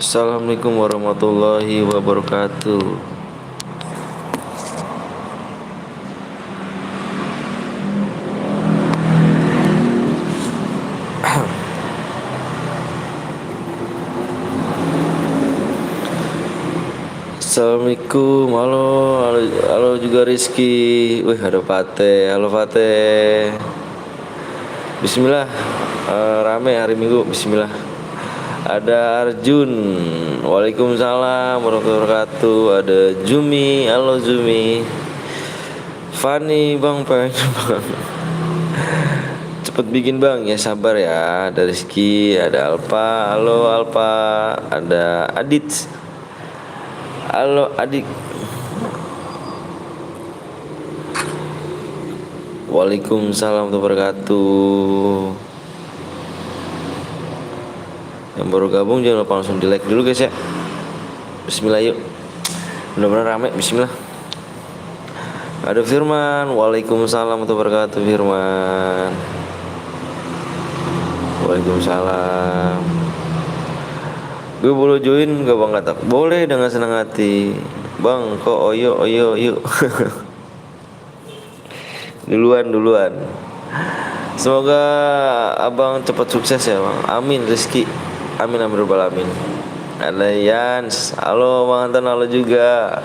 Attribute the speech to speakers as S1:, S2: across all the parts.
S1: Assalamualaikum warahmatullahi wabarakatuh. Assalamualaikum, halo, halo, halo juga Rizky. Wih, ada Fate, halo Fate. Bismillah, rame hari Minggu, Bismillah. Ada Arjun, waalaikumsalam warahmatullahi wabarakatuh. Ada Jumi, halo Jumi. Fani, bang, pengen bang. Cepet bikin bang, ya sabar ya. Ada Rizky, ada Alpa, halo Alpa. Ada Adit, halo adik. Waalaikumsalam warahmatullahi wabarakatuh. Yang baru gabung jangan lupa langsung di like dulu guys ya. Bismillah yuk. Bener-bener rame, bismillah. Ada Firman, waalaikumsalam warahmatullahi wabarakatuh Firman. Waalaikumsalam. Gue boleh join gak bang kata? Boleh dengan senang hati. Bang kok oyo yuk. Duluan. Semoga abang cepat sukses ya bang. Amin Rizky. Amin amin. Ada Yans, halo bang Anton, halo juga.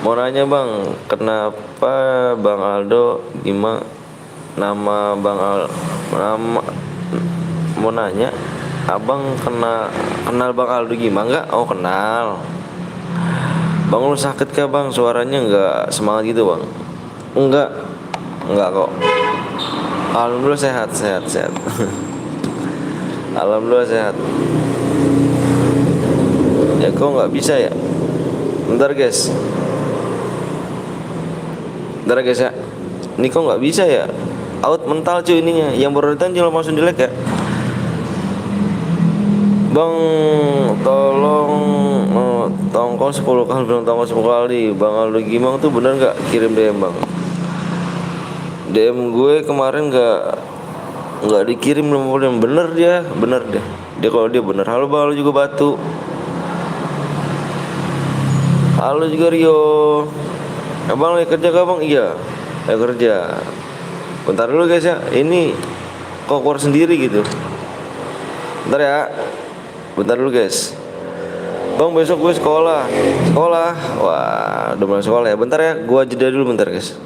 S1: Mau nanya bang, kenapa bang Aldo gimana? Nama bang mau nanya, abang kenal bang Aldo gimana nggak? Oh kenal. Bang lu sakit kah bang? Suaranya nggak semangat gitu bang? Enggak kok. Alhamdulillah sehat. Alhamdulillah sehat. Ya kok nggak bisa ya? Bentar guys ya. Ini kok nggak bisa ya? Out mental cuy ininya. Yang baru datang jangan langsung di like ya. Bang tolong tongkol 10 kali, bilang tongkol 10 kali. Bang Aldo Gimang tuh bener nggak kirim DM bang? DM gue kemarin nggak dikirim, belum bener dia. Dia kalau dia bener. Halo bang, halo juga Batu. Halo juga Rio. Abang lagi kerja gak bang? Iya, lagi kerja. Bentar dulu guys ya. Ini kok keluar sendiri gitu. Bentar ya. Bentar dulu guys. Bang besok gue sekolah. Wah udah mulai sekolah ya. Bentar ya, gue jeda dulu bentar guys.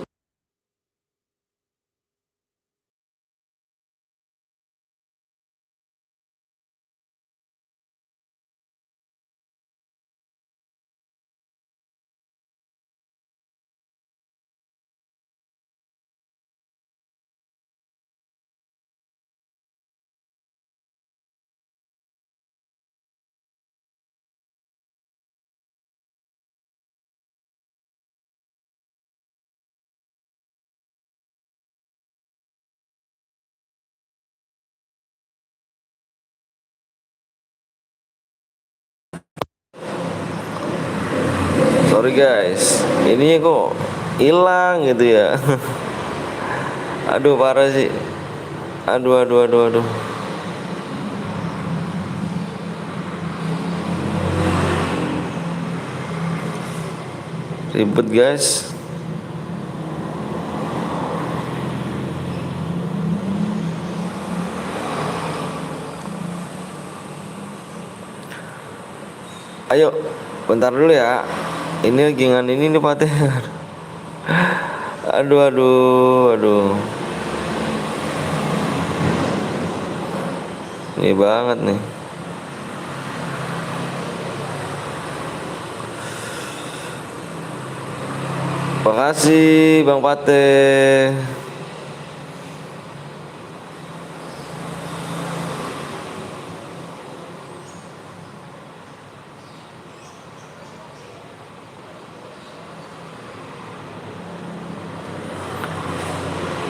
S1: Sorry guys, ini kok hilang gitu ya. Aduh parah sih. Aduh. Ribet guys. Ayo, bentar dulu ya. Ini lagi ini nih Fatih. Aduh. Ini banget nih. Makasih Bang Fatih.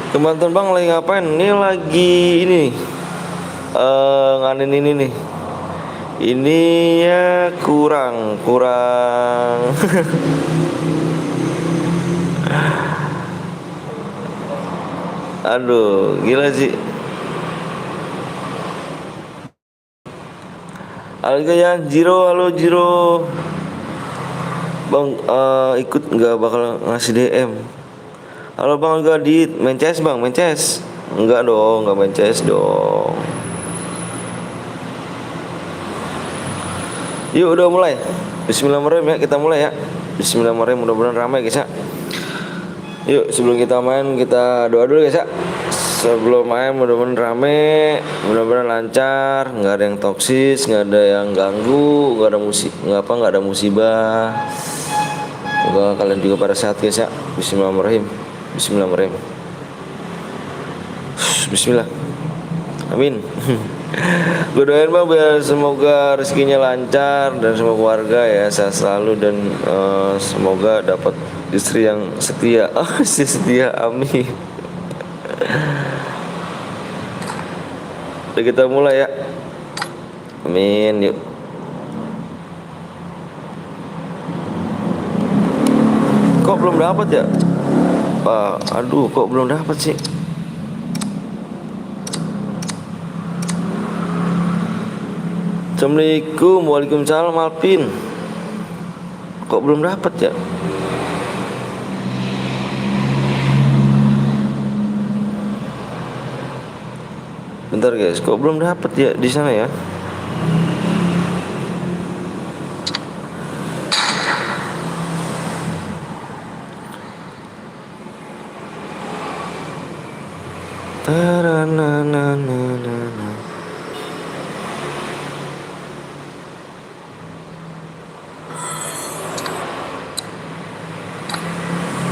S1: Kebantuan bang lagi ngapain? Ini lagi ini nganin ini nih. Ini ya kurang. Aduh, gila sih. Halo Halo ya Jiro, halo Jiro. Bang ikut nggak bakal ngasih DM. Halo Bang Olga Adit, main CS Bang, main CS. Enggak dong, nggak main CS dong. Yuk udah mulai. Bismillahirrahmanirrahim ya, kita mulai ya. Bismillahirrahmanirrahim, mudah-mudahan ramai guys ya. Yuk sebelum kita main kita doa dulu guys ya. Sebelum main mudah-mudahan rame, mudah-mudahan lancar, nggak ada yang toksis, nggak ada yang ganggu, nggak ada musibah. Semoga kalian juga pada sehat guys ya. Bismillahirrahmanirrahim. Bismillahirrahmanirrahim. Bismillah. Amin. Gue doain bang biar semoga rezekinya lancar dan semua keluarga ya sehat selalu dan semoga dapat istri yang setia. Si setia, amin. Udah kita mulai ya. Amin, yuk. Kok belum dapat ya? Aduh, kok belum dapat sih? Assalamualaikum, waalaikumsalam Alpin. Kok belum dapat ya? Bentar guys, kok belum dapat ya di sana ya?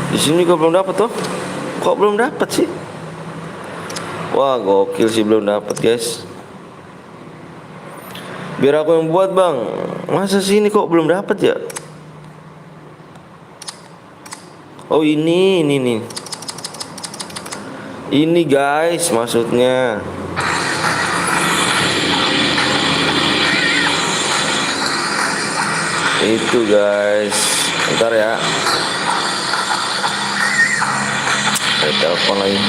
S1: Di sini kok belum dapat tuh? Kok belum dapat sih? Wah, gokil sih belum dapat, guys. Biar aku yang buat, Bang. Masa sini kok belum dapat ya? Oh, ini nih. Ini, guys, maksudnya. Itu, guys. Bentar ya. Ada telepon lagi.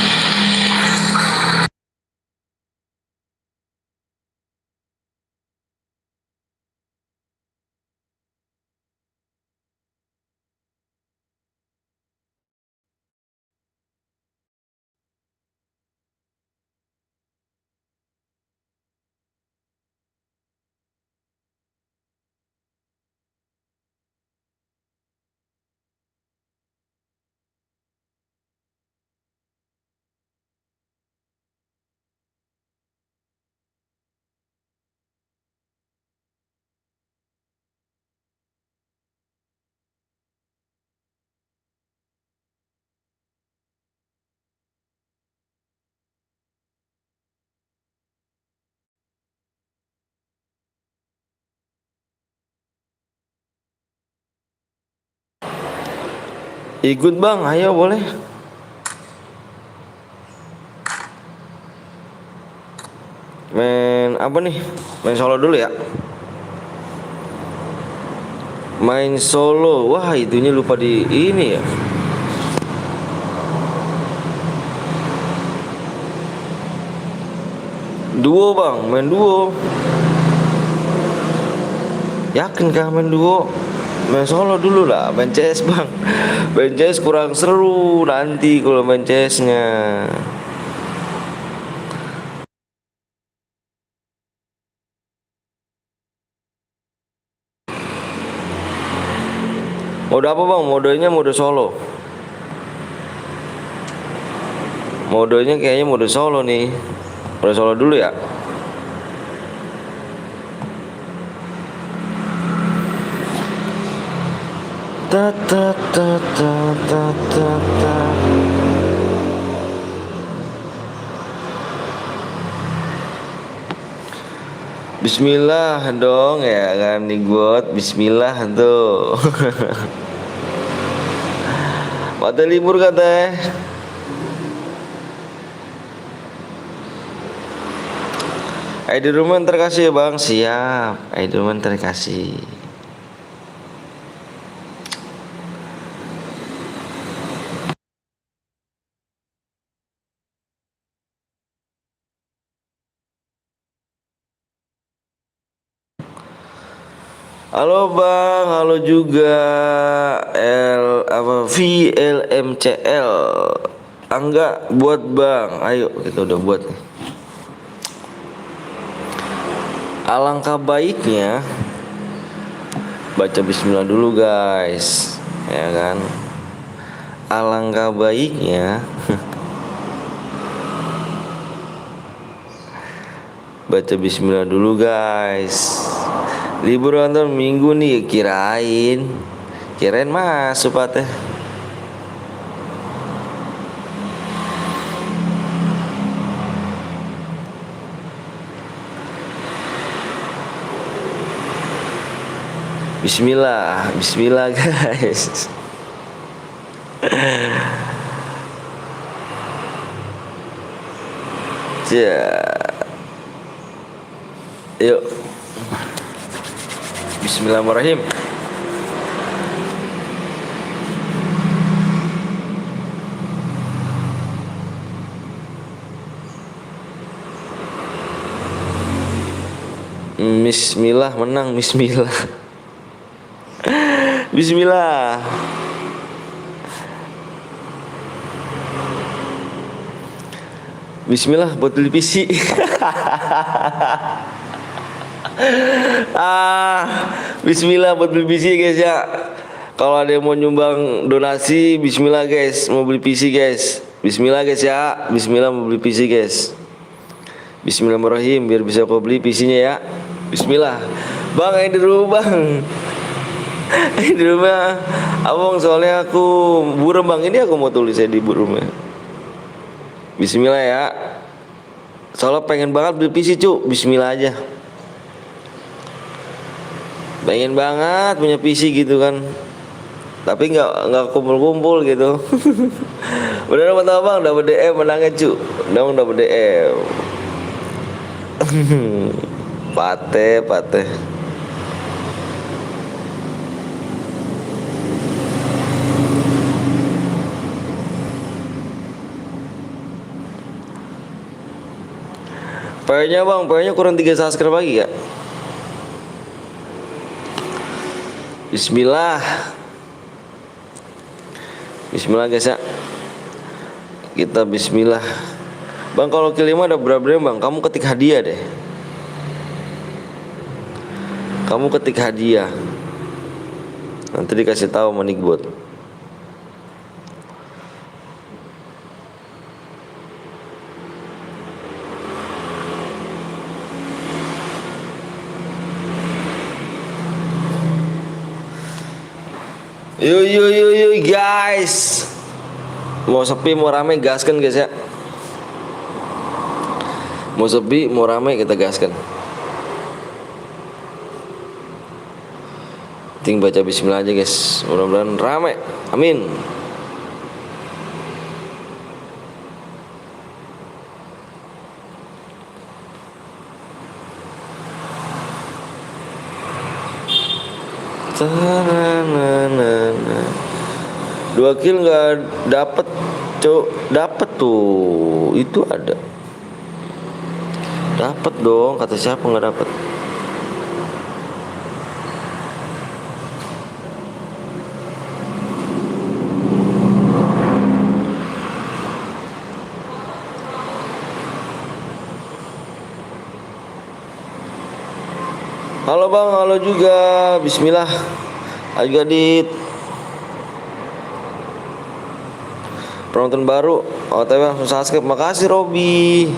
S1: Ikut, Bang. Ayo, boleh. Main apa nih? Main solo dulu ya. Main solo. Wah, itunya lupa di ini ya. Duo, Bang. Main duo. Yakin kah main duo? Main solo dulu lah. Main CS, Bang. Main CS kurang seru nanti kalau main CS-nya. Mode apa, Bang? Modenya mode solo. Modenya kayaknya mode solo nih. Mode solo dulu ya. Ta ta ta ta ta ta ta. Bismillah dong ya kan dibuat Bismillah tuh. Pada libur kata. Di rumah terkasih ya Bang. Siap. Di rumah terkasih. Halo Bang, halo juga VLMCL. Angga buat Bang. Ayo kita udah buat nih. Alangkah baiknya baca bismillah dulu guys, ya kan? Alangkah baiknya baca bismillah dulu guys. Libur nonton minggu nih, kirain masuk pateh. Bismillah, bismillah guys. Yuk. Bismillahirrahmanirrahim. Bismillah menang, bismillah. Bismillah. Bismillah buat beli PC. Bismillah buat beli PC guys ya. Kalau ada yang mau nyumbang donasi, bismillah guys, mau beli PC guys. Bismillah guys ya. Bismillah mau beli PC guys. Bismillahirrahmanirrahim, biar bisa kau beli PC-nya ya. Bismillah. Bang, ini di rumah Bang. Ini di rumah Abang, soalnya aku buram Bang. Ini aku mau tulis di buram ya. Bismillah ya. Soalnya pengen banget beli PC cu. Bismillah aja. Pengen banget punya PC gitu kan. Tapi nggak kumpul-kumpul gitu. Bener apa tau Bang, dapat DM menangnya cu. Dong dapat DM. Pate. PO-nya Bang, PO-nya kurang 3 subscribe lagi ya. Bismillah. Bismillah guys ya. Kita bismillah. Bang, kalau kill 5 ada berapa Bang? Kamu ketik hadiah deh. Kamu ketik hadiah. Nanti dikasih tahu sama Nickbot. Yuk guys. Mau sepi mau rame gaskan guys ya. Mau sepi mau rame kita gaskan. Ting baca bismillah aja guys. Mudah-mudahan rame. Amin. Dua kill nggak dapet cok, dapet tuh, itu ada, dapet dong, kata siapa nggak dapet? Halo Bang, halo juga, bismillah, ayo Gadit. Penonton baru, OTW langsung subscribe. Makasih Robi.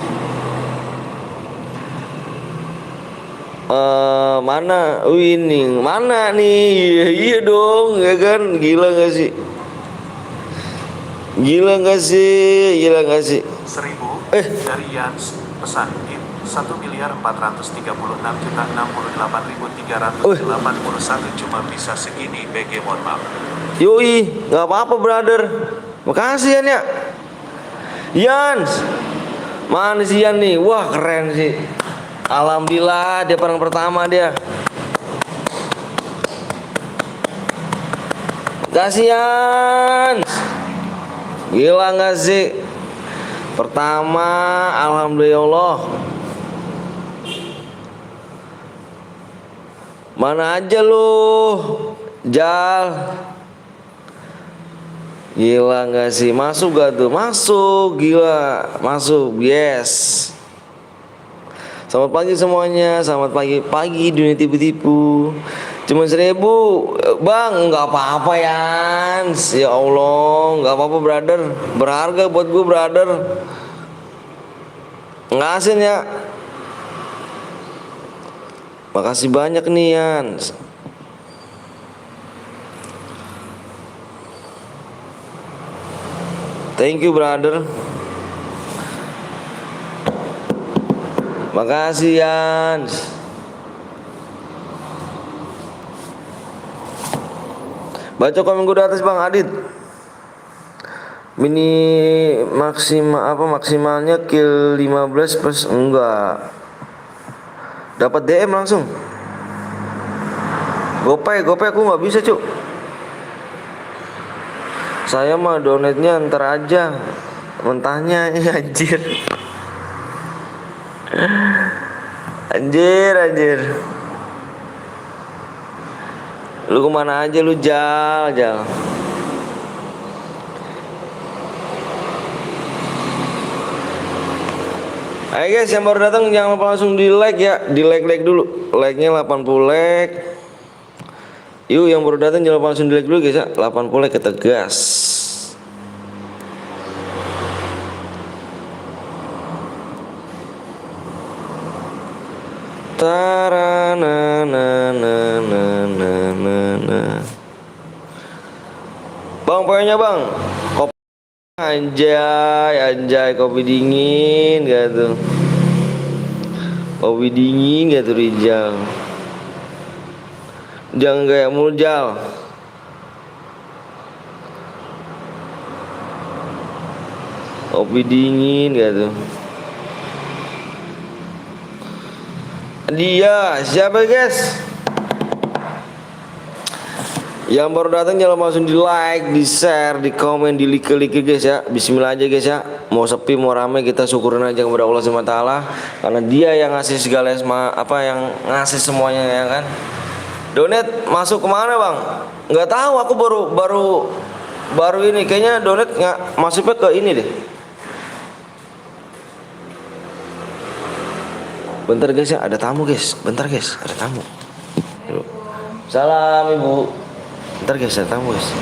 S1: Mana winning? Mana nih? Iya dong, ya kan? Gila gak sih? Gila gak sih?
S2: 1000 dari Yans pesan 1.436.068.381 cuma bisa segini BG, mohon maaf.
S1: Yoi, nggak apa-apa brother. Makasih ya Yans. Mana sih Yan nih? Wah keren sih. Alhamdulillah dia orang pertama dia. Kasih Yans. Gila nggak sih? Pertama, alhamdulillah. Mana aja lu, Jal? Gila nggak sih? Masuk gak tuh? Masuk, gila, masuk, yes. Selamat pagi semuanya, selamat pagi dunia tipu-tipu. Cuma 1.000, bang, nggak apa-apa Yans. Ya Allah, nggak apa-apa brother, berharga buat gue brother. Ngasin ya. Makasih banyak nih Yans. Thank you brother. Makasih Yans. Baca komen gue di atas Bang Adit. Mini maksimalnya kill 15 plus enggak. Dapat DM langsung. Gopay aku nggak bisa cuk. Saya mah donate-nya ntar aja. Mentahnya anjir. Anjir. Lu kemana aja lu Jal. Ayo guys yang baru datang jangan lupa langsung di like ya. Di like dulu. Like-nya 80 like. Yuk yang baru datang jangan lupa langsung di like dulu guys ya. 80 like kita gas. Bang pokoknya bang kopi anjay kopi dingin gak tuh. Kopi dingin gak tuh Rijal. Jangan kayak Muljal. Kopi dingin gak tuh. Dia siapa guys? Yang baru datang jangan langsung di like, di share, di komen, di like guys ya. Bismillah aja guys ya. Mau sepi mau rame kita syukurin aja kepada Allah SWT. Karena dia yang ngasih segala yang ngasih semuanya ya kan. Donate masuk kemana bang? Nggak tahu aku baru ini kayaknya donate nggak masuknya ke ini deh. Bentar guys ya, ada tamu guys. Bentar guys, ada tamu. Salam ibu. Bentar guys, ada tamu guys.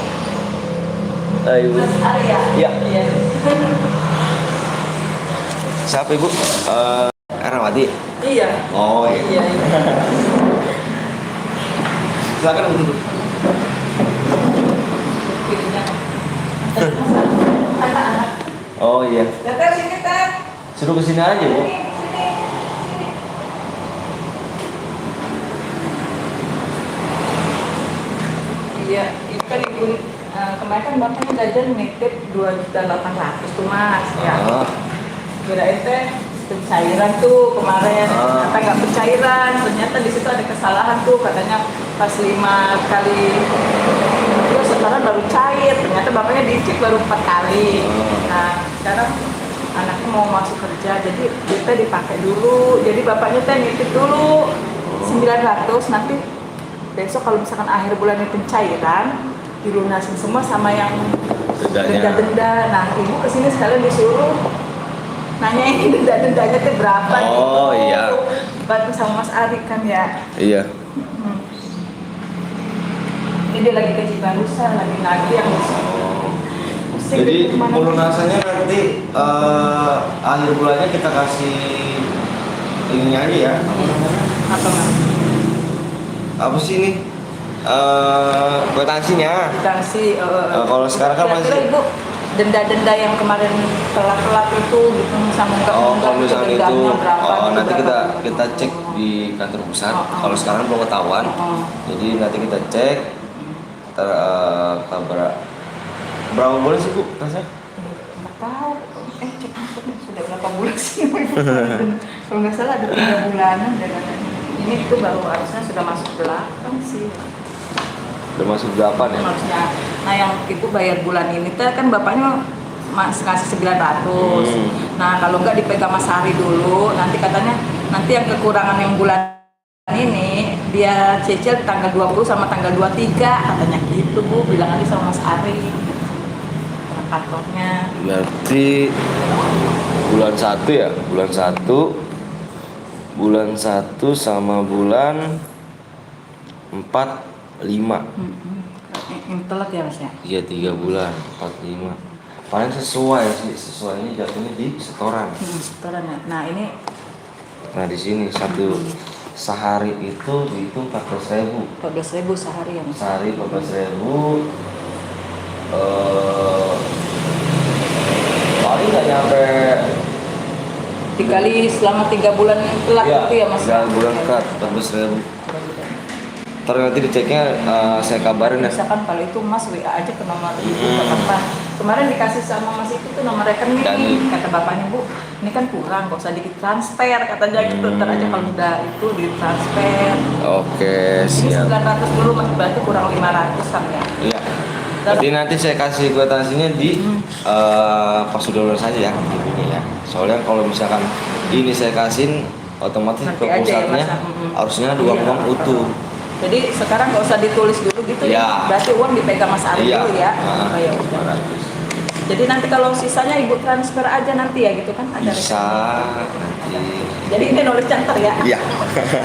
S1: Ayo. Mas Arya. Iya. Siapa ibu? Erawati. Iya. Oh iya. Silakan duduk. Oh iya. Datang sini Tan. Suruh kesini aja bu.
S3: Iya, itu kan ibu kemarin kan bapaknya jajan nitip 2.800.000 tuh mas ya. Kirain teh pencairan tuh kemarin, ternyata nggak pencairan, ternyata di situ ada kesalahan tuh katanya pas 5 kali terus sekarang baru cair, ternyata bapaknya dicek baru 4 kali. Nah sekarang anaknya mau masuk kerja, jadi kita dipakai dulu, jadi bapaknya teh nitip dulu 900, nanti besok kalau misalkan akhir bulannya pencairan dilunasin semua sama yang denda. Nah ibu kesini sekalian disuruh nanya ini denda-dendanya tuh berapa gitu.
S1: Oh iya.
S3: Bantu sama Mas Ari kan ya.
S1: Iya.
S3: Ini dia lagi ke Cibarusa, lagi nagih yang
S1: Jadi pelunasannya nanti akhir bulannya kita kasih ini aja ya.
S3: apa mas?
S1: Apa sih ini? Kwitansinya.
S3: Kwitansi.
S1: Kalau sekarang kan
S3: kira-kira
S1: masih.
S3: ibu denda-denda yang kemarin telat-telat itu gitu sama enggak
S1: Kalau misalnya itu, nanti
S3: berapa?
S1: kita cek di kantor pusat. Kalau sekarang belum ketahuan, jadi nanti kita cek. Berapa bulan sih bu? Rasanya?
S3: Nggak tahu. Cek sudah berapa bulan sih? Kalau nggak salah ada 3 bulanan dan ini itu baru harusnya sudah masuk 8 sih.
S1: Udah masuk 8 ya?
S3: Harusnya. Nah yang itu bayar bulan ini tuh kan bapaknya ngasih 900. Nah kalau nggak dipegang Mas Hari dulu, nanti katanya nanti yang kekurangan yang bulan ini dia cicil tanggal 20 sama tanggal 23 katanya gitu Bu, bilang aja sama Mas Ari kantornya.
S1: Berarti bulan 1 ya, bulan 1 sama bulan 4, 5.
S3: Yang telat ya Mas ya?
S1: Iya 3 bulan, 4, 5. Paling sesuai sih, sesuainya jatuhnya di setoran.
S3: Setoran ya. Nah ini
S1: Nah di sini sehari itu dihitung 14.000.
S3: 14.000 sehari ya Mas?
S1: Sehari 14.000. Paling nggak nyampe
S3: Dikali selama 3 bulan telat itu ya Mas?
S1: 3 bulan telat 14.000. Ntar nanti diceknya saya kabarin ya.
S3: Misalkan kalau itu Mas WA aja ke nomor itu apa? Kemarin dikasih sama Mas itu tuh nomor rekening, kata bapaknya Bu, ini kan kurang, gak usah dikit transfer katanya gitu. Ntar aja kalau udah itu ditransfer.
S1: Oke,
S3: Ini
S1: siap.
S3: 900 dulu Mas, berarti kurang 500 kan ya?
S1: Iya. Jadi nanti saya kasih kwitansinya di pas sudah lulus saja ya, ini ya. Soalnya kalau misalkan ini saya kasihin otomatis
S3: Nanti
S1: ke
S3: aja ya,
S1: pusatnya
S3: Mas.
S1: harusnya 2 uang utuh.
S3: Jadi sekarang nggak usah ditulis dulu gitu
S1: Iya.
S3: ya, berarti uang dipegang Mas Ari
S1: Iya.
S3: dulu ya.
S1: Ah,
S3: Oh, ya udah.
S1: 200.
S3: Jadi nanti kalau sisanya Ibu transfer aja nanti ya gitu kan ada
S1: Bisa
S3: rekening.
S1: nanti.
S3: Jadi ini nulis canter ya.
S1: Iya.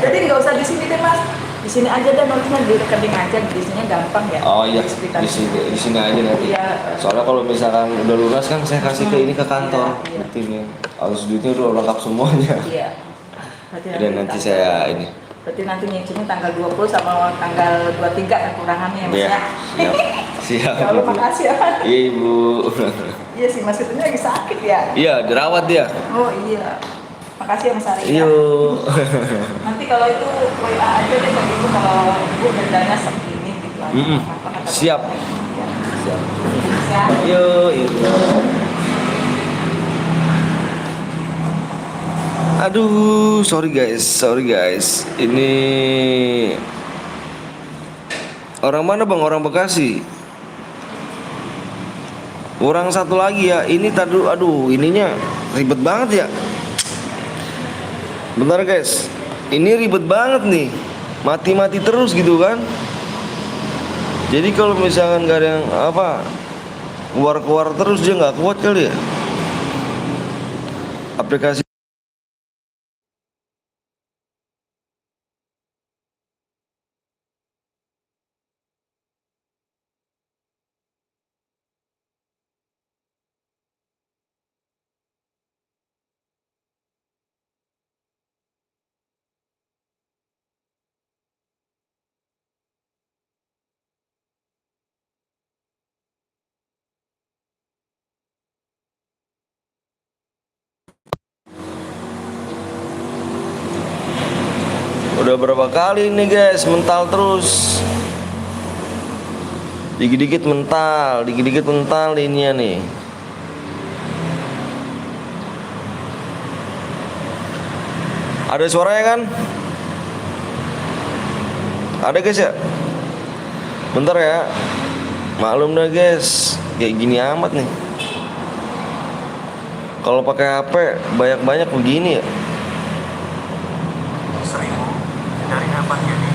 S3: Jadi nggak usah di sini deh Mas. Di sini aja deh nulisnya di rekening aja, di sini gampang ya.
S1: Oh iya,
S3: Sekitar
S1: di sini aja nanti.
S3: Iya.
S1: Soalnya kalau misalkan udah lunas kan saya kasih ke ini ke kantor.
S3: Iya, iya.
S1: Buktinya. Harus duitnya udah lengkap semuanya.
S3: Iya. Berarti
S1: Dan nanti saya ini.
S3: Berarti nanti nyicilnya tanggal 20 sama tanggal 23 kekurangannya ya Mas
S1: Iya.
S3: ya.
S1: Siap. Siap.
S3: Ya Allah, makasih ya Mas.
S1: Iya Ibu.
S3: Iya sih Mas itu lagi sakit ya.
S1: Iya, dirawat dia.
S3: Oh iya. Makasih ya Mas Ari. Ya.
S1: Iya.
S3: Nanti kalau itu WA aja deh kalau itu kalau Ibu dendanya segini gitu aja. Apa kata
S1: Siap.
S3: Ya.
S1: Siap.
S3: Ya.
S1: Yo, Ibu. Aduh, sorry guys. Ini orang mana Bang? Orang Bekasi. Orang satu lagi ya. Ini tadi, aduh, ininya ribet banget ya. Bentar guys, ini ribet banget nih. Mati-mati terus gitu kan. Jadi kalau misalkan gak ada yang apa keluar-keluar terus dia nggak kuat kali ya. Aplikasi udah berapa kali nih guys mental terus. Dikit-dikit mental ininya nih. Ada suaranya kan? Ada guys ya? Bentar ya. Maklum dah guys, kayak gini amat nih. Kalau pakai HP banyak-banyak begini ya.
S2: 1000 dari Evan Gaming.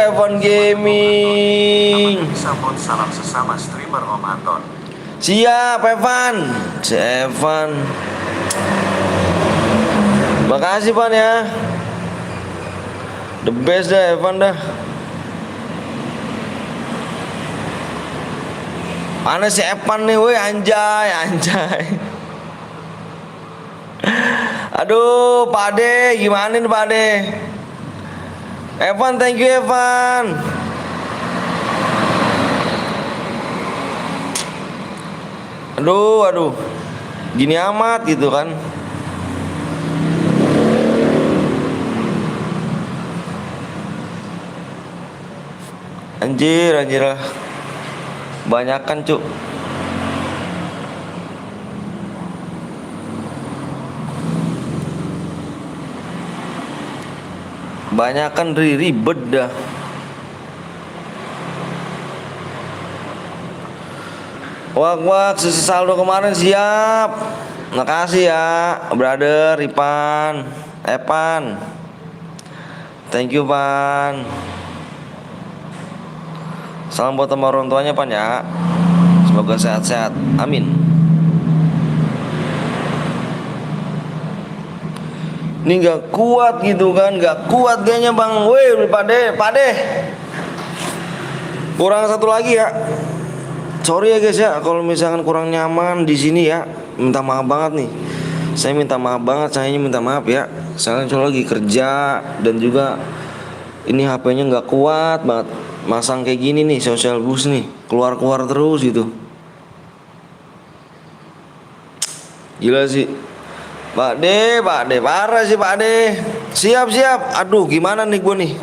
S1: Evan Gaming.
S2: Apakah bisa buat salam sesama streamer Om Anton?
S1: Siap Evan. Si Evan. Makasih Pan ya. The best dah Evan dah. Mana si Evan nih woi, anjay. Aduh Pak Ade, gimana nih Pak Ade? Evan, thank you Evan. Aduh, gini amat gitu kan. Anjir lah. Banyakan cuk. Banyakan ribet dah. Wak, sisi saldo kemarin siap. Makasih ya, brother Ipan, Epan. Thank you Pan. Salam buat sama orang tuanya Pan ya. Semoga sehat-sehat. Amin. Ini gak kuat gitu kan, gak kuat kayaknya bang. Weh, Pade. Kurang satu lagi ya. Sorry ya guys ya, kalau misalkan kurang nyaman di sini ya, minta maaf banget nih. Saya minta maaf banget, saya minta maaf ya. Saya lagi kerja dan juga ini HP-nya nggak kuat banget. Masang kayak gini nih, social boost nih, keluar terus gitu. Gila sih. Pak De, parah sih Pak De. Siap. Aduh, gimana nih gua nih?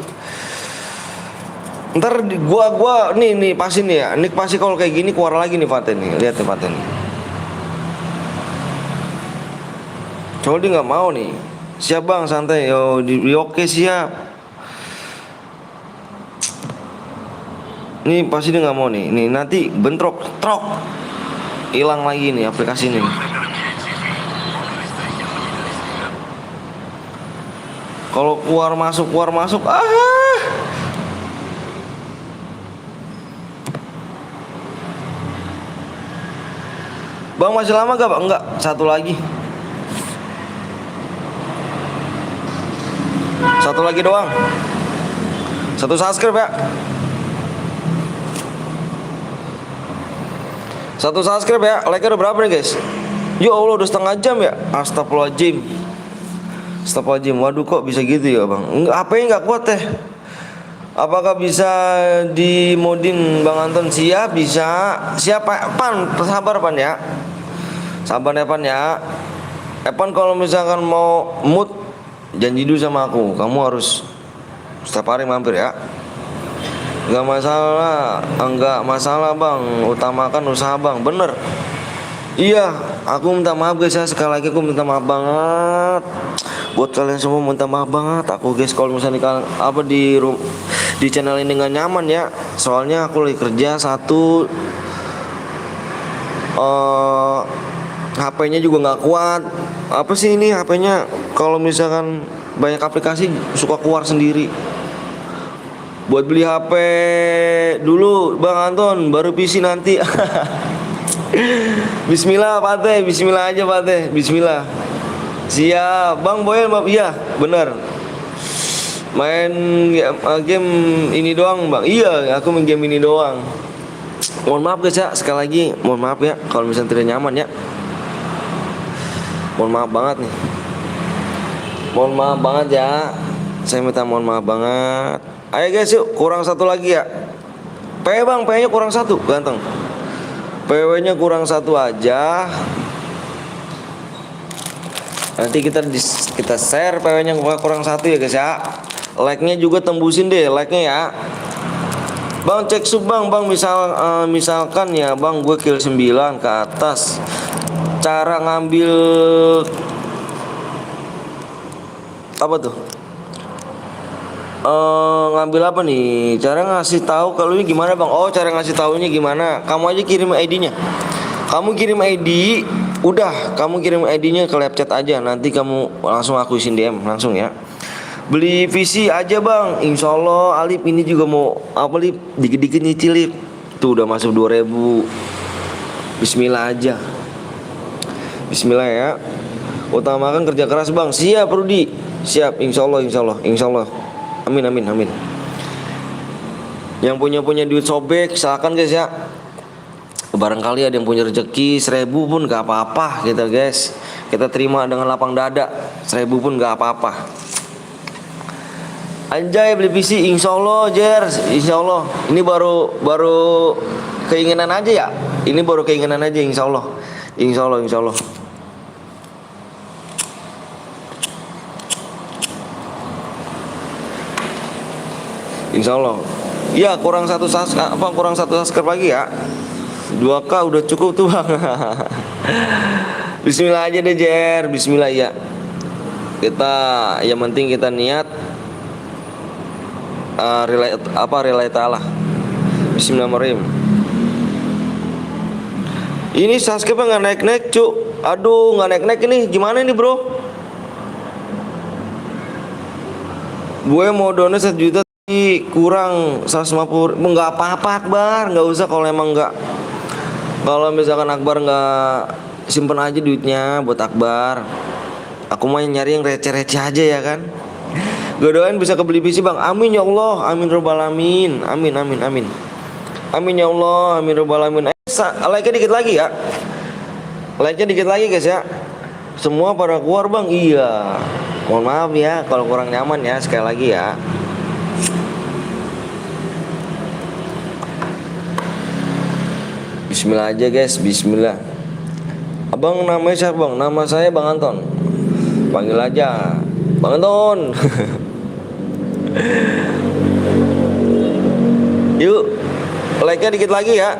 S1: Ntar gua nih pasti nih ya. Nih pasti kalau kayak gini keluar lagi nih paten nih. Lihat nih paten nih. Coba dia nggak mau nih. Siap bang, santai. Oke siap. Nih pasti dia nggak mau nih. Nih nanti bentrok, trok. Hilang lagi nih aplikasi nih. Kalau keluar masuk Bang masih lama gak Bang? Enggak, satu lagi doang. Satu subscribe ya. Satu subscribe ya. Like-nya udah berapa nih guys? Ya Allah udah setengah jam ya. Astagfirullahaladzim. Waduh kok bisa gitu ya bang? Enggak, apa yang nggak kuat teh? Apakah bisa dimodin Bang Anton? Siap, bisa. Siapa? Pan, sabar Pan ya. Sabar ya Pan ya. Pan kalau misalkan mau mood, janji dulu sama aku. Kamu harus setiap hari mampir ya. Enggak masalah bang. Utamakan usaha bang. Bener. Iya, aku minta maaf guys ya. Sekali lagi aku minta maaf banget. Buat kalian semua minta maaf banget. Aku guys kalau misalnya di channel ini nggak nyaman ya. Soalnya aku lagi kerja satu. HP-nya juga nggak kuat. Apa sih ini HP-nya? Kalau misalkan banyak aplikasi suka keluar sendiri. Buat beli HP dulu Bang Anton, baru PC nanti. Bismillah Pak Teh, bismillah aja Pak Teh, bismillah. Siap, Bang Boyel, iya bener. Main game ini doang Bang. Iya, aku main game ini doang. Mohon maaf guys ya, sekali lagi mohon maaf ya kalau misalnya tidak nyaman ya. Mohon maaf banget nih. Mohon maaf banget ya. Saya minta mohon maaf banget. Ayo guys yuk, kurang satu lagi ya. Bang, nya kurang satu, ganteng. PW-nya kurang satu aja. Nanti kita share PW-nya kurang satu ya guys ya. Like-nya juga tembusin deh like-nya ya. Bang cek sub bang, misalkan ya bang gue kill 9 ke atas. Cara ngambil apa tuh? Ngambil apa nih? Cara ngasih tahu kalau ini gimana bang? Oh cara ngasih tahunya gimana? Kamu aja kirim ID-nya. Kamu kirim ID, udah kamu kirim ID-nya ke live chat aja. Nanti kamu langsung aku isin DM langsung ya. Beli PC aja bang. Insya Allah Alip ini juga mau apa Lip? Dikit-dikit nyicil Lip. Tuh udah masuk 2000. Bismillah aja. Bismillah ya. Utamakan kerja keras bang. Siap Rudi. Siap. Insya Allah. Amin. Yang punya duit sobek silakan guys ya. Barangkali ada yang punya rezeki 1000 pun gak apa-apa gitu guys. Kita terima dengan lapang dada. 1000 pun gak apa-apa. Anjay beli PC insya Allah Jer. Insya Allah. Ini baru keinginan aja ya. Ini baru keinginan aja insya Allah. Insya Allah. Insya Allah. Ya kurang satu subscribe lagi ya. 2K udah cukup tuh bang. Bismillah aja deh Jer. Bismillah ya. Kita yang penting kita niat relay ta'ala. Bismillahirrahmanirrahim. Ini subscribe nggak naik cuk. Aduh nggak naik ini. Gimana ini bro? Gue mau donat 1 juta tapi kurang 150. Nggak apa-apa Akbar, nggak usah kalau emang nggak. Kalau misalkan Akbar nggak, simpen aja duitnya buat Akbar. Aku mau nyari yang receh-receh aja ya kan. Gue doain bisa kebeli PC bang. Amin ya Allah, amin robbal alamin. Amin amin amin. Amin ya Allah, amin robbal alamin. Like-nya dikit lagi ya. Like-nya dikit lagi guys ya. Semua pada keluar bang. Iya. Mohon maaf ya kalau kurang nyaman ya, sekali lagi ya. Bismillah aja guys, bismillah. Abang namanya siapa bang? Nama saya Bang Anton. Panggil aja Bang Anton. Yuk, like-nya dikit lagi ya.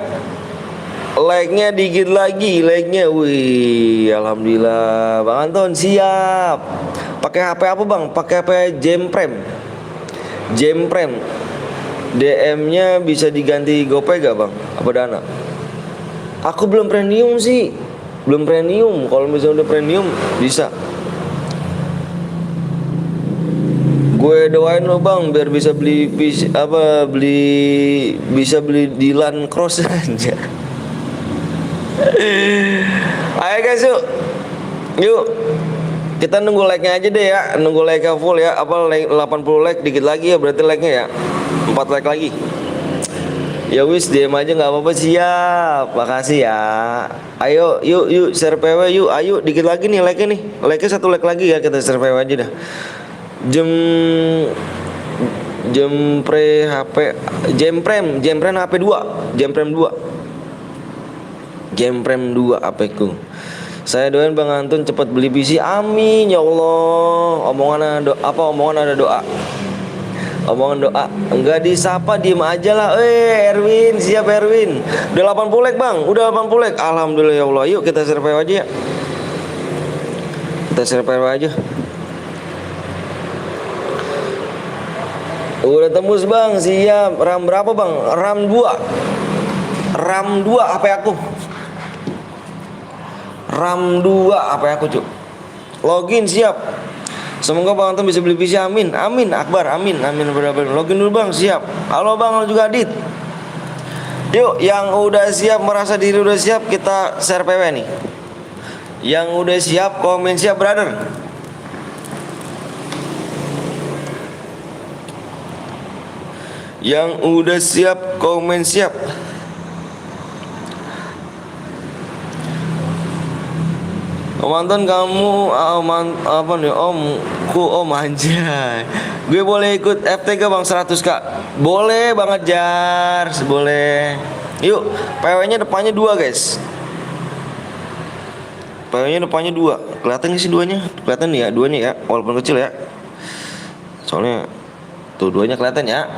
S1: Like-nya dikit lagi, like-nya. Wih, alhamdulillah. Bang Anton siap. Pakai HP apa bang? Pakai HP Jemprem. Jemprem. DM-nya bisa diganti GoPay gak bang? Apa Dana? Aku belum premium sih. Belum premium. Kalau misalnya udah premium bisa. Gue doain lo bang biar bisa beli bisa beli Dylan Cross aja. Ayo guys yuk. Yuk. Kita nunggu like-nya aja deh ya. Nunggu like-nya full ya. Apa like 80 like dikit lagi ya berarti like-nya ya. 4 like lagi. Ya wis DM aja nggak apa-apa, siap. Makasih ya. Ayo yuk share PW yuk. Ayo dikit lagi nih like-nya nih. Like-nya 1 like lagi ya, kita share PW aja dah. Jemprem HP 2. Jemprem 2 HP-ku. Saya doain Bang Anton cepat beli PC. Amin ya Allah. Omongan ada doa. Omongan doa. Enggak disapa diem aja lah. Erwin, siap Erwin. Udah 80 like bang. Udah 80 like. Alhamdulillah ya Allah. Yuk kita share PW aja ya. Kita share PW aja. Udah tembus bang, siap. RAM berapa bang? RAM 2. RAM 2 HP aku. RAM 2 HP aku cuk. Login siap. Semoga Bang Anton bisa beli PC, amin. Amin Akbar, amin. Amin benar-benar. Login dulu bang, siap. Halo bang, halo juga Adit. Yuk, yang udah siap, merasa diri udah siap, kita share PW nih. Yang udah siap, komen siap brother. Yang udah siap, komen siap. Om Anton kamu apa nih om anjay. Gue boleh ikut FTK bang 100k. Boleh banget jar, boleh. Yuk, PW-nya depannya 2 guys. PW-nya depannya 2. Kelihatan gak sih 2-nya? Kelihatan nih ya, 2-nya ya, walaupun kecil ya. Soalnya tuh 2-nya kelihatan ya.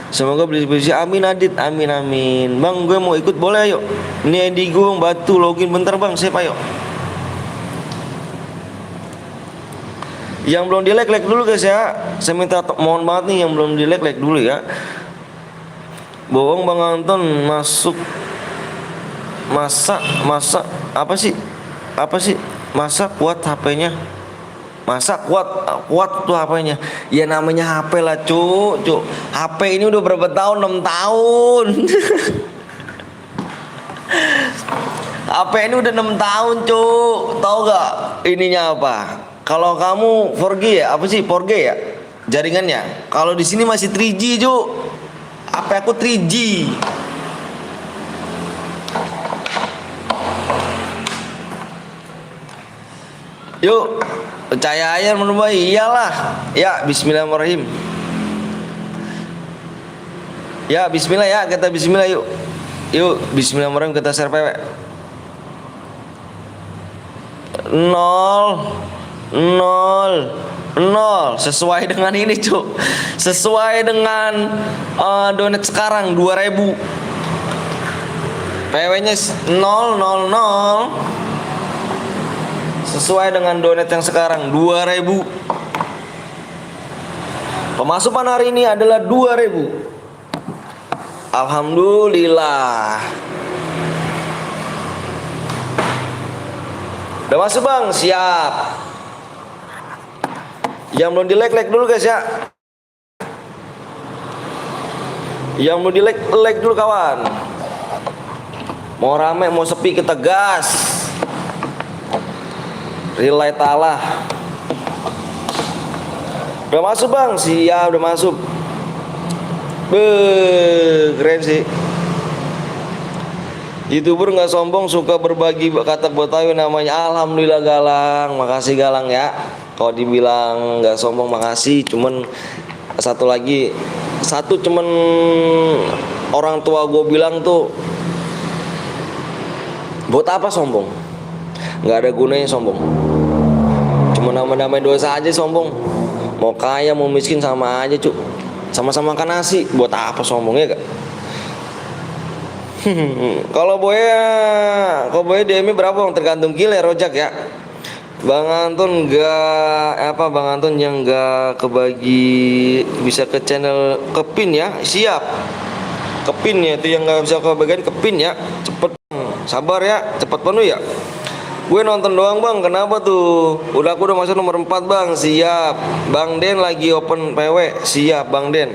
S1: Semoga beli PC, amin Adit, amin amin. Bang gue mau ikut boleh yuk. Ini ID gue Batu, login bentar bang, sip ayo. Yang belum di like dulu guys ya. Saya minta mohon banget nih yang belum di like dulu ya. Bohong Bang Anton masuk masa apa sih masa kuat HP-nya. Masa kuat tuh HP-nya. Ya namanya HP lah cuk. HP ini udah berapa tahun? 6 tahun. HP ini udah 6 tahun cuk. Tahu gak ininya apa? Kalau kamu 4G ya, apa sih 4G ya jaringannya? Kalau di sini masih 3G, Cuk. HP aku 3G. Yuk, percaya aja menurut iyalah. Ya, bismillahirrahmanirrahim. Ya, bismillah ya, kita bismillah yuk. Yuk, bismillahirrahmanirrahim kita share PW. 0 sesuai dengan ini cuk, sesuai dengan donat sekarang 2000, PW nya 000 sesuai dengan donat yang sekarang 2000. Pemasukan hari ini adalah 2000. Alhamdulillah. Udah masuk bang, siap. Yang belum di like dulu guys ya. Yang mau di like dulu kawan. Mau rame mau sepi kita gas. Relay talah. Udah masuk bang, siap udah masuk. Keren sih. YouTuber nggak sombong, suka berbagi kata Betawi namanya. Alhamdulillah Galang, makasih Galang ya. Kalau dibilang nggak sombong makasih, cuman satu cuman orang tua gue bilang tuh, buat apa sombong? Nggak ada gunanya sombong. Cuma nama-namain dosa aja sombong. Mau kaya mau miskin sama aja cuk. Sama-sama makan nasi, buat apa sombongnya gak? Kalau boy DM berapa bang? Tergantung gile rojak ya. Bang Anton Bang Anton yang gak kebagi bisa ke channel kepin ya, siap. Kepin ya, itu yang gak bisa kebagian kepin ya. Cepet, sabar ya, cepet penuh ya. Gue nonton doang bang, kenapa tuh? Udah aku udah masuk nomor 4 bang, siap. Bang Den lagi open PW, siap Bang Den.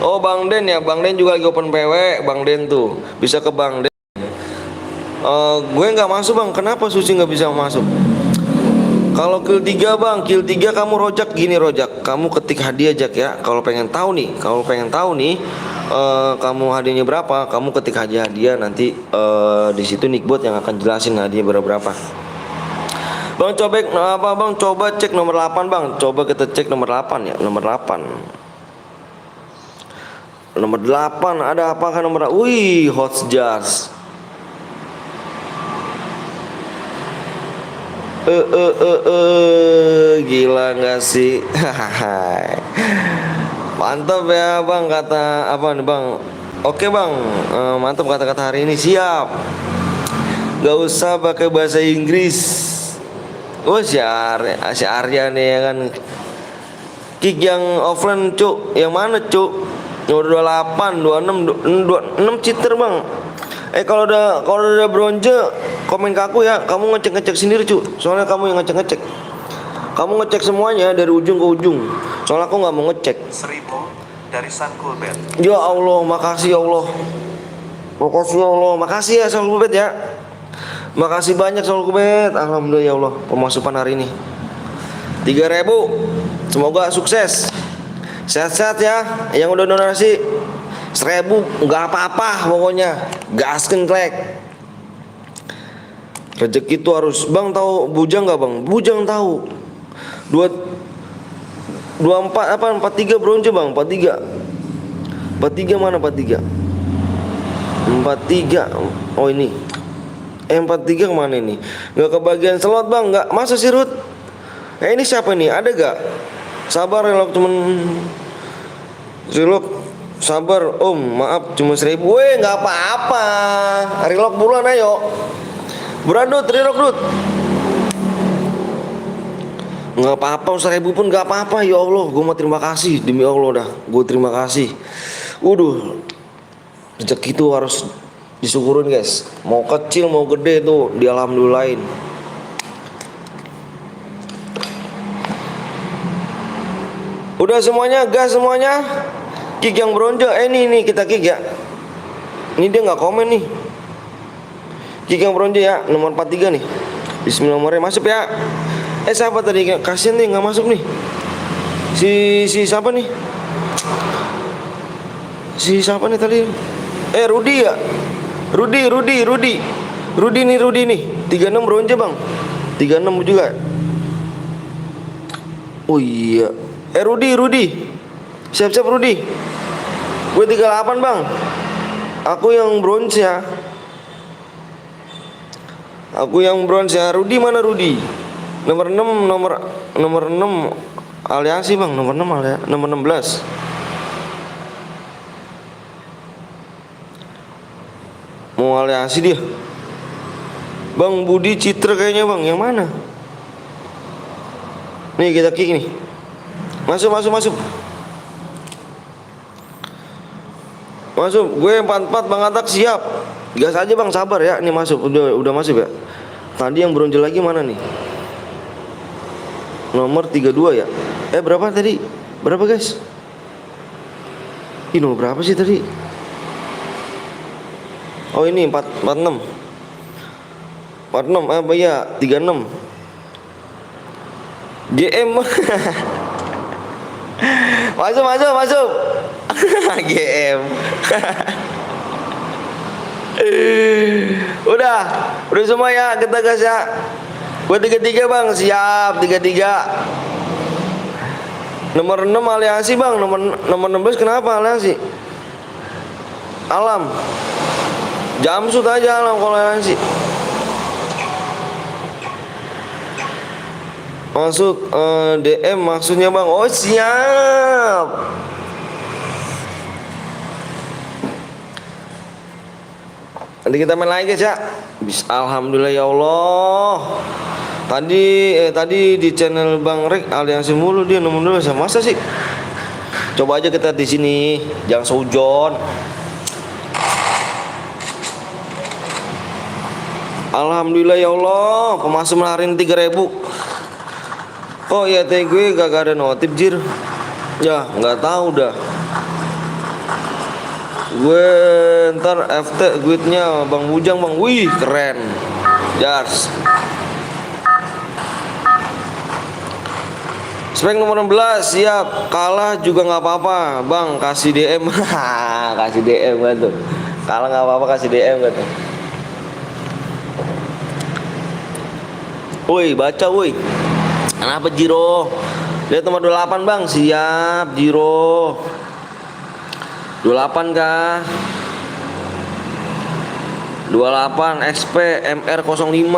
S1: Oh Bang Den ya, Bang Den juga lagi open PW, Bang Den tuh. Bisa ke Bang Den. Gue nggak masuk bang, kenapa Susi nggak bisa masuk? Kalau kill 3 bang, kill 3 kamu rojak gini rojak. Kamu ketik hadiah Jak ya. Kalau pengen tahu nih, kamu hadiahnya berapa, kamu ketik hadiah nanti di situ Nickbot yang akan jelasin hadiah berapa. Bang coba cek nomor 8 bang. Coba kita cek nomor 8 ya, nomor 8 ada apakah nomor? Wih, hot jars. Gila nggak sih? Mantap ya bang, kata apa nih bang? Oke bang, mantap kata-kata hari ini, siap. Gak usah pakai bahasa Inggris. Oh si Arya nih ya kan. Kick yang offline cuk, yang mana cuk? Yang 28, 26 cheater bang. Kalau udah bronze komen ke aku ya. Kamu ngecek sendiri cu. Soalnya kamu yang ngecek. Kamu ngecek semuanya dari ujung ke ujung. Soalnya aku nggak mau ngecek.
S2: 1000 dari Sankulbet.
S1: Ya Allah, makasih ya Allah. Makasih ya Sankulbet ya. Makasih banyak Sankulbet. Alhamdulillah ya Allah, pemasukan hari ini 3.000. Semoga sukses. Sehat-sehat ya. Yang udah donasi 1.000 nggak apa-apa pokoknya. Gasken klek. Rezeki itu harus bang, tahu bujang nggak bang? Bujang tahu. 24 apa 43 bronze bang, 43 mana 43 oh ini 43 kemana ini? Nggak kebagian slot bang, nggak masa sih Ruth? Ini siapa nih, ada gak? Sabar relok temen, relok sabar om, maaf cuma 1.000. Weh nggak apa-apa, relok buruan ayo beradut relok Ruth. Nggak apa-apa, 1.000 pun nggak apa-apa. Ya Allah, gue mau terima kasih demi Allah dah. Gue terima kasih. Rezeki itu harus disyukurin guys. Mau kecil mau gede tuh dialhamdulillahin. Udah semuanya, gas semuanya. Kick yang bronze. Ini kita kick ya. Ini dia nggak komen nih. Kick yang bronze ya, nomor 43 nih. Bismillah, nomornya masuk ya. Siapa tadi? Kasian nih nggak masuk nih. Si siapa nih? Si siapa nih tadi? Rudi ya. Rudi nih. 36 bronze bang. 36 juga. Oh iya. Rudi. Siap-siap Rudi. Gue 38 bang. Aku yang bronze ya. Rudi mana Rudi? Nomor 6 aliansi bang, nomor 16. Mau aliansi dia. Bang Budi Citra kayaknya bang, yang mana? Nih kita kick nih. Masuk. Gue 44 Bang Atak siap. Gas aja bang, sabar ya. Nih masuk, udah masuk ya. Tadi yang bronze lagi mana nih? Nomor 32 ya. Berapa tadi? Berapa guys? Ih, nomor berapa sih tadi? Oh ini 46. 46 apa ya? 36. GM. Masuk. GM. Udah semua ya, kita gas ya. Buat 33 bang, siap 33. Nomor 6 aliansi bang, nomor 16 kenapa aliansi? Alam. Jamsud aja alam kalau aliansi. Masuk DM maksudnya bang. Oh siap. Nanti kita main lagi guys ya. Alhamdulillah ya Allah. Tadi di channel Bang Rek aliansi mulu dia nomor 2 sama masa sih. Coba aja kita di sini, jangan seujon. Alhamdulillah ya Allah, pemasukan hari ini 3.000. Oh iya teh gue gak ada notif jir. Ya nggak tahu dah. Gue ntar FT guitnya Bang Bujang bang, wih keren. Jars. Spek nomor 16 siap, kalah juga nggak apa-apa bang, kasih DM. Kasih DM kan tuh, kalah nggak apa-apa kasih DM kan tuh. Woi baca woi, kenapa Jiro? Lihat nomor 28 bang, siap Jiro. 28 kah? 28 XP MR05.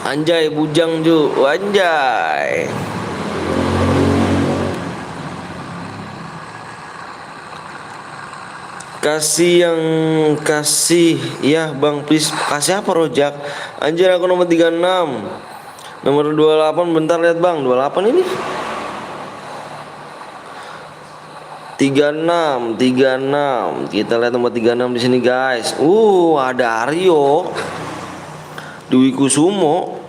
S1: Anjay Bujang Ju, anjay. Kasih ya bang please. Kasih apa Rojak? Anjir aku nomor 36. Nomor 28 bentar lihat bang, 28 ini 36. Kita lihat nomor 36 di sini guys. Ada Aryo Dwi Kusumo.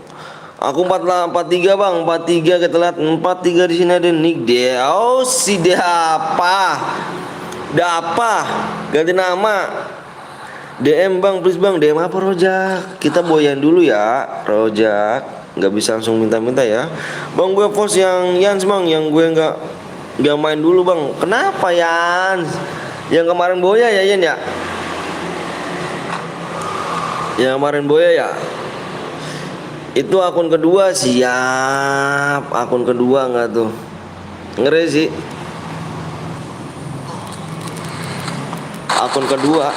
S1: Aku 43 bang, 43 kita lihat 43 di sini ada Nick dia. Oh si dia apa? Ganti nama. DM bang, please bang. DM apa Rojak? Kita boyan dulu ya Rojak. Nggak bisa langsung minta-minta ya. Bang gue post yang Yans bang, yang gue nggak main dulu bang. Kenapa Yans? Yang kemarin boya ya Yan ya? Yang kemarin boya ya? Itu akun kedua siap. Akun kedua nggak tuh? Ngeri sih. Akun kedua.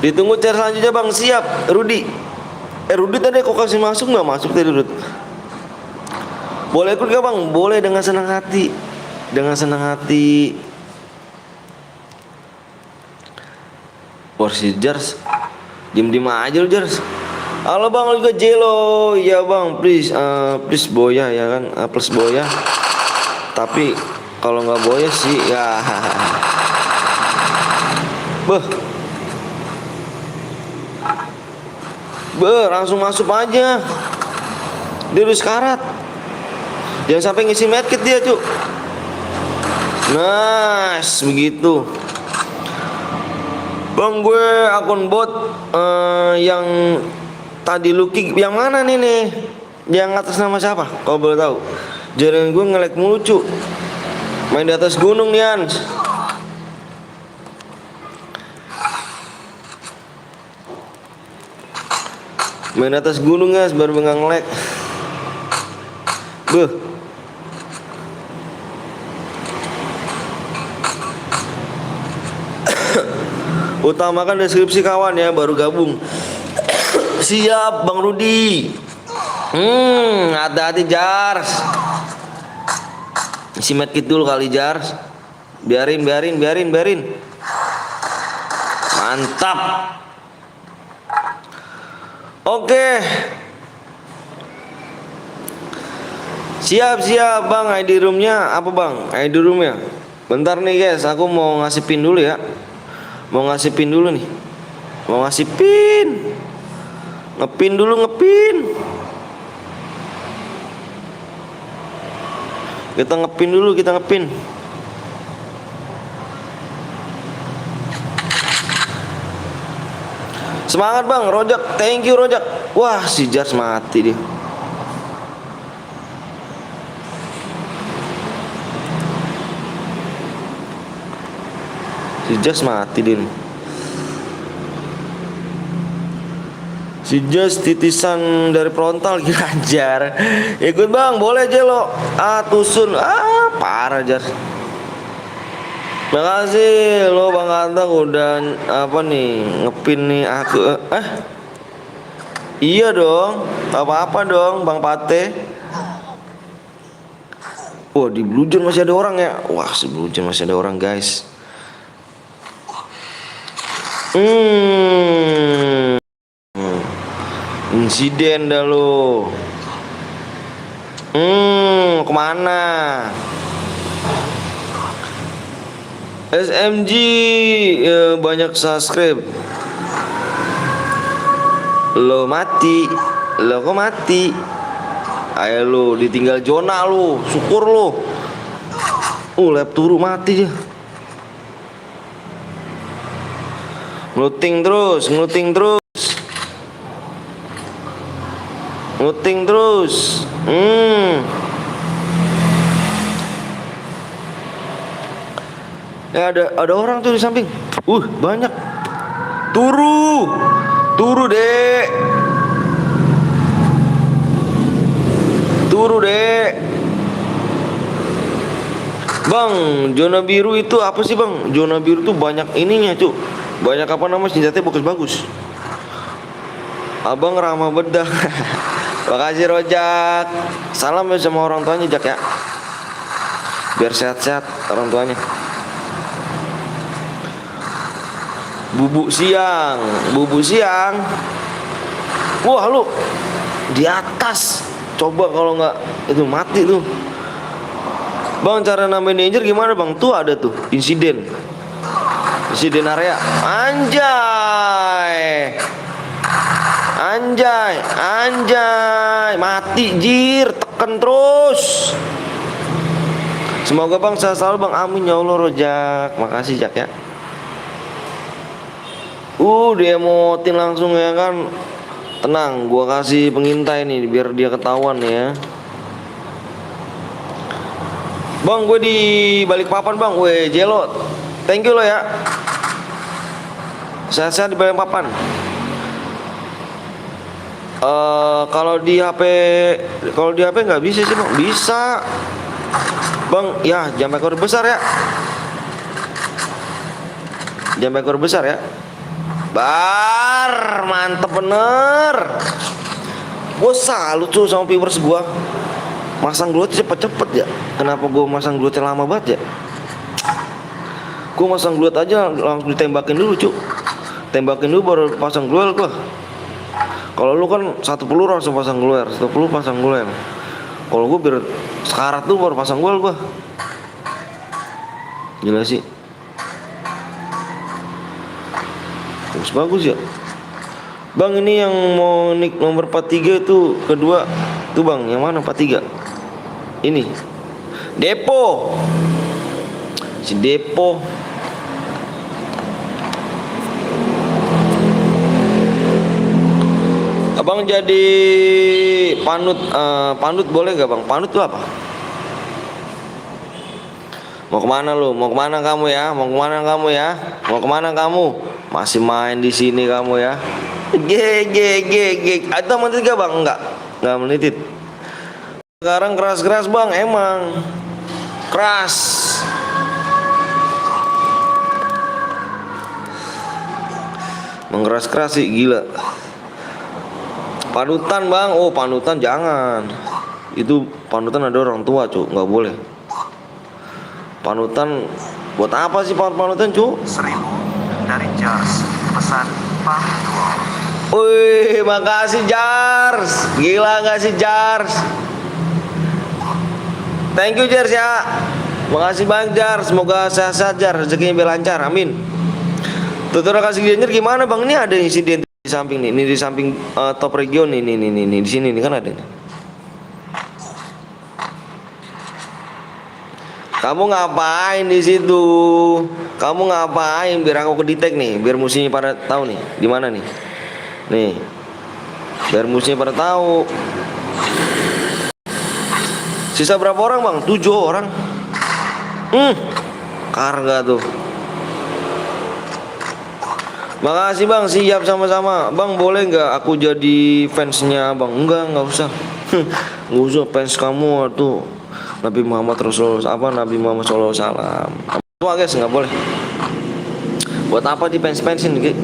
S1: Ditunggu chat selanjutnya bang, siap. Rudi. Rudi tadi kok kasih masuk nggak masuk tadi Rudi? Boleh ikut gak bang? Boleh dengan senang hati. Dengan senang hati. Porsi Jars. Diem aja lu Jars. Halo bang, juga Jelo. Ya bang, please boya ya kan, plus boya. Tapi kalau nggak boya sih ya. Langsung masuk aja. Dia udah sekarat. Jangan sampai ngisi medkit dia tuh. Nice, begitu. Bang gue akun bot yang tadi Lucky yang mana nih? Yang atas nama siapa? Kalau boleh tahu. Jalan gue nge-lag mulu cu. Main di atas gunung nih Hans. Main atas gunung guys, baru nggak nge-lag. Utamakan deskripsi kawan ya, baru gabung. Siap Bang Rudi. Hati-hati Jars. Isi medkit dulu kali Jars. Biarin. Mantap. Oke. Siap Bang. ID roomnya apa Bang? ID roomnya. Bentar nih guys, aku mau ngasih pin dulu ya. Ngepin dulu. Kita ngepin. Semangat bang, Rojak. Thank you Rojak. Wah si Jars mati dia. Si Jars mati dia nih. Si Jars titisan dari frontal Jar. Ikut bang, boleh aja lo. Tusun. Parah Jar. Makasih lo Bang Kantang udah apa nih ngepin nih aku. Iya dong. Apa-apa dong Bang Pate. Wah di Blue Zone masih ada orang ya. Wah di Blue Zone masih ada orang guys. Insiden dah lo. Kemana? SMG banyak subscribe. Lo mati. Lo kok mati? Ayo lo ditinggal zona lo. Syukur lo. Lap turu mati dia. Ngeluting terus. Ya ada orang tuh di samping. Banyak. Turu dek. Bang, zona biru itu apa sih bang? Zona biru tuh banyak ininya cuk. Banyak apa nama senjatanya bagus-bagus. Abang ramah bedah. Makasih Rojak. Salam ya sama orang tuanya Jak ya. Biar sehat-sehat orang tuanya. Bubuk siang. Wah lu di atas. Coba kalau nggak itu mati tuh. Bang cara nambahin danger gimana bang? Tuh ada tuh insiden area. Anjay mati jir. Tekan terus. Semoga bang sehat selalu bang. Amin ya Allah Rojak. Makasih Jak ya. Diemotin langsung ya kan. Tenang, gua kasih pengintai nih biar dia ketahuan ya. Bang, gue di balik papan bang. Jelo, thank you lo ya. Sehat-sehat di balik papan. Kalau di HP nggak bisa sih bang. Bisa, bang. Ya, jangan ekor besar ya. Mantep bener. Gue salut tuh sama viewers gue. Masang glue cepet-cepet ya. Kenapa gue masang glue lama banget ya? Gue masang glue aja langsung ditembakin dulu cuk. Tembakin dulu baru pasang glue gue. Kalau lu kan satu peluru langsung pasang glue, satu peluru pasang glue. Kalau gue biar sekarat tuh baru pasang glue gue. Gila sih. Bagus ya bang. Ini yang mau nick nomor 43 itu kedua tuh bang. Yang mana 43? Ini Depo. Si Depo. Abang jadi panut boleh gak bang? Panut tuh apa? Mau kemana lu? Mau kemana kamu ya? Mau kemana kamu? Masih main di sini kamu ya? Atau menitit gak bang? Enggak menitit. Sekarang keras bang, emang keras. Mengeras sih gila. Panutan bang, panutan jangan. Itu panutan ada orang tua cu, nggak boleh. Panutan buat apa sih panutan cu?
S2: 1000 dari Jars, pesan pamit.
S1: Makasih Jars. Gila nggak sih Jars? Thank you Jars ya. Makasih banget Jars. Semoga sehat-sehat Jars, rezekinya biar lancar, amin. Tutorial kasih danger gimana bang? Ini ada insiden di samping nih. Ini di samping top region nih. Di sini nih kan ada nih. Kamu ngapain di situ? Kamu ngapain? Biar aku kedetek nih, biar musuhnya pada tahu nih di mana nih. Nih, biar musuhnya pada tahu. Sisa berapa orang bang? 7 orang. Karga tuh. Makasih bang, siap sama-sama. Bang boleh nggak aku jadi fansnya bang? Nggak usah. Nggak usah fans kamu tuh Nabi Muhammad Nabi Muhammad SAW. Tua guys, nggak boleh. Buat apa di fans-fansin gitu?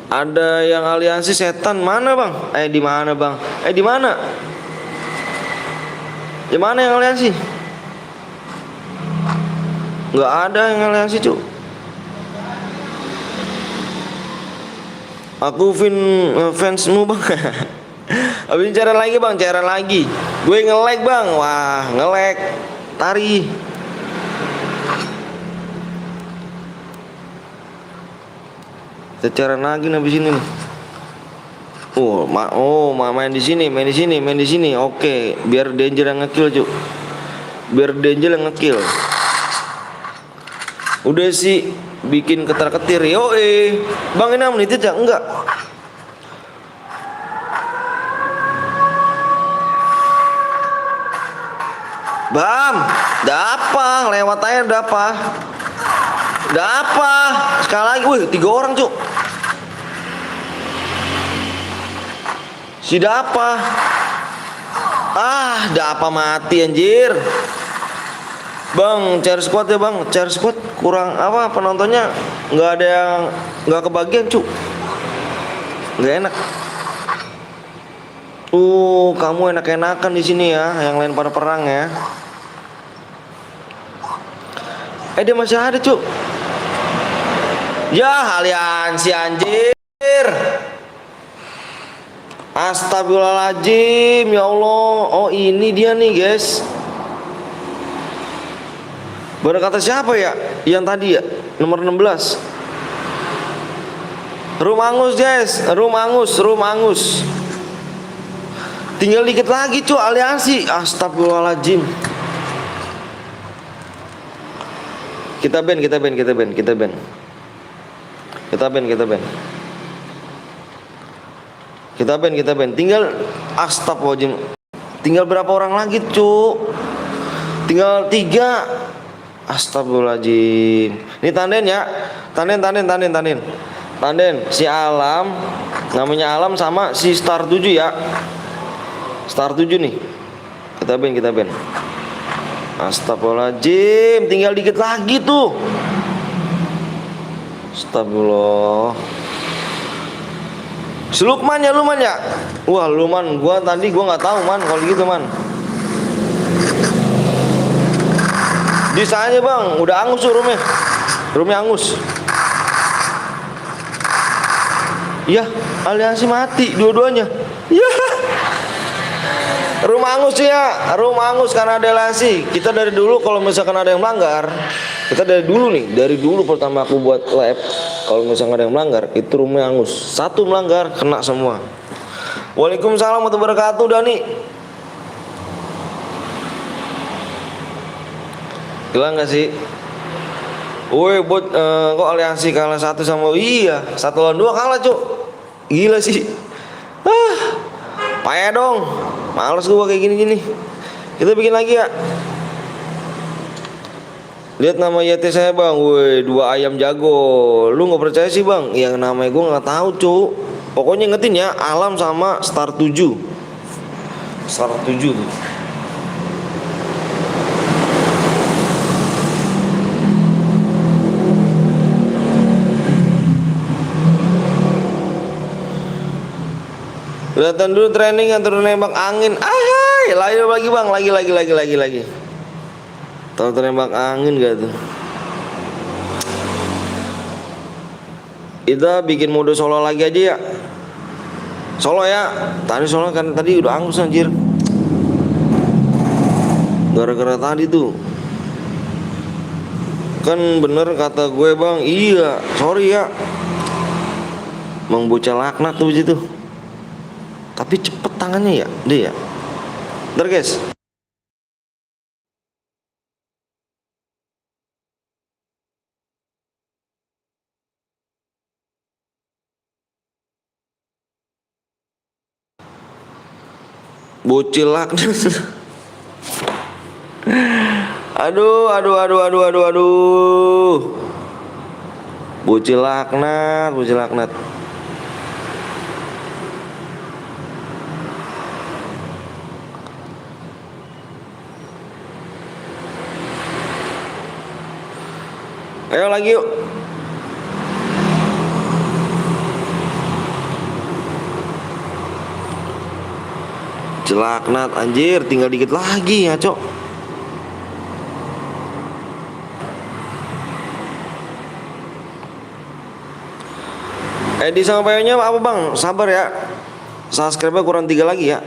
S1: Ada yang aliansi setan mana bang? Di mana bang? Di mana? Di mana yang aliansi? Nggak ada yang aliansi cu. Aku fansmu bang. Abis cara lagi bang, cara lagi. Gue nge-lag bang, wah nge-lag. Tari. Kita cara lagi habis ini nih. Main di sini. Oke, biar Danger yang ngekill cu. Biar Danger yang ngekill. Udah sih bikin ketar-ketir. Bang ini menit aja enggak? Bam, dapa lewat aja dapa. Sekali lagi, 3 orang cuk. Si dapa. Dapa mati anjir. Bang, share squad ya bang, share squad kurang apa penontonnya nggak ada yang nggak kebagian cu, nggak enak. Kamu enak-enakan di sini ya, yang lain pada perang ya. Dia masih ada cu. Ya aliansi anjir. Astagfirullahaladzim ya Allah. Ini dia nih guys. Bener kata siapa ya? Yang tadi ya, nomor 16. Rum Angus guys, Rum Angus. Tinggal dikit lagi cu, aliansi. Astagfirullahaladzim. Kita ban. Tinggal astagfirullahaladzim. Tinggal berapa orang lagi cu? Tinggal 3. Astagfirullahaladzim. Ini tanden ya. Tanden si Alam, namanya Alam sama si Star 7 ya. Star 7 nih. Kita ban. Astagfirullahaladzim. Tinggal dikit lagi tuh. Astagfirullah. Selukman ya. Wah Luman, gua nggak tahu man kalau gitu man. Disanya bang, udah angus tuh rumnya angus. Iya, aliansi mati dua-duanya. Iya. Rumah angus karena ada aliansi. Kita dari dulu kalau misalkan ada yang melanggar, kita dari dulu pertama aku buat live, kalau misalkan ada yang melanggar, itu rumah angus. Satu melanggar kena semua. Waalaikumsalam warahmatullahi wabarakatuh Dani. Gila gak sih? Kok aliansi kalah 1 sama 1 lawan 2 kalah cuk. Gila sih. Payah dong. Males gua kayak gini. Kita bikin lagi ya. Lihat nama YT saya bang. 2 ayam jago. Lu gak percaya sih bang? Yang namanya gua gak tahu cuk. Pokoknya ingetin ya, Alam sama Star 7 tuh. Kelihatan dulu training yang turun nembak angin. Lagi bang, lagi. Tahu tembak angin gak tuh? Kita bikin mode solo lagi aja ya. Solo ya. Solo kan tadi udah angus anjir. Gara-gara tadi tuh. Kan bener kata gue bang. Iya, sorry ya. Bang bocah laknat tuh situ. Tapi cepet tangannya ya, dia ya. Bentar guys. Bocil laknat. Aduh. Bocil laknat. Ayo lagi yuk. Celaknat anjir, tinggal dikit lagi ya, Cok. Edi sama Payonya apa bang? Sabar ya. Subscribe-nya kurang 3 lagi ya.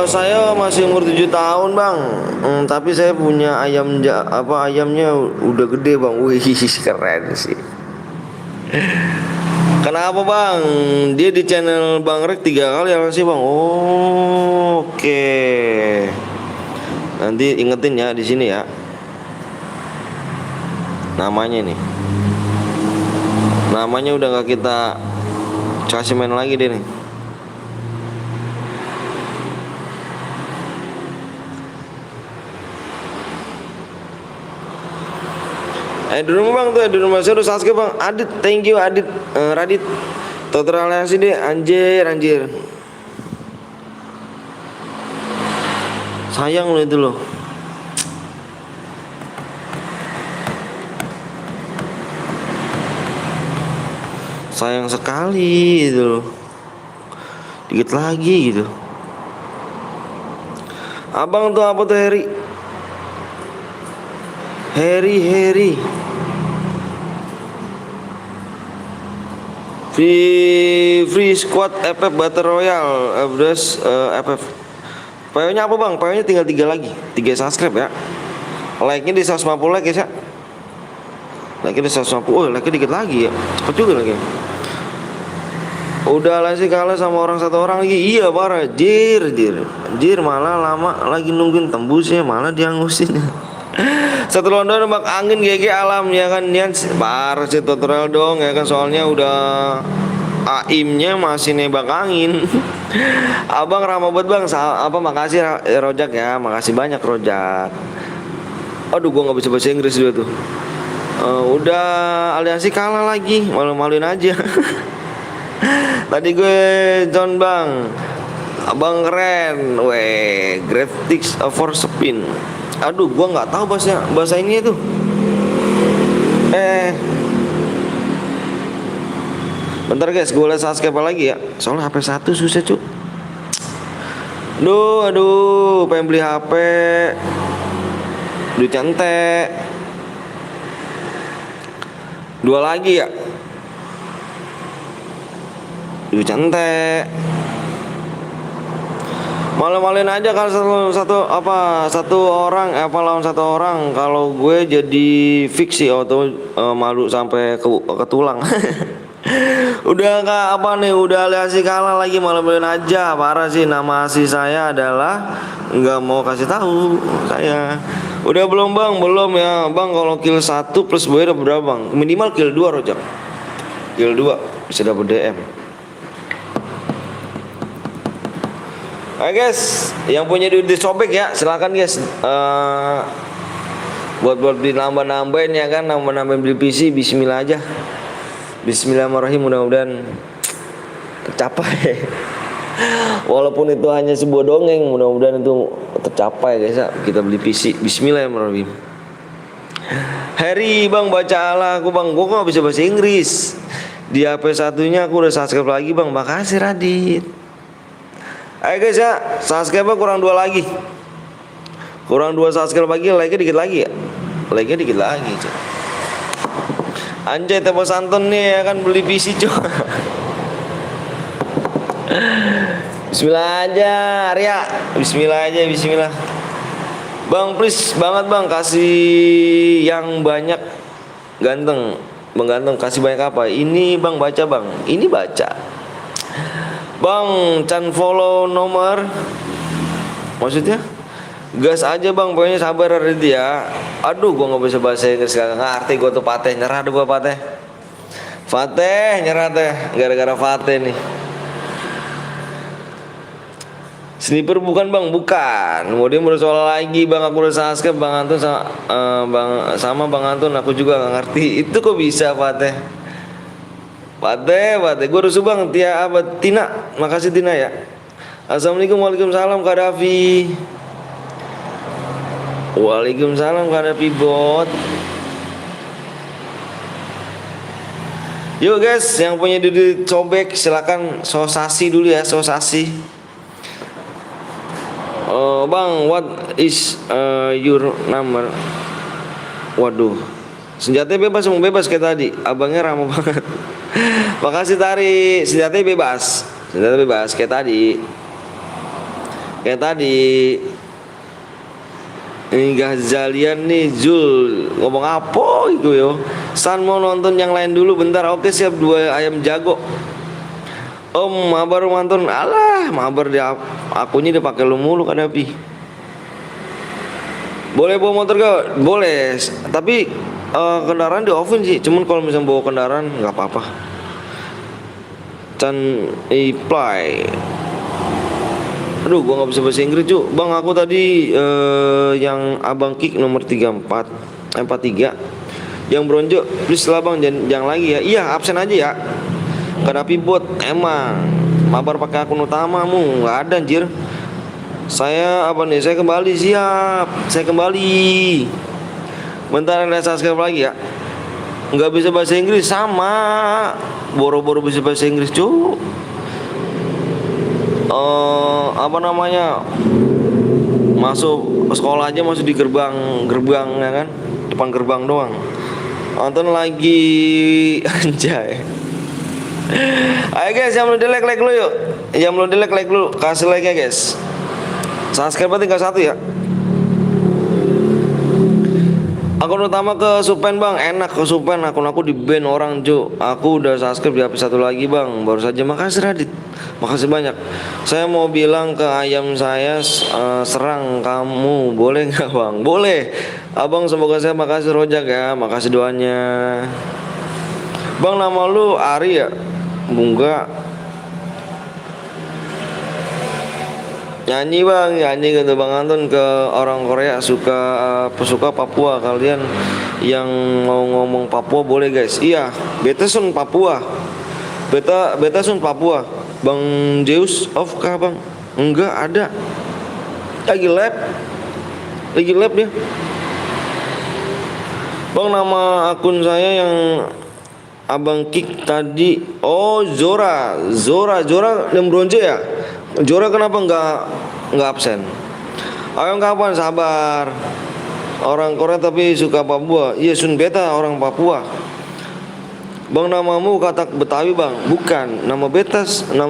S1: Saya masih umur 7 tahun bang, tapi saya punya ayamnya udah gede bang. Wih keren sih. Kenapa bang? Dia di channel Bang Rek 3 kali apa sih bang? Oh, oke. Nanti ingetin ya di sini ya. Namanya nih. Namanya udah gak kita kasih main lagi deh nih. Di rumah bang tuh, di rumah saya udah subscribe bang. Adit, thank you Adit, Radit. Total aliansi deh, anjir. Sayang lo itu loh. Sayang sekali itu loh. Dikit lagi gitu. Abang tuh apa tuh Harry. Free squad FF Battle Royale Abdas FF. PO-nya apa bang? PO-nya tinggal 3 lagi. 3 subscribe ya. Like-nya di 150 like ya. Like-nya di 150. Oh, like-nya dikit lagi ya. Cepet juga lagi. Udah lah sih kalah sama satu orang lagi. Iya parah. Jir malah lama lagi nungguin tembusnya, malah diangusin. Satu London bak angin GG alam ya kan, Nian parah sih tutorial dong ya kan, soalnya udah aimnya masih nebak angin. Abang ramah buat bang, makasih Rojak ya, makasih banyak Rojak. Aduh gua nggak bisa bahasa Inggris dulu tuh. Udah aliansi kalah lagi, malu-maluin aja. Tadi gue John bang, abang keren, graphics for spin. Aduh, gua nggak tahu bahasa ini tuh. Bentar guys, gue lihat subscribe lagi ya. Soalnya HP 1 susah cuk. Aduh, pengen beli HP. Duit cantik. 2 lagi ya. Duit cantik. Malu-maluin aja kalau satu orang lawan satu orang. Kalau gue jadi fiksi atau malu sampai ke tulang. Udah udah aliansi kalah lagi, malu-maluin aja. Parah sih. Nama asli saya adalah nggak mau kasih tahu saya. Udah belum bang? Belum ya bang. Kalau kill 1 plus boy udah berapa bang? Minimal kill 2 Rojak. Kill 2 bisa dapet DM. Oke guys, yang punya duit disobek ya, silakan guys. Buat beli nambah-nambahin ya kan, nambah-nambahin beli PC, bismillah aja. Bismillahirrahmanirrahim, mudah-mudahan tercapai. Walaupun itu hanya sebuah dongeng, mudah-mudahan itu tercapai guys ya. Kita beli PC, bismillahirrahmanirrahim. Harry bang, baca Allah aku bang, gua nggak bisa bahasa Inggris. Di HP satunya aku udah subscribe lagi bang, makasih Radit. Ayo guys ya, subscribe kurang 2 lagi. Kurang 2 subscribe lagi, like-nya dikit lagi ya. Like-nya dikit lagi, cok. Anjay Tebo Santon nih ya kan, beli PC cok. Bismillah aja, Arya. Bismillah aja, bismillah. Bang please banget bang, kasih yang banyak ganteng. Bang ganteng kasih banyak apa? Ini bang baca bang. Ini baca. Bang, can follow nomor. Maksudnya? Gas aja bang, pokoknya sabar Radit ya. Aduh, gua nggak bisa bahasa Inggris, gak ngerti gua tuh Fateh, nyerah deh gua Fateh. Fateh nyerah teh, gara-gara Fateh nih. Sniper bukan bang, bukan. Kemudian bersoal lagi bang, aku udah subscribe bang Antun sama bang Antun, aku juga nggak ngerti. Itu kok bisa Fateh? Fateh, gue rusuh bang. Tina, makasih Tina ya. Assalamualaikum, waalaikumsalam Kak Davi. Waalaikumsalam Kak Davi bot. Yuk guys, yang punya duit cobek silakan sosasi dulu ya, sosasi. Bang, what is your number? Waduh, senjatanya bebas, mau bebas kayak tadi. Abangnya ramah banget. Makasih Tari, senjatanya bebas, senjata bebas kayak tadi. Kayak tadi. Ini Ghazalian nih Zul ngomong apa itu yo? San mau nonton yang lain dulu bentar. Oke siap, 2 ayam jago. Om mabar mantun. Alah mabar dia akunya dipakai lu mulu kan Api. Boleh bawa motor gak? Boleh. Tapi kendaraan di offin sih. Cuman kalau misalnya bawa kendaraan nggak apa-apa. Can apply. Aduh, gua nggak bisa bahasa Inggris cu. Bang, aku tadi yang abang kick nomor 43 yang bronjo, please lah bang, jangan lagi ya. Iya, absen aja ya. Kadapi bot, emang mabar pakai akun utamamu nggak ada anjir. Saya apa nih? Saya kembali, siap. Saya kembali. Bentar ada subscribe lagi ya. Nggak bisa bahasa Inggris sama. Boro-boro bisa bahasa Inggris cu. Apa namanya, masuk sekolah aja masih di gerbang ya kan, depan gerbang doang. Nonton lagi anjay. Ayo guys, yang belum like dulu yuk. Yang belum like dulu, kasih like ya guys. Subscribe tinggal 1 ya. Akun utama ke Supen bang, enak ke Supen. Akun aku di ban orang cu. Aku udah subscribe di HP 1 lagi bang, baru saja. Makasih Radit, makasih banyak. Saya mau bilang ke ayam saya serang kamu, boleh nggak bang? Boleh. Abang semoga saya, makasih Rojak ya, makasih doanya. Bang, nama lu Ari ya? Bunga. Nyanyi bang, nyanyi gitu bang Anton ke orang Korea suka Papua. Kalian yang mau ngomong Papua boleh guys. Iya, beta sun Papua. Beta sun Papua. Bang Zeus off kah bang? Enggak ada. Lagi lab dia. Bang, nama akun saya yang abang kick tadi. Oh, Zora yang bronze ya. Zora kenapa nggak absen? Ayo kapan, sabar. Orang Korea tapi suka Papua. Iya, Sun Beta orang Papua. Bang, namamu Katak Betawi bang? Bukan, nama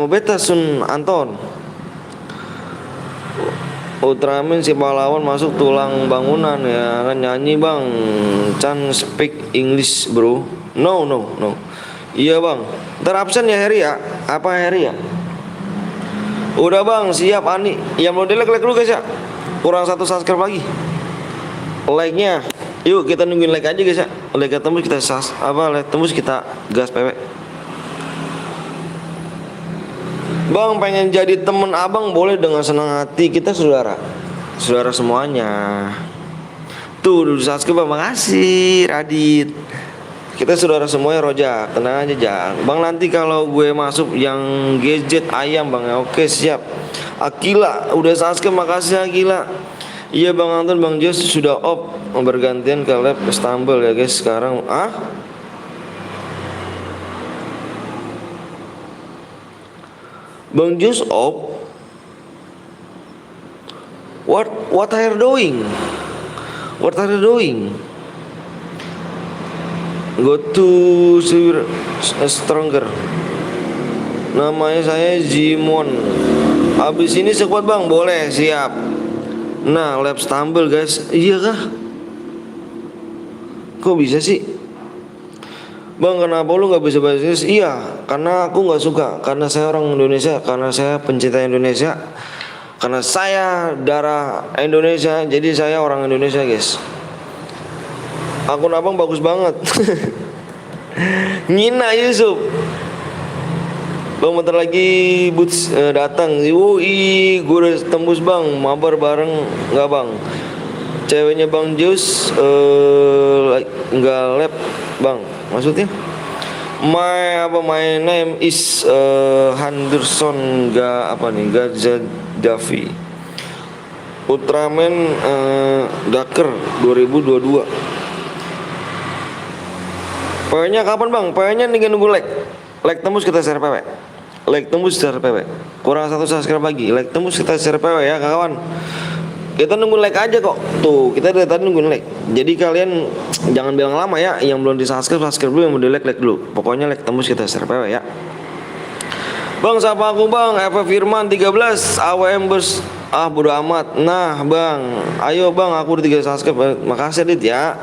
S1: beta Sun Anton. Ultraman si pahlawan masuk tulang bangunan ya kan, nyanyi bang. Can speak English bro? No. Iya bang. Ntar absen ya Heri ya? Apa Heri ya? Udah bang, siap Ani. Yang mau like dulu guys ya. Kurang 1 subscribe lagi. Like-nya. Yuk kita nungguin like aja guys ya. Like tembus kita like tembus kita gas PW. Bang, pengen jadi temen abang boleh dengan senang hati. Kita saudara semuanya. Tuh udah subscribe bang, makasih Radit. Kita saudara semuanya Rojak, tenang aja Jang. Bang, nanti kalau gue masuk yang gadget ayam bang ya. Oke siap. Akila udah subscribe, makasih Akila. Iya bang Anton, bang Jos sudah off bergantian ke lab Istanbul ya guys sekarang. Bang Jos off. What are you doing? Go to stronger. Namanya saya Jimon. Habis ini sekuat bang, boleh, siap. Nah, lab Istanbul guys. Iya kah? Kok bisa sih? Bang, kenapa lu gak bisa bahasa Inggris? Iya, karena aku gak suka. Karena saya orang Indonesia. Karena saya pencinta Indonesia. Karena saya darah Indonesia, jadi saya orang Indonesia guys. Akun abang bagus banget. Ngina Yusuf. Bang bentar lagi Boots datang. Woi, gue udah tembus bang. Mabar bareng nggak bang? Ceweknya Bang Jus nggak lab bang. Maksudnya? My name is Henderson Gaddafi Ultraman Daker 2022. PW-nya kapan bang? PW-nya nih nunggu like tembus kita share PW. Like tembus share PW. Kurang 1 subscribe lagi. Like tembus kita share PW ya kawan. Kita nunggu like aja kok. Tuh, kita dari tadi nungguin like. Jadi kalian jangan bilang lama ya. Yang belum di-subscribe, subscribe dulu. Yang mau di-like, like dulu. Pokoknya like tembus kita share PW ya. Bang, sapa aku bang. Eva Firman 13 AWM bers. Bodo amat. Nah bang, ayo bang, aku udah 3 subscribe. Makasih Dit ya.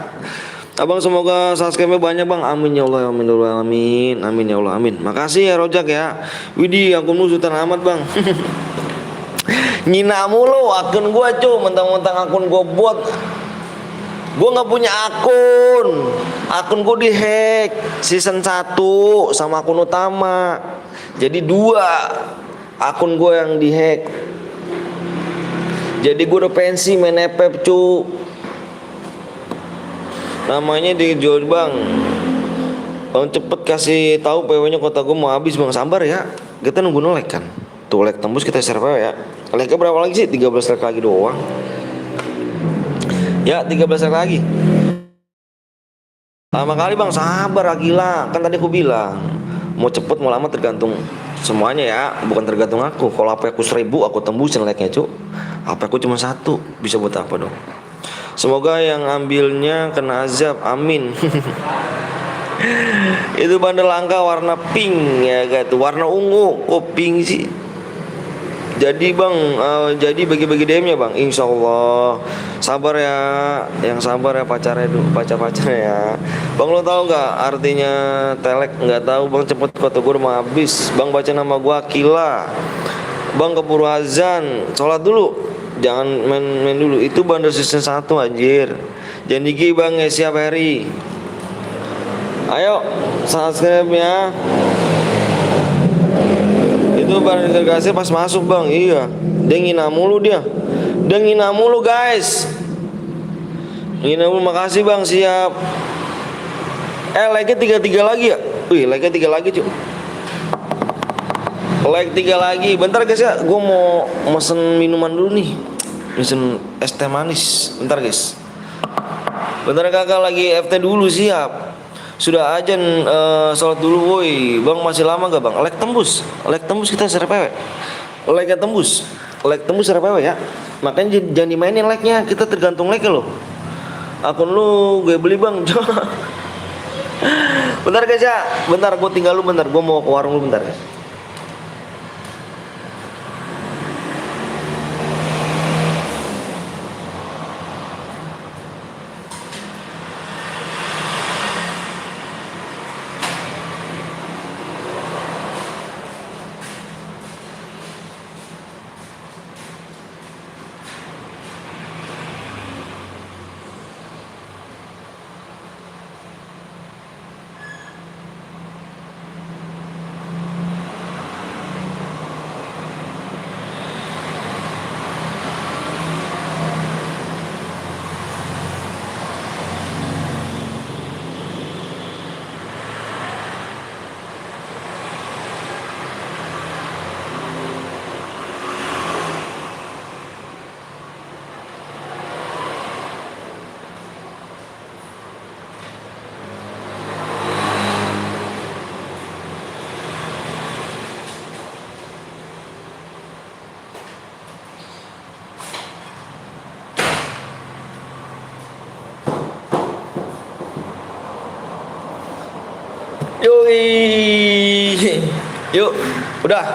S1: Abang semoga subscribe-nya banyak bang. Amin ya Allah, amin ya Allah, amin. Amin ya Allah, amin. Makasih ya Rojak ya. Widih, akunmu sultan amat bang. Ngina mulu akun gua cuy, mentang-mentang akun gua buat. Gua nggak punya akun gua dihack season 1 sama akun utama. Jadi 2 akun gua yang dihack. Jadi gua udah pensi main FF cuy. Namanya dijual bang. Bang cepet kasih tahu PW-nya kota gua mau habis bang, sabar ya. Kita nunggu like kan. Tuh like tembus kita share PW ya. Like-nya berapa lagi sih? 13 like lagi doang. Ya 13 like lagi. Lama kali bang, sabar gila. Kan tadi aku bilang mau cepet mau lama tergantung semuanya ya. Bukan tergantung aku. Kalau HP aku 1000 aku tembusin like-nya cuk. HP aku cuma 1, bisa buat apa dong? Semoga yang ambilnya kena azab, amin. Itu bandel langka warna pink ya gitu. Warna ungu, kok pink sih? Jadi bang, jadi bagi-bagi DM-nya bang, insya Allah. Sabar ya, yang sabar ya pacarnya dulu, pacar-pacarnya ya. Bang lo tahu nggak artinya telek? Nggak tahu bang, cepet kota gue udah mau habis. Bang baca nama gue Akila. Bang keburu azan, sholat dulu. Jangan main dulu, itu bandar season 1 anjir. Jangan digi bang ya, siap Harry. Ayo subscribe ya. Itu barang dirgasi pas masuk bang, iya. Dia ngina mulu dia ngina mulu guys. Ngina mulu, makasih bang, siap. Like-nya 3 lagi ya. Wih, like-nya 3 lagi cuy. Like 3 lagi. Bentar guys ya, gue mau mesen minuman dulu nih. Mesen es teh manis. Bentar guys. Bentar kakak lagi FT dulu, siap. Sudah ajan sholat dulu woi. Bang masih lama gak bang? Like tembus kita share PW. Like tembus share PW ya. Makanya jangan dimainin like-nya, kita tergantung like loh. Akun lu gue beli bang. Bentar guys ya. Bentar gue tinggal lu bentar. Gue mau ke warung lu bentar guys. Yoi. Yuk, udah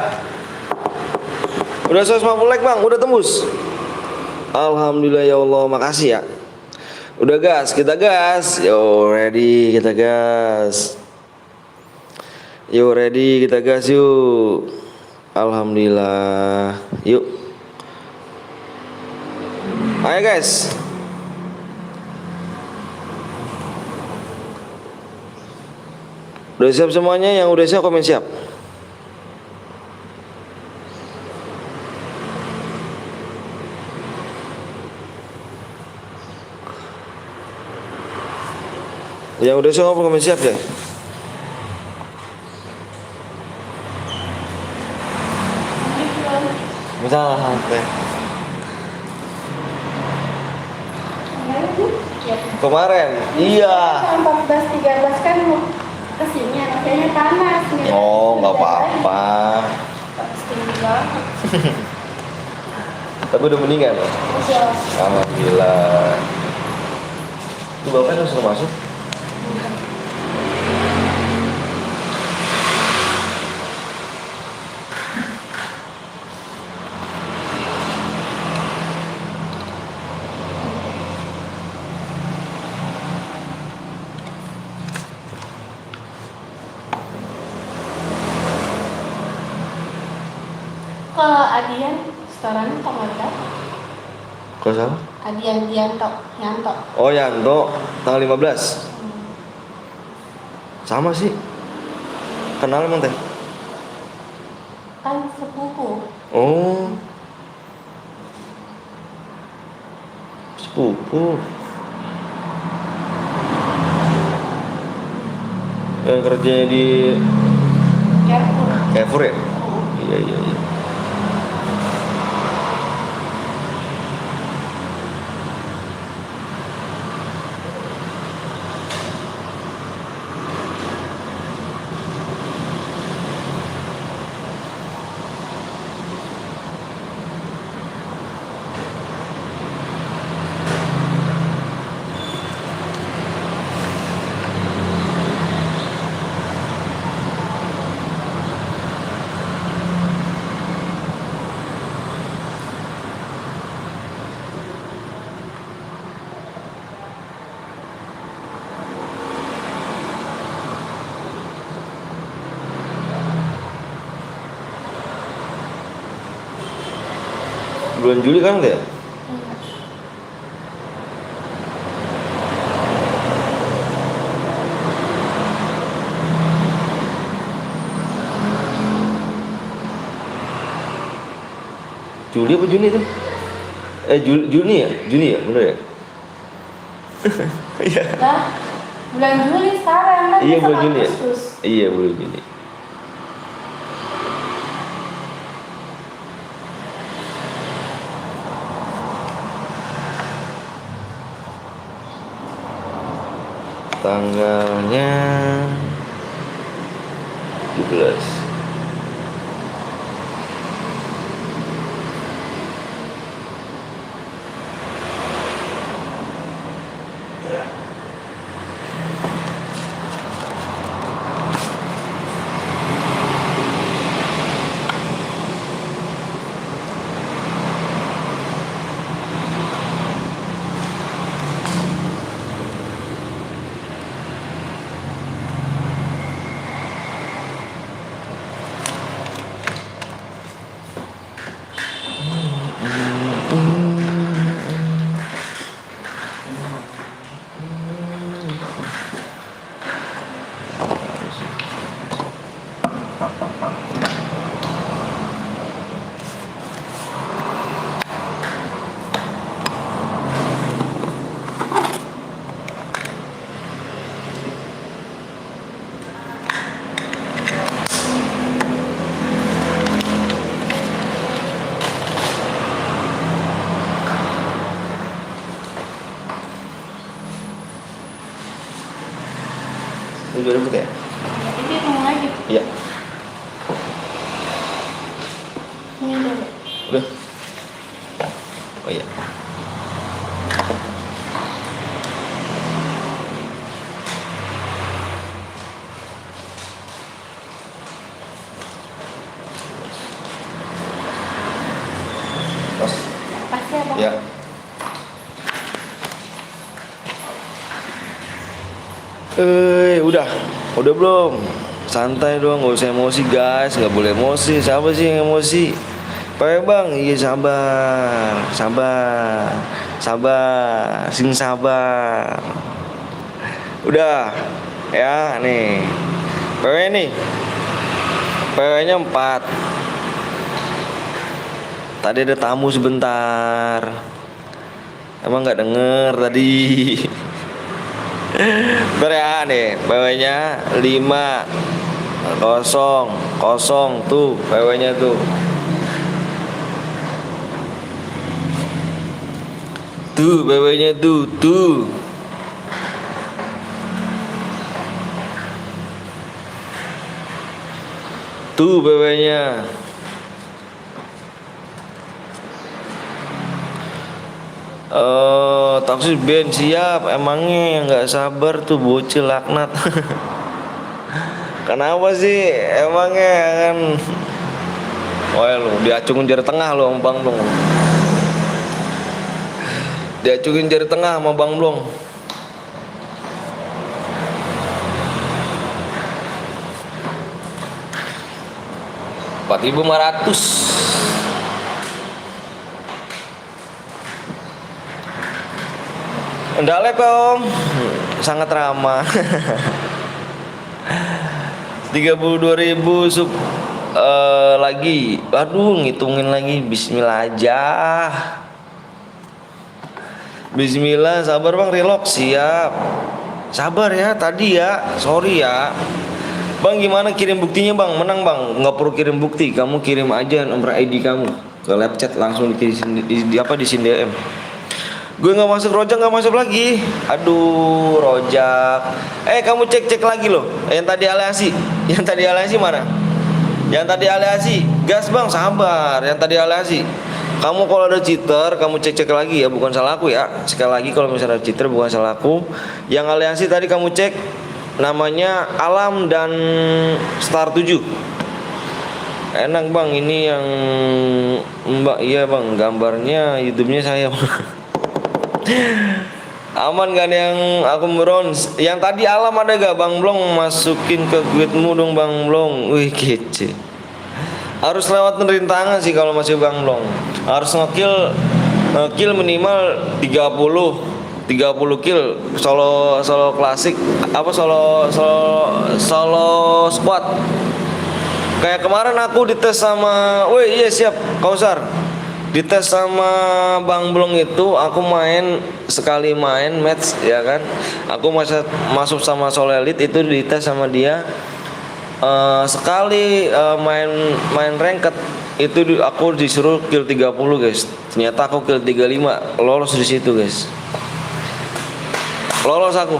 S1: 150 like bang, udah tembus. Alhamdulillah ya Allah, makasih ya. Udah gas, kita gas. Yo ready, kita gas. Yo ready, kita gas yuk. Alhamdulillah. Yuk. Ayo guys. Udah siap semuanya? Yang udah siap komen siap. Yang udah siap komen siap ya. Misalnya teh. Kemarin, iya.
S4: 14-13 kan kesini kayaknya panas nih.
S1: Oh, nggak apa-apa.
S4: Setinggi banget.
S1: Tapi udah mendingan ya.
S4: Udah.
S1: Alhamdulillah. Itu bapaknya udah suruh masuk.
S4: Ke Adian setorannya tanggal berapa?
S1: Kok salah?
S4: Adian Yanto.
S1: Oh, Yanto tanggal 15. Sama sih. Kenal emang teh?
S4: Kan sepupu.
S1: Oh. Sepupu. Yang kerjanya di
S4: Carrefour.
S1: Carrefour ya? Iya, iya, iya. Bulan Juli kan ya? Juli apa Juni tuh? Juni ya? Juni ya? Bener ya? Iya.
S4: Lah, bulan Juli sekarang kan
S1: Iya
S4: besok
S1: bulan Juni ya?
S4: Agustus.
S1: Iya bulan Juni. Tanggalnya 17. Ini udah ribet ya?
S4: Ini mau lagi.
S1: Iya.
S4: Ini dulu.
S1: Udah. Oh iya. Pas.
S4: Pasti apa?
S1: Ya. Udah belum? Santai dong, nggak usah emosi guys, nggak boleh emosi. Siapa sih yang emosi? Bang, iya sabar, sing sabar. Udah, ya nih, PW nih, PW-nya 4. Tadi ada tamu sebentar, emang nggak denger tadi. Bentar ya nih, PW-nya 5, 0, 0 tuh, PW-nya tuh. Tuh PW-nya tuh. Tuh PW-nya. Taksi Ben siap. Emangnya yang nggak sabar tuh bocil laknat. Kenapa sih? Emangnya kan. Wah lu diacungin jari tengah lu sama Bang Blong. Diacungin jari tengah sama Bang Blong. Rp4.500. Ndalek Om, sangat ramah. 32.000 lagi. Aduh, ngitungin lagi. Bismillah aja. Bismillah, sabar Bang, relax, siap. Sabar ya, tadi ya, sorry ya. Bang, gimana kirim buktinya Bang? Menang Bang, nggak perlu kirim bukti. Kamu kirim aja nomor ID kamu ke live chat, langsung di sini DM. Gue nggak masuk, Rojak nggak masuk lagi. Aduh, Rojak. Kamu cek lagi loh. Yang tadi aliasi mana? Yang tadi aliasi, gas Bang, sabar. Yang tadi aliasi. Kamu kalau ada cheater, kamu cek lagi ya, bukan salah aku ya. Sekali lagi kalau misalnya ada cheater bukan salah aku. Yang aliansi tadi kamu cek namanya Alam dan Star 7. Enak Bang, ini yang Mbak, iya Bang, gambarnya YouTube-nya saya. Aman kan yang aku bronze? Yang tadi Alam ada gak Bang Blong? Masukin ke guide-mu dong Bang Blong. Wih kece. Harus lewat rintangan sih kalau masih Bang Blong. Harus ngekill minimal 30 kill solo klasik, apa solo squad. Kayak kemarin aku dites sama, iya siap Kausar. Dites sama Bang Blong itu, aku sekali main match ya kan. Aku masuk sama Solo Elite itu dites sama dia. Sekali main ranked itu aku disuruh kill 30 guys. Ternyata aku kill 35, lolos di situ guys. Lolos aku.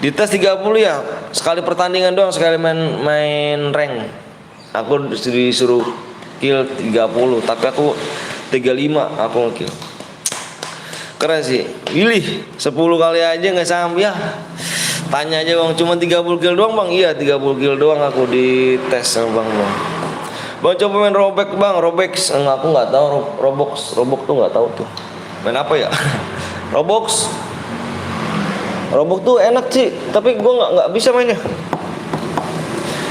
S1: Dites 30 ya, sekali pertandingan doang, sekali main rank. Aku disuruh kill 30, tapi aku 35 aku nge-kill. Keren sih. Pilih 10 kali aja nggak sampai ya. Tanya aja Bang, cuma 30 kill doang Bang? Iya 30 kill doang aku dites sama Bang. Bang coba main Roblox. Aku nggak tahu Roblox tuh nggak tahu tuh. Main apa ya? Roblox tuh enak sih, tapi gue nggak bisa mainnya.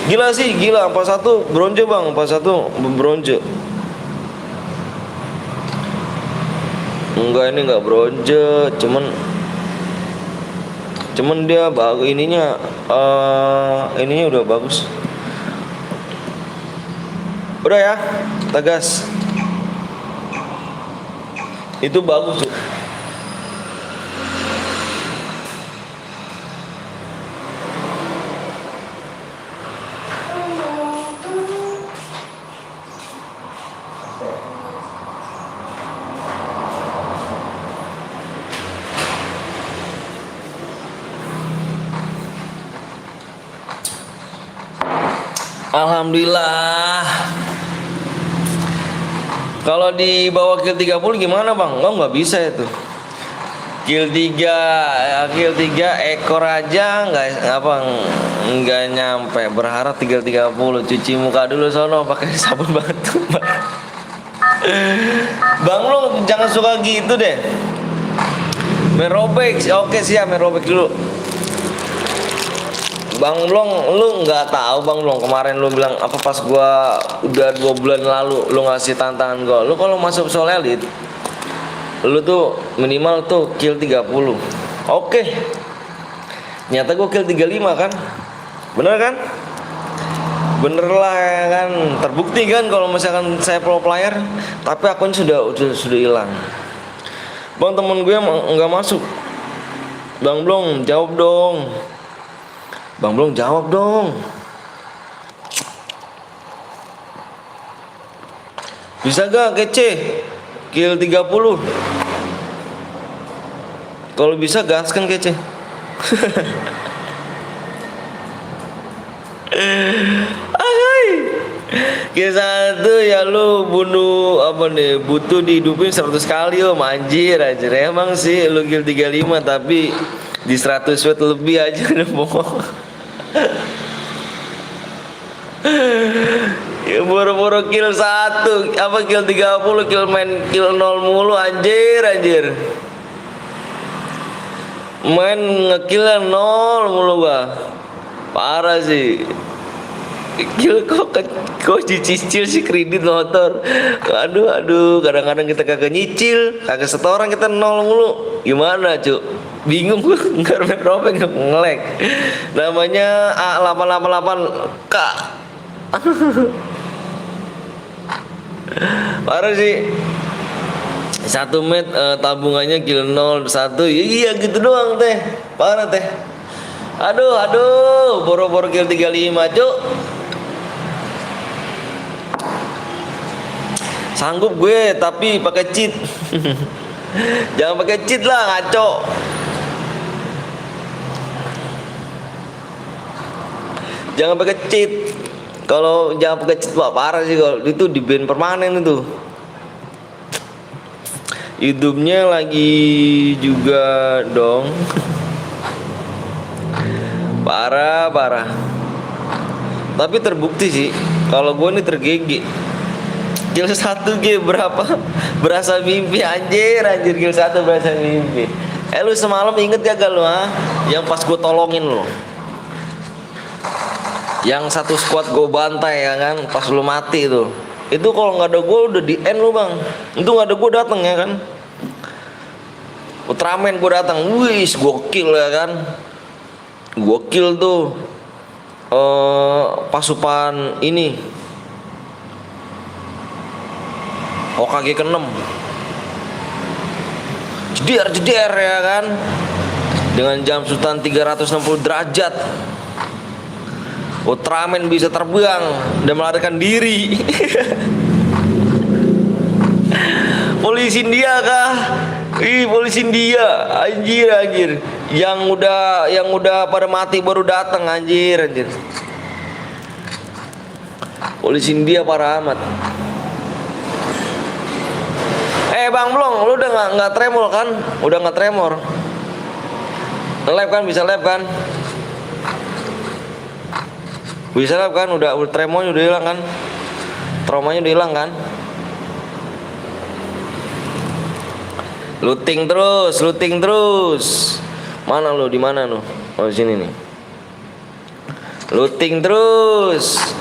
S1: Gila 41 bronze Bang, 41 bronze. Enggak, ini nggak bronze, cuman dia bagus ininya udah bagus. Udah ya, tegas. Itu bagus tuh. Alhamdulillah. Kalau di bawah kill 30 gimana Bang? Nggak bisa itu. Kill 3 ekor aja nggak nyampe. Berharap 30. Cuci muka dulu sono pakai sabun batu. Bang lo jangan suka gitu deh. Main Roblox. Oke siap, main Roblox dulu. Bang Blong, lu nggak tahu Bang Blong, kemarin lu bilang apa pas gua udah 2 bulan lalu lu ngasih tantangan gua. Lu kalau masuk Soul Elite lu tuh minimal tuh kill 30. Oke. Nyata gua kill 35 kan? Bener kan? Bener lah ya kan, terbukti kan kalau misalkan saya pro player, tapi akunnya sudah hilang. Bang, temen gue nggak masuk. Bang Blong, jawab dong. Bang Blong, jawab dong. Bisa gak kece? Kill 30. Kalau bisa gaskan kece. Kill 1 ya lu bunuh apa nih, butuh dihidupin 100 kali om, anjir. Emang sih lu kill 35 tapi di 100 watt lebih aja udah bohong. Ya boro-boro kill 1 apa kill 30, kill 0 mulu, anjir. Main ngekill 0 mulu gua. Parah sih. Kill kok dicicil sih kredit motor. Aduh, kadang-kadang kita kagak nyicil, kagak setoran, kita 0 mulu. Gimana, Cuk? Bingung gue, enggak robek ngelek. Namanya A888K. Parah sih. 1 met tabungannya kill 0 1. Iya gitu doang teh. Parah teh. Aduh, boro-boro kill 35, Cuk. Sanggup gue tapi pakai cheat. Jangan pakai cheat lah, ngaco. Jangan pakai cheat. Kalau jangan pakai cheat wah parah sih, kalau itu di ban permanen itu. Hidupnya lagi juga dong. Parah. Tapi terbukti sih kalau gue ini tergigi. Kill 1 G berapa? Berasa mimpi, anjir kill 1 berasa mimpi. Lu semalam inget gak lu yang pas gue tolongin lu, yang satu squad gue bantai ya kan, pas lu mati itu kalau nggak ada gue udah di end lu bang. Itu nggak ada gue datang ya kan, Ultraman gue datang, wis gokil ya kan, gokil tuh pasukan ini Hokage ke-6 jeder ya kan, dengan jam sultan 360 derajat. Ultraman bisa terbang dan melarikan diri. Polisi India kah? Polisi India, anjir. Yang udah pada mati baru datang, anjir. Polisi India parah amat. Bang Blong, lu udah nggak tremor kan? Udah nggak tremor. Live kan, bisa live kan? Bisa live kan? Udah tremornya udah hilang kan? Traumanya udah hilang kan? Looting terus. Mana lu? Di mana lu? Oh, di sini nih. Looting terus.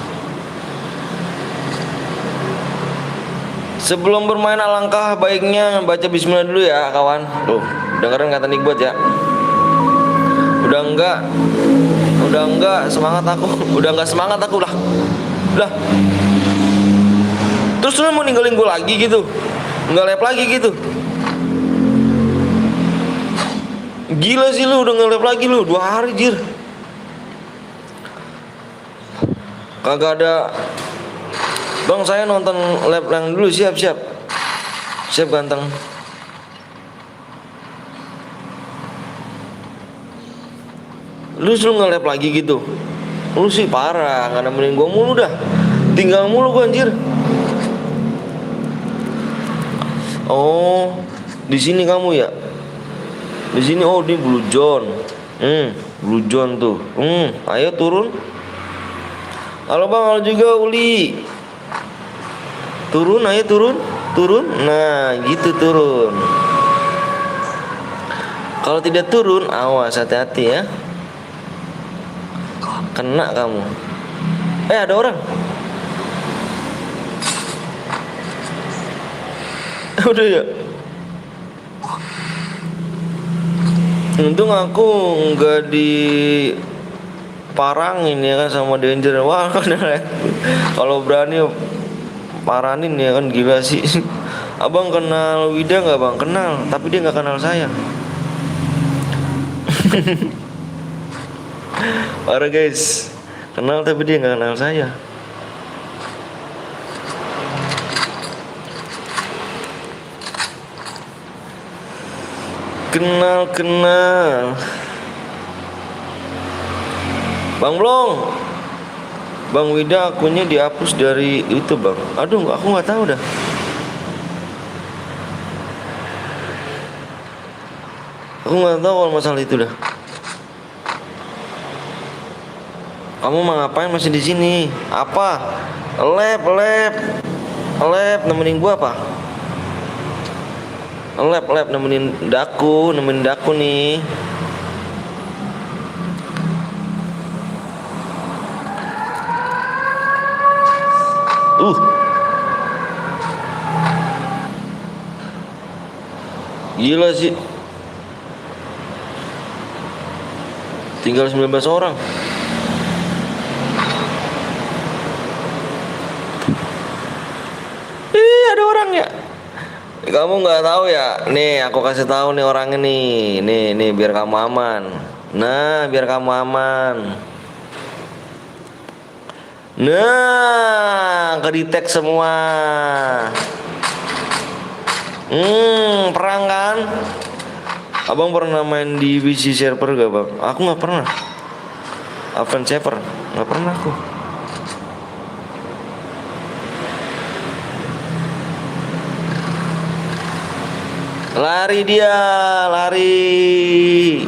S1: Sebelum bermain alangkah baiknya baca bismillah dulu ya kawan. Tuh, dengerin kata Nikbot ya. Udah enggak semangat aku. Udah enggak semangat aku lah. Udah. Terus lu mau ninggalin gue lagi gitu? Enggak live lagi gitu? Gila sih lu, udah nge-live lagi lu 2 hari jir. Kagak ada. Bang, saya nonton live yang dulu, siap ganteng. Lu selalu nge-live lagi gitu. Lu sih parah, nggak nemenin gua mulu dah. Tinggal mulu gua anjir. Oh, di sini kamu ya? Di sini, oh ini Blue John. Blue John tuh. Ayo turun. Halo bang, halo juga Uli. Turun, ayo turun. Nah, gitu turun. Kalau tidak turun, awas hati-hati ya. Kena kamu. Ada orang. Udah ya. Untung aku nggak diparangin ya kan sama Danger. Wah kalau berani paranin ya kan, gila sih. Abang kenal Wida nggak bang? Kenal, tapi dia nggak kenal saya. Parah guys, kenal tapi dia nggak kenal saya. Kenal Bang Blong, Bang Wida akunnya dihapus dari itu bang. Aduh aku nggak tahu dah. Aku nggak tahu kalau masalah itu dah. Kamu mau ngapain masih di sini? Apa? Lab nemenin gua apa? Lab nemenin daku nih. Gila sih. Tinggal 19 orang. Ada orang ya. Kamu nggak tahu ya? Nih aku kasih tahu nih orangnya nih. Nih biar kamu aman. Nah, biar kamu aman. Nah, kedetek semua. Perang kan? Abang pernah main di PC server gak bang? Aku nggak pernah. Advent server nggak pernah aku. Lari dia, lari.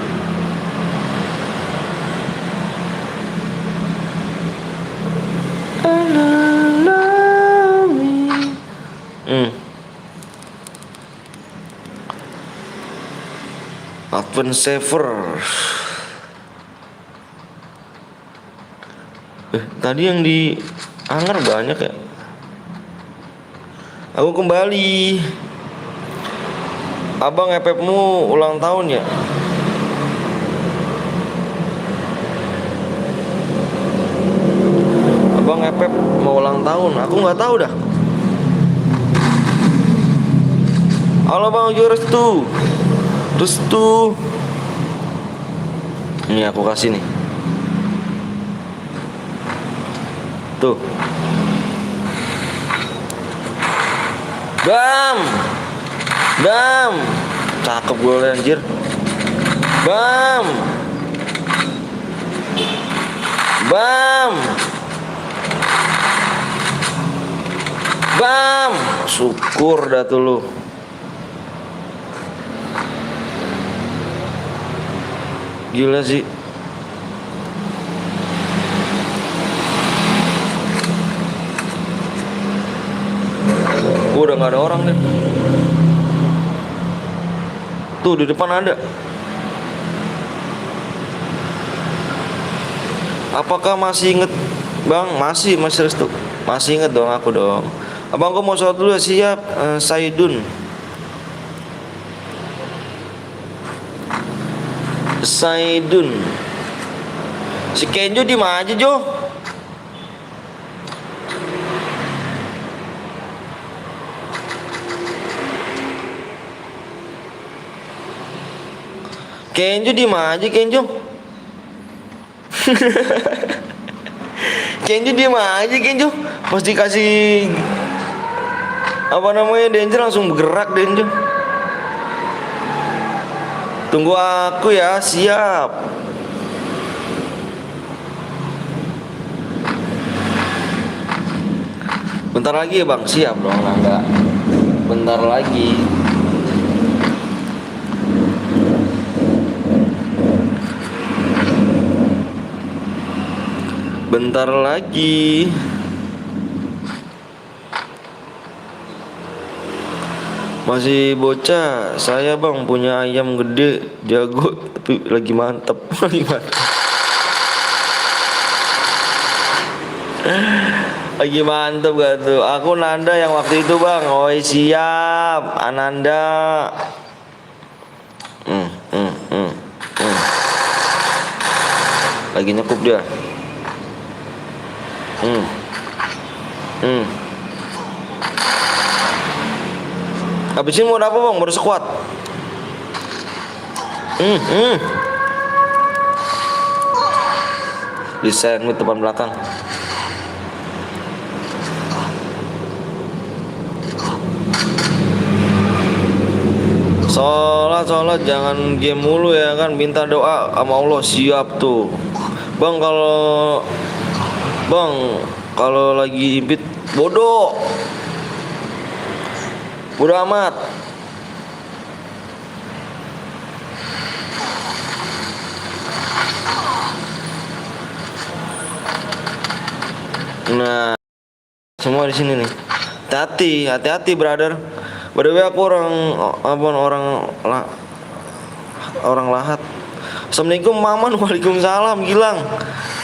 S1: Advent Saver. Tadi yang di hangar banyak ya. Aku kembali. Abang FF-mu ulang tahun ya? Abang FF mau ulang tahun, aku nggak tahu dah. Halo bang Restu. Ini aku kasih nih. Tuh. Bam, cakep gue anjir. Bam, syukur dah tuh lu. Gila sih. Udah nggak ada orang deh. Tuh di depan ada. Apakah masih inget bang? Masih Restu. Masih inget dong aku dong. Abang kok mau sholat dulu ya? Siap. Saidun. Si Kenjo di mana aja Jo? Kenjo di mana aja Kenjo? Kenjo di mana aja Kenjo? Pas dikasih apa namanya Danger langsung bergerak Danger. Tunggu aku ya, siap. Bentar lagi ya bang, siap dong Nangga. Bentar lagi. Bentar lagi. Masih bocah, saya bang punya ayam gede, jago, tapi lagi mantep. Lagi mantep gak tuh? Aku Nanda yang waktu itu bang. Oh siap, Ananda. Hmm, hmm, hmm, hmm. Lagi nyekup dia. Hmm, hmm. Habisin mau apa bang? Baru sekuat. Hmm, hmm. Desain di depan belakang. Sholat jangan game mulu ya kan, minta doa sama Allah. Siap tuh bang. Kalau lagi impit bodoh amat. Nah semua di sini nih. Hati-hati brother. By the way aku orang Lahat. Assalamualaikum Maman. Waalaikumsalam Gilang.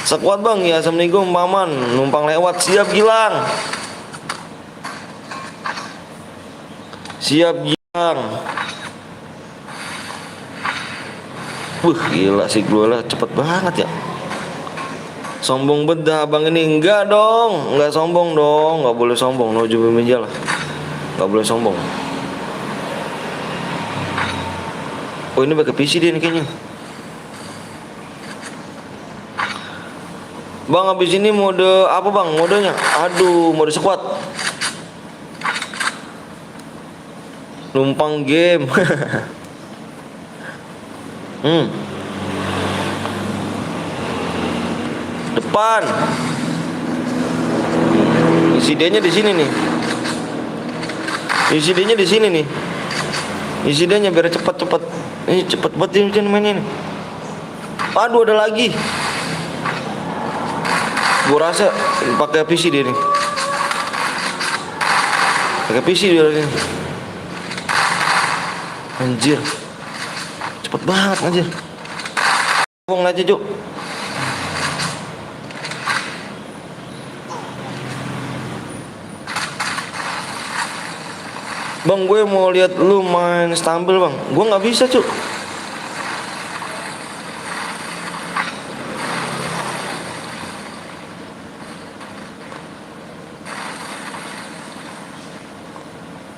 S1: Sekuat bang ya. Assalamualaikum Maman. Numpang lewat. Siap Gilang. Siap Gilang. Gila sih gue lah, cepet banget ya. Sombong bedah abang ini. Enggak dong, enggak sombong dong. Enggak boleh sombong. Nauzubillah lah. Enggak boleh sombong. Oh ini pakai PC dia nih kayaknya. Bang habis ini mode apa bang modenya? Aduh mode squad. Numpang game. Depan. Insidennya di sini nih. Insidennya di sini nih. Insidennya biar cepat. Ini cepet banget dia mainnya nih. Aduh ada lagi. Gua rasa pakai PC dia nih. Pakai PC dia nih. Anjir. Cepet banget anjir. Ngomong aja, Juk. Bang, gue mau lihat lu main stumble, Bang. Gue nggak bisa, Cuk.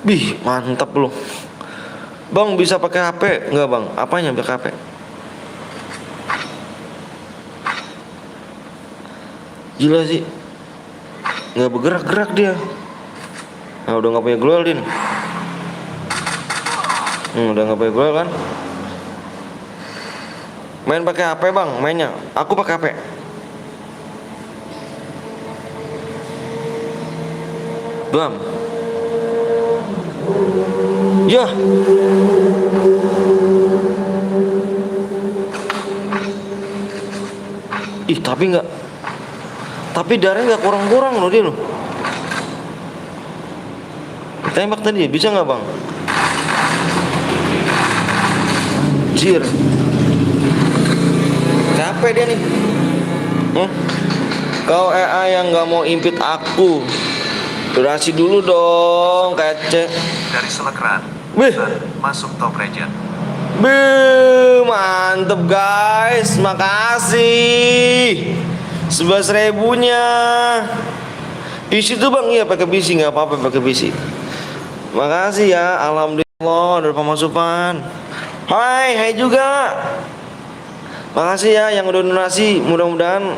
S1: Bih, mantap lu. Bang, bisa pakai HP nggak, Bang? Apanya pakai HP? Gila sih. Nggak bergerak-gerak dia. Nah, udah nggak punya glow, Din. Udah nggak punya glow kan? Main pakai HP, Bang, mainnya. Aku pakai HP. Bang. Ya. Ih, tapi darahnya nggak kurang-kurang loh dia loh. Tembak tadi bisa nggak, Bang? Anjir. Capek dia nih. Kau EA yang nggak mau impit aku. Durasi dulu dong, kece.
S2: Dari Selekran.
S1: Wih.
S2: Masuk top region.
S1: Beuh, mantep guys, makasih 11.000-nya. Isi tuh Bang, iya pakai PC, nggak apa-apa pakai PC. Makasih ya, alhamdulillah dari pemasukan. Hai juga. Makasih ya yang udah donasi, mudah-mudahan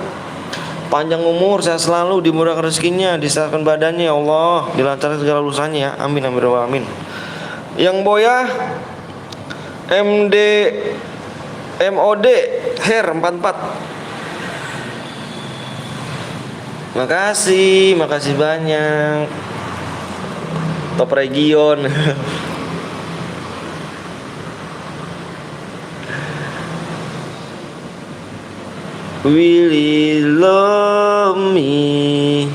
S1: panjang umur, sehat selalu, dimurahkan rezekinya, disehatkan badannya ya Allah, dilancarkan segala urusannya ya. Amin amin amin. Yang Boya MOD Her 44. Makasih banyak. Top region. Will you love me?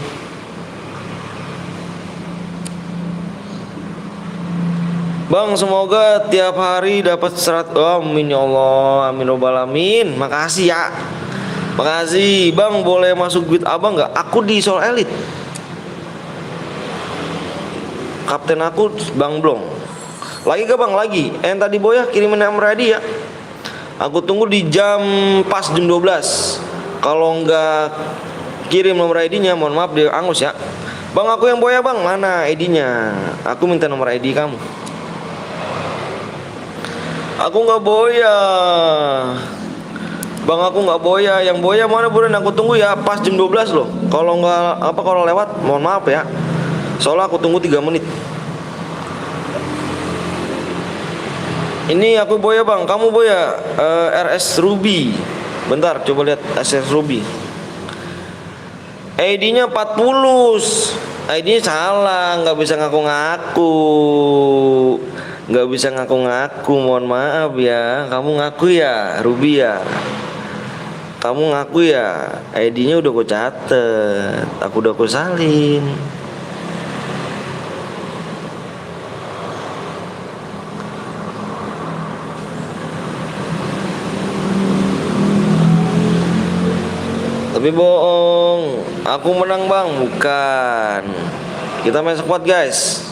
S1: Bang, semoga tiap hari dapat 100. Amin ya Allah, amin robbal alamin. Makasih ya. Makasih bang, boleh masuk guild abang nggak? Aku di Soul Elite. Kapten aku Bang Blong. Lagi gak bang? Lagi. Yang tadi Boya kirimin nomor ready ya. Aku tunggu di jam pas jam 12. Kalau nggak kirim nomor ID-nya, mohon maaf dia angus ya. Bang aku yang Boya bang, mana ID-nya? Aku minta nomor ID kamu. Aku nggak Boya. Bang aku nggak Boya, yang Boya mana buruan, aku tunggu ya pas jam 12 loh. Kalau nggak apa, kalau lewat mohon maaf ya. Soalnya aku tunggu 3 menit. Ini aku Boya bang, kamu Boya. RS Ruby. Bentar coba lihat RS Ruby. ID-nya 40. ID-nya salah, nggak bisa ngaku-ngaku. Nggak bisa ngaku-ngaku, mohon maaf ya. Kamu ngaku ya, Ruby ya. Kamu ngaku ya. ID-nya udah aku catet, aku udah aku salin. Tapi bohong, aku menang bang, bukan. Kita main squad guys.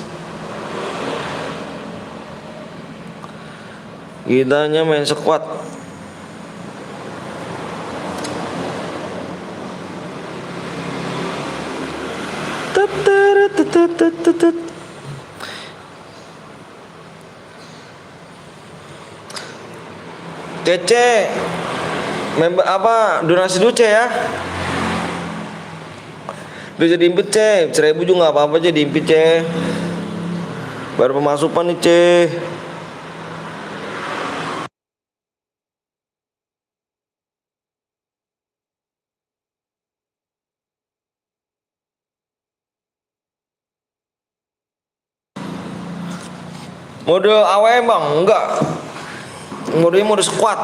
S1: Kita hanya main squad. Cece, member apa donasi dulu Ce ya. Bisa diimpit Ce, 1000 juga nggak apa-apa Ce, diimpit Ce. Baru pemasukan nih Ce. Mode AWM bang, enggak. Modenya mode squad.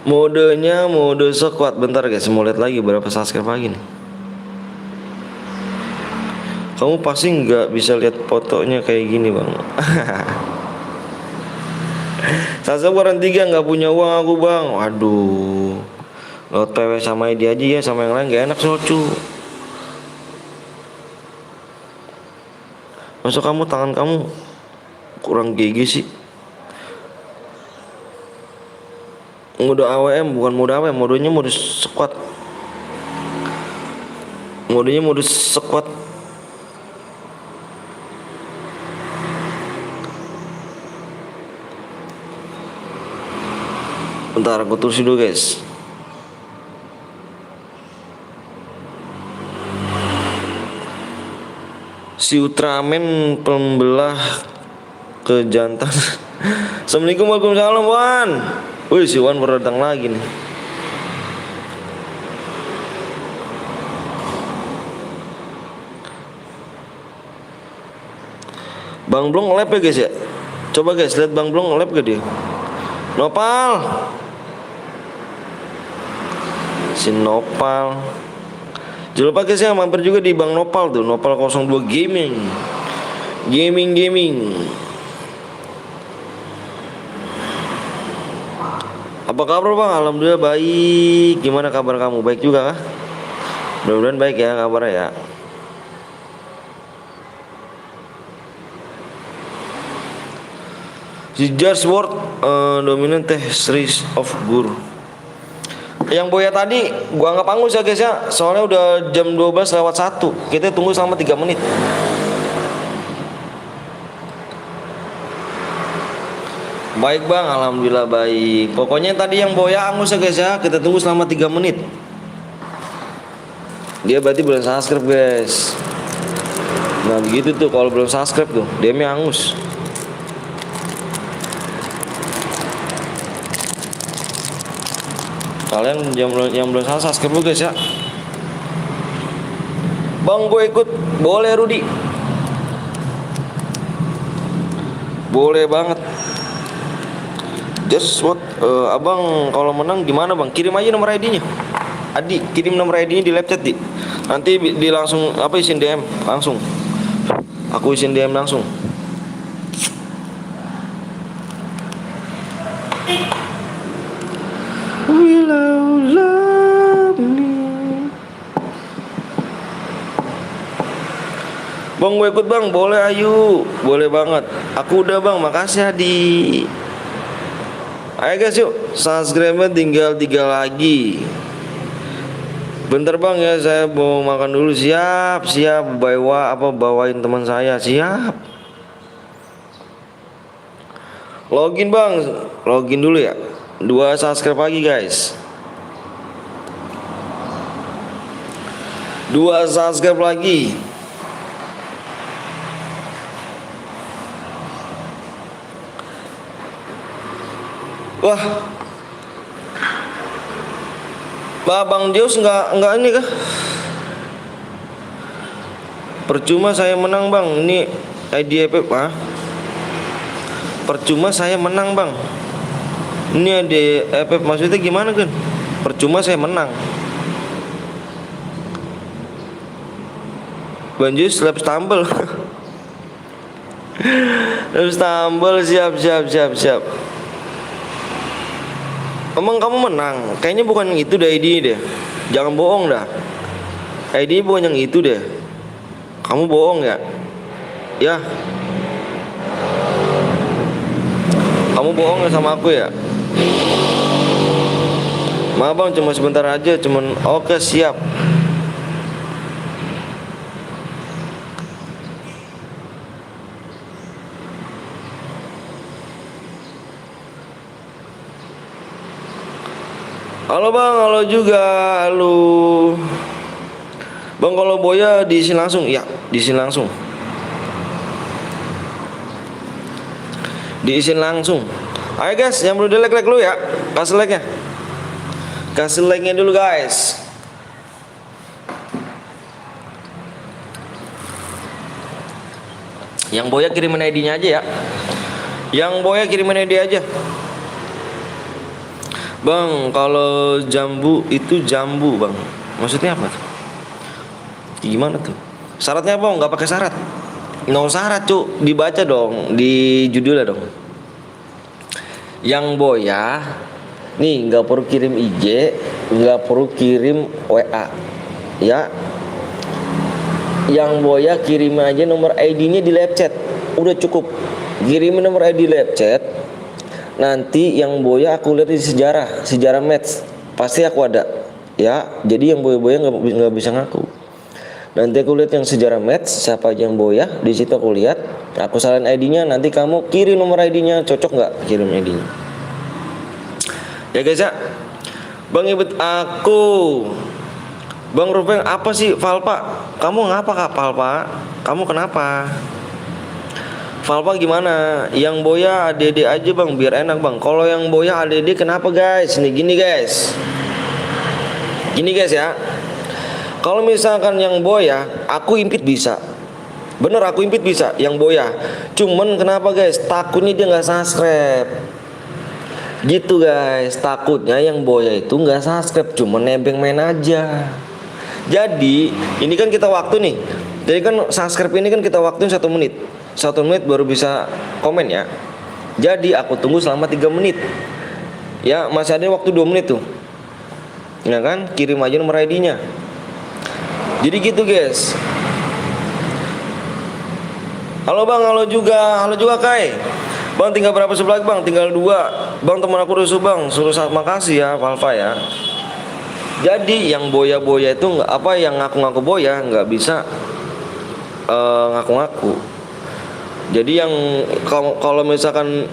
S1: Modenya mode squad. Bentar guys, mau lihat lagi berapa subscribe lagi nih. Kamu pasti nggak bisa lihat fotonya kayak gini bang. Subscribe orang 3 nggak punya uang aku bang. Waduh. Lo PW sama dia aja ya, sama yang lain nggak enak socu. Masa kamu tangan kamu kurang GG sih. Mode AWM bukan mode AWM, modenya mode squad. Modenya mode squad. Bentar aku tulis dulu guys. Si Ultraman pembelah kejantan. Assalamualaikum, waalaikumsalam Wan. Wih si Wan baru datang lagi nih. Bang Blong nge-lab ya guys ya. Coba guys lihat Bang Blong nge-lab gak dia. Nopal. Si Nopal. Jangan lupa guys ya, mampir juga di Bang Nopal tuh, Nopal 02 Gaming. Gaming. Apa kabar bang? Alhamdulillah baik. Gimana kabar kamu? Baik juga kah? Mudah-mudahan baik ya kabarnya ya. Si Jars World dominan teh series of Gur. Yang Boya tadi gua anggap angus ya guys ya. Soalnya udah jam 12:01. Kita tunggu selama 3 menit. Baik bang, alhamdulillah baik. Pokoknya tadi yang Boya angus ya guys ya. Kita tunggu selama 3 menit. Dia berarti belum subscribe guys. Nah begitu tuh kalau belum subscribe tuh, dia angus. Kalian yang belum subscribe guys ya. Bang gue ikut, boleh Rudi. Boleh banget. Just what abang kalau menang gimana bang? Kirim aja nomor ID-nya. Adi, kirim nomor ID-nya di live chat di. Nanti di langsung apa isin DM langsung. Aku isin DM langsung. Bang mau ikut bang, boleh ayo, boleh banget. Aku udah bang, makasih Adi. Ayo guys yuk, subscribe tinggal 3 lagi. Bentar bang ya, saya mau makan dulu. Siap, bawain teman saya. Siap. Login bang, login dulu ya. 2 subscribe lagi guys. 2 subscribe lagi. Wah, Bang Dios nggak ini kah? Percuma saya menang bang. Ini IDFF percuma saya menang bang. Ini IDFF maksudnya gimana kan? Percuma saya menang. Bang Dios lab stumble. Lab stumble, siap. Emang kamu menang? Kayaknya bukan yang itu deh ID deh. Jangan bohong dah. ID bukan yang itu deh. Kamu bohong ya? Ya. Kamu bohong ya sama aku ya? Maaf bang, cuma sebentar aja. Oke siap. Halo bang, halo juga, halo. Bang kalau Boya diisi langsung, ya diisi langsung. Diisin langsung. Ayo guys, yang belum like dulu ya. Kasih like-nya. Kasih like-nya dulu guys. Yang Boya kirimin ID-nya aja ya. Yang Boya kirimin ID aja. Bang, kalau jambu itu jambu bang. Maksudnya apa tuh? Gimana tuh? Syaratnya apa? Nggak pakai syarat. No syarat cuk. Dibaca dong di judulnya dong. Yang Boya nih nggak perlu kirim IG, nggak perlu kirim WA, ya. Yang Boya kirim aja nomor ID-nya di live chat. Udah cukup. Kirimin nomor ID live chat. Nanti yang Boya aku lihat di sejarah match pasti aku ada, ya. Jadi yang Boya nggak bisa ngaku. Nanti aku lihat yang sejarah match siapa aja yang Boya, di situ aku lihat. Aku salin ID-nya, nanti kamu kirim nomor ID-nya, cocok nggak kirim ID-nya? Ya guys ya. Bang Ibet aku. Bang Rupeng apa sih Valpa? Kamu ngapa Kak Valpa? Kamu kenapa? Valpa gimana? Yang Boya ADD aja bang, biar enak bang. Kalau yang Boya ADD kenapa guys? Nih gini guys. Gini guys ya. Kalau misalkan yang Boya, aku impit bisa. Bener aku impit bisa yang Boya. Cuman kenapa guys? Takutnya dia nggak subscribe. Gitu guys. Takutnya yang Boya itu nggak subscribe, cuman nebeng main aja. Jadi ini kan kita waktu nih. Jadi kan subscribe ini kan kita waktuin 1 menit. 1 menit baru bisa komen ya. Jadi aku tunggu selama 3 menit. Ya masih ada waktu 2 menit tuh. Ya kan, kirim aja nomor ID-nya. Jadi gitu guys. Halo bang, halo juga Kai. Bang tinggal berapa sebelah bang? Tinggal 2. Bang teman aku rusuh bang, suruh makasih ya Valva ya. Jadi yang Boya itu nggak apa, yang ngaku-ngaku Boya nggak bisa ngaku-ngaku. Jadi yang kalau misalkan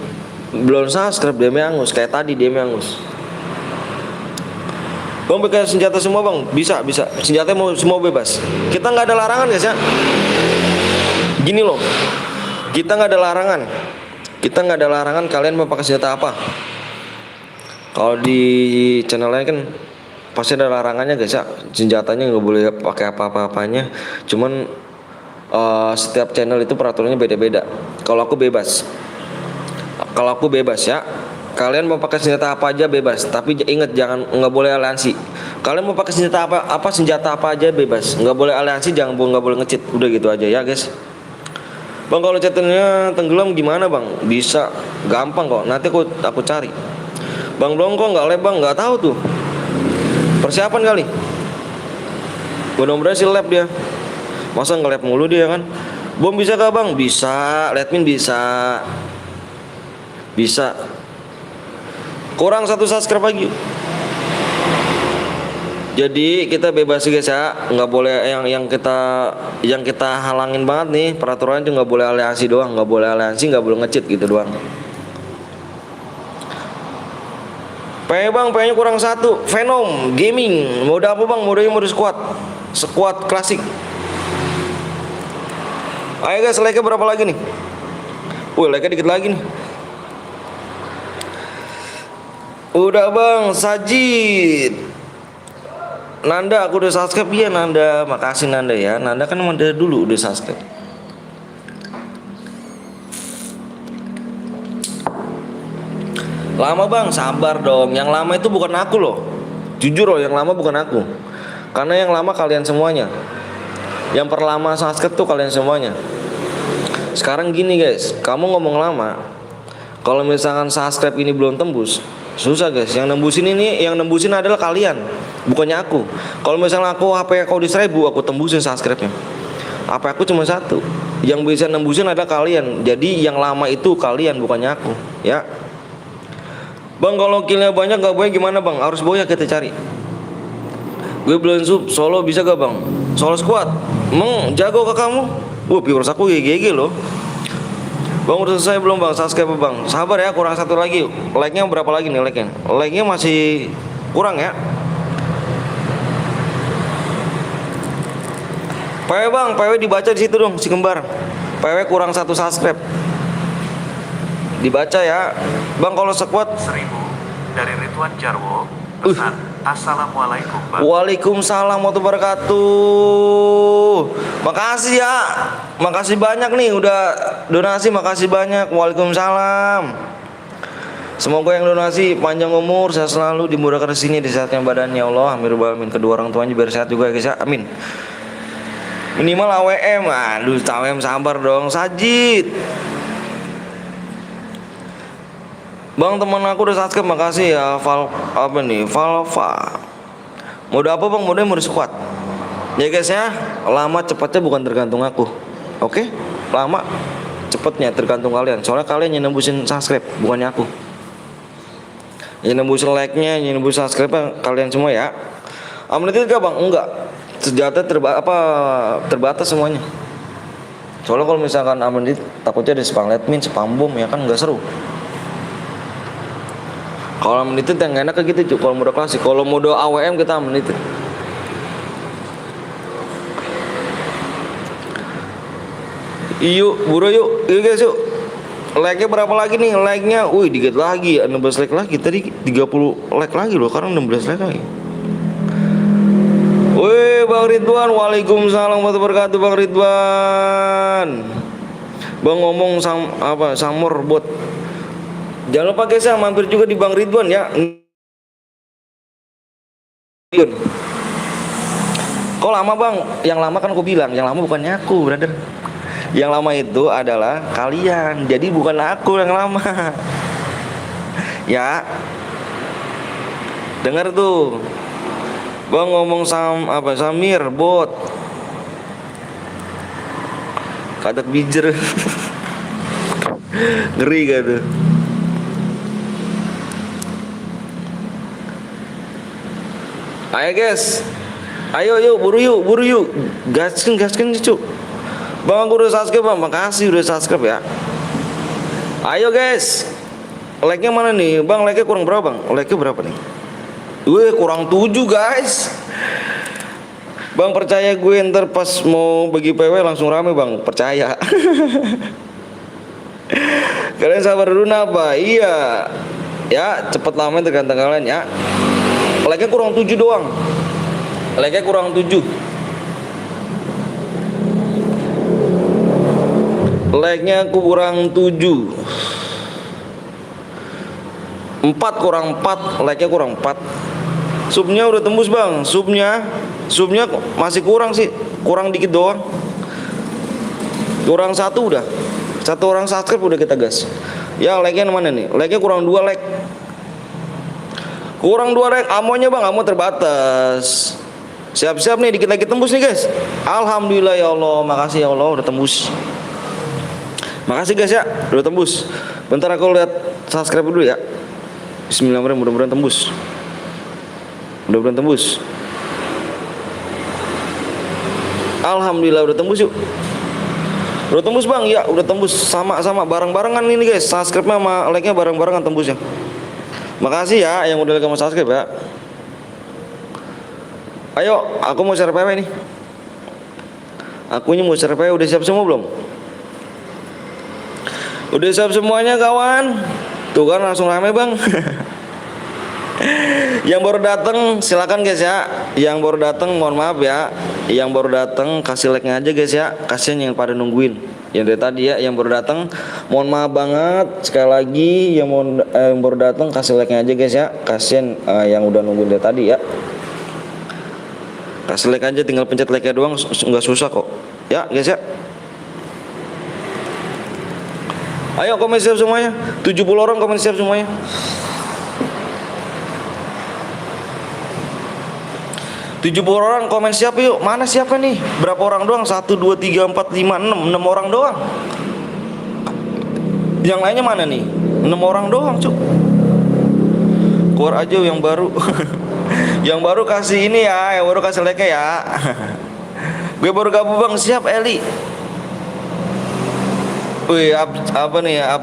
S1: belum subscribe dia angus, kayak tadi dia angus. Bang pakai senjata semua bang, bisa. Senjata mau semua bebas. Kita nggak ada larangan guys ya. Gini loh, kita nggak ada larangan. Kalian mau pakai senjata apa? Kalau di channel lain kan pasti ada larangannya guys ya. Senjatanya nggak boleh pakai apa-apanya. Cuman setiap channel itu peraturannya beda-beda. Kalau aku bebas ya. Kalian mau pakai senjata apa aja bebas, tapi ingat jangan, nggak boleh aliansi. Kalian mau pakai senjata apa aja bebas, nggak boleh aliansi, nggak boleh nge-cheat. Udah gitu aja ya guys. Bang kalau chatnya tenggelam gimana bang? Bisa, gampang kok. Nanti aku cari. Bang belum kok nggak lab bang, nggak tahu tuh. Persiapan kali. Mudah-mudahan sih lab dia. Masa nge-lab mulu dia kan? Bom bisa gak bang? Bisa. Letmin bisa. Bisa. Kurang 1 subscribe lagi. Jadi kita bebas sih guys ya, nggak boleh yang kita halangin banget nih peraturan itu nggak boleh aliansi doang, nggak boleh aliansi, nggak boleh nge-cheat gitu doang. Bang, nya kurang 1. Venom Gaming, mode apa bang? Modenya mode squad klasik. Ayo guys, like-nya berapa lagi nih? Wih, like-nya dikit lagi nih. Udah bang, Sajid. Nanda, aku udah subscribe ya Nanda. Makasih Nanda ya. Nanda kan udah dulu udah subscribe. Lama bang, sabar dong. Yang lama itu bukan aku loh. Jujur loh, yang lama bukan aku. Karena yang lama kalian semuanya. Yang perlama subscribe tuh kalian semuanya. Sekarang gini guys, kamu ngomong lama. Kalau misalkan subscribe ini belum tembus, susah guys. Yang nembusin adalah kalian, bukannya aku. Kalau misalnya aku HP aku di 1000, aku tembusin subscribe-nya. HP aku cuma 1. Yang bisa nembusin adalah kalian. Jadi yang lama itu kalian, bukannya aku, ya. Bang, kalau killnya banyak gak boleh gimana bang? Harus boya kita cari. Gue belum sub, solo bisa gak bang? Solo squad, emang jago ke kamu? Viewers aku GG loh. Bang udah selesai belum bang? Subscribe bang. Sabar ya, kurang 1 lagi. Like-nya berapa lagi nih like-nya? Like-nya masih kurang ya. PW bang, PW dibaca di situ dong si kembar. PW kurang 1 subscribe. Dibaca ya. Bang kalau squad
S2: 1000 dari Ridwan Jarwo. Pesan, Assalamualaikum bang.
S1: Waalaikumsalam warahmatullahi wabarakatuh. Makasih ya. Makasih banyak nih udah donasi, makasih banyak. Waalaikumsalam. Semoga yang donasi panjang umur, sehat selalu, dimudahkan rezeki, disehatkan badannya Allah. Amin rabbal alamin. Kedua orang tuanya biar sehat juga guys ya. Amin. Minimal AWM. Aduh, AWM sabar dong. Sajid. Bang, teman aku udah subscribe, makasih ya. Valva. Mode apa bang? Mode squad. Ya guys ya, lama cepatnya bukan tergantung aku. Oke? Lama cepatnya tergantung kalian. Soalnya kalian yang nembusin subscribe, bukannya aku. Yang nembusin like-nya, yang nembusin subscribe kalian semua ya. Unlimited gak bang? Enggak. Senjata terbatas semuanya. Soalnya kalau misalkan unlimited takutnya ada spam letmin, spam bom ya kan nggak seru. Kalau menit yang enak kayak gitu, kalau mode klasik. Kalau mode AWM kita menit. Yuk, buru yuk. Yuk guys yuk. Like-nya berapa lagi nih? Like-nya, dikit lagi, 16 like lagi. Tadi 30 like lagi loh, sekarang 16 like lagi. Bang Ridwan, waalaikumsalam warahmatullahi wabarakatuh Bang Ridwan. Bang ngomong Samur bot. Jangan lupa guys ya, mampir juga di Bang Ridwan ya. Kok lama bang? Yang lama kan aku bilang, yang lama bukannya aku brother. Yang lama itu adalah kalian. Jadi bukan aku yang lama. Ya. Dengar tuh. Bang ngomong Samir bot. Kadak bijer. Ngeri gak tuh? Ayo guys, ayo yuk, buru yuk, gaskin cucu. Bang aku udah subscribe bang, makasih udah subscribe ya. Ayo guys, like-nya mana nih bang? Like-nya kurang berapa bang? Like-nya berapa nih? Kurang 7 guys. Bang percaya gue ntar pas mau bagi PW langsung rame bang, percaya. Kalian sabar dulu apa? Iya, ya cepet lama tergantung kalian ya. Like-nya kurang 7 doang. Like-nya kurang 7. Like-nya kurang 7. 4 kurang 4. Like-nya kurang 4. Subnya udah tembus bang. Subnya masih kurang sih. Kurang dikit doang. Kurang 1 udah. 1 orang subscribe udah kita gas. Ya like-nya mana nih? Like-nya kurang 2 like. Kurang 2 like, amonya bang, amo terbatas. Siap-siap nih, dikit lagi tembus nih guys. Alhamdulillah ya Allah, makasih ya Allah udah tembus. Makasih guys ya, udah tembus. Bentar aku lihat subscribe dulu ya. Bismillahirrahmanirrahim, mudah-mudahan tembus. Mudah-mudahan tembus. Alhamdulillah udah tembus yuk. Udah tembus bang, ya udah tembus. Sama-sama bareng-barengan ini guys. Subscribe-nya sama like-nya bareng-barengan tembusnya. Makasih ya yang udah like sama subscribe ya. Ayo, aku mau share PW nih. Akunya mau share PW, udah siap semua belum? Udah siap semuanya kawan? Tuh kan langsung rame bang. Yang baru datang silakan guys ya. Yang baru datang mohon maaf ya. Yang baru datang kasih like-nya aja guys ya. Kasian yang pada nungguin. Yang dari tadi ya, yang baru datang mohon maaf banget. Sekali lagi yang baru datang kasih like-nya aja guys ya. Kasian yang udah nungguin dari tadi ya. Kasih like aja, tinggal pencet like-nya doang, nggak susah kok. Ya guys ya. Ayo komen siap semuanya. 70 orang komen siap semuanya. 70 orang komen siap yuk. Mana siapa nih? Berapa orang doang? 1, 2, 3, 4, 5, 6 orang doang. Yang lainnya mana nih? 6 orang doang cuk. Keluar aja yang baru. Yang baru kasih ini ya. Yang baru kasih like ya. Gue baru gabung bang. Siap Eli. Wih, apa nih ya?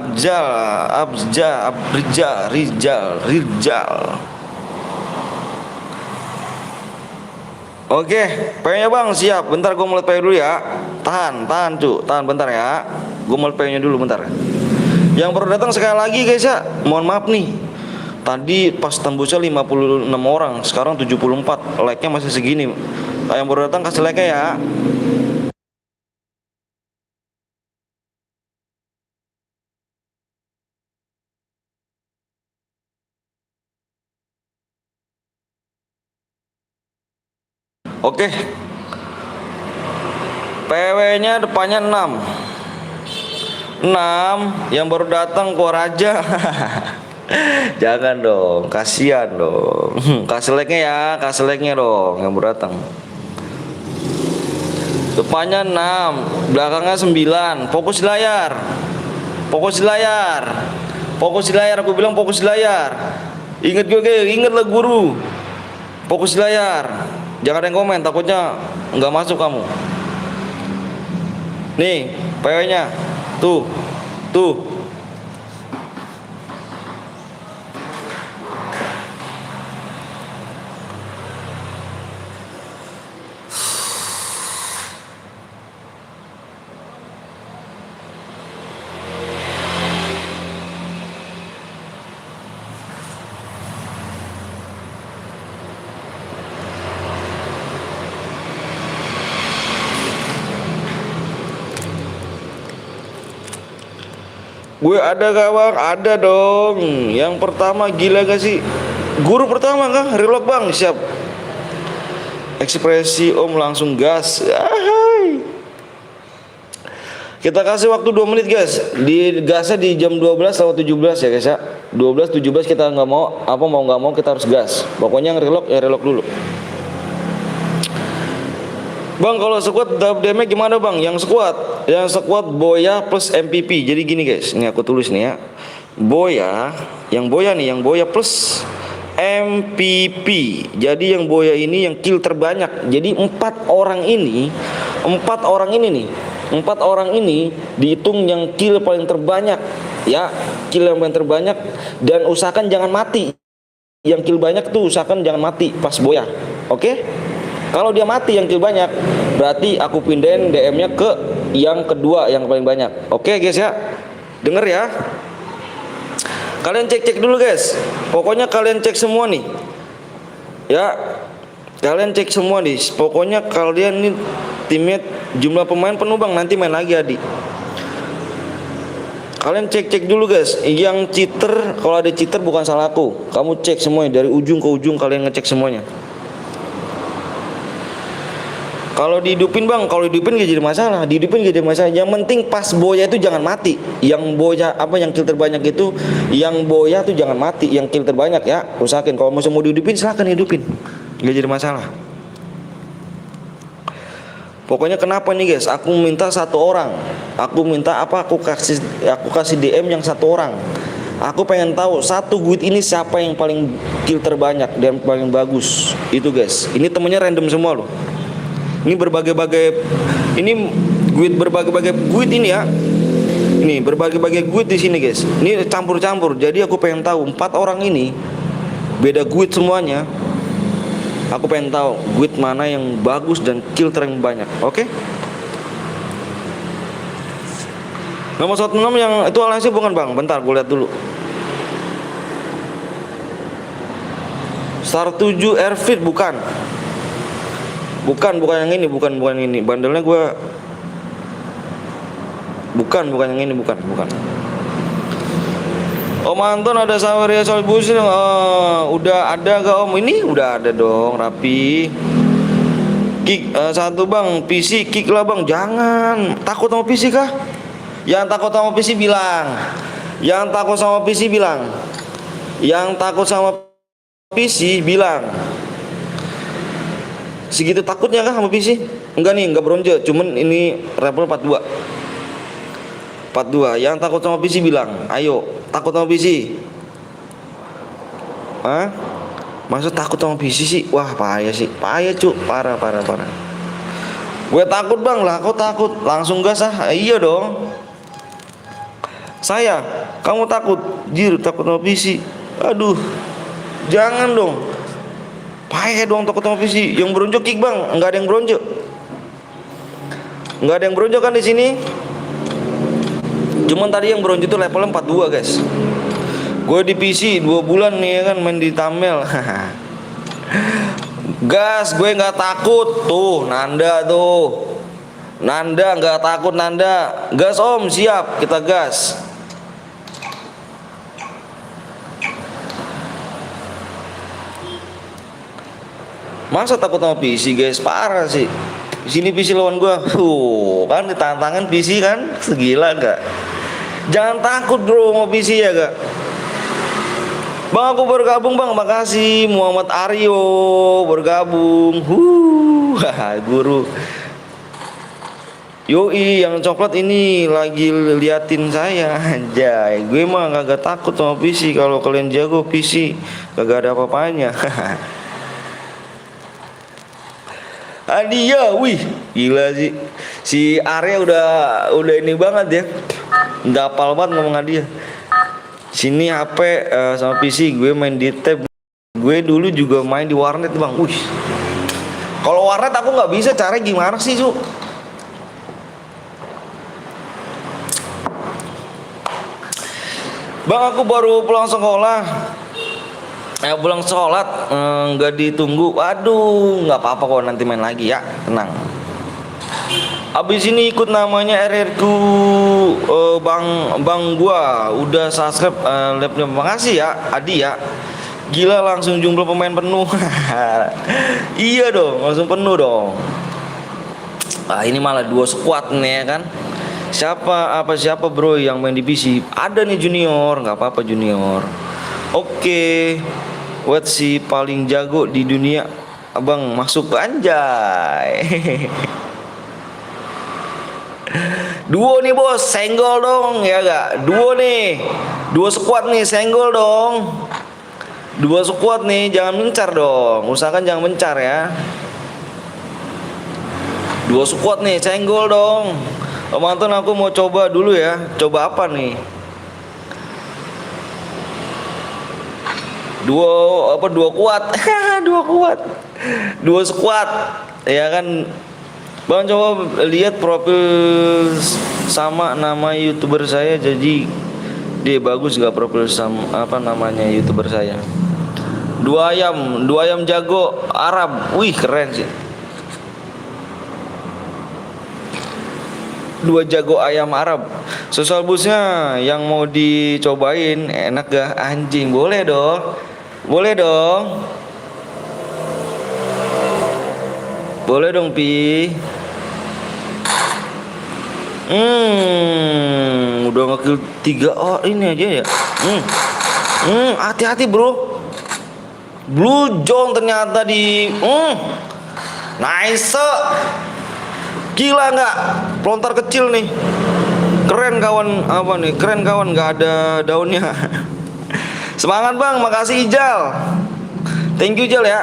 S1: Rijal. Oke, PW-nya bang siap. Bentar gue mulai PW dulu ya. Tahan bentar ya. Gue mulai PW-nya dulu bentar. Yang baru datang sekali lagi guys ya. Mohon maaf nih. Tadi pas tembusnya 56 orang, sekarang 74. Like-nya masih segini. Yang baru datang kasih like-nya ya. Oke. PW-nya depannya 6. Yang baru datang keluar aja. Jangan dong, kasihan dong. Kasih like-nya ya, kasih like-nya dong yang baru datang. Depannya 6, belakangnya 9. Fokus di layar. Aku bilang fokus di layar. Ingat gue, ingat lah guru. Fokus di layar. Jangan ada yang komen, takutnya nggak masuk kamu. Nih, PW-nya. Tuh. Gue ada kawan, ada dong. Yang pertama gila gak sih? Guru pertama kah? Relog bang, siap. Ekspresi om langsung gas. Ahai. Kita kasih waktu 2 menit guys. Di gasnya di jam 12:17 ya guys ya. 12:17 kita nggak mau nggak mau kita harus gas. Pokoknya yang relog dulu. Bang kalau squad DM gimana bang? Yang squad Boya plus MVP. Jadi gini guys, ini aku tulis nih ya. Yang Boya plus MVP. Jadi yang Boya ini yang kill terbanyak. Jadi 4 orang ini dihitung yang kill paling terbanyak ya. Kill yang paling terbanyak dan usahakan jangan mati. Yang kill banyak tuh usahakan jangan mati pas Boya. Oke? Kalau dia mati yang kill banyak, berarti aku pindahin DM-nya ke yang kedua yang paling banyak. Oke guys ya. Denger ya. Kalian cek dulu guys. Pokoknya kalian cek semua nih. Ya. Kalian cek semua nih. Pokoknya kalian nih timnya jumlah pemain penuh bang, nanti main lagi Adi. Kalian cek dulu guys. Yang cheater, kalau ada cheater bukan salah aku. Kamu cek semuanya dari ujung ke ujung, kalian ngecek semuanya. Kalau dihidupin bang, gak jadi masalah. Yang penting pas Boya itu jangan mati. Yang kill terbanyak itu, yang Boya tuh jangan mati. Yang kill terbanyak ya, usahakan. Kalau mau dihidupin silahkan hidupin, gak jadi masalah. Pokoknya kenapa nih guys? Aku minta satu orang. Aku minta apa? Aku kasih DM yang satu orang. Aku pengen tahu satu guide ini siapa yang paling kill terbanyak dan paling bagus. Itu guys. Ini temennya random semua loh. Ini berbagai-bagai guide ini ya. Ini berbagai-bagai guide di sini guys. Ini campur-campur. Jadi aku pengen tahu 4 orang ini beda guide semuanya. Aku pengen tahu guide mana yang bagus dan kill terang banyak. Oke? Nomor 16 yang itu aliasnya bukan bang? Bentar gue lihat dulu. Star 7 Airfit bukan. Bukan yang ini, bukan ini. Bandelnya gue bukan yang ini, bukan. Om Anton ada Saweria Solbus. Udah ada gak Om? Ini udah ada dong, rapi. Kick satu bang, PC kick lah bang. Jangan takut sama PC kah? Yang takut sama PC bilang. Yang takut sama PC bilang. Yang takut sama PC bilang. Segitu takutnya kah sama PC? Enggak nih, enggak bronze. Cuman ini level 42. Yang takut sama PC bilang, ayo, takut sama PC. Hah? Masa takut sama PC sih? Wah, payah sih. Payah, Cuk. Parah. Gue takut, Bang. Lah, kau takut. Langsung gas ah. Iya dong. Saya, kamu takut? Jir, takut sama PC. Aduh. Jangan dong. Payah dong takut sama PC. Yang bronze kick, Bang. Enggak ada yang bronze. Enggak ada yang bronze kan di sini? Cuman tadi yang bronze itu level 42 guys. Gue di PC 2 bulan nih ya kan main di Tamel. Gas, gue nggak takut. Tuh Nanda tuh. Nanda nggak takut Nanda. Gas Om, siap kita gas. Masa takut sama PC guys, parah sih. Di sini PC lawan gue, kan ditantangan PC kan, segila gak? Jangan takut bro mau PC ya gak? Bang aku bergabung bang, makasih Muhammad Aryo bergabung. Guru. Yoi yang coklat ini lagi liatin saya anjay. Gue mah gak takut sama PC. Kalau kalian jago PC gak ada apa-apanya. Adia, wih, gila sih. Si Arya udah ini banget ya. Udah hafal banget ngomong Adia. Sini HP sama PC gue main di tab. Gue dulu juga main di warnet bang. Wih. Kalau warnet aku nggak bisa. Caranya gimana sih Su? Bang aku baru pulang sekolah. Pulang sholat nggak ditunggu. Waduh, nggak apa-apa kok nanti main lagi ya, tenang. Abis ini ikut namanya RRQ bang gua udah subscribe labnya. Makasih ya Adi ya. Gila langsung jumlah pemain penuh. Iya dong, langsung penuh dong. Ini malah 2 squad nih ya kan. Siapa bro yang main di PC? Ada nih junior, nggak apa-apa junior. Oke. What si paling jago di dunia? Abang masuk anjay. Duo nih bos, senggol dong ya gak? Duo nih, 2 squad nih, senggol dong. 2 squad nih, jangan mencar dong. Usahakan jangan mencar ya. 2 squad nih, senggol dong. Om Anton aku mau coba dulu ya. Coba apa nih? Dua kuat. 2 squad. Ya kan. Bang coba lihat profil sama nama YouTuber saya, jadi dia bagus gak profil sama apa namanya YouTuber saya. 2 ayam jago Arab. Wih keren sih. 2 jago ayam Arab. Sosial busnya yang mau dicobain enak gak? Anjing, boleh dong. Boleh dong. Boleh dong Pi. Udah ngekill 3 ini aja ya. Hati-hati bro. Blue John ternyata di nice. Gila nggak? Pelontar kecil nih. Keren kawan, apa nih? Keren kawan, nggak ada daunnya. Semangat bang, makasih Ijal. Thank you Ijal ya.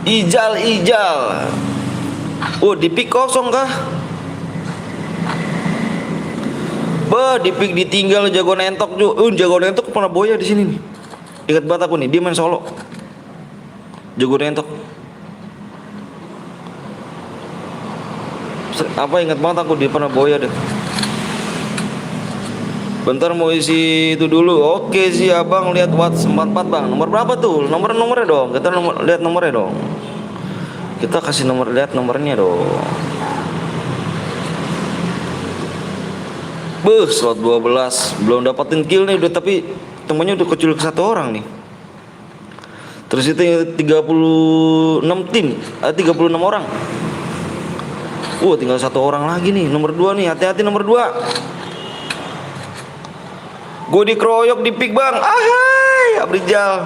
S1: Ijal. Oh, di pick kosong kah? Bah, di pick ditinggal jago nentok juga. Jago nentok pernah boya di sini nih. Ingat banget aku nih, dia main solo. Jago nentok. Apa ingat banget aku dia pernah boya deh. Bentar mau isi itu dulu. Oke sih abang, lihat WhatsApp 44 bang. Nomor berapa tuh? Nomornya dong. Kita lihat nomornya dong. Kita kasih nomor, lihat nomornya dong. Slot 12 belum dapatin kill nih udah, tapi temannya udah kecil ke 1 orang nih. Terus itu 36 tim, 36 orang. Tinggal 1 orang lagi nih, nomor 2 nih. Hati-hati nomor 2. Gue dikeroyok di pick bang. Ahai, Abrijal.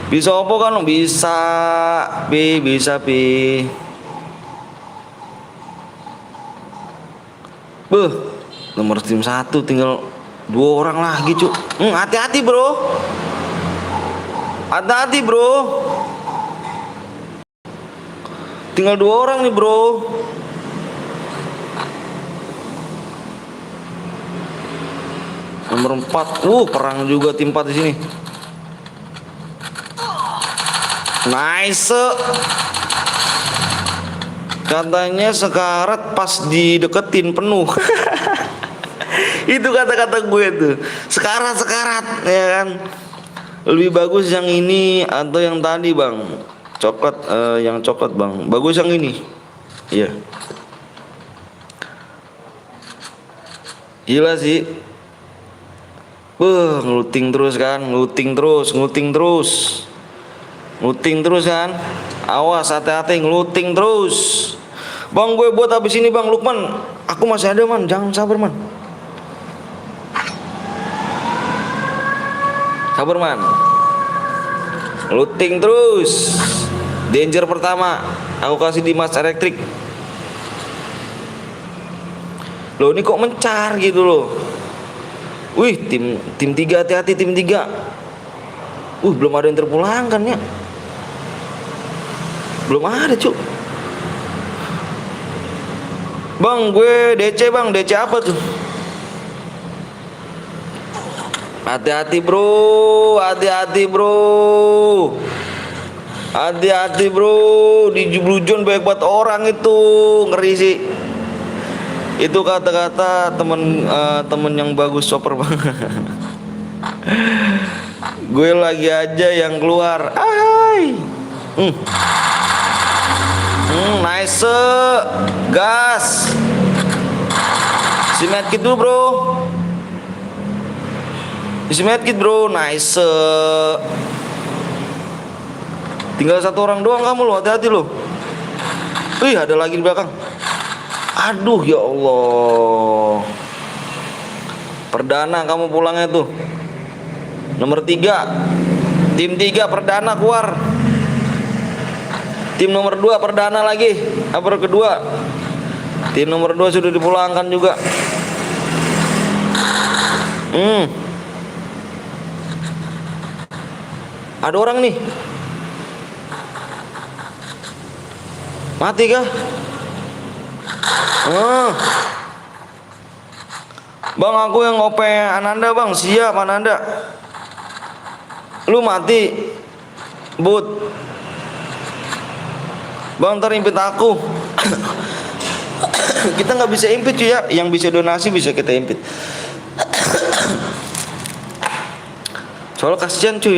S1: Bisa opo kan? Bisa pi. Nomor tim 1 tinggal 2 orang lagi cu. Hati-hati bro. Tinggal 2 orang nih bro. Nomor 4. Perang juga tim 4 di sini. Nice. Katanya sekarat pas dideketin penuh. Itu kata-kata gue tuh. Sekarat ya kan. Lebih bagus yang ini atau yang tadi bang? Coklat, yang coklat bang. Bagus yang ini. Iya. Gila sih. Ngeluting terus kan, ngeluting terus kan. Awas, hati-hati, ngeluting terus. Bang, gue buat habis ini bang. Lukman, aku masih ada man, jangan sabar man. Sabar man. Ngeluting terus. Danger pertama, aku kasih di Mas Elektrik. Loh ini kok mencar gitu loh. Wih, tim 3, hati-hati tim 3. Belum ada yang terpulangkan ya. Belum ada cu. Bang, gue DC bang. DC apa tuh? Hati-hati bro. Hati-hati bro. Di Jublujon banyak banget orang itu. Ngeri sih. Itu kata-kata temen yang bagus shopper bang. Gue lagi aja yang keluar. Hai. Nice. Gas. Si medkit dulu bro. Isi medkit bro. Nice. Tinggal 1 orang doang kamu lo. Hati-hati lo. Wih, ada lagi di belakang. Aduh ya Allah. Perdana kamu pulangnya tuh. Nomor 3. Tim 3 perdana keluar. Tim nomor 2 perdana lagi. Apa kedua? Tim nomor 2 sudah dipulangkan juga. Ada orang nih. Mati kah? Bang, aku yang OP Ananda bang. Siap Ananda. Lu mati But. Bang, ntar impit aku. Kita nggak bisa impit cuy ya. Yang bisa donasi bisa kita impit. Soalnya kasihan cuy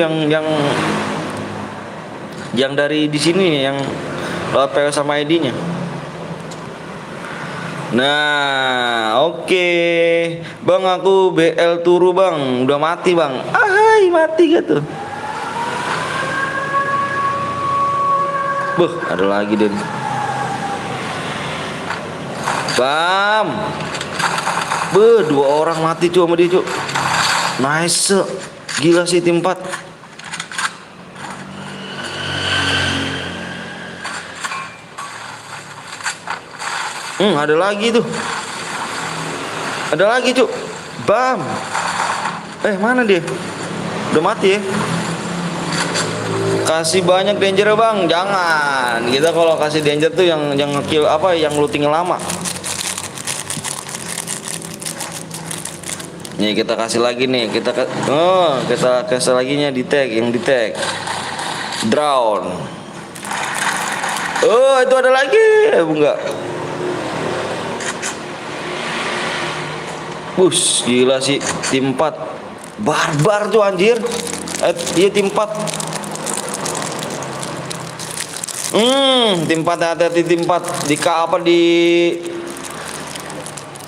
S1: yang dari di sini yang lewat PO sama ID-nya. Nah, oke. Bang, aku BL turu bang. Udah mati bang. Ahai, mati gitu. Ada lagi deh. Bam. 2 orang mati cuy sama dia cuy. Nice. Gila sih tim 4. Ada lagi tuh. Ada lagi, Cuk. Bam. Mana dia? Udah mati ya? Kasih banyak danger bang, jangan. Kita kalau kasih danger tuh yang ngekill apa, yang looting lama. Nih kita kasih lagi nih, kita kasih lagi nya di tag, yang di tag. Drown. Itu ada lagi, enggak. Bus, gila sih, tim 4. Barbar tuh anjir. Iya tim 4. Tim 4, hati-hati tim 4.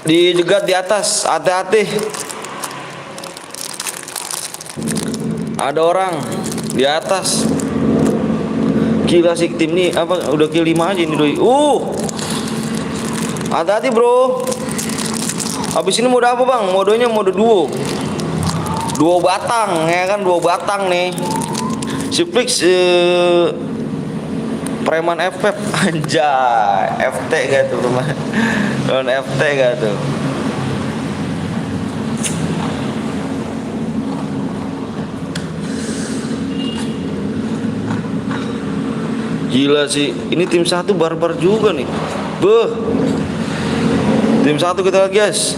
S1: Dijegat di atas, hati-hati. Ada orang di atas. Gila sih tim nih, apa udah kill 5 aja ini doi. Hati-hati bro. Habis ini mode apa bang? Modenya mode duo. Duo batang ya kan, duo batang nih. Siflix preman FF anjay. FT gak tuh teman? Non FT gak tuh? Gila sih, ini tim 1 barbar juga nih. Tim 1 kita lihat guys.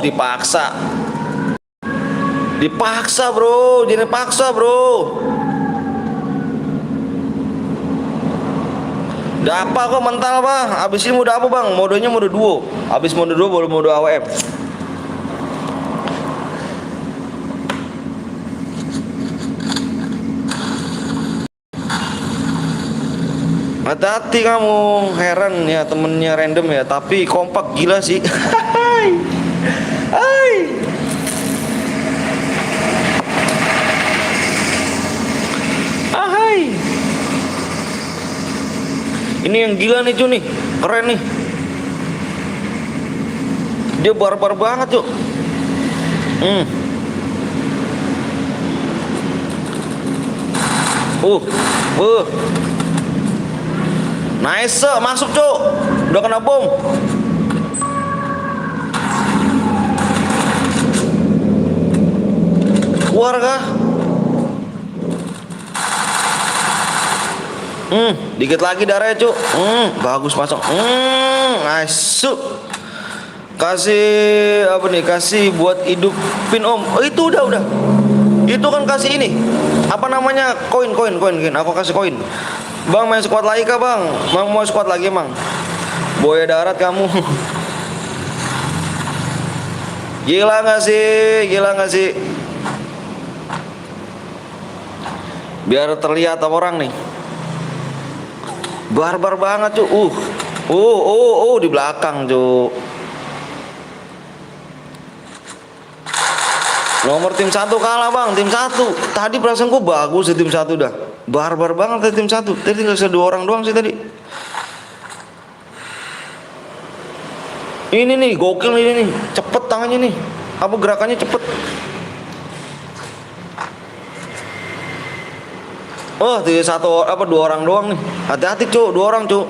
S1: Dipaksa. Dipaksa bro, jangan paksa bro. Udah apa kok mental bang? Abis ini mode apa bang? Modenya mode duo. Abis mode duo baru mode AWM. Hati-hati kamu, heran ya temennya random ya, tapi kompak gila sih. Ini yang gila nih cuy nih, keren nih. Dia barbar banget cuy. Nice, masuk cuy. Udah kena bom. Keluar kah? Dikit lagi darahnya cuk. Bagus masuk. Nice. Kasih apa nih? Kasih buat hidupin om. Itu udah. Itu kan kasih ini. Apa namanya? Koin. Aku kasih koin. Bang main squad lagi kah bang? Mau squad lagi emang? Boya darat kamu. Gila nggak sih? Biar terlihat orang nih. Barbar banget cuy. Di belakang cuy. Nomor tim 1 kalah bang, tim 1. Tadi perasaan gue bagus di tim 1 dah. Barbar banget tadi tim 1. Tadi tinggal 2 orang doang sih tadi. Ini nih, gokil ini nih. Cepet tangannya nih. Apa gerakannya cepet. Tinggal 2 orang doang nih. Hati-hati cuk, 2 orang cuk.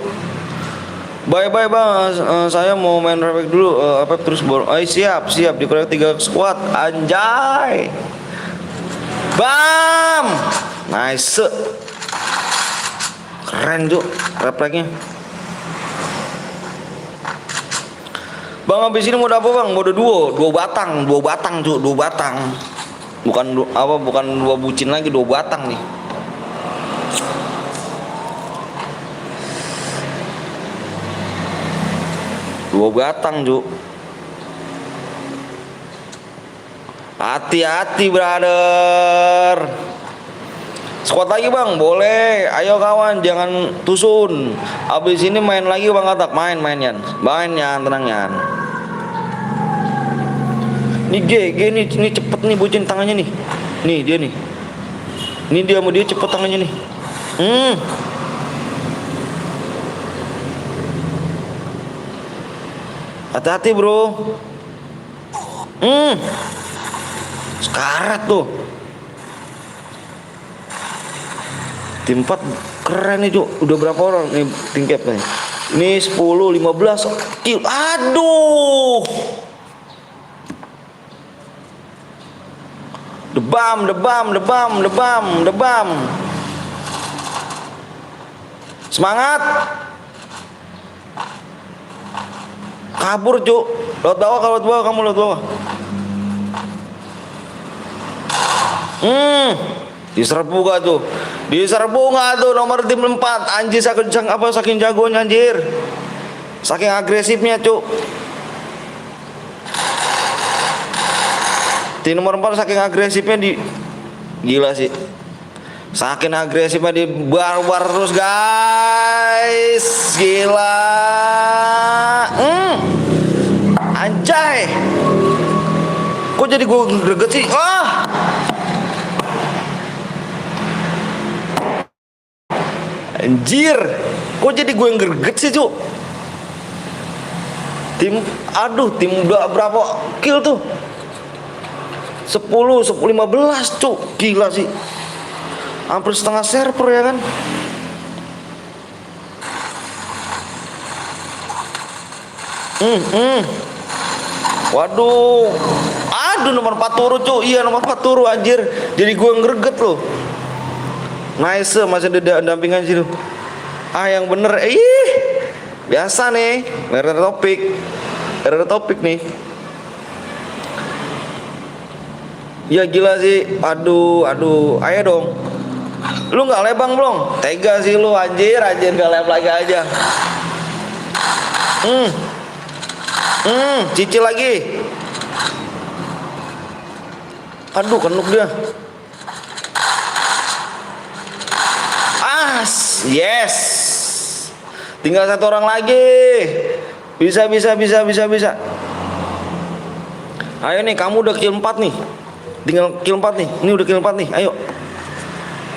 S1: Bye bang, saya mau main refleks dulu. Terus siap di 3 squad. Anjay. Bam. Nice. Keren cuk refleksnya. Bang habis ini mode apa bang? Mode duo batang cuk, 2 batang. Bukan 2 bucin lagi, 2 batang nih. Dua batang cuk. Hati-hati brother. Squad lagi bang, boleh. Ayo kawan, jangan tusun. Abis ini main lagi bang Atak. Main yan, tenang yan. Nih G nih cepet nih bucin tangannya nih. Nih dia nih. Ini dia mau dia cepet tangannya nih. Hati-hati bro. Sekarat tuh. Tim 4 keren nih Cuk. Udah berapa orang nih tim captain? Ini 10, 15 kill. Aduh. Debam. Semangat. Kabur Cuk. Laut bawah kamu laut bawah. Diserbu gak tuh? Nomor tim 4. Anjir saking jagonya anjir. Saking agresifnya Cuk. Tim nomor 4 saking agresifnya gila sih. Saking agresifnya di barbar terus guys. Gila. Anjay. Kok jadi gue greget sih? Anjir. Kok jadi gue yang greget sih Cuk? Tim udah berapa kill tuh? 10, 15 Cuk. Gila sih. Hampir setengah server ya kan. Waduh. Aduh nomor 4 turu Cuk. Iya nomor 4 turu anjir. Jadi gue yang greget loh. Nice masih ada dampingan sih tuh. Yang bener. Biasa nih. Error topik nih. Ya gila sih. Aduh. Ayo dong. Lu gak lebang belum? Tega sih lu anjir gak leb lagi aja. Cicil lagi. Aduh kenuk dia. Yes. Tinggal 1 orang lagi. Bisa. Ayo nih kamu udah kill 4 nih. Tinggal kill 4 nih. Ini udah kill 4 nih. Ayo.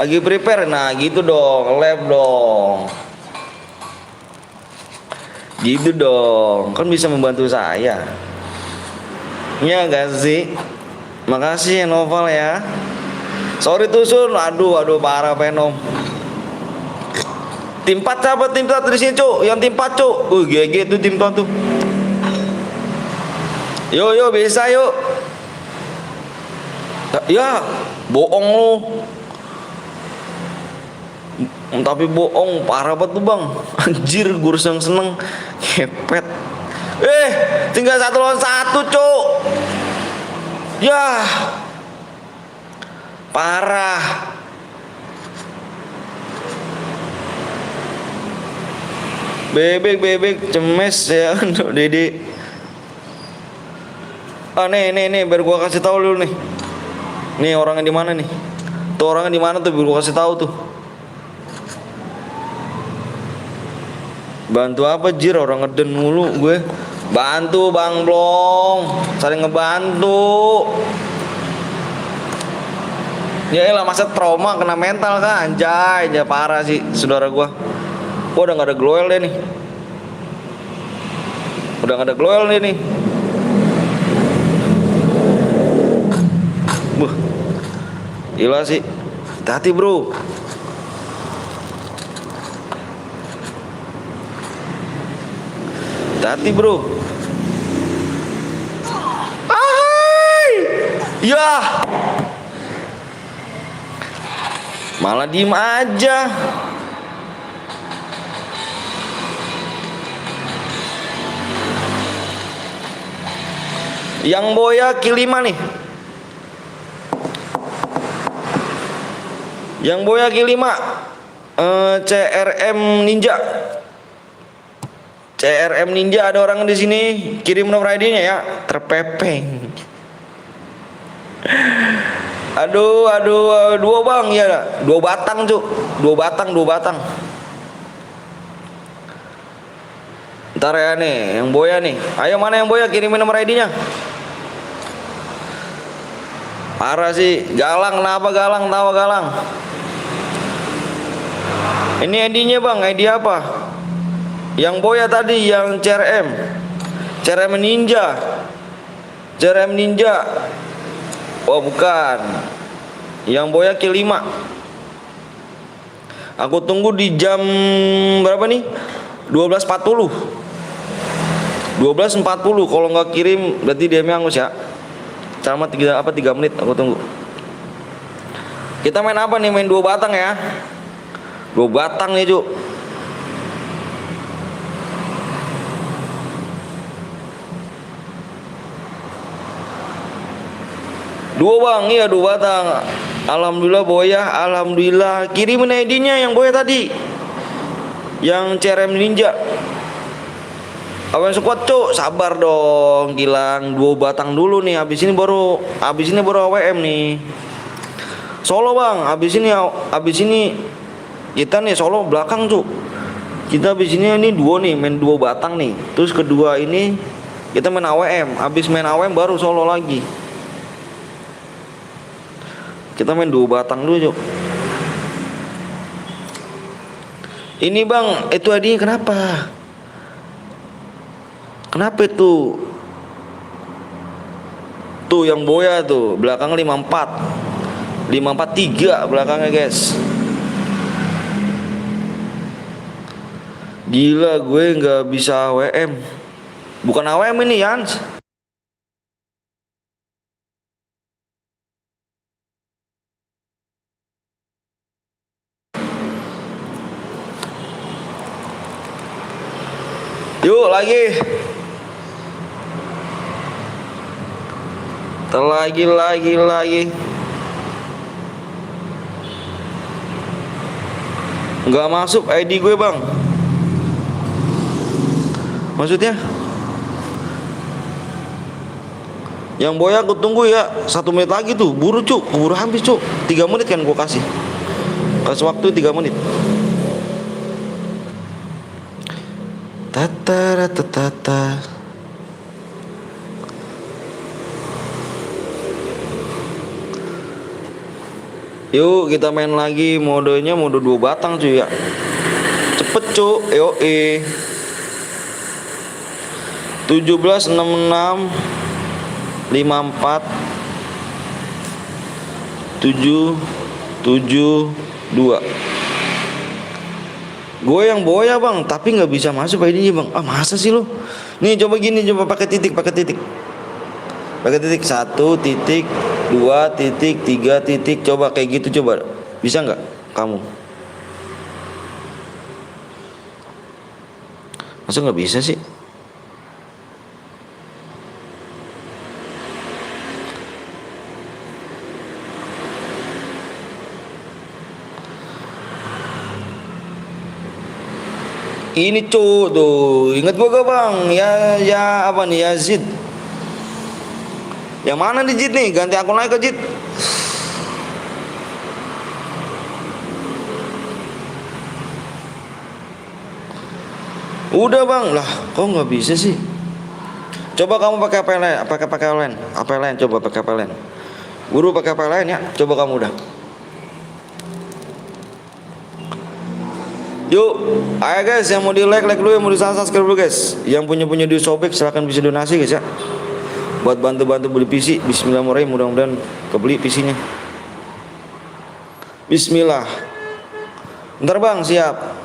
S1: Lagi prepare. Nah gitu dong. Lab dong. Gitu dong. Kan bisa membantu saya. Iya gak sih? Makasih ya Noval ya. Sorry tuh Sun. Aduh parah Venom. Tim 4 sahabat, tim 4 di sini Cuk. Yang tim 4 Cuk. GG tuh tim 4 tuh. Yo bisa yuk. Ya, bohong lu. Tapi bohong parah banget tuh Bang. Anjir, gue harus yang seneng. Kepet. Tinggal 1 lawan 1 Cuk. Ya. Parah. Bebek cemes ya untuk Dede. Nih biar gua kasih tahu dulu nih. Nih orangnya di mana nih? Tuh orangnya di mana tuh biar gua kasih tahu tuh. Bantu apa jir orang ngeden mulu gue. Bantu Bang Blong. Saling ngebantu. Ya elah masa trauma kena mental kan anjay, parah sih saudara gua. Udah gak ada gloel deh nih. Gila sih. Hati-hati bro. Ya. Malah diem aja. Yang boya kill 5 nih. Yang boya kill 5. CRM Ninja ada orang di sini. Kirim nomor ID-nya ya. Terpepeng. Aduh, 2 Bang ya. 2 batang Cuk. 2 batang. Ntar ya nih, yang boya nih. Ayo mana yang boya, kirimin nomor ID-nya. Parah sih, Galang, kenapa Galang? Tawa Galang. Ini ID-nya Bang, ID apa? Yang boya tadi, yang CRM Ninja. CRM Ninja. Oh bukan. Yang Boya kill 5. Aku tunggu di jam berapa nih? 12.40. 12.40 kalau nggak kirim berarti DM-nya Angus ya. Selama 3 menit aku tunggu. Kita main apa nih? Main 2 batang ya. 2 batang nih, Cuk. Dua bang, iya 2 batang. Alhamdulillah Boya, alhamdulillah. Kirimin ID-nya yang Boya tadi. Yang CRM Ninja. AWM squad cuk, sabar dong Gilang, 2 batang dulu nih, habis ini baru AWM nih. Solo bang, habis ini kita nih solo belakang cuk. Kita habis ini duo nih, main 2 batang nih. Terus kedua ini kita main AWM, habis main AWM baru solo lagi. Kita main 2 batang dulu cuk. Ini bang, itu ID kenapa? Kenapa itu? Tuh yang Boya tuh, belakang 54. 543 belakangnya, guys. Gila, gue nggak bisa AWM. Bukan AWM ini, Yans. Yuk lagi. Lagi. Nggak masuk ID gue bang. Maksudnya? Yang Boya aku tunggu ya 1 menit lagi tuh. Buru cuk, keburu habis cuk. 3 menit kan gue kasih. Kasih waktu 3 menit. Tata. Yuk kita main lagi, modenya mode 2 batang cuy ya. Cepet cuy, yoi. 17, 66, 54, 7, 2. Gue yang Boya bang, tapi nggak bisa masuk ID-nya bang. Ah masa sih lo? Nih coba gini, coba pakai titik. Pakai titik 1 titik 2 titik 3 titik, coba kayak gitu coba. Bisa nggak kamu? Masa nggak bisa sih? Ini tuh, ingat gua gak bang? Ya apa nih, Yazid? Yang mana nih Jid nih? Ganti akun lagi ke Jid. Udah bang, lah kok nggak bisa sih? Coba kamu pakai apa lain? Apa lain? Coba pakai apa lain? Guru pakai apa lain ya? Coba kamu udah. Yuk, ayo guys, yang mau di like dulu, yang mau di subscribe dulu guys. Yang punya di sobek silahkan bisa donasi guys ya. Buat bantu beli PC. Bismillahirrahmanirrahim, mudah-mudahan kebeli PC-nya. Bismillah. Bentar bang, siap.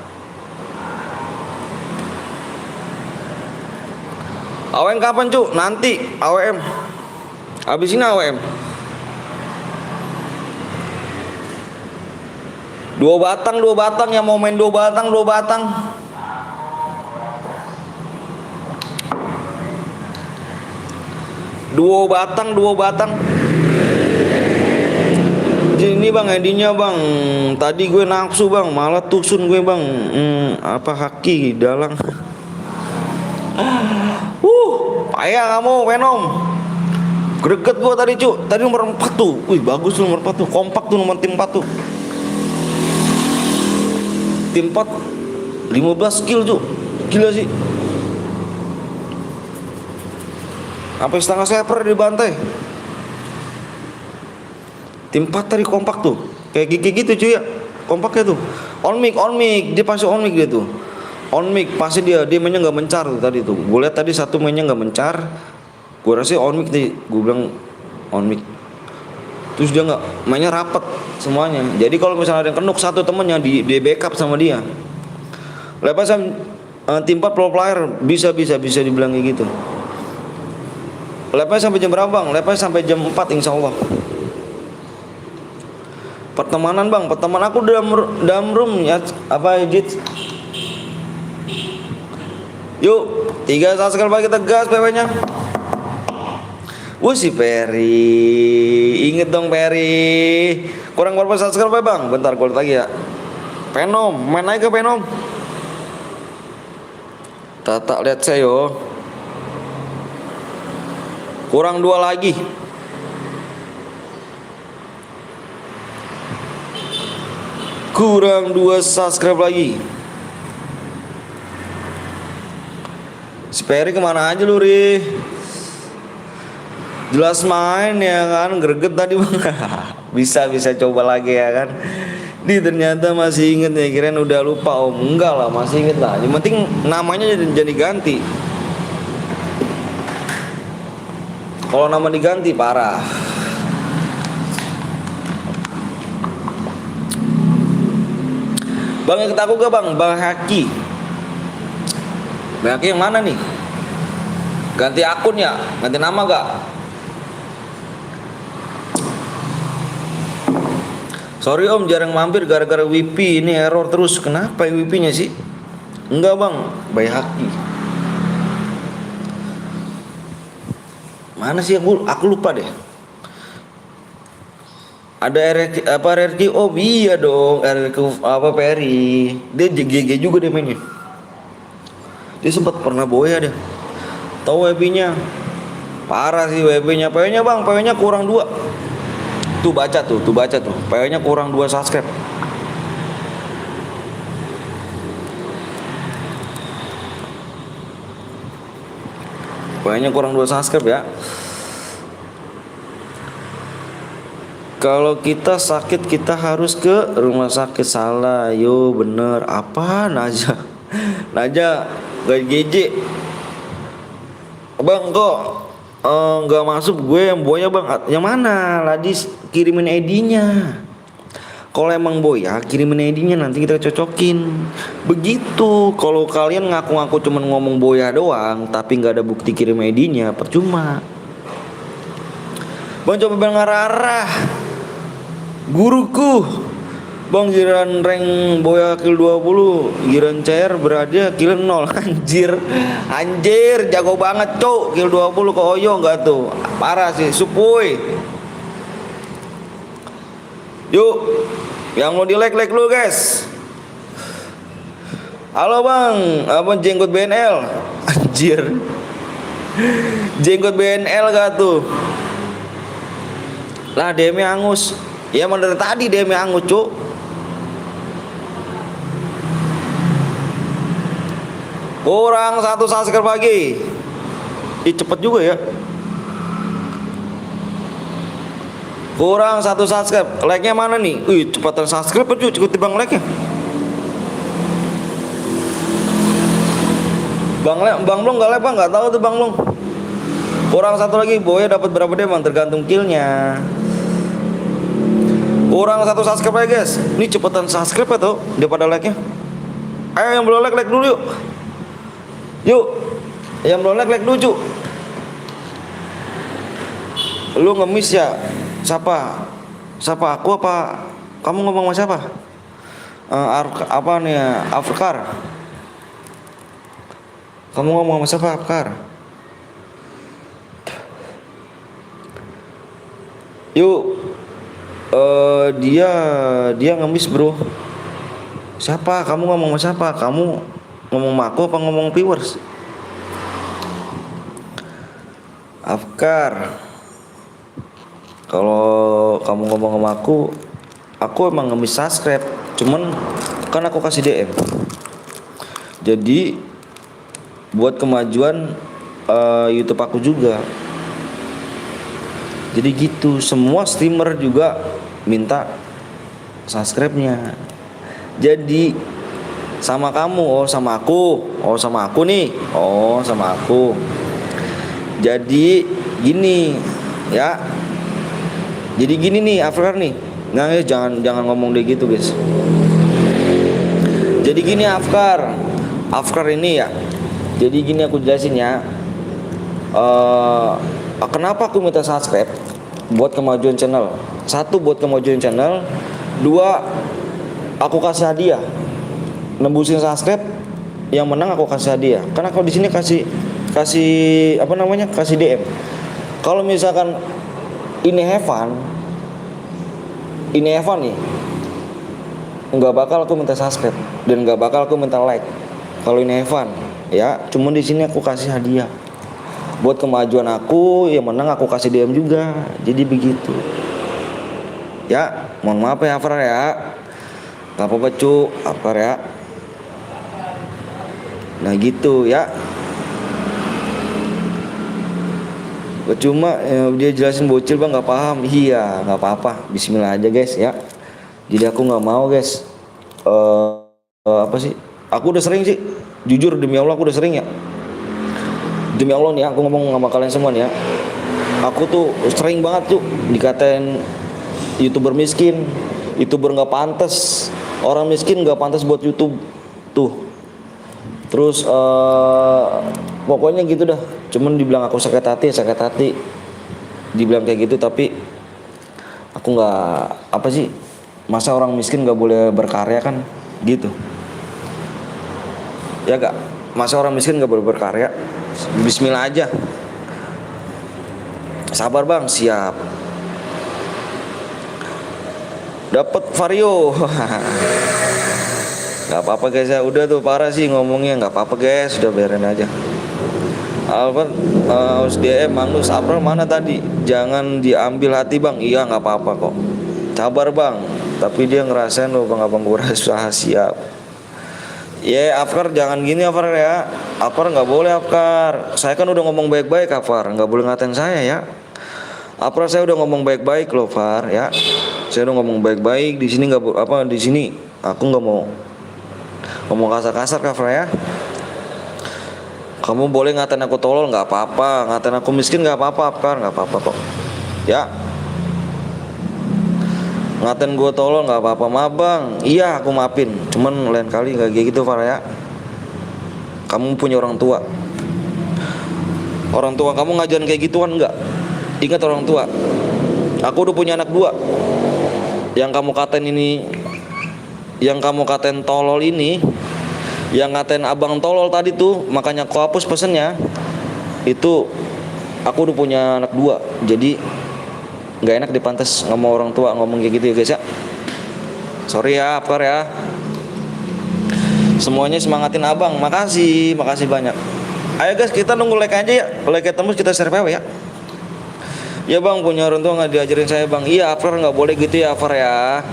S1: AWM kapan cu? Nanti AWM. Habis ini AWM. 2 batang yang mau main 2 batang. 2 batang. Ini bang edinya bang. Tadi gue nafsu bang, malah tusun gue bang. Haki dalang. Payah kamu Venom. Greget gue tadi cu. Tadi nomor 4 tuh. Wih bagus tuh nomor 4 tuh. Kompak tuh nomor tim 4 tuh. Tim 4 15 kill cu. Gila sih. Sampai setengah server dibantai. Tim 4 tadi kompak tuh. Kayak gigi gitu cuy ya. Kompaknya tuh. On mic. Dia pasti on mic dia tuh. On mic pasti dia mainnya nggak mencar tuh tadi tuh. Gue lihat tadi satu mainnya nggak mencar. Gue rasa on mic nih, gue bilang on mic. Terus dia nggak mainnya rapet semuanya. Jadi kalau misalnya ada yang kenuk satu temennya di backup sama dia. Lepasan tim 4 pro player bisa dibilang kayak gitu. Lepas sampai jam berapa bang? Lepas sampai jam 4 insya Allah. Pertemanan bang, pertemanan aku dalam room ya apa edit. Yuk 3 subscribe lagi kita gas PW-nya. Si Ferry, inget dong Ferry. Kurang berapa subscribe bang? Bentar gue lihat lagi ya. Venom, main aja ke Venom. Tata lihat saya yo. Kurang 2 lagi. Kurang 2 subscribe lagi. Si Ferry kemana aja lu Ri? Jelas main ya kan, greget tadi bang. bisa coba lagi ya kan. Ternyata masih inget ya, kirain udah lupa. Oh enggak lah, masih inget lah. Yang penting namanya jadi ganti. Kalau nama diganti parah. Bang ikut aku gak bang? Bang Haki. Bang Haki yang mana nih? Ganti akun ya? Ganti nama gak? Sorry om jarang mampir gara-gara wifi ini error terus. Kenapa ya wifi-nya sih? Enggak bang, Bay Haki. Mana sih aku lupa deh. Ada RRQ, oh iya dong RRQ apa Perry. Dia GG juga dia mainnya. Dia sempat pernah boya deh. Tahu WP-nya. Parah sih WP-nya. PW-nya bang, PW-nya kurang 2. Tuh baca tuh. PW-nya kurang 2 subscribe. PW-nya kurang 2 subscribe ya. Kalau kita sakit kita harus ke rumah sakit. Salah, yo bener. Apa Naja? Naja gak GJ. Bang kok nggak masuk gue yang boya bang. Yang mana? Ladis kirimin ID-nya. Kalau emang boya kirimin ID-nya nanti kita cocokin. Begitu. Kalau kalian ngaku-ngaku cuman ngomong boya doang tapi nggak ada bukti kirim ID-nya, percuma. Bang coba bang arah-arah. Guruku bang giran rank boya kill 20, giran cair berada kill 0. Anjir jago banget cok. Kill 20 ke Oyo enggak tuh? Parah sih supuy. Yuk yang mau di like lu guys. Halo bang, apa jenggot BNL? Anjir jenggot BNL gak tuh? Lah DM-nya angus. Ya emang dari tadi DM-nya angus cuk. Kurang 1 subscribe lagi. Cepet juga ya. Kurang 1 subscribe. Like-nya mana nih? Cepetan subscribe cuy, ikuti bang like-nya. Bang Long gak like bang, gak tahu tuh Bang Long. Kurang 1 lagi, boya dapat berapa deh bang? Tergantung killnya. Kurang 1 subscribe lagi guys. Ini cepetan subscribe ya tuh daripada like-nya. Ayo yang belum like dulu yuk. Yuk, yang belum like dulu cu. Lu ngemis ya? Siapa? Aku apa? Kamu ngomong sama siapa? Apa nih ya? Afkar. Kamu ngomong sama siapa Afkar? Yuk. Dia ngemis bro. Siapa? Kamu ngomong sama siapa? Kamu ngomong sama aku apa ngomong viewers? Afkar, kalau kamu ngomong sama aku emang ngemis subscribe. Cuman kan aku kasih DM. Jadi buat kemajuan YouTube aku juga. Jadi gitu, semua streamer juga minta subscribe-nya. Jadi sama kamu, sama aku nih, sama aku. Jadi gini ya. Jadi gini nih Afkar nih. Nah, jangan ngomong deh gitu, guys. Jadi gini Afkar ini ya. Jadi gini aku jelasin ya. Kenapa aku minta subscribe? Buat kemajuan channel. Satu, buat kemajuan channel. Dua, aku kasih hadiah. Nembusin subscribe, yang menang aku kasih hadiah. Karena kalau di sini kasih apa namanya? Kasih DM. Kalau misalkan ini Evan nih, nggak bakal aku minta subscribe dan nggak bakal aku minta like. Kalau ini Evan, ya, cuman di sini aku kasih hadiah. Buat kemajuan aku, yang menang aku kasih DM juga. Jadi begitu. Ya, mohon maaf ya Afrar ya. Gak apa-apa cu, Afrar ya. Nah gitu ya. Cuma dia jelasin bocil bang nggak paham. Iya nggak apa-apa. Bismillah aja guys ya. Jadi aku nggak mau guys. Apa sih? Aku udah sering sih. Jujur demi Allah aku udah sering ya. Demi Allah nih aku ngomong sama kalian semua nih ya. Aku tuh sering banget tuh dikatain YouTuber miskin, YouTuber nggak pantas, orang miskin nggak pantas buat YouTube tuh. Terus pokoknya gitu dah. Cuman dibilang aku sakit hati. Dibilang kayak gitu tapi aku nggak apa sih? Masa orang miskin nggak boleh berkarya kan? Gitu. Ya gak? Masa orang miskin nggak boleh berkarya? Bismillah aja. Sabar bang, siap. Dapat Vario. Gak apa-apa guys ya. Udah tuh parah sih ngomongnya. Gak apa-apa guys. Udah biarin aja. Albert harus DM Magnus April mana tadi? Jangan diambil hati bang. Iya gak apa-apa kok. Sabar bang. Tapi dia ngerasain loh bang abang gue rasa siap. Afkar jangan gini Afkar ya. Afkar nggak boleh Afkar. Saya kan udah ngomong baik-baik Afkar. Nggak boleh ngatain saya ya. Afkar saya udah ngomong baik-baik loh Far ya. Saya udah ngomong baik-baik di sini di sini aku nggak mau ngomong kasar-kasar Afkar ya. Kamu boleh ngatain aku tolol nggak apa-apa. Ngatain aku miskin nggak apa-apa Afkar, nggak apa-apa kok. Ya. Ngatain gue tolong nggak apa-apa maaf bang. Iya aku maafin. Cuman lain kali nggak kayak gitu Farah ya. Kamu punya orang tua. Orang tua kamu ngajarin kayak gituan nggak? Ingat orang tua. Aku udah punya anak 2. Yang kamu katain ini, yang kamu katain tolol ini, yang ngatain abang tolol tadi tuh, makanya aku hapus pesennya. Itu aku udah punya anak 2. Jadi nggak enak dipantas ngomong orang tua ngomong kayak gitu ya guys ya. Sorry ya Afkar ya. Semuanya semangatin abang. Makasih banyak. Ayo guys kita nunggu like aja ya. Like tembus kita share PW ya. Ya bang punya orang tua nggak diajarin saya bang. Iya Afkar nggak boleh gitu ya Afkar ya.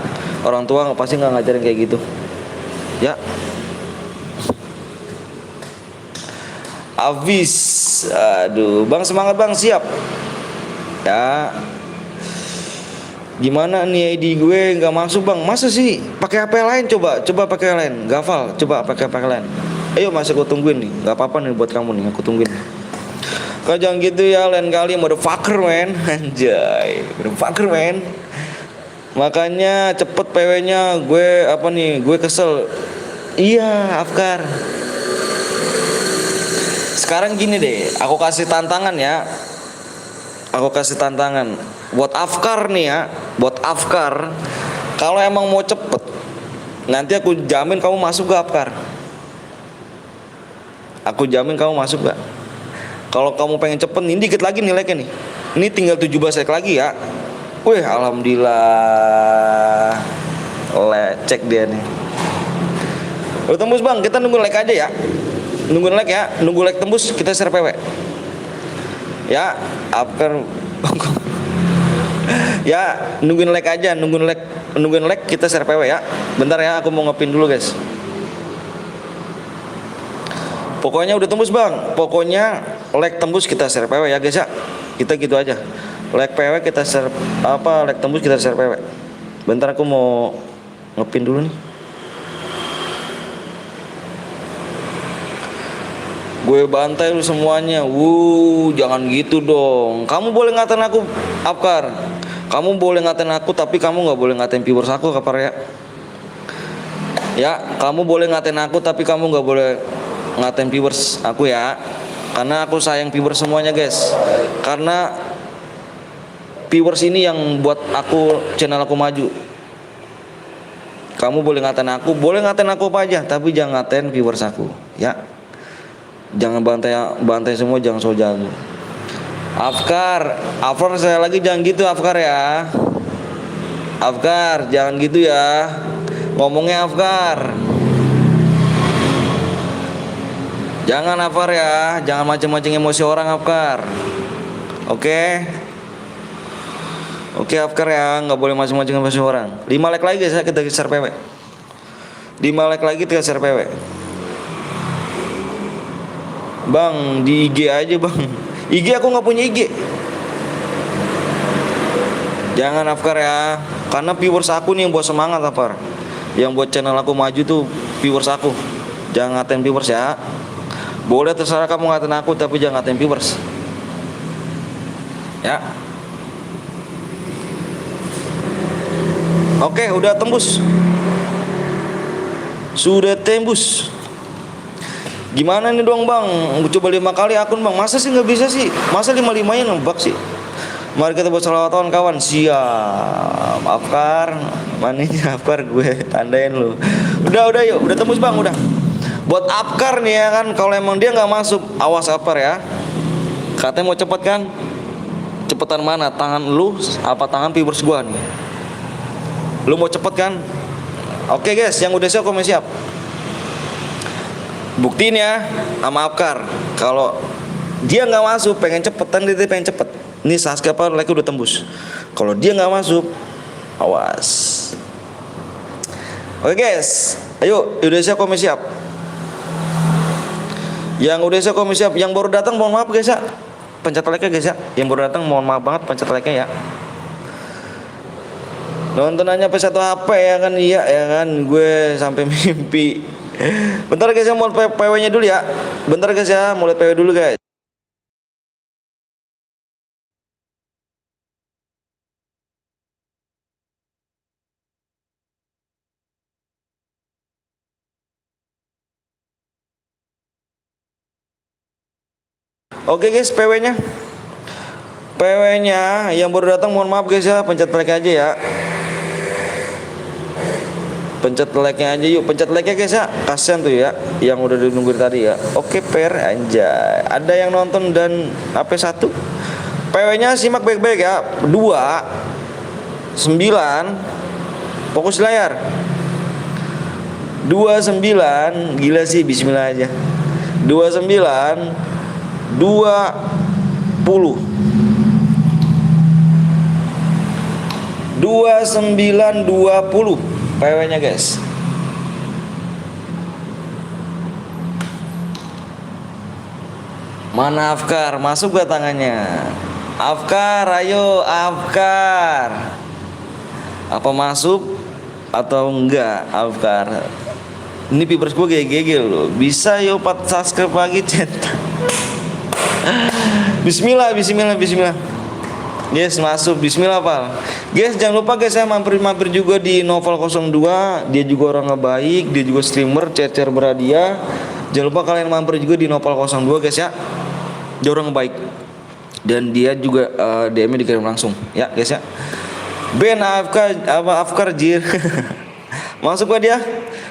S1: Orang tua pasti nggak ngajarin kayak gitu. Ya. Abis. Aduh bang semangat bang siap. Ya. Gimana nih ID gue nggak masuk bang? Masa sih? Pakai HP lain coba pakai lain. Gafal, coba pakai lain. Ayo masuk aku tungguin nih. Gak apa-apa nih buat kamu nih, aku tungguin. Kau jangan gitu ya lain kali motherfucker man. Anjay, motherfucker man. Makanya cepet PW-nya gue kesel. Iya Afkar. Sekarang gini deh, aku kasih tantangan ya. Aku kasih tantangan buat Afkar nih ya, buat Afkar. Kalau emang mau cepet, nanti aku jamin kamu masuk gak Afkar? Aku jamin kamu masuk gak? Kalau kamu pengen cepet nih, dikit lagi nih like-nya nih. Ini tinggal 17 like lagi ya. Wih, alhamdulillah. Cek dia nih. Udah tembus bang, kita nunggu like aja ya. Nungguin like ya, nunggu like tembus kita share PW. Ya, Afkar. Ya, nungguin like aja, nungguin like kita share PW ya. Bentar ya, aku mau ngepin dulu guys. Pokoknya udah tembus bang. Pokoknya like tembus kita share PW ya guys ya. Kita gitu aja. Like PW kita share like tembus kita share PW. Bentar aku mau ngepin dulu nih.
S5: Gue bantai lu semuanya. Jangan gitu dong. Kamu boleh ngatain aku, Afkar. Kamu boleh ngatain aku, tapi kamu nggak boleh ngatain viewers aku, Kapar ya. Ya, kamu boleh ngatain aku, tapi kamu nggak boleh ngatain viewers aku ya. Karena aku sayang viewers semuanya, guys. Karena viewers ini yang buat aku channel aku maju. Kamu boleh ngatain aku apa aja, tapi jangan ngatain viewers aku, ya. Jangan bantai semua, jangan so jago. Afkar saya lagi jangan gitu Afkar ya. Afkar jangan gitu ya. Ngomongnya Afkar. Jangan Afkar ya, jangan macam-macam emosi orang Afkar. Oke. Oke Afkar ya, nggak boleh macam-macam emosi orang. 5 like lagi guys, kita share PW. 5 like lagi kita share PW. Bang di IG aja bang. IG aku nggak punya IG. Jangan Afkar ya, karena viewers aku nih yang buat semangat Afkar. Yang buat channel aku maju tuh viewers aku. Jangan ngatain viewers ya. Boleh terserah kamu ngatain aku, tapi jangan ngatain viewers. Ya. Oke, udah tembus. Sudah tembus. Gimana nih dong bang? Coba 5 kali akun bang. Masa sih nggak bisa sih? Masa 5-5-nya nembak sih? Mari kita buat salawatan kawan. Siap. Afkar, maninya Afkar gue tandain lu. Udah yuk. Udah tembus bang, udah. Buat Afkar nih ya kan, kalau emang dia nggak masuk, awas Afkar ya. Katanya mau cepet kan? Cepetan mana? Tangan lu apa tangan viewers gua nih? Lu mau cepet kan? Oke guys, yang udah siap komen siap. Buktiin ya sama Afkar. Kalau dia nggak masuk, pengen cepetan, dia pengen cepet. Ini Saskia apa like udah tembus. Kalau dia nggak masuk, awas. Oke guys, ayo udah siap komen siap. Yang udah siap komen siap. Yang baru datang mohon maaf guys ya. Pencet like-nya guys ya. Yang baru datang mohon maaf banget, pencet like-nya ya. Nonton aja PS1 HP ya kan, iya ya kan, gue sampai mimpi. Bentar guys ya, mau PW-nya dulu ya. Bentar guys ya, mulai PW dulu guys. Oke guys, PW-nya. PW-nya yang baru datang mohon maaf guys ya, pencet like aja ya. Pencet like-nya aja yuk, pencet like-nya guys ya. Kasian tuh ya yang udah nungguin tadi ya. Oke, per anjay. Ada yang nonton dan HP1. PW-nya simak baik-baik ya. 2 9 fokus layar. 29 gila sih, bismillah aja. 29 20 2920 PW-nya guys. Mana Afkar? Masuk gak tangannya? Afkar, ayo Afkar. Apa masuk atau enggak Afkar? Ini viewers gue gege loh. Bisa yuk 4 subscribe lagi centang. Bismillah. Yes, masuk. Bismillah, Pal. Guys, jangan lupa guys, saya mampir juga di Novel 02. Dia juga orang baik, dia juga streamer, cecer beradia. Jangan lupa kalian mampir juga di Novel 02 guys ya. Dia orang baik. Dan dia juga DM-nya dikirim langsung, ya guys ya. Ben Afkar jir. Masuk gua dia.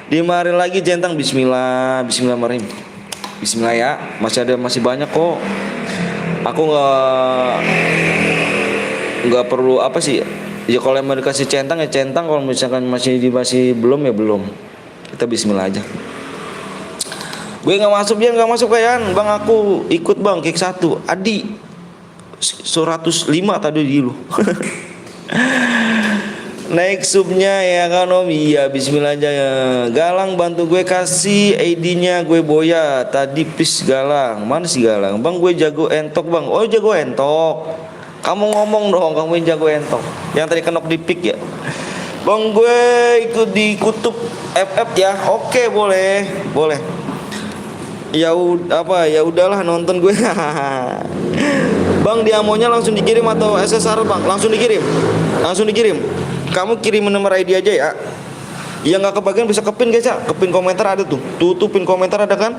S5: Dimari lagi centang. Bismillahirrahmanirrahim. Bismillah ya. Masih banyak kok. Aku nggak perlu apa sih ya, kalau mau dikasih centang ya centang, kalau misalkan masih belum ya belum, kita bismillah aja. Gue nggak masuk, dia nggak masuk kayaan bang, aku ikut bang kick 1 Adi 105 tadi dulu. Naik subnya ya kan om. Iya bismillah aja ya. Galang bantu gue kasih ID-nya, gue boya tadi pis Galang. Mana sih Galang? Bang gue jago entok bang. Oh jago entok. Kamu ngomong dong, kamu yang jago entok. Yang tadi kenok di pick ya. Bang gue ikut di kutub FF ya. Oke boleh. Ya udahlah nonton gue. Bang, dia maunya langsung dikirim atau SSR bang? Langsung dikirim. Kamu kirim nomor ID aja ya. Yang nggak kebagian bisa kepin guys ya. Kepin komentar ada tuh. Tuh pin komentar ada kan?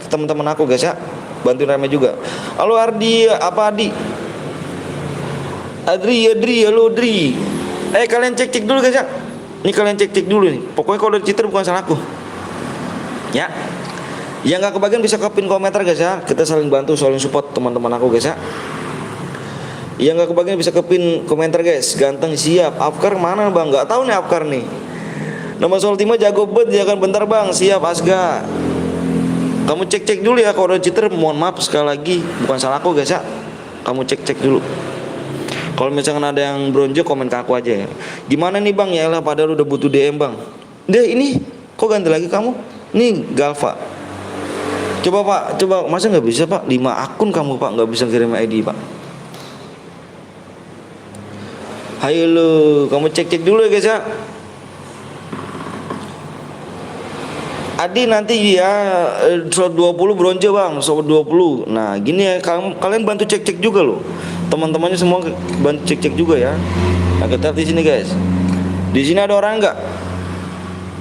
S5: Teman-teman aku guys ya. Bantuin rame juga. Halo Ardi, apa Adi? Adri, halo Adri. Kalian cek dulu guys ya. Nih kalian cek dulu nih. Pokoknya kalau dari cheater bukan salahku. Ya. Yang nggak kebagian bisa kepin komentar guys ya. Kita saling bantu, saling support teman-teman aku guys ya. Yang nggak kebagian bisa kepin komentar guys. Ganteng siap. Afkar mana bang? Nggak tahu nih Afkar nih. Nama Soltima jago bet, jangan bentar bang. Siap Asga. Kamu cek dulu ya kalau ada cheater. Mohon maaf sekali lagi, bukan salah aku guys ya. Kamu cek dulu. Kalau misalkan ada yang bronjo komen ke aku aja ya. Gimana nih bang? Ya lah padahal udah butuh DM bang. Deh ini kok ganti lagi kamu? Nih Galva. Coba pak, masa nggak bisa pak? 5 akun kamu pak nggak bisa kirim ID pak. Hayo lu, kamu cek dulu ya guys ya. Adi nanti ya slot 20 bronze bang, slot 20. Nah gini ya, kalian bantu cek juga loh. Teman-temannya semua bantu cek juga ya. Nah kita lihat di sini guys. Di sini ada orang nggak?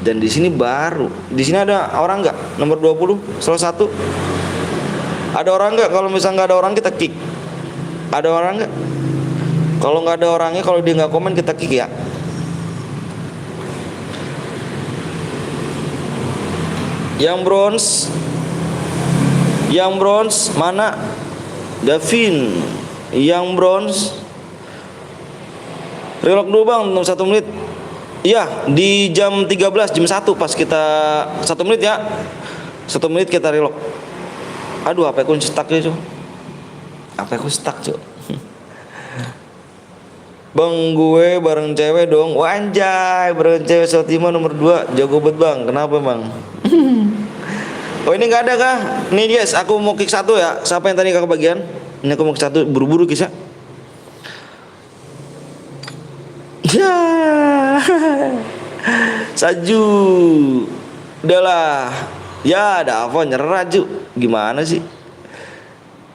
S5: Dan di sini baru. Di sini ada orang nggak? Nomor 20, salah satu. Ada orang nggak? Kalau misalnya nggak ada orang kita kick. Ada orang nggak? Kalau nggak ada orangnya, kalau dia nggak komen kita kick ya. Yang bronze mana? Davin. Yang bronze. Relok dulu bang, 1 menit. Iya, di jam 13, jam 1 pas kita 1 menit ya. 1 menit kita relok. Aduh, HP aku stuck ya, cuy. HP aku stuck, cuy. Bang, gue bareng cewek dong. Wah, anjay, bareng cewek Sotima nomor 2. Jago bet bang. Kenapa bang? Oh ini nggak ada kah? Nih guys, aku mau kick 1 ya. Siapa yang tadi kakak bagian? Ini aku mau kick 1, buru-buru guys ya. Ya, Saju. Udahlah. Ya, ada apa nyerah Ju. Gimana sih?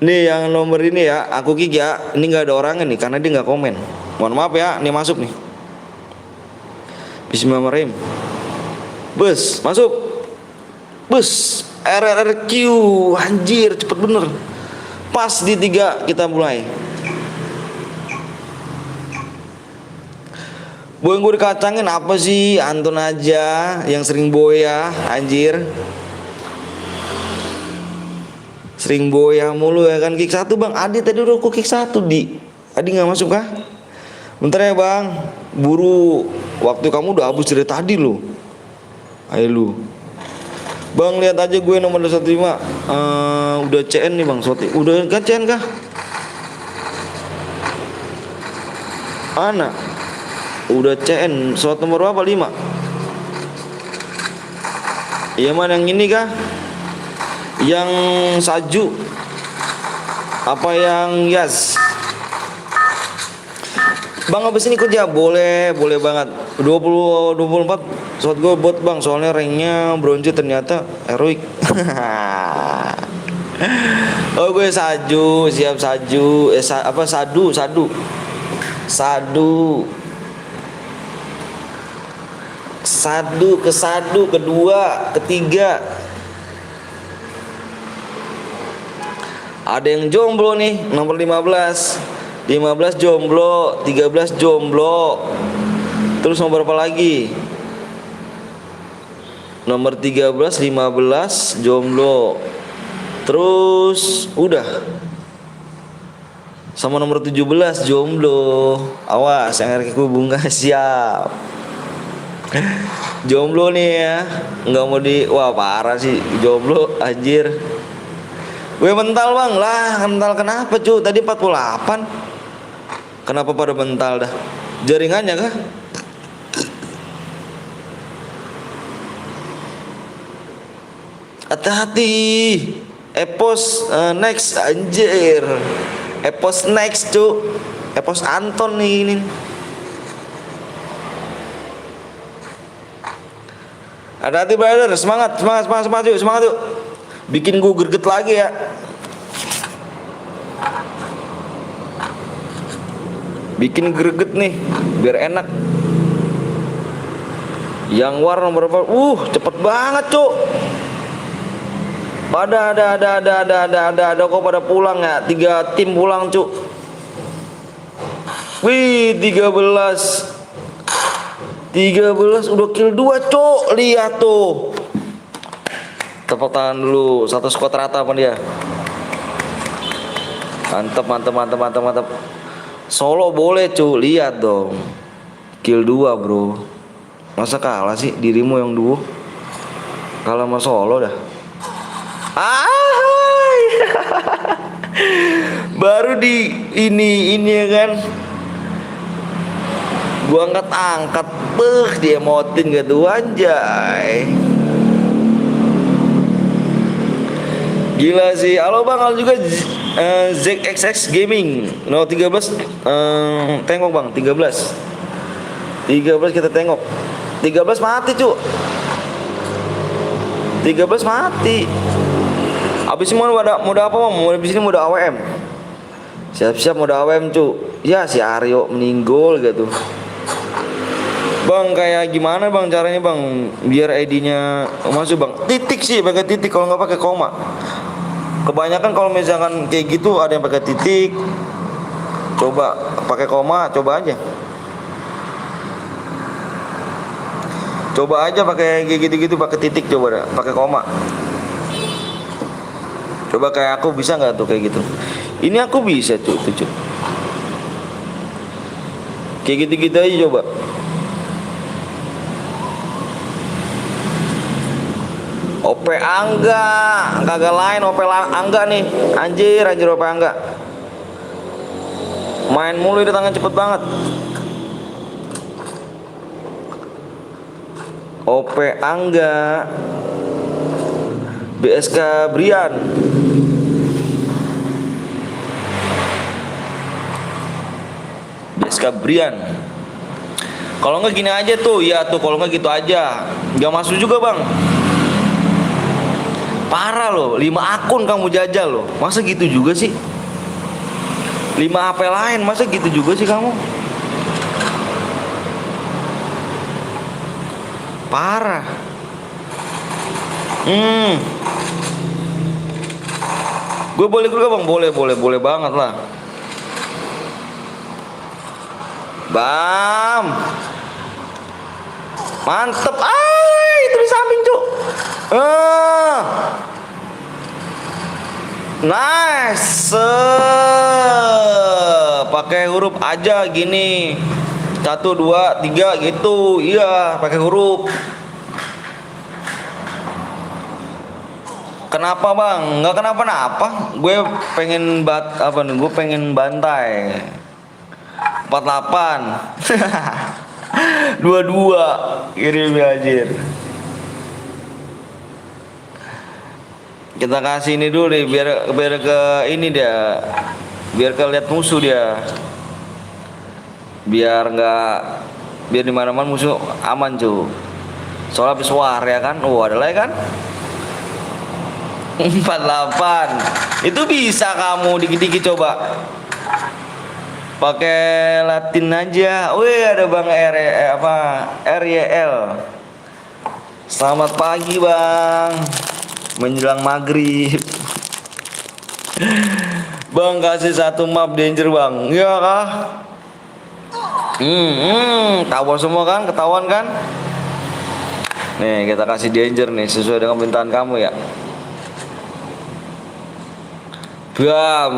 S5: Nih yang nomor ini ya, aku kick ya. Ini nggak ada orangnya nih karena dia nggak komen. Mohon maaf ya, ini masuk nih. Bismillahirrahmanirrahim. Bus, masuk. Bus, RRQ, anjir cepet bener. Pas di 3 kita mulai. Boy gue dikacangin apa sih? Anton aja yang sering boya, anjir. Sering boya mulu ya kan. Kick 1 bang. Adi tadi udah aku kick 1 di. Adi nggak masuk kah? Bentar ya bang. Buru. Waktu kamu udah habis dari tadi lo. Ayo lu. Bang lihat aja gue nomor 105. Udah CN nih bang. Udah kan CN kah? Mana? Udah CN. Slot nomor apa? 5. Iya mana yang ini kah? Yang Saju apa yang Yas? Bang abis ini kerja boleh banget. 24 slot gue bot bang, soalnya ranknya bronze ternyata heroic. Oh gue Saju, siap Saju. Sadu kedua, ketiga. Ada yang jomblo nih, nomor 15 jomblo, 13 jomblo. Terus nomor berapa lagi? Nomor 13, 15 jomblo. Terus udah. Sama nomor 17 jomblo. Awas yang RQ bunga siap. Jomblo nih ya. Nggak mau wah parah sih jomblo anjir. Gue mental bang lah, mental kenapa cu? Tadi 48. Kenapa pada mental dah? Jaringannya kah? Hati-hati. Epos next anjir. Epos next cu. Epos Anton nih ini. Hati-hati brother, semangat yuk. Bikin gue greget lagi ya. Bikin greget nih, biar enak. Yang war nomor berapa? Cepet banget, Cuk. Ada kok pada pulang ya. 3 tim pulang, Cuk. Wih, 13 udah kill 2, Cuk. Lihat tuh. Tepuk tangan dulu. Satu squad rata apa dia? Mantap. Solo boleh, Cuk. Lihat dong. Kill 2, Bro. Masa kalah sih dirimu yang duo? Kalah sama Solo dah. Baru di ini ya kan. Gua angkat diemotin gak tuh anjay. Gila sih. Halo Bang, halo juga ZXX Gaming. No 13 tengok Bang, 13 kita tengok. 13 mati, Cuk. 13 mati. Habis ini mode apa, Bang? Habis ini mode AWM. Siap-siap mode AWM, Cuk. Ya si Aryo meninggal gitu. Bang, kayak gimana Bang caranya Bang biar ID-nya masuk Bang? Titik sih, pakai titik kalau nggak pakai koma. Kebanyakan kalau misalkan kayak gitu ada yang pakai titik. Coba pakai koma, coba aja. Coba aja pakai kayak gitu-gitu pakai titik, coba dah, pakai koma. Coba kayak aku bisa nggak tuh kayak gitu? Ini aku bisa tuh. Kayak gitu-gitu aja coba. OP Angga, kagak lain OP Angga nih. Anjir OP Angga. Main mulu di tangan cepet banget. OP Angga, BSK Brian. Kalau nggak gini aja tuh, ya tuh kalau nggak gitu aja, nggak masuk juga Bang. Parah loh, 5 akun kamu jajal loh, masa gitu juga sih? 5 HP lain, masa gitu juga sih kamu? Parah. Gue boleh juga Bang, boleh banget lah. Bam. Mantep. Itu di samping, Cuk. Nice. Pakai huruf aja gini. 1, 2, 3 gitu. Iya, pakai huruf. Kenapa Bang? Nggak kenapa-napa. Gue pengen Gue pengen bantai. 48. 22. Kirim anjir. Kita kasih ini dulu nih biar ke ini dia. Biar lihat musuh dia. Biar di mana-mana musuh aman, Cu. Soalnya habis war ya kan. Ada lagi kan? 48. Itu bisa kamu dikit-dikit coba. Pakai Latin aja. Wih, ada Bang RYL. Selamat pagi, Bang. Menjelang maghrib. Bang, kasih 1 map danger, Bang. Iya kah? Tahu semua kan? Ketahuan kan? Nih, kita kasih danger nih sesuai dengan permintaan kamu ya. Bam.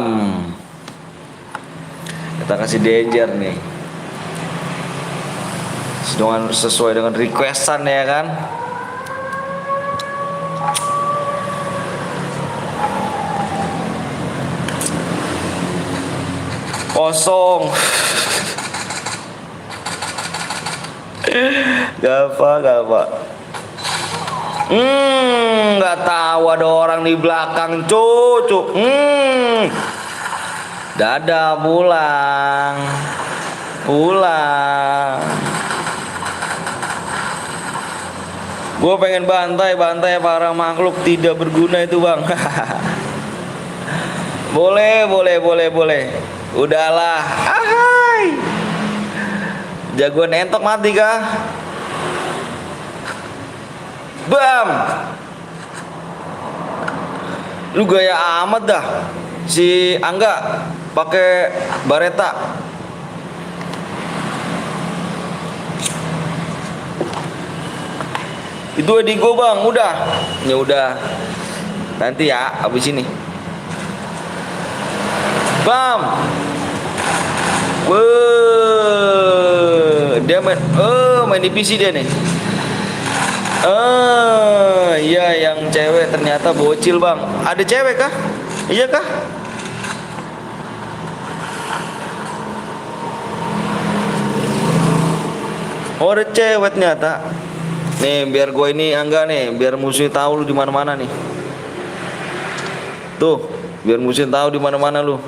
S5: Kita kasih danger nih. Sesuai dengan requestan ya kan. Kosong. Gak apa. Nggak tahu ada orang di belakang, cucu. Dadah, pulang. Gue Gue pengen bantai para makhluk tidak berguna itu bang. Boleh. Udahlah. Ahai. Jagoan entok mati kah? Bam. Lu gaya amat dah. Si Angga pakai bareta. Itu Edigo bang, udah. Ya udah. Nanti ya abis ini. Bam. Dia main di PC dia nih. Iya yang cewek ternyata bocil bang. Ada cewek kah? Iya kah? Oh ada cewek ternyata. Nih biar gue ini Angga nih, biar musuh tahu lu di mana-mana nih. Tuh, biar musuh tahu di mana-mana lu.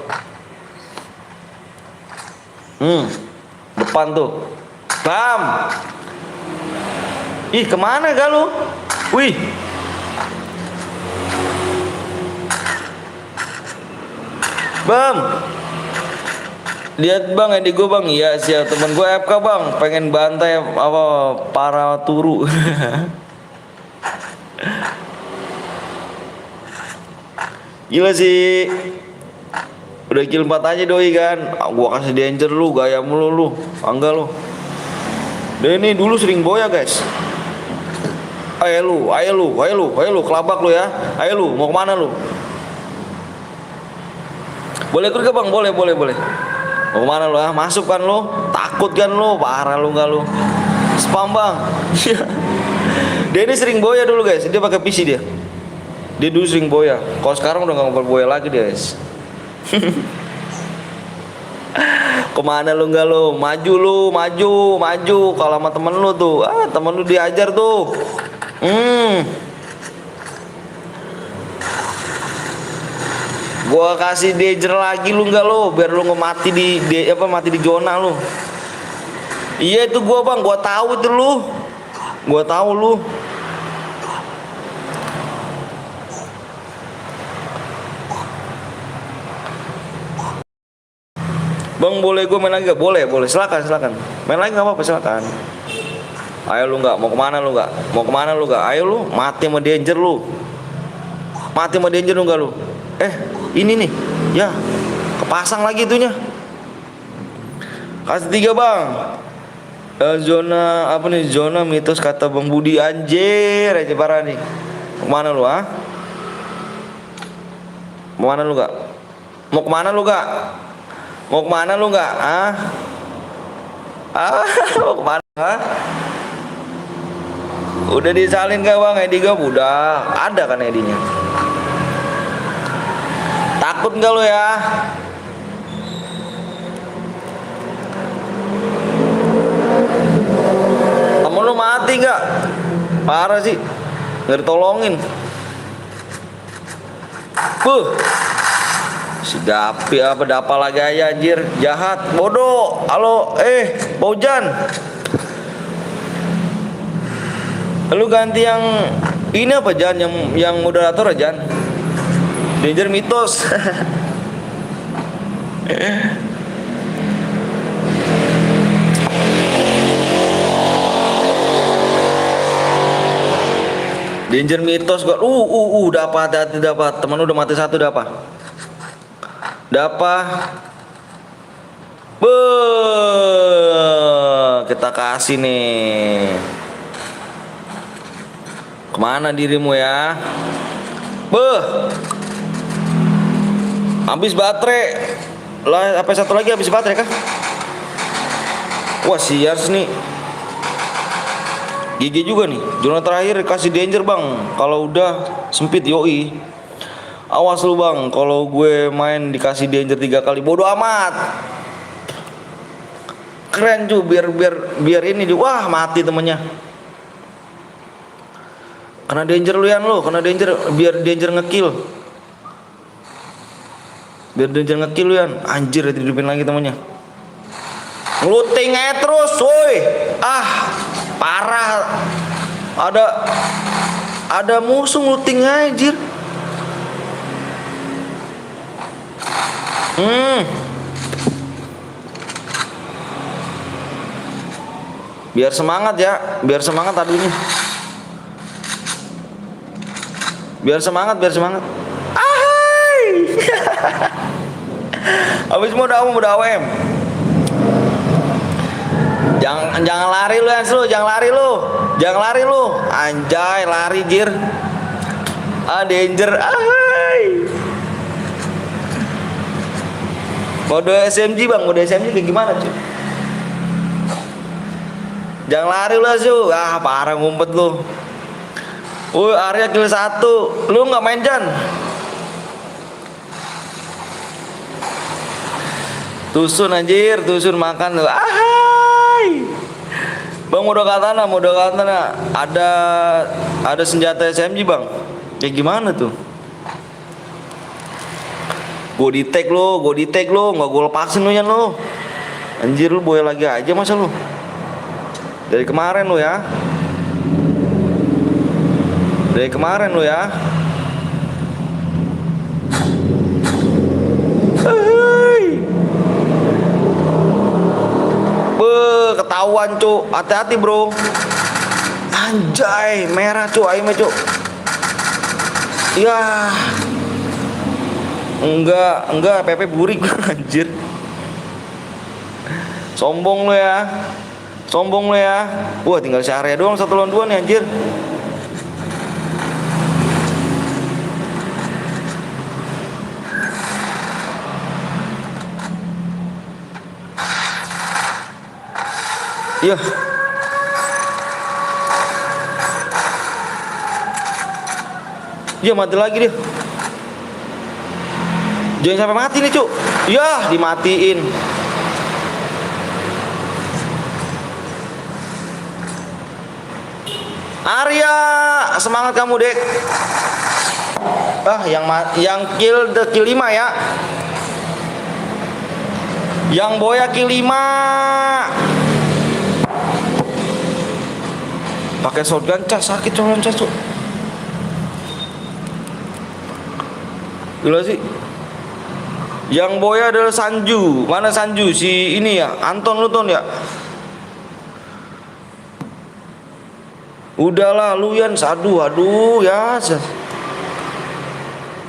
S5: Depan tuh. Bam. Ih, kemana gak lu? Wih. Bam. Lihat bang, Edigo bang. Iya siap, temen gue FK bang. Pengen bantai apa para turu. Gila sih. Udah kill 4 aja doi kan. Gua kasih danger lu, gaya mulu lu. Enggak lu. Dia ini dulu sering boya guys. Ayo lu, kelabak lu ya. Ayo lu, mau kemana lu? Boleh ikut ke bang? Boleh. Mau kemana lu ah? Masuk kan lu? Takut kan lu? Parah lu nggak lu? Spam bang. Dia ini sering boya dulu guys. Dia pakai PC dia. Dia dulu sering boya. Kalau sekarang udah nggak berboya lagi dia guys. Kemana lu nggak lu? Maju. Kalau sama temen lu tuh, temen lu diajar tuh. Gua kasih danger lagi lu nggak lu? Biar lu nggak mati mati di zona lu. Iya itu gua bang, gua tahu itu lu. Gua tahu lu. Bang boleh gue main lagi gak? Boleh, silakan. Main lagi nggak apa-apa, silakan. Ayo lu nggak, mau kemana lu nggak? Ayo lu, mati sama danger lu. Mati sama danger lu nggak lu? Ini nih, ya kepasang lagi itunya. Kasih 3 bang. Zona apa nih? Zona mitos kata Bang Budi anjir, aja parah nih. Kemana lu ah? Mau kemana lu gak? Mau kemana lu gak? Mau kemana? Udah disalin gak bang? Edigo udah ada kan Edinya. Takut gak lu ya? Temen lu mati gak? Parah sih, gak ditolongin. Si Dapi apa dapa lagi aja anjir, jahat, bodoh. Halo, Bojan. Lu ganti yang ini apa Jan? Yang moderator aja. Danger mitos. Danger mitos gua. Dapat hati dapat. Temen udah mati 1 dapat. Kita kasih nih. Kemana dirimu ya? Habis baterai. Lah, apa satu lagi habis baterai kah? Wah, siars nih. GG juga nih. Zona terakhir kasih danger bang. Kalau udah sempit yoi. Awas lu bang, kalau gue main dikasih danger 3 kali, bodoh amat. Keren cuy, biar ini di wah mati temennya. Kena danger lu Yan lu, biar danger ngekill. Lu Yan. Anjir, dihidupin lagi temennya. Ngeluting aja terus, woi. Parah. Ada musuh ngeluting anjir. Biar semangat ya, biar semangat adunya. Biar semangat. Ahai. Habis muda AWM. Jangan lari lu Hans lu, jangan lari lu. Anjay, lari jir. Danger. Ahai. Mode SMG bang, mode SMG kayak gimana cuy? Jangan lari lu Asu. Parah ngumpet lu. Area kill 1. Lu nggak main Jan? Tusun anjir, tusun makan lu. Ahai. Bang mode katana. Ada senjata SMG bang. Kayak gimana tuh? Gue di tag lu, nggak gue lepasin lu Yan lu. Anjir lu boy lagi aja masa lu? Dari kemarin lu ya. Ketahuan cu, hati-hati bro. Anjay, merah cu, aimnya cu. Ya. Enggak, Pepe burik anjir. Sombong lu ya. Wah, tinggal area doang 1 lawan 2 nih anjir. Iya. Iya mati lagi dia. Jangan sampai mati nih cuk. Yah dimatiin. Arya, semangat kamu dek. Yang kill 5 ya. Yang boya kill 5. Pakai shotgun sakit colon cuk. Gila sih. Yang boya adalah Sanju. Mana Sanju? Si ini ya, Anton lu ton ya. Udahlah lu Yan, aduh ya.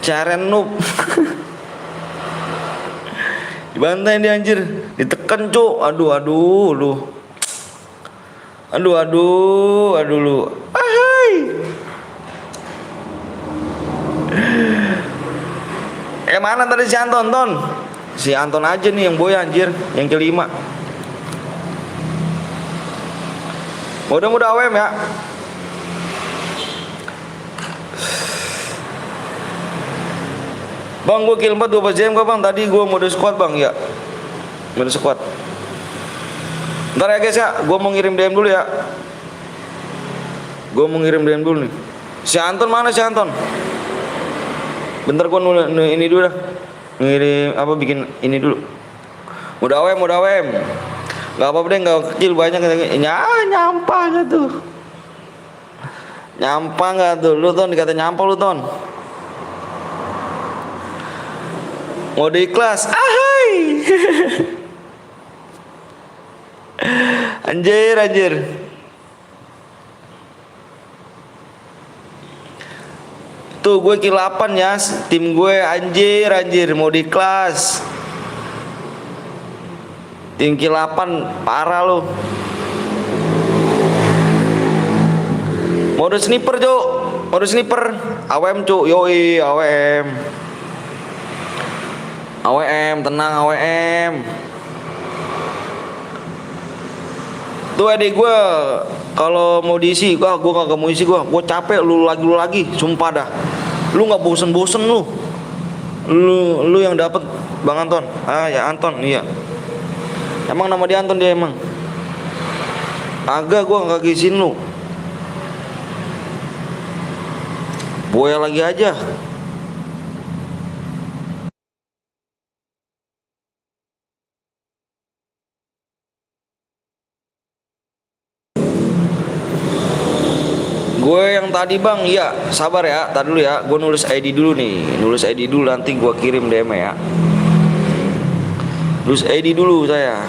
S5: Ceren noob. Dibantai dia anjir, ditekan cuk. Aduh lu. Aduh lu. Ahai. Mana tadi si Anton, Ton? Si Anton aja nih yang boya anjir, yang kelima. Mudah-mudah AWM ya. Bang, gue kill 4 12 jam kok bang. Tadi gue mode squad bang ya. Mode squad. Ntar ya guys ya, gue mau ngirim DM dulu ya. Nih. Si Anton mana si Anton? Bentar gue ini dulu dah. Ngirim apa bikin ini dulu. Mudah AWM. Gak apa-apa deh, gak kecil banyak. Nyampah gak tuh? Lu Ton, dikata nyampah lu Ton. Mode ikhlas. Ahai. Anjir. Tuh gue kill 8 ya. Tim gue anjir mau di kelas. Tim kill 8 parah lu. Mode sniper Cuk. AWM Cuk. Yoi AWM. Tenang AWM. Tuh adik gue kalau mau diisi, gue kagak mau isi, gue capek lu lagi, sumpah dah. Lu nggak bosen lu yang dapat Bang Anton. Ya Anton, iya. Emang nama dia Anton dia emang. Agak gue nggak isiin lu. Boya lagi aja. Gue yang tadi bang, iya sabar ya, tar dulu ya. Gue nulis ID dulu nih, nulis ID dulu nanti gue kirim DM ya. Nulis ID dulu saya.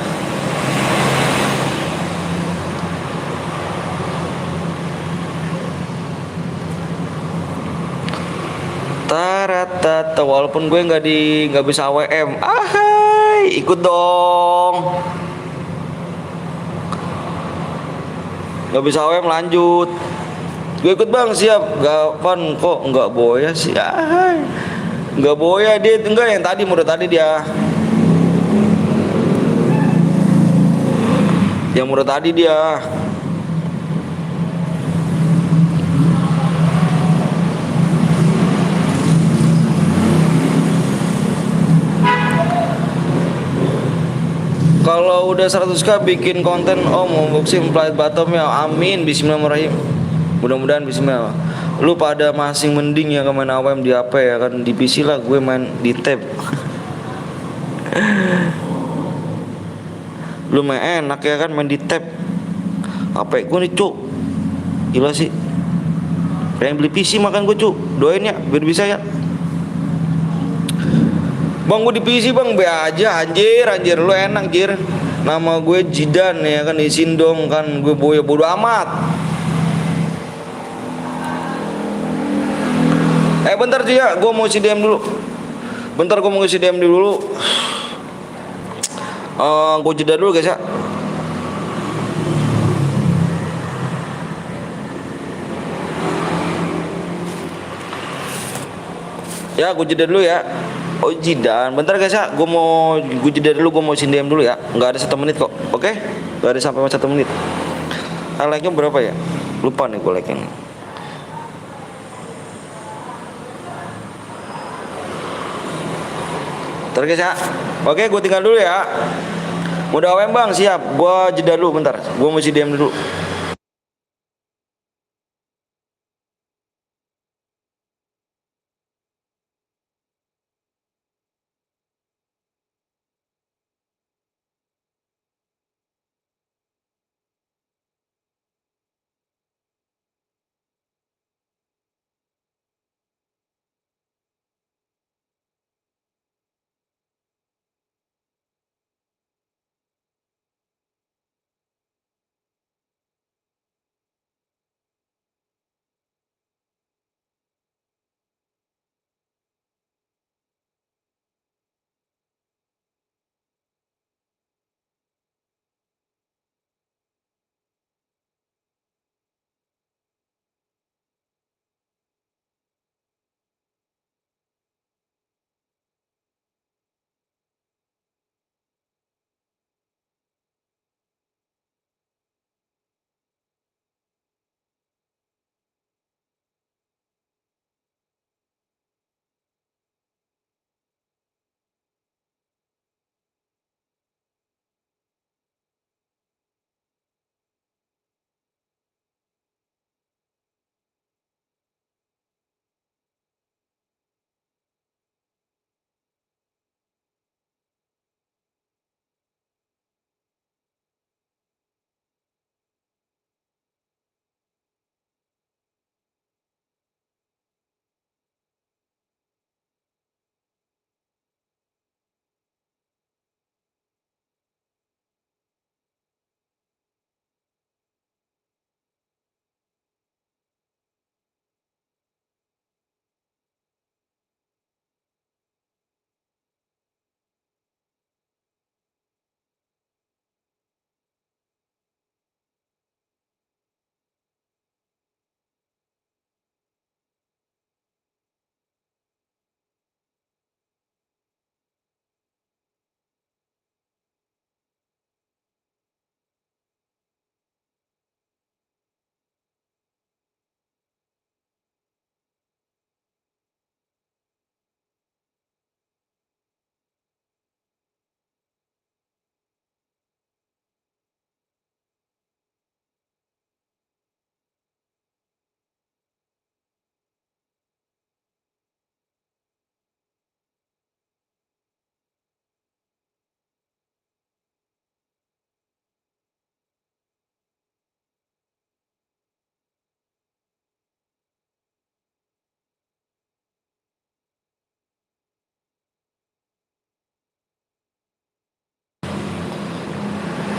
S5: Taratata, walaupun gue nggak bisa AWM, ahai, ikut dong. Nggak bisa AWM lanjut. Gue ikut bang, siap. Gapan kok nggak boya sih, ahai. Nggak boya dia, enggak yang tadi muda tadi dia. Yang muda tadi dia. Kalau udah 100k bikin konten om unboxing flight bottom ya, amin, bismillahirrahmanirrahim. Mudah-mudahan bismillah. Lu pada masing mending ya main AWM di HP ya kan, di PC lah gue main di tab. Lu main enak ya kan main di tab. HP gue nih cuk, gila sih. Pengen beli PC makan gue cuk, doain ya biar bisa ya. Bang gue di PC bang, be aja anjir, anjir lu enak anjir. Nama gue Jidan ya kan, isin dong kan, gue bodo amat. Bentar sih ya, gue mau isi DM dulu. Bentar gue mau isi DM dulu. Gue jeda dulu guys ya. Ya gue jeda dulu ya. Oh Jidan, bentar guys ya, gue jeda dulu, gue mau isi DM dulu ya. Nggak ada 1 menit kok, oke? Nggak ada sampai 1 menit. Like-nya berapa ya? Lupa nih gue like-nya. Bentar guys ya. Oke, gue tinggal dulu ya. Udah AWM bang, siap. Gue jeda dulu bentar. Gue mau isi DM dulu.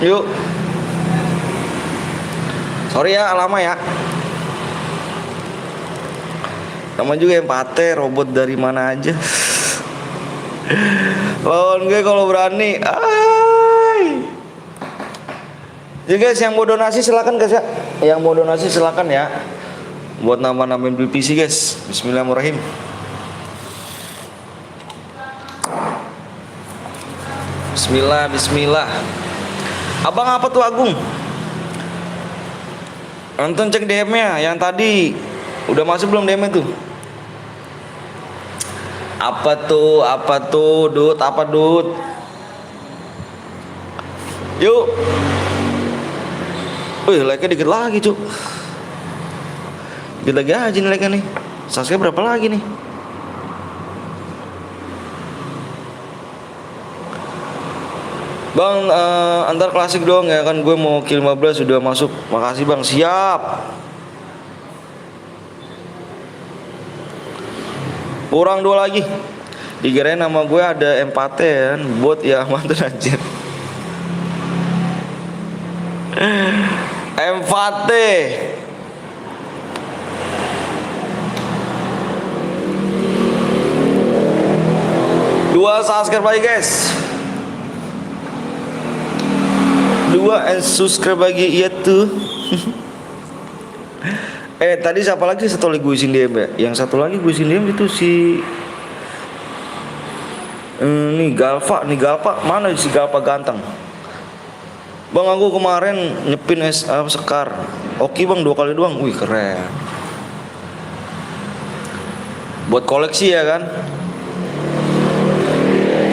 S5: Yuk. Sorry ya lama ya. Nama juga empate, robot dari mana aja. Lawan gue kalau berani. Ay. Ya guys, yang mau donasi silakan guys ya. Yang mau donasi silakan ya. Buat nambah-nambahin beli PC guys. Bismillahirrahmanirrahim. Bismillah, bismillah. Abang apa tuh Agung? Nonton cek DM-nya yang tadi. Udah masuk belum DM itu? Apa tuh? Apa tuh? Dut, apa Dut? Yuk. Wih, like-nya dikit lagi, Cuk. Dikit lagi aja nih like-nya nih. Subscribe berapa lagi nih? Bang, antar klasik dong ya kan, gue mau kill 15 sudah masuk. Makasih bang, siap. Kurang 2 lagi. Dikirain nama gue ada empate kan, bot ya mantan anjir. Empate. Dua subscribe lagi guys. 2 and subscribe lagi, iya tuh. Tadi siapa lagi satu lagi gue isin DM ya? Yang satu lagi gue isin DM itu si nih Galva mana si Galva ganteng? Bang aku kemarin nyepin Sekar. Oke bang 2 kali doang. Wih keren. Buat koleksi ya kan?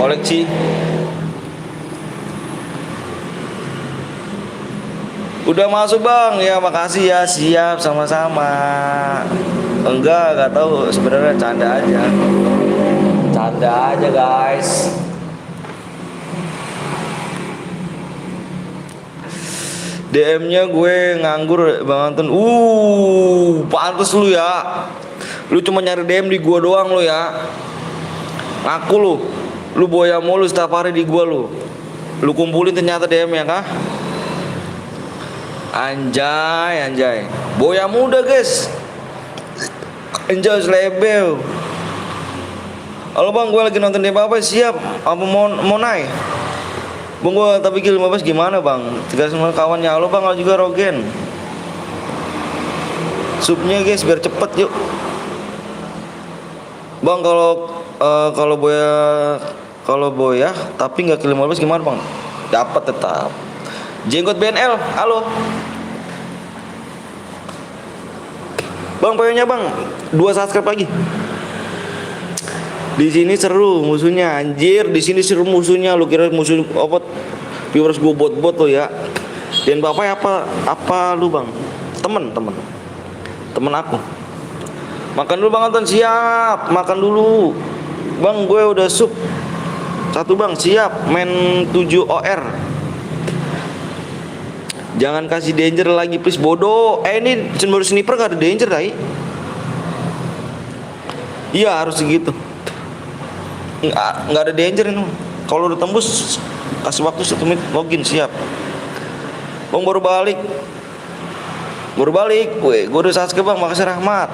S5: Koleksi. Udah masuk bang, ya makasih ya, siap sama-sama. Enggak tahu sebenarnya canda aja guys. DM-nya gue nganggur bang Anton. Pantes lu ya. Lu cuma nyari DM di gua doang lu ya. Ngaku lu boya mulu setiap hari di gua lu. Lu kumpulin ternyata DM-nya kah? Anjay. Boya muda guys. Enjoy label. Halo bang, gue lagi nonton dia apa siap. Apa mau naik? Bang gue tapi kill 15 gimana bang? 3 semua kawannya. Halo bang, halo juga Rogen. Supnya guys biar cepet yuk. Bang kalau boya tapi nggak kill 15 gimana bang? Dapat tetap. Jenggot BNL, halo. Bang, pokoknya bang, 2 subscribe lagi. Di sini seru musuhnya, anjir. Di sini seru musuhnya. Lu kira musuh apa? Viewers gue bot-bot lo ya. Dan bapak apa lu bang? Temen aku. Makan dulu bang Anton, siap. Makan dulu. Bang, gue udah sub. 1 bang, siap. Main 7 OR. Jangan kasih danger lagi please bodoh. Ini baru sniper gak ada danger tadi. Iya harus segitu. Nggak ada danger ini. Kalau udah tembus kasih waktu 1 menit login siap. Bang baru balik. Weh, gue udah subscribe bang, makasih Rahmat.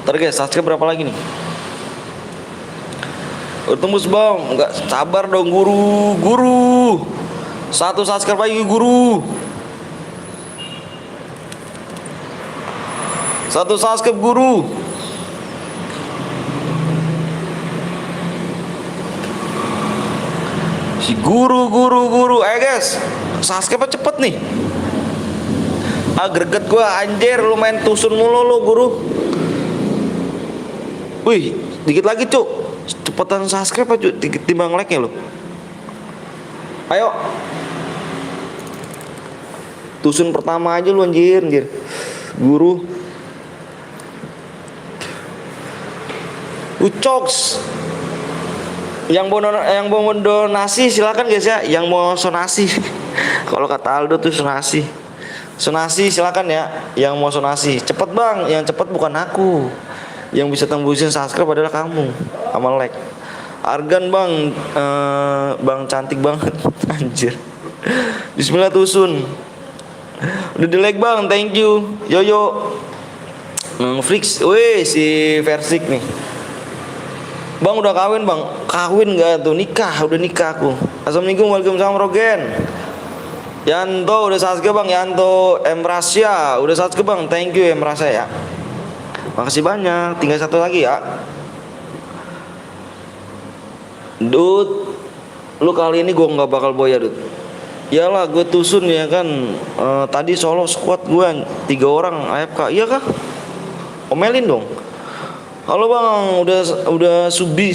S5: Ntar guys, subscribe berapa lagi nih? Udah tembus bang, nggak sabar dong guru. 1 subscribe lagi guru. 1 subscribe guru. Si guru. Guys, subscribe cepet nih. Greget gua anjir, lu main tusun mulu lu guru. Wih, dikit lagi cuk. Cepetan subscribe aja dikit timbang like-nya lu. Ayo. Tusun pertama aja lu anjir. Guru. Ucoks. Yang mau donasi silakan guys ya. Yang mau sonasi. Kalau kata Aldo tuh sonasi. Sonasi silakan ya. Yang mau sonasi. Cepet bang. Yang cepet bukan aku. Yang bisa tembusin subscribe adalah kamu. Sama like. Argan bang. Bang cantik banget. Anjir. Bismillah Tusun. Udah di like bang, thank you. Yoyo. Flix, wih si Versik nih. Bang udah kawin bang, kawin nggak tuh nikah, udah nikah aku. Assalamualaikum, waalaikumsalam Rogen. Yanto udah Sasuke bang, Yanto Emrasya udah Sasuke bang, thank you Emrasya ya. Makasih banyak, tinggal satu lagi ya. Dut, lu kali ini gue nggak bakal boya Dut. Iyalah gue Tusun ya kan. Tadi solo squad gue 3 orang AFK, iya kah? Omelin dong. Halo bang, udah Subi.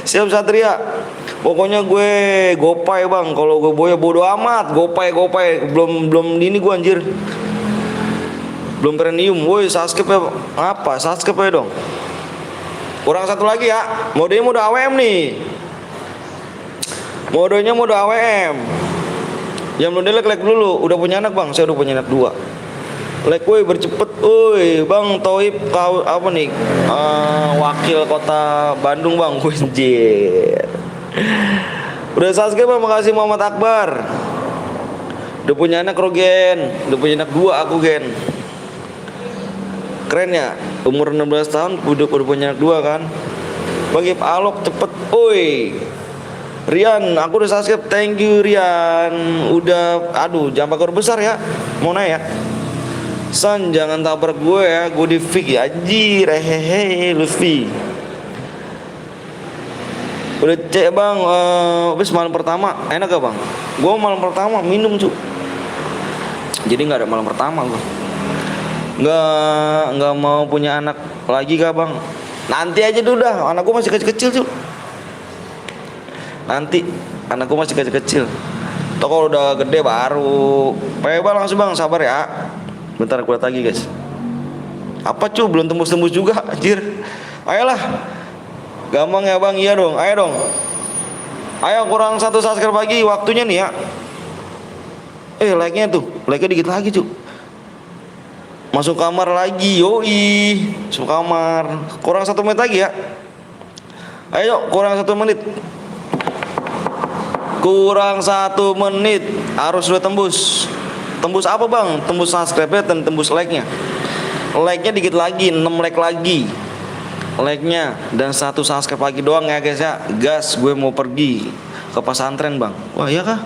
S5: Siap Satria. Pokoknya gue gopay bang. Kalau gue boya bodo amat. Gopay. Belum ini gue anjir. Belum premium. Woi Sasuke apa? Sasuke dong. Kurang satu lagi ya. Modenya mode AWM nih. Modenya mode AWM. Yang belum like dulu. Udah punya anak bang. Saya udah punya anak 2. Like woi bercepet, woi bang Toib kau apa nih wakil kota Bandung bang, anjir. Udah Sasuke bang, makasih Muhammad Akbar. Udah punya anak Rogen, udah punya anak 2 aku Gen. Keren ya, umur 16 tahun udah punya anak 2 kan. Bagi Alok cepet, woi. Rian, aku udah Sasuke, thank you Rian. Udah, aduh jangan pakai besar ya, mau nanya. San jangan tabrak gue ya, gue di fix ya anjir, hehehe Luffy. Udah cek bang, habis malam pertama enak gak bang? Gue malam pertama minum cu. Jadi nggak ada malam pertama gue. Nggak mau punya anak lagi kah bang? Nanti aja dulu dah, anak gue masih kecil-kecil cu. Nanti anak gue masih kecil-kecil. Toh kalau udah gede baru. Bang langsung bang, sabar ya. Bentar aku lihat lagi guys. Apa cu belum tembus-tembus juga anjir. Ayolah. Gampang ya bang, iya dong. Ayo dong. Ayo kurang 1 subscribe lagi waktunya nih ya. Like-nya tuh, like-nya dikit lagi cu. Masuk kamar lagi, yoi. Masuk kamar. Kurang 1 menit lagi ya. Ayo kurang 1 menit. Kurang 1 menit. Harus sudah tembus. Tembus apa bang? Tembus subscribe dan tembus like-nya. Like-nya dikit lagi, 6 like lagi like-nya. Dan 1 subscribe lagi doang ya guys ya. Gas, gue mau pergi ke pesantren bang. Wah iya kah?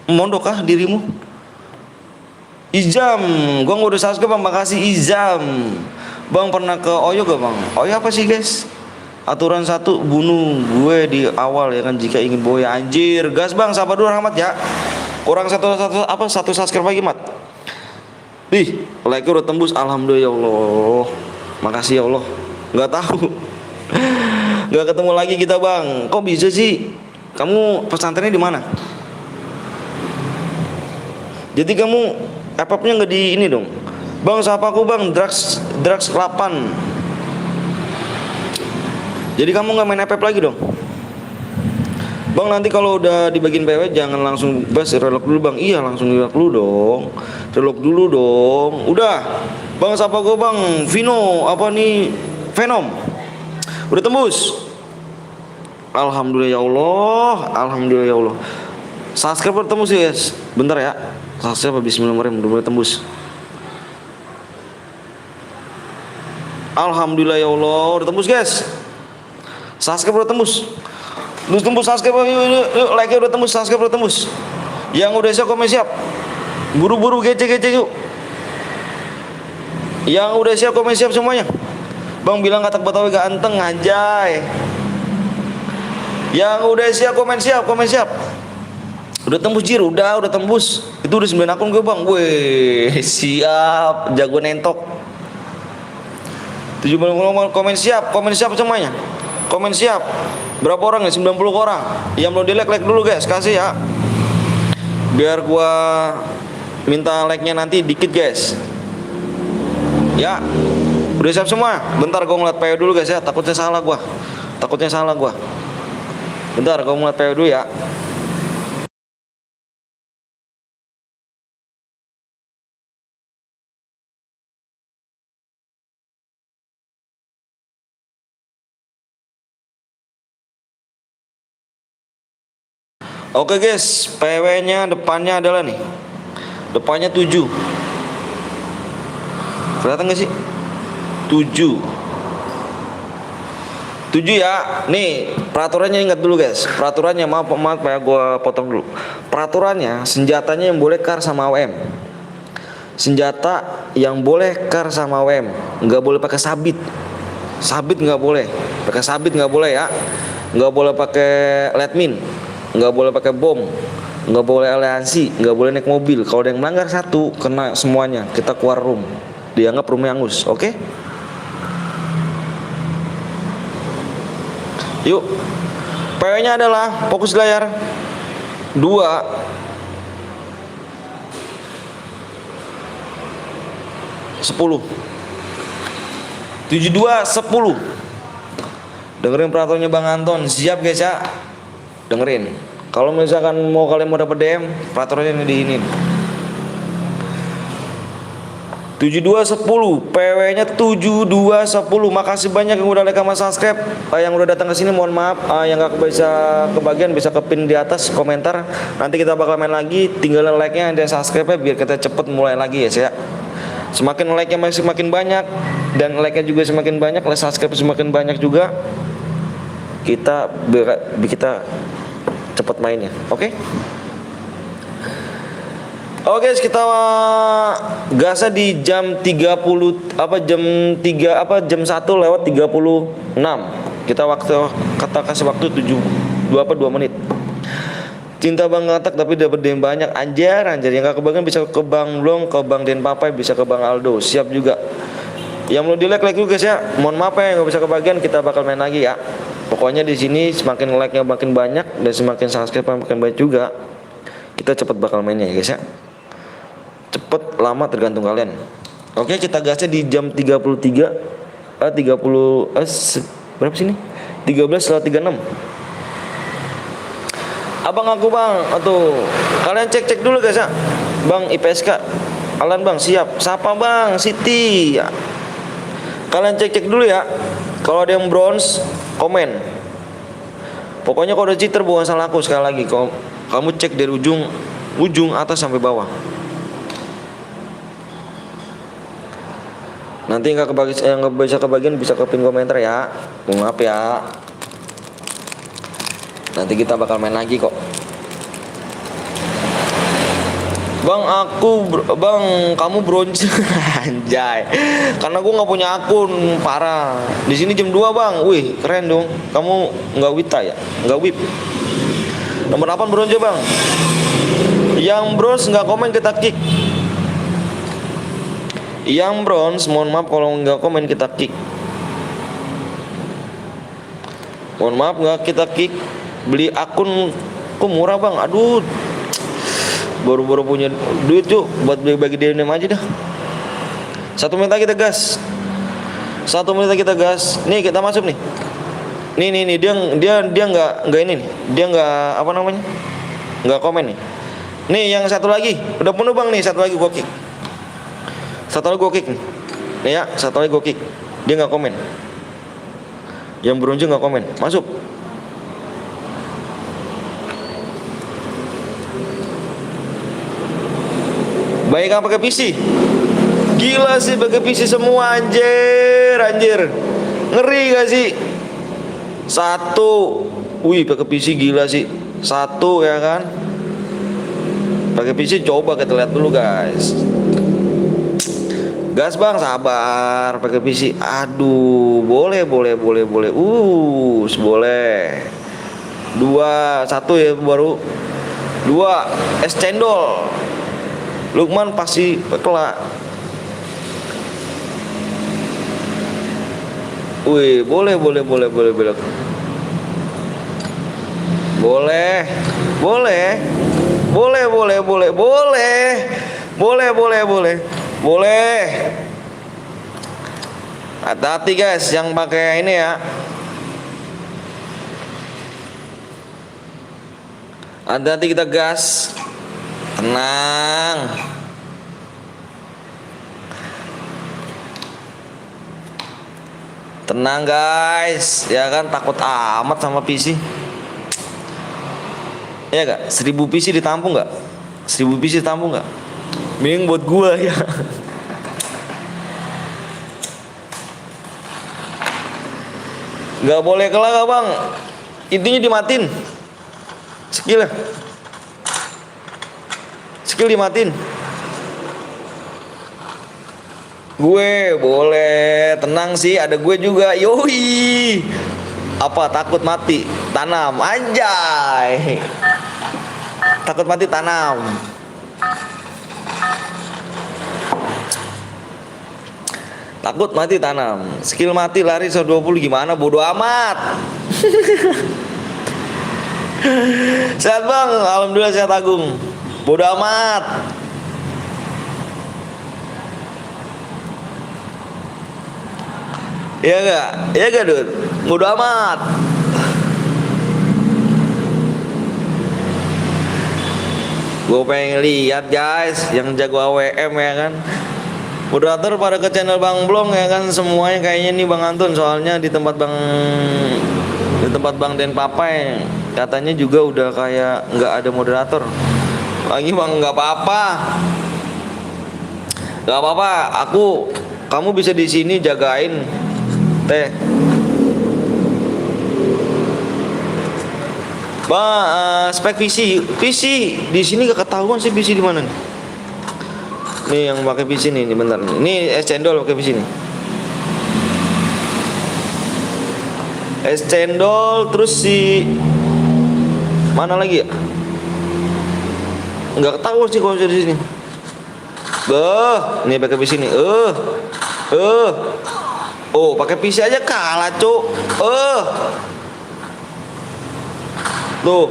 S5: Mondok kah dirimu? Izam, gue udah subscribe bang, makasih Izam. Bang pernah ke Oyo gak bang? Oyo apa sih guys? Aturan 1 bunuh gue di awal ya kan jika ingin boya anjir. Gas bang, sabar dulu Rahmat ya. Kurang satu subscribe lagi mat. Ih, like-nya udah tembus, alhamdulillah ya Allah. Makasih ya Allah. Nggak tahu. Nggak ketemu lagi kita bang. Kok bisa sih? Kamu pesantrennya di mana? Jadi kamu FF-nya nggak di ini dong. Bang, siapa aku bang? Drugs 8. Jadi kamu nggak main FF lagi dong? Bang nanti kalau udah dibagiin PW jangan langsung bas relok dulu bang. Iya langsung relok dulu dong. Relok dulu dong. Udah. Bang siapa gue bang? Vino apa nih? Venom. Udah tembus. Alhamdulillah ya Allah. Alhamdulillah ya Allah. Subscribe tembus ya guys. Bentar ya. Subscribe bismillahirrahmanirrahim udah mulai tembus. Alhamdulillah ya Allah udah tembus guys. Subscribe udah tembus. Lu tembus subscribe yuk, like-nya udah tembus, subscribe udah tembus. Yang udah siap komen siap. Buru-buru gece yuk. Yang udah siap komen siap semuanya. Bang bilang kata Betawi ganteng anjay. Yang udah siap komen siap. Udah tembus jir, udah tembus. Itu udah 9 akun gue bang. Weh, siap, jago nentok. 70 komen siap semuanya. Komen siap. Berapa orang nih? 90 orang. Yang belum di like dulu guys, kasih ya. Biar gua minta like-nya nanti dikit guys. Ya. Udah siap semua? Bentar gua ngeliat PW dulu guys ya, takutnya salah gua. Bentar gua ngeliat PW dulu ya. Oke guys, PW-nya depannya adalah nih. Depannya 7. Kelihatan gak sih? 7 ya. Nih, peraturannya ingat dulu guys. Peraturannya maaf ya, gua potong dulu. Peraturannya senjatanya yang boleh kar sama WM. Senjata yang boleh kar sama WM, nggak boleh pakai sabit. Sabit nggak boleh. Pakai sabit nggak boleh ya. Nggak boleh pakai letmin. Nggak boleh pakai bom. Nggak boleh aliansi. Nggak boleh naik mobil. Kalau ada yang melanggar satu, kena semuanya. Kita keluar room. Dianggap roomnya angus. Oke? Yuk. PW-nya adalah fokus layar 2 10 72 10. Dengerin peraturannya Bang Anton. Siap guys ya. Dengerin. Kalau misalkan kalian mau dapat DM, peraturannya di ini. 7210, PW-nya 7210. Makasih banyak yang udah like sama subscribe. Yang udah datang ke sini mohon maaf. Yang gak bisa kebagian bisa kepin di atas komentar. Nanti kita bakal main lagi. Tinggalin like-nya dan subscribe-nya biar kita cepet mulai lagi ya. Semakin like-nya masih semakin banyak dan like-nya juga semakin banyak, like subscribe semakin banyak juga, kita cepat mainnya. Oke? Oke, kita gasnya di jam 30 jam 1 lewat 36. Kita kasih waktu 2 menit. Cinta Bang Ngatak tapi dapat DM banyak. Anjir yang gak kebagian bisa ke Bang Blong, ke Bang Den Papai, bisa ke Bang Aldo. Siap juga. Yang mau di like dulu guys ya. Mohon maaf ya yang gak bisa kebagian, kita bakal main lagi ya. Pokoknya di sini semakin like-nya makin banyak dan semakin subscribe makin banyak juga, kita cepet bakal mainnya ya guys ya. Cepet lama tergantung kalian. Oke, kita gasnya di jam 33 berapa sih ini? 13:36. Abang aku bang, atau kalian cek dulu guys ya. Bang IPSK, Alan bang siap. Siapa bang? Siti. Ya. Kalian cek dulu ya. Kalau ada yang bronze, komen. Pokoknya kalau ada cheater bukan salah aku sekali lagi. Kamu cek dari ujung atas sampai bawah. Nanti yang nggak bisa kebagian bisa ke pin komentar ya. Maaf ya. Nanti kita bakal main lagi kok. Bang kamu bronze. Anjay. Karena gue nggak punya akun, parah. Di sini jam 2 bang. Wih keren dong. Kamu nggak wita ya? Nggak wip. Nomor 8 bronze bang. Yang bronze nggak komen kita kick. Yang bronze mohon maaf kalau nggak komen kita kick. Mohon maaf nggak kita kick. Beli akun kok murah bang. Aduh, baru punya duit tuh buat bagi DM aja dah. 1 menit lagi kita gas. 1 menit lagi kita gas. Nih kita masuk nih. Nih dia nggak ini nih. Dia nggak apa namanya? Nggak komen nih. Nih yang satu lagi udah penuh bang nih. Satu lagi gua kick. Nih ya, satu lagi gua kick. Dia nggak komen. Yang bronze nggak komen. Masuk. Baik yang pakai PC. Gila sih pakai PC semua anjir. Ngeri gak sih? 1. Wih pakai PC gila sih. 1 ya kan. Pakai PC coba kita lihat dulu guys. Gas bang sabar pakai PC. Aduh boleh. Boleh. 2 1 ya baru 2 es cendol. Lukman pasti kelak. Wih, boleh. Hati-hati guys yang pakai ini ya. Hati-hati kita gas. Tenang guys, ya kan takut amat sama PC. Iya gak? 1000 PC ditampung gak? 1000 PC ditampung gak? Mending buat gua ya. Gak boleh kalah bang. Intinya dimatin. Skill dimatin. Gue boleh tenang sih, ada gue juga. Yoi. Apa takut mati? Tanam anjay. Takut mati tanam. Takut mati tanam. Skill mati lari 120 gimana? Bodoh amat. Sehat bang, alhamdulillah sehat Agung. Bodoh amat. Iya gak? Iya gak Dut? Bodoh amat. Gue pengen lihat guys yang jago AWM ya kan. Moderator pada ke channel Bang Blong ya kan, semuanya kayaknya nih Bang Anton, soalnya di tempat Bang Den Papai katanya juga udah kayak nggak ada moderator lagi Bang. Nggak apa-apa, kamu bisa di sini jagain teh. Bang, spek PC di sini gak ketahuan sih PC di mana nih. Nih yang pakai PC nih, bentar nih. Ini es cendol pakai PC nih. Es cendol terus si mana lagi ya? Nggak ketahuan sih kalau di sini. Ini pakai PC nih. Oh, pakai PC aja kalah, Cuk. Tuh.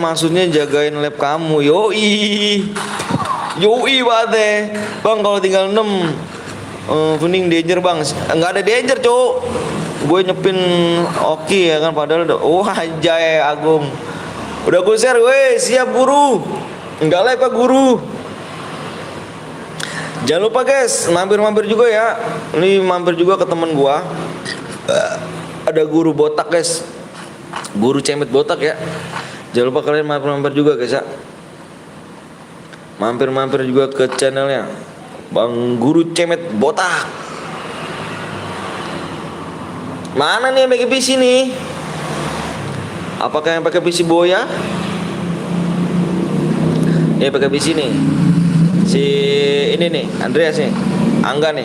S5: Maksudnya jagain lab kamu. Yoi banget deh. Bang kalau tinggal 6 Kuning danger bang. Nggak ada danger Cuk. Gue nyepin oke ya kan. Padahal anjay Agung. Udah gue share. Siap guru. Enggak lah Pak guru. Jangan lupa guys, mampir-mampir juga ya. Ini mampir juga ke temen gua. Ada guru botak guys. Guru cemet botak ya. Jangan lupa kalian mampir-mampir juga guys ya. Mampir-mampir juga ke channelnya Bang Guru Cemet Botak. Mana nih yang pakai PC nih? Apakah yang pakai PC Boya? Ini pakai PC nih. Si ini nih, Andreas nih, Angga nih.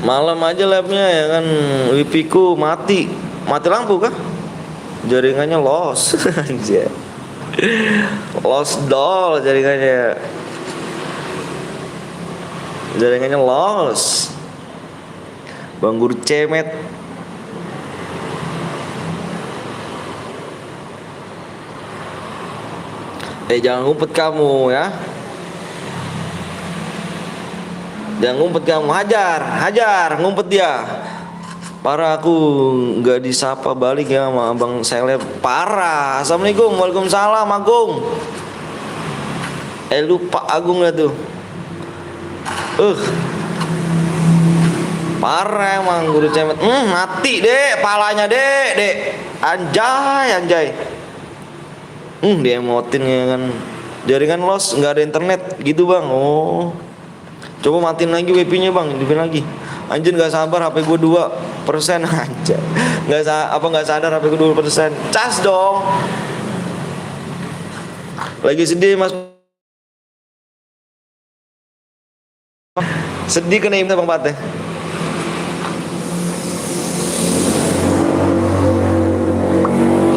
S5: Malam aja labnya ya kan, wifi ku mati lampu kah? Jaringannya lost, anjir. Lost doll jaringannya. Jaringannya lost. Bang Guru Cemet. Jangan ngumpet kamu ya. Jangan ngumpet kamu, hajar, ngumpet dia. Parah aku nggak disapa balik ya sama Abang Seleb. Parah. Assalamualaikum, waalaikumsalam Agung. Lupa Agung lah tuh. Parah emang Guru Cemet. Mati dek, palanya dek. Anjay. Dia emotin ya kan. Jaringan lost, nggak ada internet gitu bang. Oh, coba matiin lagi wifi-nya bang, hidupin lagi. Anjir nggak sabar HP gue 2% aja. Nggak sadar HP gue 2%. Cas dong. Lagi sedih mas. Sedih kena imta bang Pate.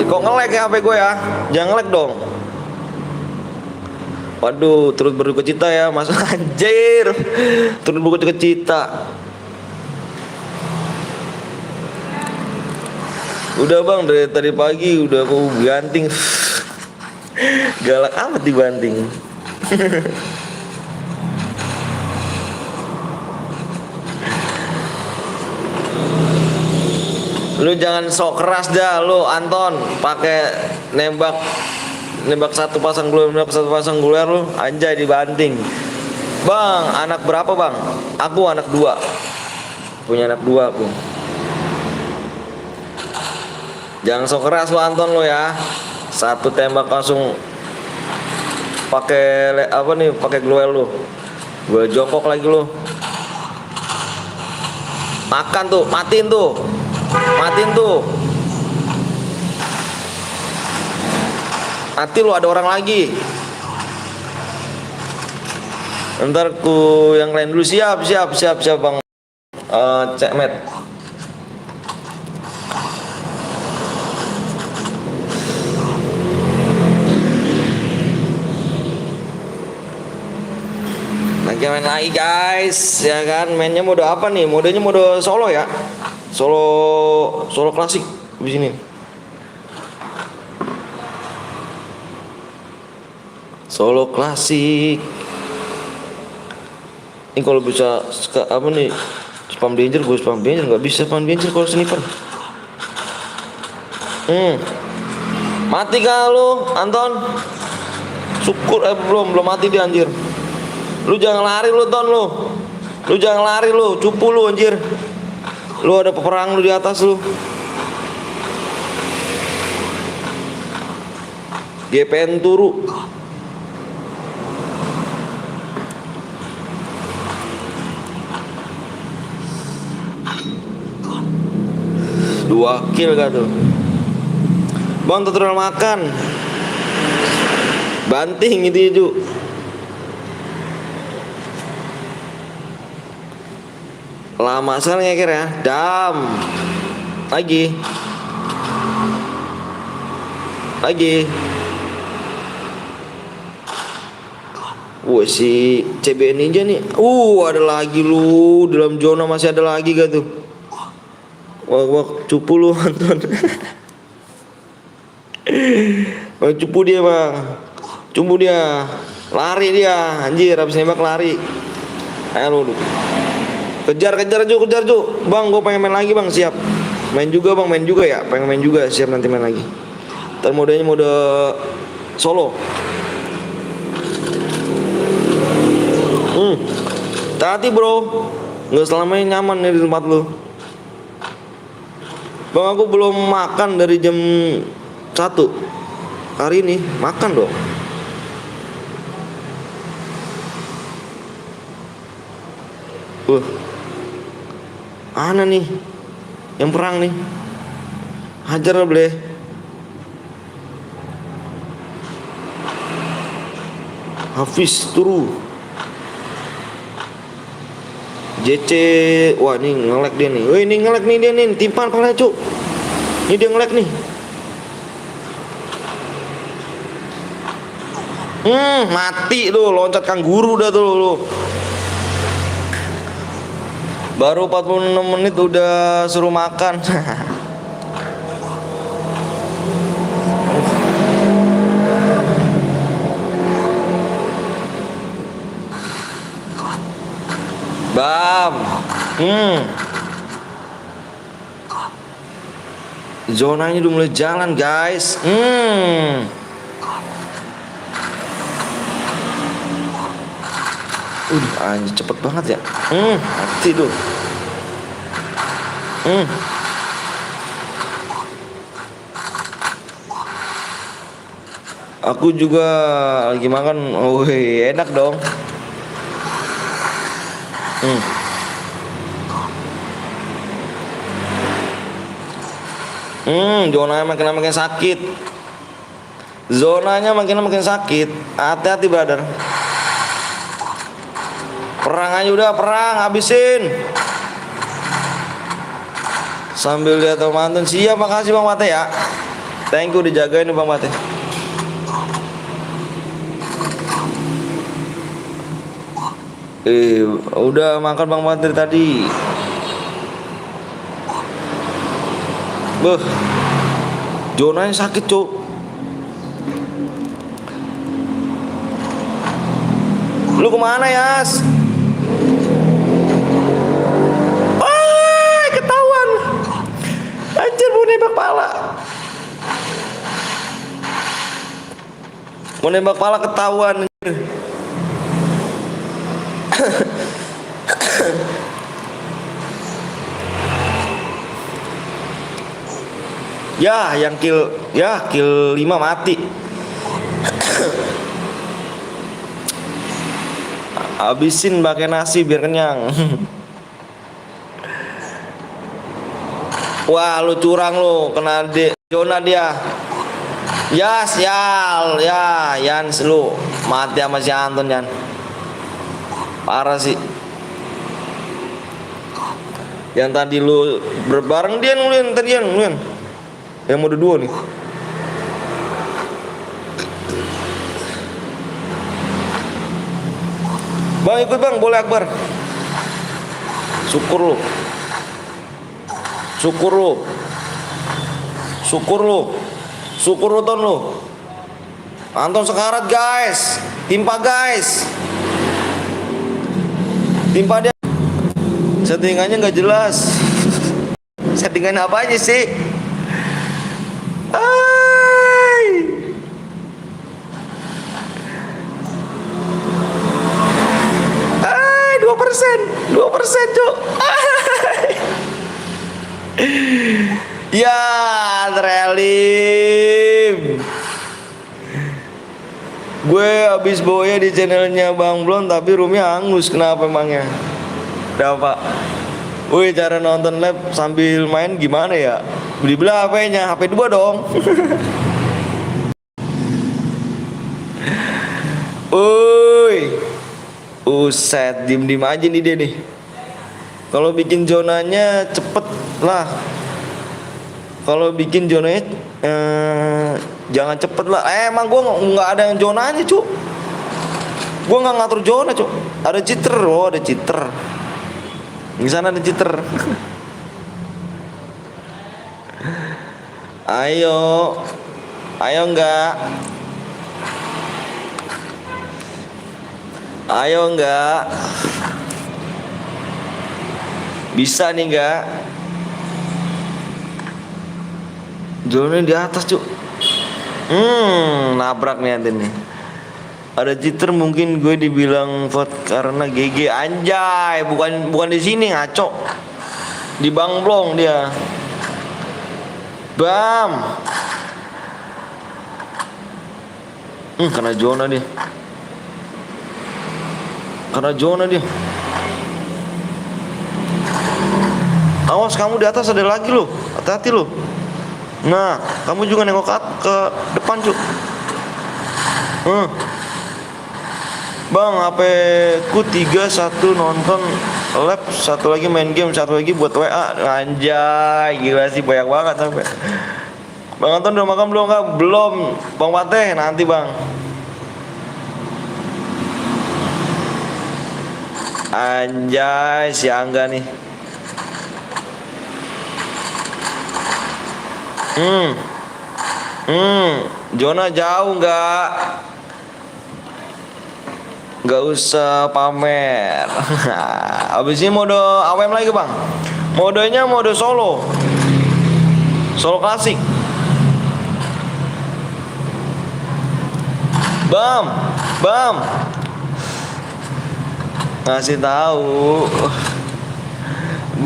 S5: Kok nge-lag ya HP gue ya? Jangan nge-lag dong. Waduh, turut berduka cita ya mas. Anjir. Turut berduka cita. Udah bang, dari tadi pagi udah aku ganting. Galak amat dibanting. Lu jangan sok keras dah lu Anton, pakai nembak
S1: nembak satu pasang gluer, nembak satu pasang gluer lu, anjay dibanting. Bang, anak berapa bang? Aku anak 2. Punya anak 2 aku. Jangan sok keras lu Anton lu ya. Satu tembak langsung pakai apa nih? Pakai gluer lu. Gue jongkok lagi lu. Makan tuh, matiin tuh. Matiin tuh. Mati lu, ada orang lagi. Ntar ku yang lain dulu. Siap bang. Cek met. Lagi main lagi guys, ya kan? Mainnya mode apa nih? Modenya mode solo ya. Solo klasik di sini. Solo klasik. Ini kalau bisa apa nih? Spam danger, gue spam danger, nggak bisa spam danger kalau sniper. Mati kah lu, Anton? Syukur belum mati dia anjir. Lu jangan lari lu Ton lu. Lu jangan lari lu, cupu lu anjir. Lu ada peperang lu di atas lu. GPN turu. Dua kill gak tuh? Bang tutorial makan. Banting itu Ju. Lama sekali ngeker ya. Dam. Lagi. Wah si CBN Ninja nih. Ada lagi lu. Dalam zona masih ada lagi gak tuh? Wah cupu lu Anton. Bang cupu dia bang. Cupu dia. Lari dia. Anjir habis nembak lari. Ayo lu. Kejar Ju. Bang gue pengen main lagi bang, siap. Main juga ya. Pengen main juga, siap nanti main lagi. Ntar modenya mode solo. Hati bro. Nggak selamanya nyaman nih di tempat lu. Bang aku belum makan dari jam 1 hari ini. Makan dong. Mana nih yang perang nih? Hajar lah boleh. Hafiz turu. JC. Wah ini ngelek dia nih. Wih ini ngelek nih dia nih. Timpan pala cuk. Ini dia ngelek nih. Mati tuh. Loncat kangguru dah tuh lu. Baru 46 menit udah suruh makan. Bam. Zonanya udah mulai jalan guys. Anjir cepet banget ya. Mati tuh. Aku juga lagi makan. Wih, enak dong. Zonanya makin sakit. Zonanya makin sakit. Hati-hati brother. Perang aja udah, perang habisin. Sambil lihat mantan. Siap, makasih Bang Mate ya. Thank you dijagain Bang Mate. Udah makan Bang Mate tadi. Zonanya sakit cuk. Lu kemana Yas? Ketahuan. Anjir mau nembak pala. Mau nembak pala ketahuan. Ya, yang kill 5 mati. Habisin pakai nasi biar kenyang. Wah, lu curang lu, kena zona dia. Ya, sial. Ya, Yans lu mati sama si Anton, Yan. Parah sih. Yang tadi lu berbareng dia nulian tadi nulian. Yang mode 2 nih. Bang ikut bang, boleh Akbar. Syukur lu. Syukur lu. Syukur lu. Syukur lu Ton lu. Anton sekarat guys. Timpa guys. Timpa dia. Settingannya nggak jelas. Settingannya apa aja sih? Ay. Ay, 2%, Cuk. Ya, Trelim. Gue habis boya di channelnya Bang Blon tapi roomnya hangus. Kenapa emangnya? Udah Pak. Wih, cara nonton live sambil main gimana ya? Beli belah HP-nya, HP 2 dong. Woi. Uset, diem-diem aja nih dia nih. Kalau bikin zonanya cepet lah. Kalau bikin zonanya jangan cepet lah. Emang gue nggak ada yang zonanya, Cuk. Gue nggak ngatur zona, Cuk. Ada cheater, ada cheater. Di sana ada cheater. Ayo enggak? Ayo enggak? Bisa nih enggak? Zona di atas, Cuk. Nabrak nih ada nih. Ada cheater mungkin gue dibilang vote karena GG anjay, bukan di sini ngaco. Di Bang Blong dia. Bam. Kena zona dia. Kena zona dia. Awas kamu di atas ada lagi loh. Hati-hati loh. Nah, kamu juga nengok ke depan, Cuk. Bang, HP ku 3, 1 nonton live, 1 lagi main game, 1 lagi buat WA. Anjay, gila sih, banyak banget sampai. Bang Anton udah makan belum Kak? Belum. Bang Pateh nanti, Bang. Anjay, si Angga nih. Zona jauh enggak? Gak usah pamer. Abis ini mode AWM lagi bang. Modenya mode solo. Solo klasik. Bam. Ngasih tahu.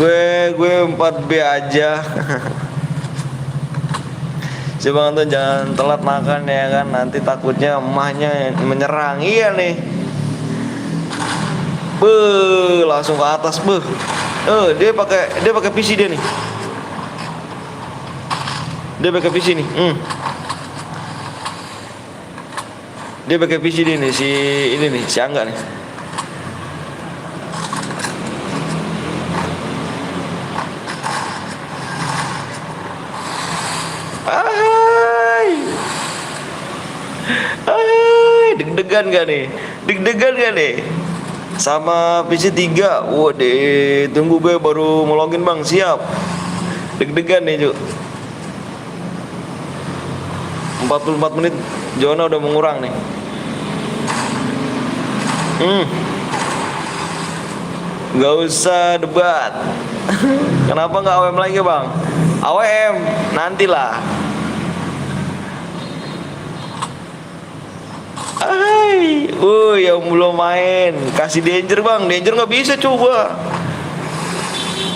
S1: Gue 4B aja. Coba tuh jangan telat makan ya kan, nanti takutnya emahnya menyerang. Iya nih. Langsung ke atas, dia pakai PC dia nih. Dia pakai PC nih. Dia pakai PC dia nih, si Angga nih. Deg-degan gak nih? Sama PC 3. Waduh, tunggu gue baru mau login bang, siap. Deg-degan nih Cuk. 44 menit zona udah mengurang nih. Gak usah debat. Kenapa gak AWM lagi bang? AWM nantilah. Hai, yang belum main kasih danger bang, danger nggak bisa coba,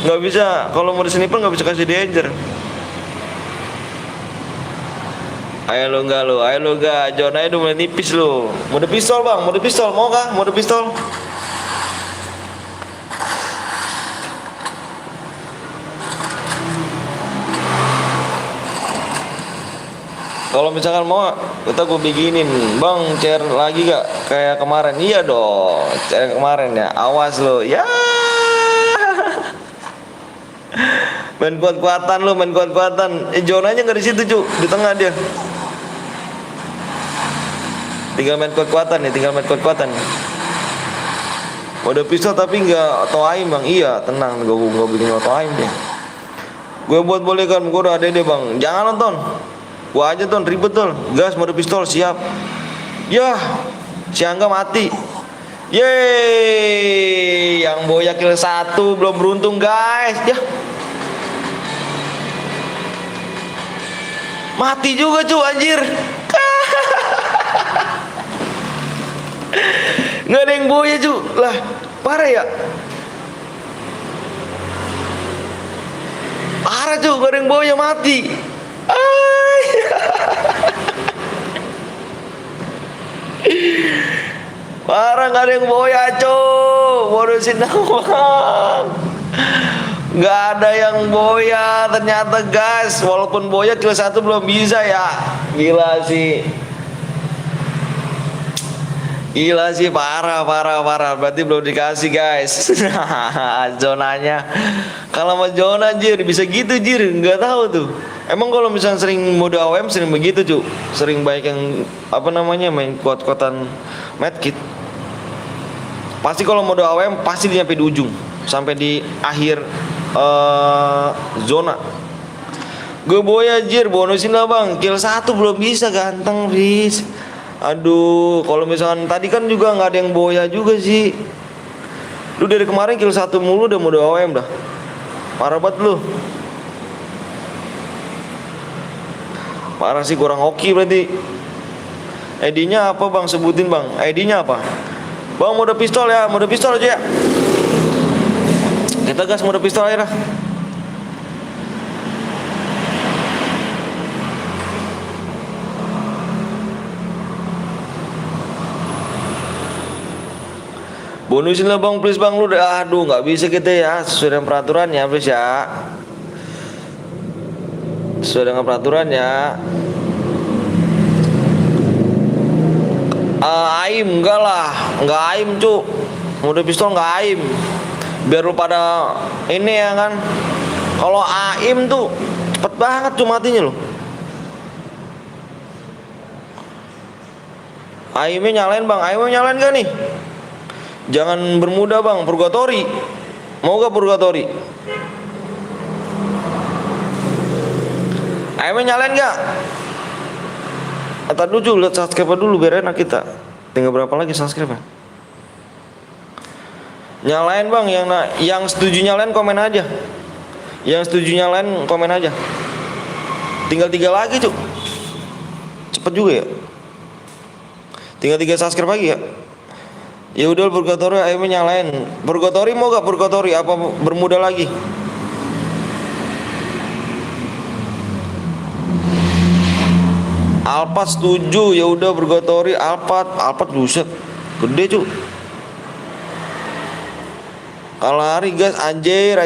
S1: nggak bisa. Kalau mode sniper nggak bisa kasih danger. Ayo lo enggak, John aja udah mulai nipis lo. Mode pistol bang, mode pistol mau kah? Mode pistol. Kalau misalkan mau, kita gue bikinin, bang, share lagi gak kayak kemarin? Iya dong, share kemarin ya. Awas lo, ya. Main kuat-kuatan lo, main kuat-kuatan. Jonanya nggak di situ cu, di tengah dia. Tinggal main kuat-kuatan nih, tinggal main kuat-kuatan. Mode pistol tapi nggak auto aim bang. Iya, tenang, gue bikin auto aim dia. Gue buat boleh kan, gue udah ada deh bang. Jangan nonton. Gua aja ton ribet ton. Gas mode pistol siap. Yah, si Angga mati. Yeay, yang boya kill 1 belum beruntung guys. Yah, mati juga cu anjir. Nggak ada yang boya cu. Lah, parah ya. Parah cu, nggak ada yang boya mati. Parah, nggak ada yang boya co, bodosin doang. Nggak ada yang boya ternyata guys. Walaupun boya kill 1 belum bisa ya. Gila sih, parah. Berarti belum dikasih guys. Zonanya. Kalau sama zona jir bisa gitu jir, nggak tahu tuh. Emang kalau misalnya sering mode AWM sering begitu cu, sering baik yang apa namanya main kuat-kuatan medkit. Pasti kalau mode AWM pasti dia sampai di ujung, sampai di akhir zona. Gue boya jir, bonusin lah bang. Kill 1 belum bisa ganteng Riz. Aduh, kalau misalkan tadi kan juga nggak ada yang boya juga sih. Lu dari kemarin kill 1 mulu udah mode AWM dah. Parah banget lu. Parah sih, kurang hoki berarti. ID-nya apa bang? Sebutin bang. ID-nya apa? Bang mode pistol ya, mode pistol aja ya. Kita gas mode pistol aja dah. Bonusin lah bang, please bang. Lu udah, aduh nggak bisa kita ya, sesuai dengan peraturannya please ya. Sesuai dengan peraturannya. Aim enggak lah, enggak aim cu. Mode pistol enggak aim. Biar lu pada ini ya kan. Kalau aim tuh cepet banget cu matinya lo. Aimnya nyalain bang, aimnya nyalain gak nih? Jangan bermuda bang, purgatory. Mau gak purgatory? Aimnya nyalain gak? Tadi dulu lihat subscribe dulu biar enak kita. Tinggal berapa lagi subscribe? Nyalain bang, yang setuju nyalain komen aja. Yang setuju nyalain komen aja. Tinggal 3 lagi cu. Cepet juga ya. Tinggal 3 subscribe lagi ya. Ya udah purgatory aimnya nyalain. Purgatory mau gak purgatory apa bermuda lagi? Alphard setuju, ya udah purgatory Alphard buset. Gede cu. Kalahari guys, anjir.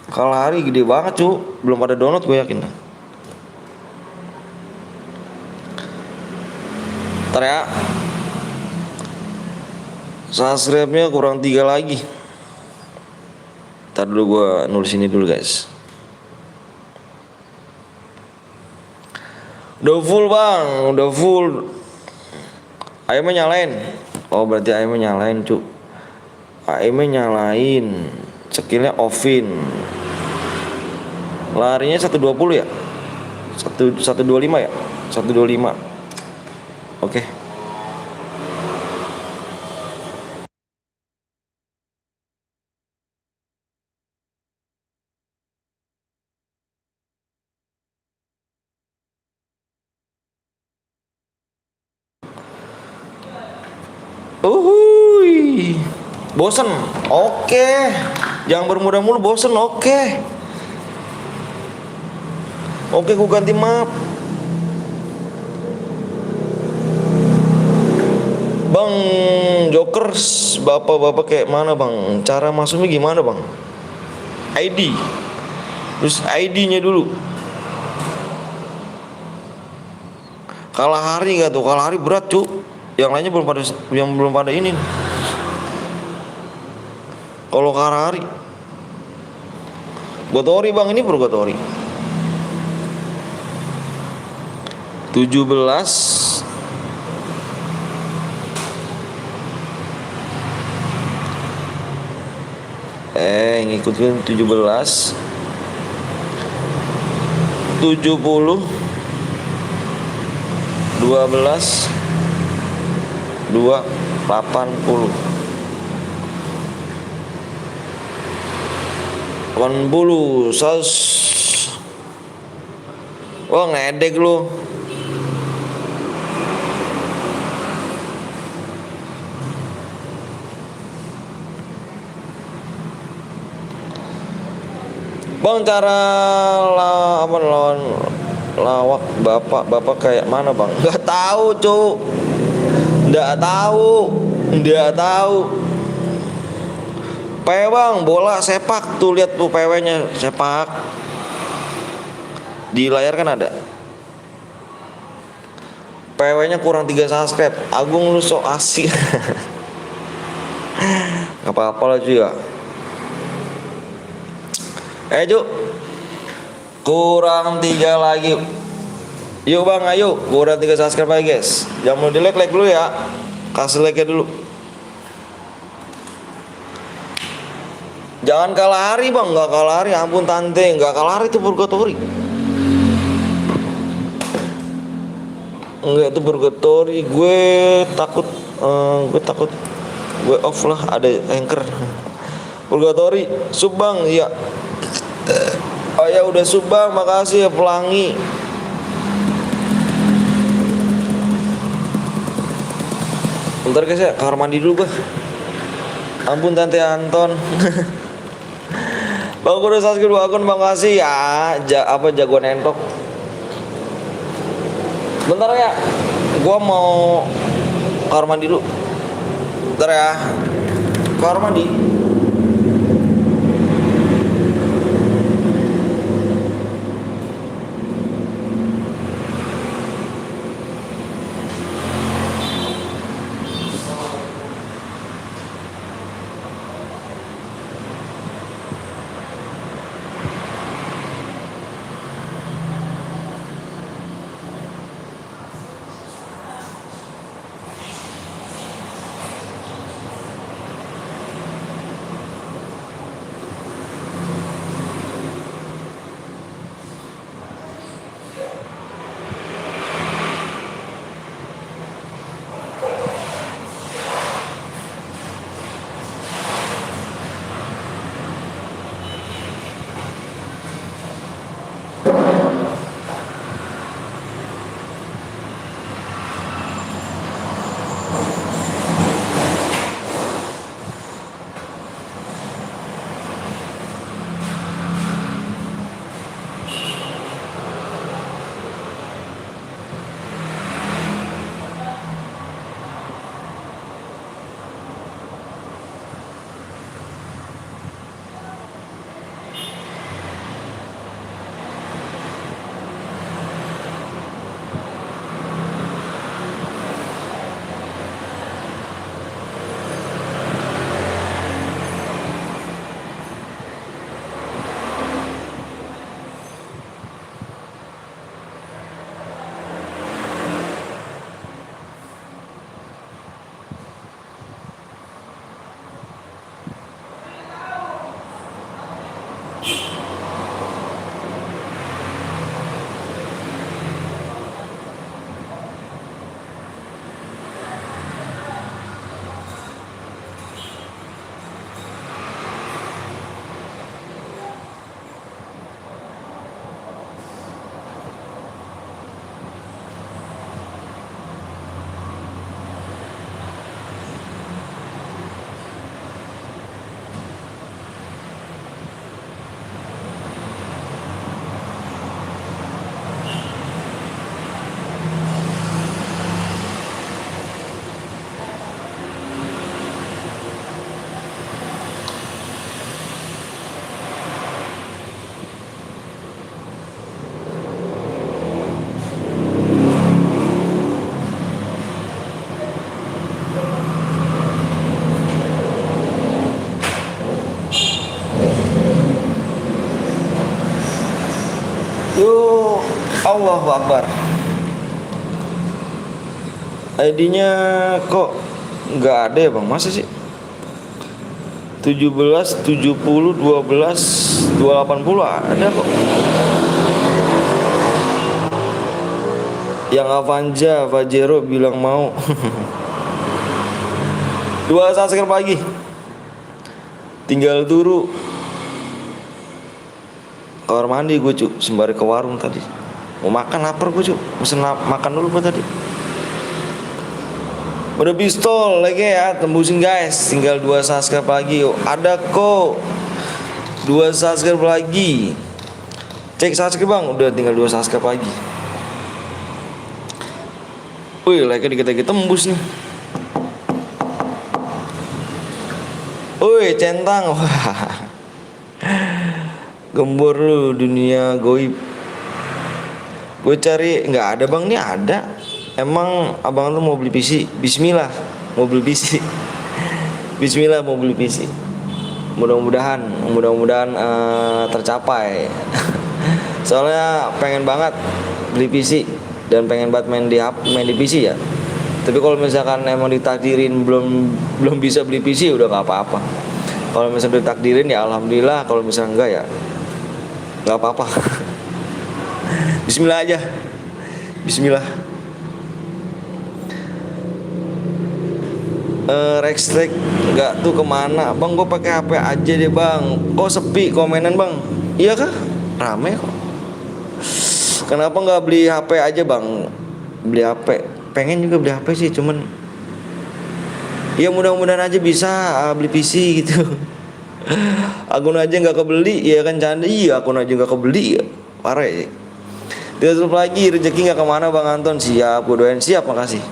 S1: Kalahari gede banget cu. Belum pada download gue yakin. Ntar ya. Subscribe-nya kurang 3 lagi. Ntar dulu gue nulis ini dulu guys. Udah full bang, udah full. Aimnya nyalain. Oh berarti aimnya nyalain cu. Aimnya nyalain. Skillnya offin. Larinya 120 ya? 125 ya? 125. Oke.
S5: Bosen? Oke. Jangan bermudah mulu, bosen. Oke. Oke, ku ganti map. Bang Jokers, bapak-bapak kayak mana bang? Cara masuknya gimana bang? ID. Terus ID-nya dulu. Kalah hari nggak tuh? Kalah hari berat cu. Yang lainnya belum pada ini. Kalau kalah hari, Gotori bang, ini Gotori. 17 ngikutin 17 70 12 2 80 80 100. Wah ngedek lu. Bang, cara lawan lawak bapak kayak mana bang? Nggak tahu cu, nggak tahu. Bang, bola sepak tuh, lihat tuh PW-nya sepak. Di layar kan ada. PW-nya kurang 3 subscribe. Agung lu sok asik. Gak apa-apa lah cuy ya. Ju, kurang 3 lagi. Yuk bang, ayo, kurang 3 subscribe lagi guys. Jangan mau di like dulu ya. Kasih like dulu. Jangan kalah hari bang, nggak kalah hari. Ampun tante, nggak kalah hari itu purgatory. Enggak, itu purgatory. Gue takut gue off lah, ada anchor. Purgatory, sub bang, ya. Oh ya udah sub bang, makasih ya pelangi. Bentar guys ya, kamar mandi dulu gue. Ampun tante Anton. Bang udah subscribe 2 akun, makasih ya. Jagoan entok. Bentar ya, gua mau kamar mandi dulu. Bentar ya, kamar mandi. Yuk, Allahu Akbar. ID-nya kok nggak ada ya bang? Masa sih? 17, 70, 12, 280 ada kok. Yang Avanja, Vajero bilang mau. 2 subscribe lagi. Tinggal turu. Kamar mandi gue cuk, sembari ke warung tadi. Mau makan, lapar gue cuk. Mesen makan dulu gue tadi. Udah pistol lagi ya, tembusin guys. Tinggal 2 subscribe lagi yuk. Ada kok 2 subscribe lagi. Cek subscribe bang, udah tinggal 2 subscribe lagi. Wih, like-nya dikit-dikit tembus nih. Wih, centang. Wah. Gembor lu dunia goib. Gue cari nggak ada bang, nih ada. Emang abang tuh mau beli PC? Bismillah, mau beli PC. Bismillah mau beli PC. Mudah-mudahan tercapai. Soalnya pengen banget beli PC dan pengen banget main di PC ya. Tapi kalau misalkan emang ditakdirin belum bisa beli PC udah nggak apa-apa. Kalau misalnya ditakdirin ya alhamdulillah, kalau misalnya enggak ya nggak apa-apa. Bismillah aja. Bismillah. Rextrek nggak tuh kemana bang? Gue pakai HP aja deh bang. Kok sepi komenan bang? Iya kah? Rame kok. Kenapa nggak beli HP aja bang? Beli HP. Pengen juga beli HP sih, cuman ya mudah-mudahan aja bisa beli PC gitu. Akun aja nggak kebeli, ya kan canda. Iya, akun aja nggak kebeli ya. Parah ya. Terus lagi rezeki nggak kemana bang Anton? Siap, gue doain. Siap, makasih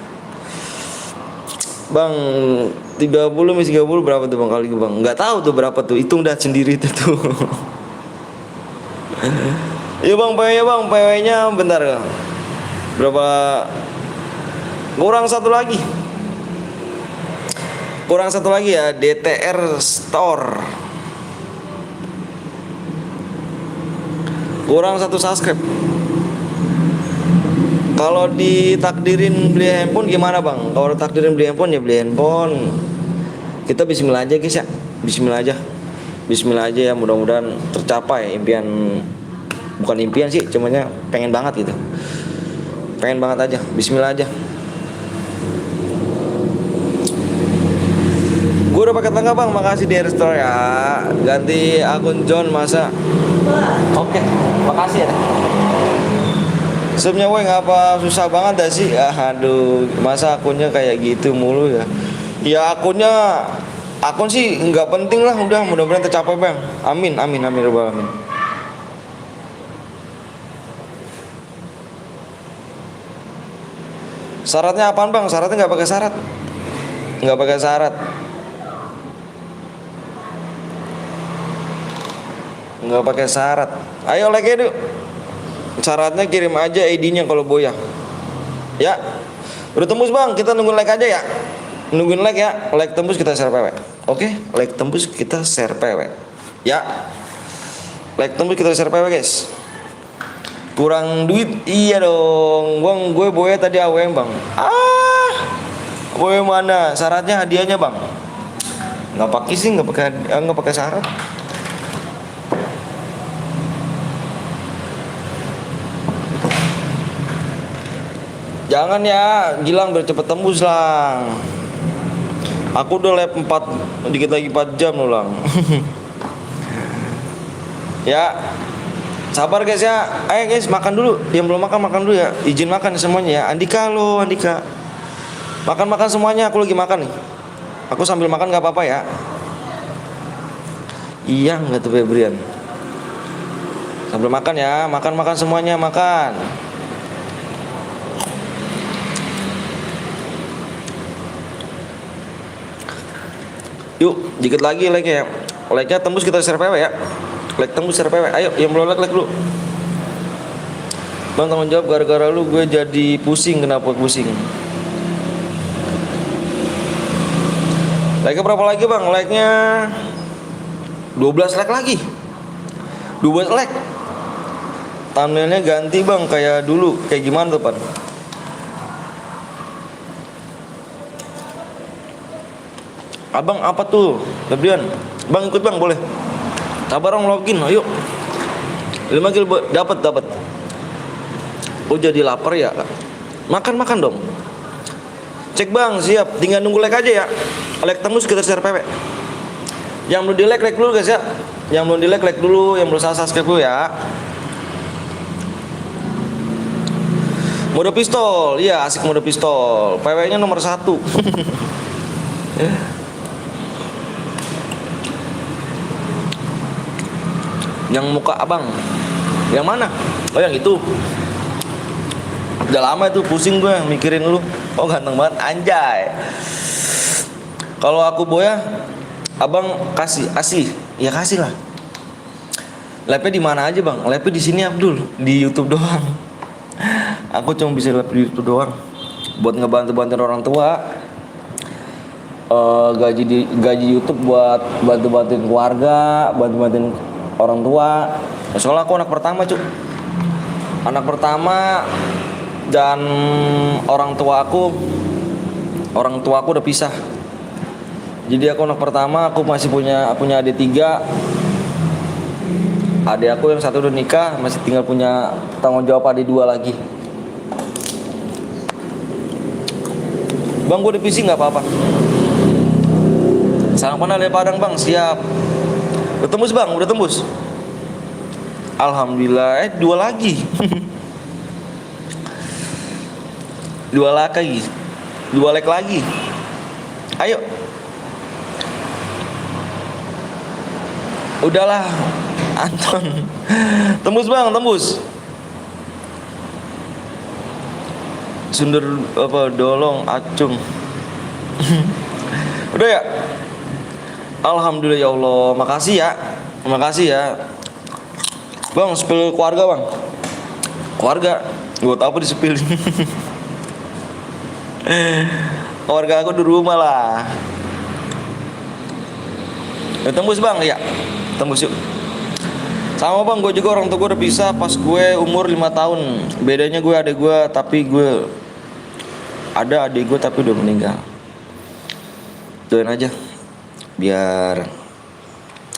S5: bang. 30 minus 30 berapa tuh bang kali bang? Nggak tahu tuh berapa tuh, hitung dah sendiri tuh. Iya bang, PW-nya bentar ya. Berapa? Kurang satu lagi ya, DTR Store. Kurang 1 subscribe. Kalau ditakdirin beli handphone gimana bang? Kalau ditakdirin beli handphone ya beli handphone. Kita bismillah aja guys ya. Bismillah aja ya, mudah-mudahan tercapai impian. Bukan impian sih, cumannya pengen banget gitu. Pengen banget aja, bismillah aja. Gue udah pakai tangga bang, makasih di restore ya. Ganti akun John masa. Oke, makasih ya. Sebelumnya woi ngapa susah banget dah sih. Aduh, masa akunnya kayak gitu mulu ya. Ya akun sih nggak penting lah, udah mudah-mudahan tercapai bang. Amin rabbal alamin. Syaratnya apaan bang? Syaratnya nggak pakai syarat. Nggak pakai syarat. Nggak pakai syarat. Ayo like dulu. Syaratnya kirim aja ID-nya kalau boya. Ya. Udah tembus bang, kita nungguin like aja ya. Nungguin like ya. Like tembus kita share PW. Oke, like tembus kita share PW. Ya. Like tembus kita share PW guys. Kurang duit? Iya dong. Bang, gue boya tadi AWM bang. Boya mana? Syaratnya hadiahnya bang. Nggak pakai sih, nggak pakai syarat. Jangan ya, Gilang biar cepet tembus lang. Aku udah lab 4, dikit lagi 4 jam loh lang. Ya, sabar guys ya. Ayo guys, makan dulu. Yang belum makan dulu ya. Izin makan semuanya ya. Andika. Makan semuanya, aku lagi makan nih. Aku sambil makan gak apa-apa ya. Iya nggak tuh Febrian. Sambil makan ya, makan semuanya, makan. Yuk, dikit lagi like-nya ya. Like-nya tembus kita share PW ya. Like tembus share PW. Ayo, yang belum like dulu. Bang, tanggung jawab gara-gara lu gue jadi pusing. Kenapa pusing? Like-nya berapa lagi bang? Like-nya 12 like lagi. 12 like. thumbnailnya ganti bang, kayak dulu. Kayak gimana tuh Pan? Abang apa tuh? Febrian, bang ikut bang boleh. Sabar orang login, ayo. 5 kilo dapat. Oh jadi lapar ya? Makan dong. Cek bang, siap. Tinggal nunggu like aja ya. Like tembus kita share PW. Yang belum di like dulu guys ya. Yang belum di like dulu, yang belum subscribe dulu ya. Mode pistol, iya asik mode pistol. PW-nya nomor 1. Yang muka abang, yang mana? Oh yang itu. Udah lama itu pusing gue mikirin lu. Oh ganteng banget anjay. Kalau aku boya, abang kasih asih, ya kasih lah. Live-nya di mana aja bang? Live-nya di sini Abdul, di YouTube doang. Aku cuma bisa live di YouTube doang. Buat ngebantu-bantuin orang tua. Gaji YouTube buat bantu-bantuin keluarga, bantu-bantuin orang tua. Soalnya aku anak pertama cuk. Anak pertama dan orang tua aku udah pisah. Jadi aku anak pertama, aku masih punya adik 3. Adik aku yang satu udah nikah, masih tinggal punya tanggung jawab adik 2 lagi. Bang, gue udah PC nggak apa-apa. Salam kenal ya Padang bang, siap. Udah tembus bang, udah tembus. Alhamdulillah, 2 lagi. 2 lagi. 2 like lagi. Ayo. Udahlah, Anton. Tembus bang, tembus. Sundar apa dolong acung. Udah ya. Alhamdulillah ya Allah, makasih ya. Bang, spill keluarga bang. Keluarga, gue tau apa di spill. Keluarga aku di rumah lah. Ya, tembus bang, ya. Tembus yuk. Sama bang, gue juga orang tua gue udah pisah pas gue umur 5 tahun. Bedanya gue adik gue, tapi gue ada adik gue tapi udah meninggal. Doain aja biar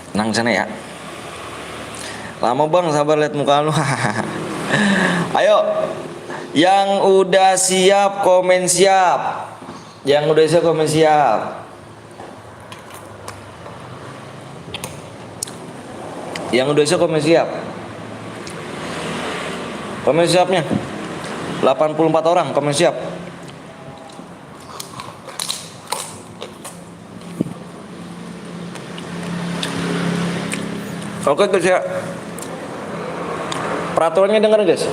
S5: tenang sana ya. Lama bang, sabar liat muka lu. Ayo, yang udah siap komen siap. Yang udah siap komen siap. Yang udah siap komen siap. Komen siapnya 84 orang komen siap. Oke guys ya. Peraturannya dengar guys.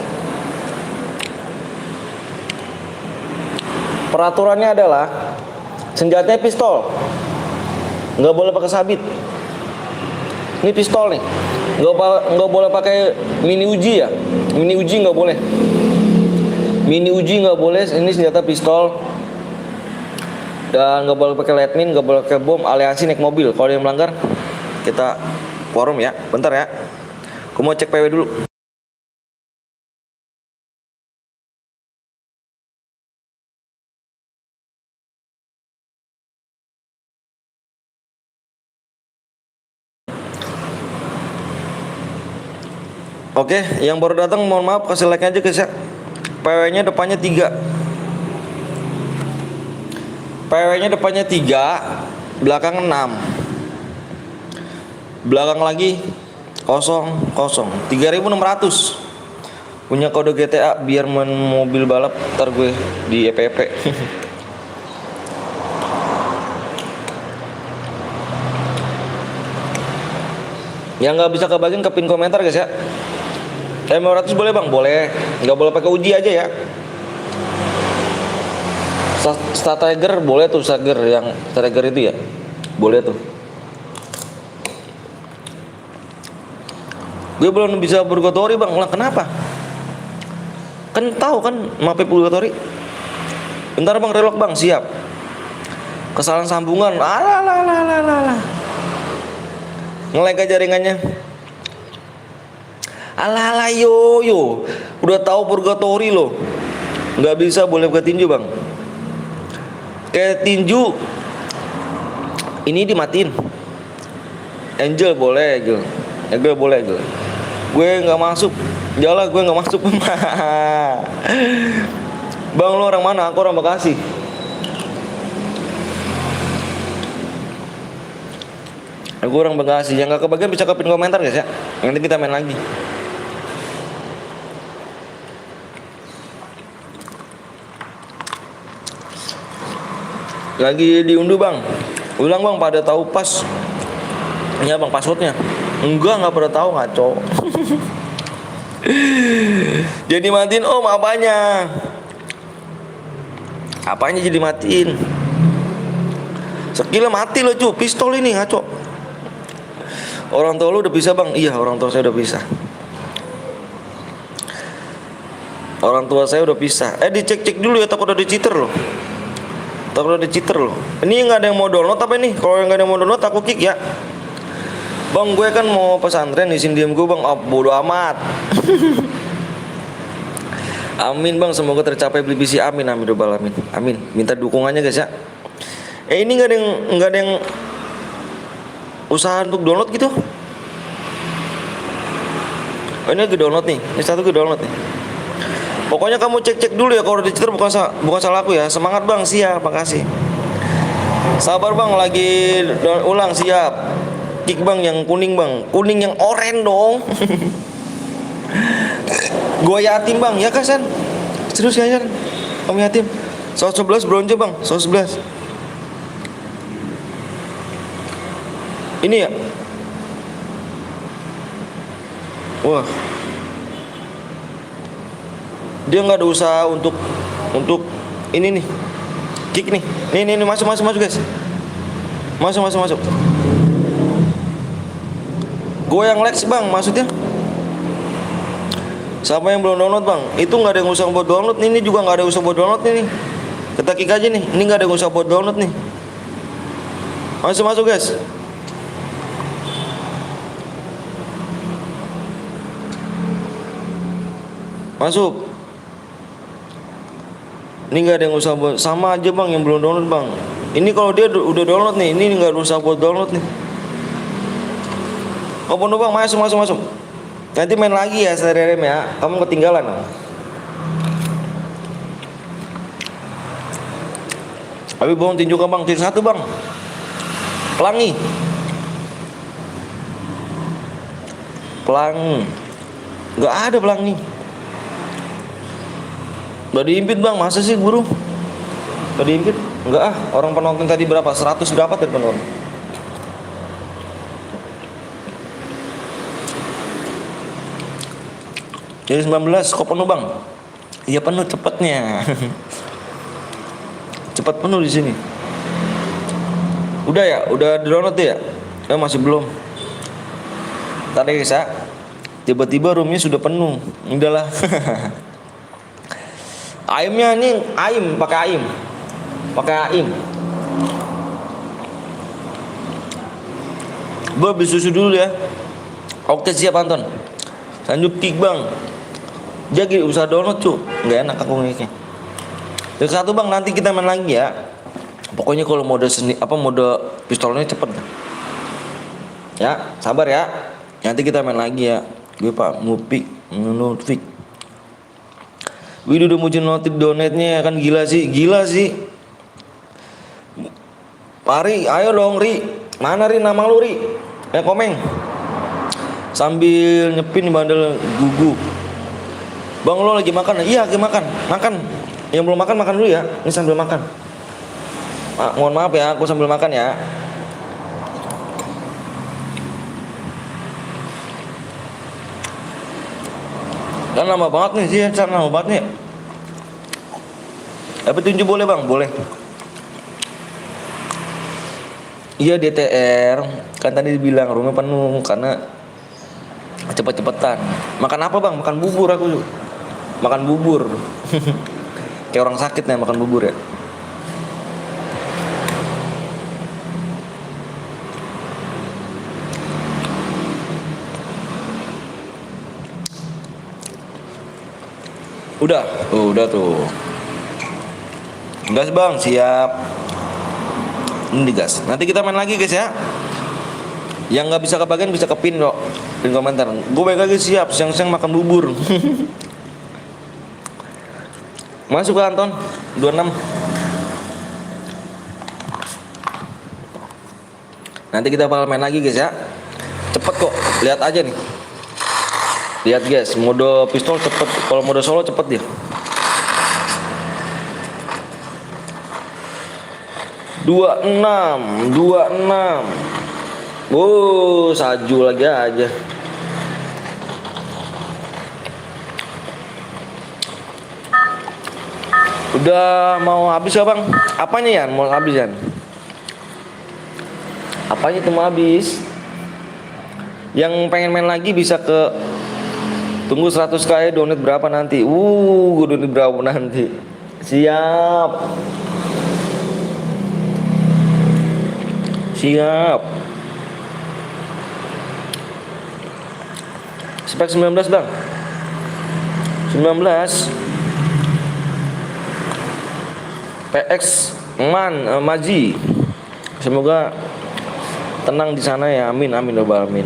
S5: Peraturannya adalah senjatanya pistol, nggak boleh pakai sabit. Ini pistol nih, nggak boleh pakai mini uji ya. Mini uji nggak boleh. Mini uji nggak boleh. Ini senjata pistol. Dan nggak boleh pakai lightning, nggak boleh pakai bom, aliansi naik mobil. Kalau yang melanggar, kita forum ya. Bentar ya. Aku mau cek PW dulu. Oke, yang baru datang mohon maaf kasih like aja guys ya. PW-nya depannya 3. PW-nya depannya 3, belakang 6. Belakang lagi 0, 3.600. Punya kode GTA biar main mobil balap ntar gue di EPP. Yang nggak bisa kebagian ke pin komentar guys ya. 500 boleh bang? Boleh. Nggak boleh pakai uji aja ya. Strategi boleh tuh, strategi yang strategi itu ya. Boleh tuh. Gue belum bisa purgatory bang. Lah kenapa? Kan tahu kan mape purgatory. Bentar bang, relok bang, siap. Kesalahan sambungan. Alah. Nge-lag aja jaringannya. Alah yo. Udah tahu purgatory lo. Nggak bisa boleh pakai tinju bang. Kayak tinju ini dimatiin. Angel boleh, Angel boleh. Gue nggak masuk. Jalan gue nggak masuk. Bang lo orang mana? Aku orang Bekasi. Aku orang Bekasi. Yang nggak kebagian bisa kopin komentar guys ya. Nanti kita main lagi. Lagi diunduh bang. Ulang bang, pada tahu pas. Iya bang, passwordnya. Enggak pada tahu, ngaco. Jadi matiin om apanya? Apanya jadi matiin? Skill mati lo cu, pistol ini ngaco. Orang tua lu udah bisa bang? Iya orang tua saya udah bisa. Orang tua saya udah bisa. Dicek dulu ya, takut ada cheater loh. Ini nggak ada yang mau download apa nih? Kalau yang nggak ada yang mau download aku kick ya. Bang gue kan mau pesantren di sini diem gue bang. Bodo amat. Amin bang, semoga tercapai beli PC. Amin. Amin. Minta dukungannya guys ya. Ini nggak ada yang usaha untuk download gitu. Ini lagi download nih. Ini satu gue download nih. Pokoknya kamu cek dulu ya, kalau di cheater bukan salah aku ya. Semangat bang, siap, makasih. Sabar bang, lagi ulang siap. Kick bang yang kuning bang, kuning yang oranye dong. Gua yatim bang, ya kan San? Serius ya San? Kamu yatim? 111 bronze bang, 111. Ini ya? Wah. Dia nggak ada usaha untuk ini nih, kick nih, ini masuk guys, masuk. Gue yang Lex bang, maksudnya. Siapa yang belum download bang? Itu nggak ada yang usaha buat download, ini juga nggak ada usaha buat download nih. Kita kick aja nih, ini nggak ada yang usaha buat download nih. Masuk guys. Masuk. Ini nggak ada yang usah buat, sama aja bang yang belum download bang. Ini kalau dia udah download nih, ini nggak usah buat download nih. Oh penuh bang, masuk. Nanti main lagi ya SRM ya. Kamu ketinggalan. Tapi bohong tinju ke bang, tinju satu bang. Pelangi. Nggak ada pelangi. Udah diimpit bang, masa sih guru? Udah diimpit? Enggak ah, orang penonton tadi berapa? 100 berapa tadi penonton? Jadi 19, kok penuh bang? Iya penuh cepetnya. Cepat penuh di sini. Udah ya? Udah download ya? Masih belum. Tadi guys ya, tiba-tiba roomnya sudah penuh. Udahlah. Aimnya nih, pakai aim. Gue beli susu dulu ya. Oke siap Anton. Lanjut kick bang. Jadi usaha download cu, nggak enak aku ngiknya. Yang satu bang, nanti kita main lagi ya. Pokoknya kalau mode pistolnya cepet. Ya, sabar ya. Nanti kita main lagi ya. Gue Pak Mufik. Wih udah muncul notif donate-nya kan gila sih. Pari, ayo dong Ri. Mana Ri nama lu Ri? Komeng. Sambil nyepin bandel gugu. Bang lo lagi makan? Iya lagi makan. Yang belum makan dulu ya. Ini sambil makan. Mohon maaf ya, aku sambil makan ya. Kan lama banget nih sih, lama banget nih. Petunjuk boleh bang? Boleh. Iya DTR, kan tadi dibilang rumah penuh karena cepet-cepetan. Makan apa bang? Makan bubur aku. Makan bubur. Kayak orang sakit nih makan bubur ya. Udah, udah tuh. Gas bang, siap. Ini gas. Nanti kita main lagi guys ya. Yang nggak bisa kebagian bisa kepin kok. Pin komentar. Gue balik lagi siap. Siang-siang makan bubur. Masuk ke Anton 26. Nanti kita bakal main lagi guys ya. Cepet kok. Lihat aja nih. Lihat guys, mode pistol cepet. Kalau mode solo cepet dia. 26. Saju lagi aja. Udah mau habis ya bang? Apanya ya? Mau habis ya? Apanya itu mau habis? Yang pengen main lagi bisa ke tunggu 100k ya, donate berapa nanti? Gue donate berapa nanti? Siap. Siap. Spek 19 bang. 19 PX Maji. Semoga tenang di sana ya. Amin amin ya amin.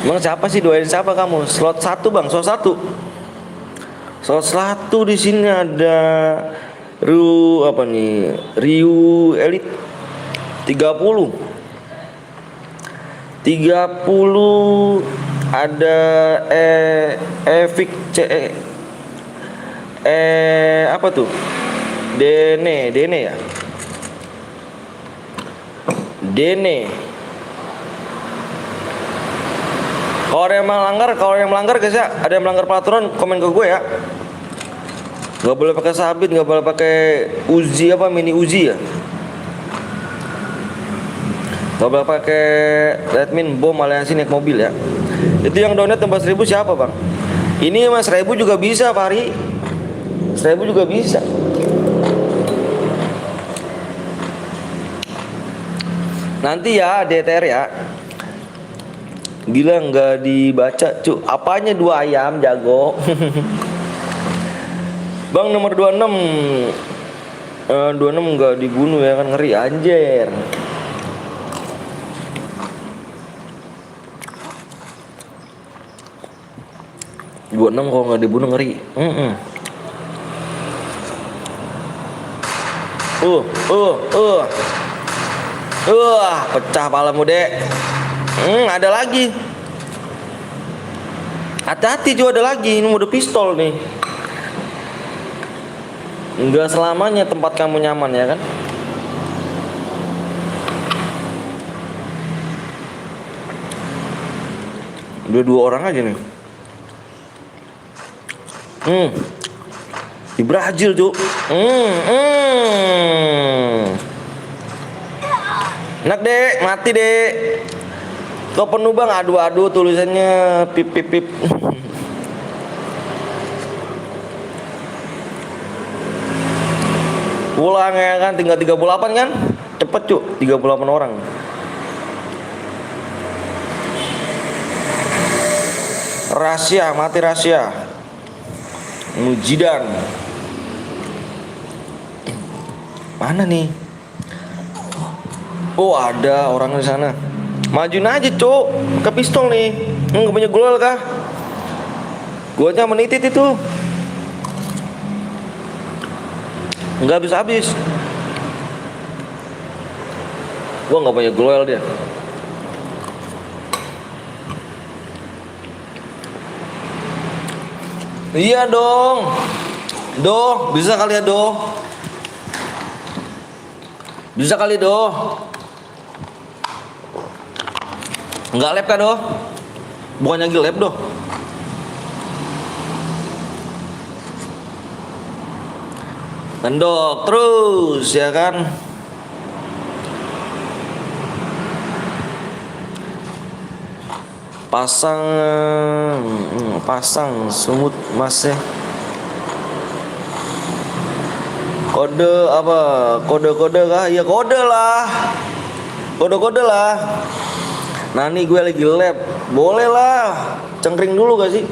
S5: Emang siapa sih, doain siapa kamu? Slot 1 bang, slot 1. Slot 1 di sini ada Ryu Elite 30 ada Evic CE apa tuh? Dene ya. Dene. Kalau yang melanggar guys ya, ada yang melanggar peraturan komen ke gue ya. Gak boleh pakai sabit, gak boleh pakai Uzi mini Uzi ya. Gak boleh pakai Redmin bom aliansi naik mobil ya. Itu yang donate 4.000 siapa bang? Ini mas 1.000 juga bisa Pak Hari. 1.000 juga bisa. Nanti ya DTR ya. Gila nggak dibaca cu. Apanya 2 ayam jago. Bang nomor 26 nggak dibunuh ya kan, ngeri anjir. Dua enam kalau nggak dibunuh ngeri. Pecah palamu dek. Ada lagi. Hati-hati juga ada lagi. Ini mode pistol nih. Enggak selamanya tempat kamu nyaman ya kan. Udah 2 orang aja nih. Di Brazil tuh. Enak dek, mati dek. Kau penuh bang, aduh tulisannya pip pip pip. Pulang ya kan, tinggal 38 kan? Cepet cuk, 38 orang. Rahasia, mati rahasia. Mujidan. Mana nih? Oh ada orang di sana. Majuin aja cuk, ke pistol nih. Nggak punya glol kah? Guanya menitit itu. Nggak habis. Gua nggak punya glowel dia. Iya dong. Bisa kali ya Bisa kali Nggak lab kan Bukannya lagi lab Tendok terus ya kan. Pasang semut mas ya. Kode apa? Kode kah? Ya kode lah. Kode lah. Nah nih gue lagi lab. Boleh lah. Cengkring dulu gak sih?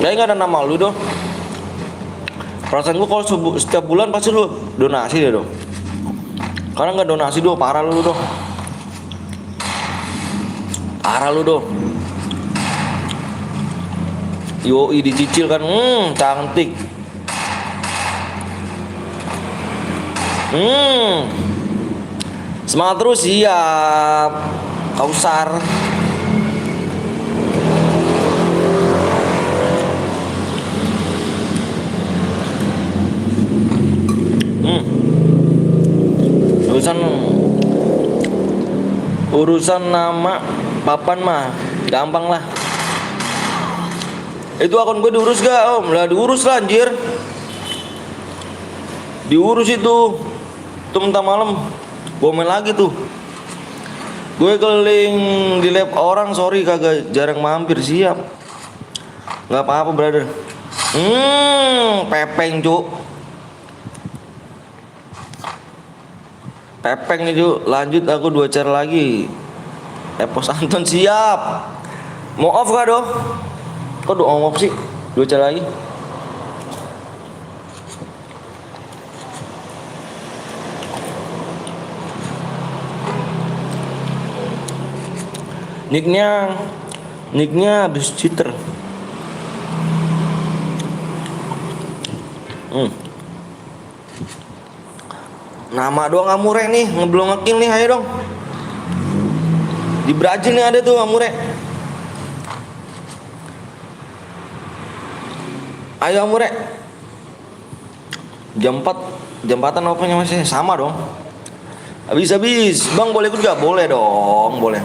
S5: Kayaknya nggak ada nama lu dong. Perasaan gua kalau setiap bulan pasti lu donasi deh dong. Karena nggak donasi dong, parah lu dong. Parah lu dong. Yoi dicicil kan, cantik. Semangat terus, siap. Kausar. Urusan nama papan mah gampang lah. Itu akun gue diurus gak om? Lah diurus lah anjir. Diurus itu. Tuh minta malam gue main lagi tuh. Gue keliling di lab orang, sorry kagak jarang mampir, siap. Gak apa-apa brother. Pepeng cuk. Pepeng nih cuk. Lanjut aku 2 cara lagi. Epos Anton siap. Mau off gak doh? Kok doh off sih? 2 cara lagi. Nicknya habis cheater. Nama doang Amure nih, ngeblong ngekill nih, ayo dong. Di Brazil nih ada tuh Amure. Ayo Amure. Jam 4 apanya masih sama dong. Habis Bang boleh ikut gak? Boleh dong, boleh.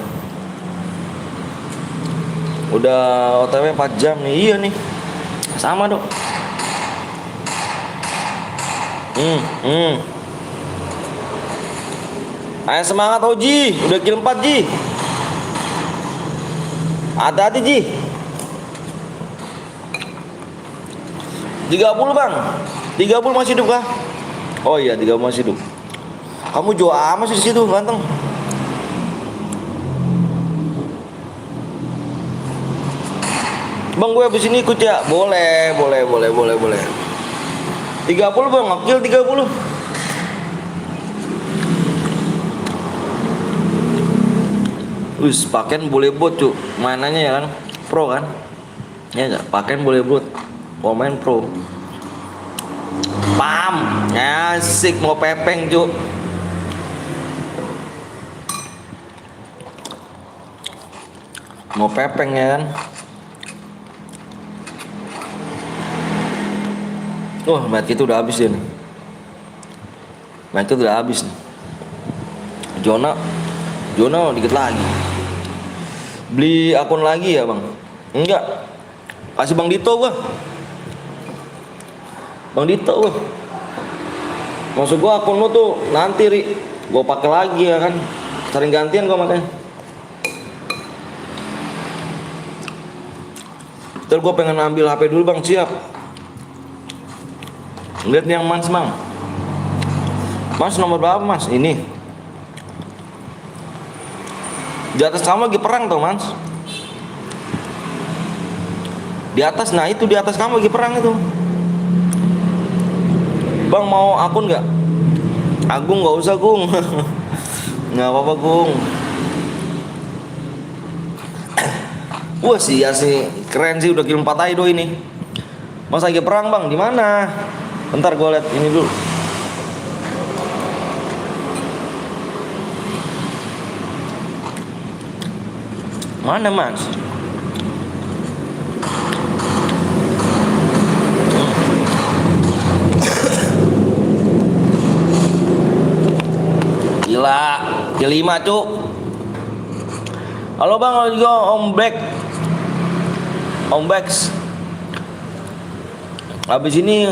S5: Udah OTW 4 jam nih, iya nih. Sama dong. Ayo semangat Oji, udah kill 4 Ji. Hati-hati Ji. 30 bang. 30 masih hidup kah? Oh iya 30 masih hidup. Kamu jual amat sih di situ ganteng. Bang gue abis ini ikut ya? Boleh. 30 bang, ngekill 30. Wis, pakaian boleh bot cuk. Mainannya ya kan pro kan? Ya enggak, pakaian boleh bot. Pemain pro. Pam, asik mau pepeng cuk. Mau pepeng ya kan? Match itu udah habis ya nih. Match itu udah habis nih. Jona dikit lagi. Beli akun lagi ya bang? Enggak. Kasih Bang Dito gua. Maksud gua akun lu tuh nanti Ri, gua pakai lagi ya kan. Sering gantian gua makanya. Ntar gua pengen ambil HP dulu bang, siap. Lihat nih yang Mas bang. Mas nomor berapa mas? Ini. Di atas kamu lagi perang tuh mas. Di atas, nah itu di atas kamu lagi perang itu. Bang mau akun nggak? Agung nggak usah Gung. Nggak apa-apa Gung. Wah sih ya sih keren sih udah kill 4 Aido ini. Mas lagi perang bang di mana? Bentar gue liat ini dulu. Mana mas? Gila, kelima cuk. Halo bang, halo juga Om Bex. Habis ini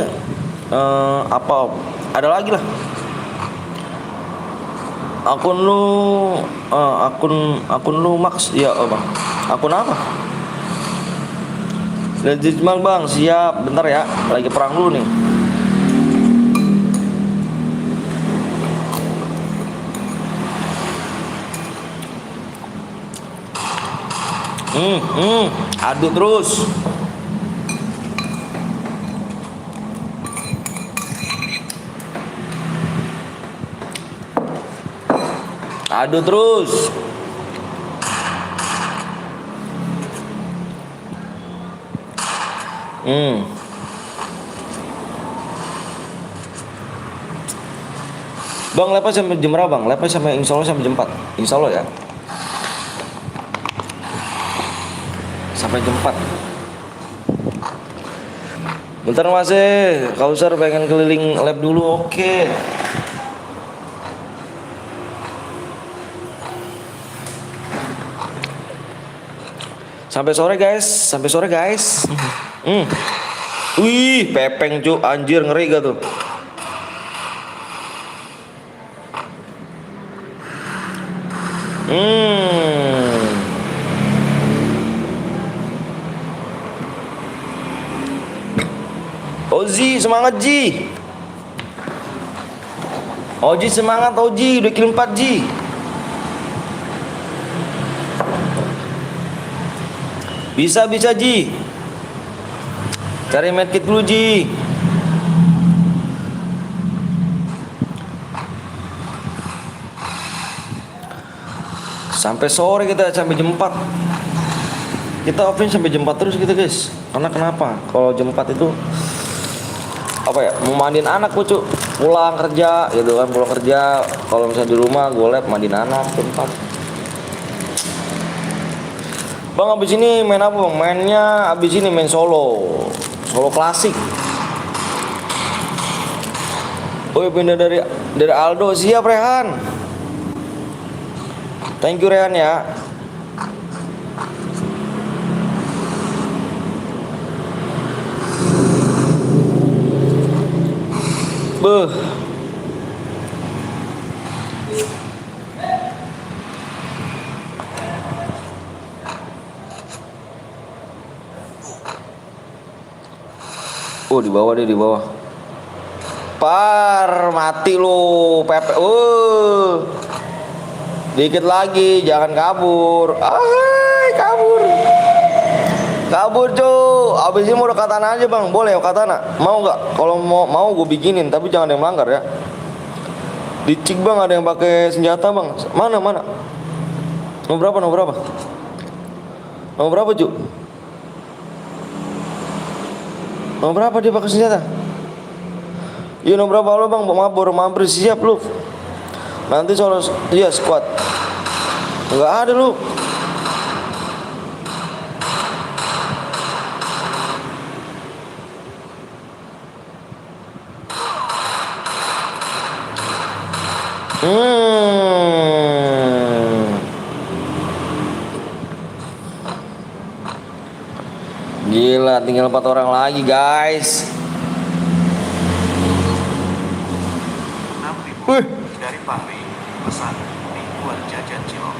S5: apa? Ada lagi lah. Akun lu Max ya oh bang. Akun apa? Legit bang, siap. Bentar ya, lagi perang dulu nih. Adu terus. Adu terus. Bang, lepas sampai jam berapa, Bang? Lepas sampai insya Allah sampai jam 4. Insya Allah ya. Sampai jam 4. Bentar Mas, Kausar pengen keliling lab dulu. Oke. Sampai sore guys, sampai sore guys. Wih, pepeng cu, anjir ngeri gak tuh. Oji semangat Ji. Oji semangat Oji, udah kirim 4 Ji. Bisa Ji. Cari medkit dulu Ji. Sampai sore kita, sampai jam 4. Kita offline sampai jam 4 terus kita guys. Karena kenapa? Kalau jam 4 itu apa ya? Mau mandiin anak pucuk. Pulang kerja gitu kan, pulang kerja. Kalau misalnya di rumah gue lab mandiin anak jam 4. Bang, abis ini main apa bang? Mainnya abis ini main solo klasik. Oh ya, pindah dari Aldo. Siap Rehan. Thank you Rehan ya. Beuh. Oh, di bawah deh, di bawah. Par, mati lu, Pepe. Dikit lagi, jangan kabur. Kabur. Kabur, cu. Abis ini mau katana aja, Bang. Boleh katana? Mau nggak? Kalau mau gue bikinin, tapi jangan ada yang melanggar ya. Dicik, Bang, ada yang pakai senjata, Bang. Mana? Nomor berapa? Nomor berapa, cu? Nomor berapa dia pakai senjata? Iya, nomor berapa lo bang? Mampir siap lu. Nanti soal iya squad. Enggak ada lu. Gila, tinggal 4 orang lagi guys.
S2: 6.000 dari Fahri. Pesan mingguan jajan cilok.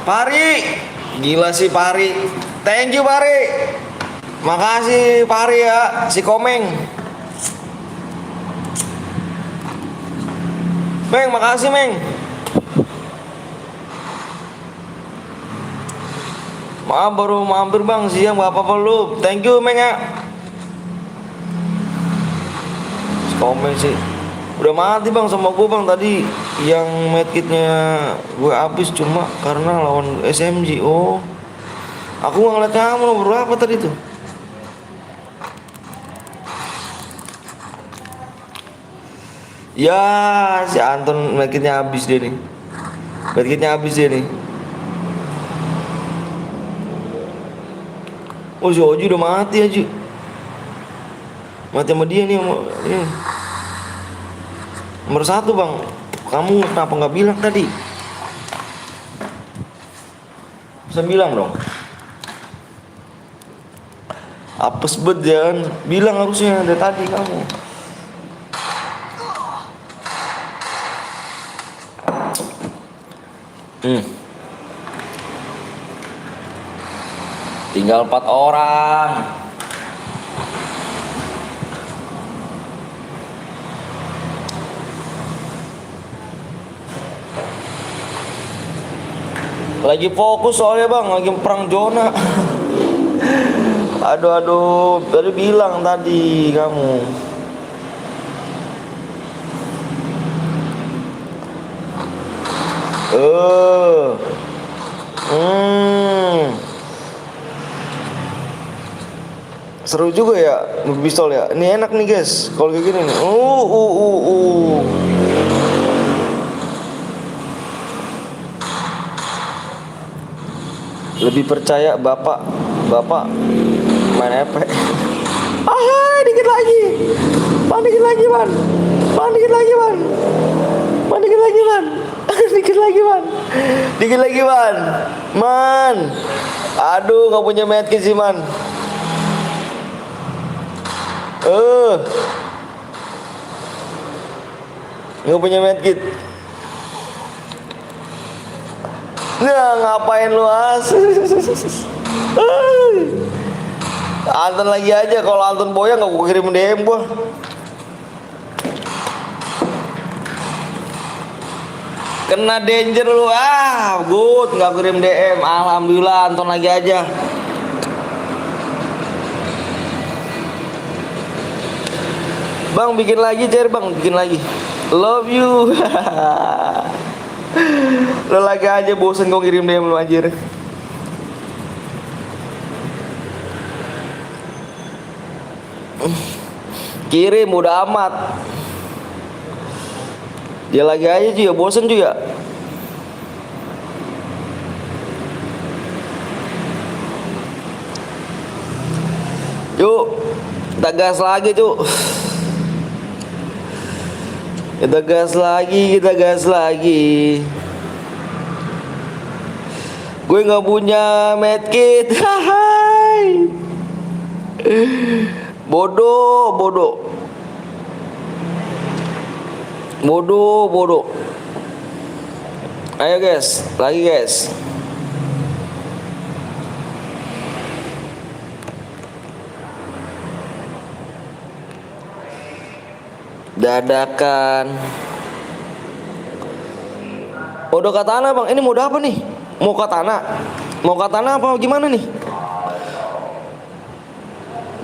S5: Pari, gila sih Pari. Thank you Pari. Makasih Pari ya, si Komeng. Meng, makasih Meng. Maaf baru mampir bang, siang gak apa-apa lu. Thank you Meng ya. Komen sih udah mati bang sama gue bang tadi. Yang medkitnya gue habis cuma karena lawan SMG. Oh, aku gak ngeliat kamu nomor berapa tadi tuh. Ya si Anton medkitnya habis dia nih. Oh si Oji udah mati aja. Mati sama dia nih. Nomor 1 bang. Kamu kenapa nggak bilang tadi? Bisa bilang dong. Apes bet jangan bilang harusnya dari tadi kamu. Tinggal 4 orang. Lagi fokus soalnya bang, lagi perang zona. Aduh, baru bilang tadi kamu.
S1: Oh. Seru juga ya pistol ya. Ini enak nih guys kalau kayak gini nih. Lebih percaya bapak main efek. Ah, dikit lagi. Dikit lagi, man. Dikit lagi, man. Dikit lagi, man. Dikit lagi, man. Dikit lagi, man. Man. Aduh, nggak punya medkit sih, man. Nggak punya medkit. Nah, ngapain lu as? Anton lagi aja, kalau Anton boya nggak gua kirim DM gua. Kena danger lu, good, nggak kirim DM. Alhamdulillah, Anton lagi aja. Bang, bikin lagi, Cer, bang, bikin lagi. Love you. Lo lagi aja bosen kok kirim DM lu anjir. Kirim udah amat. Dia lagi aja juga bosen juga. Yuk, kita gas lagi cuk. Kita gas lagi. Gue nggak punya medkit. Hai. Bodoh. Ayo guys, lagi guys. Dadakan. Mode katana bang, ini mode apa nih? Mau katana apa gimana nih?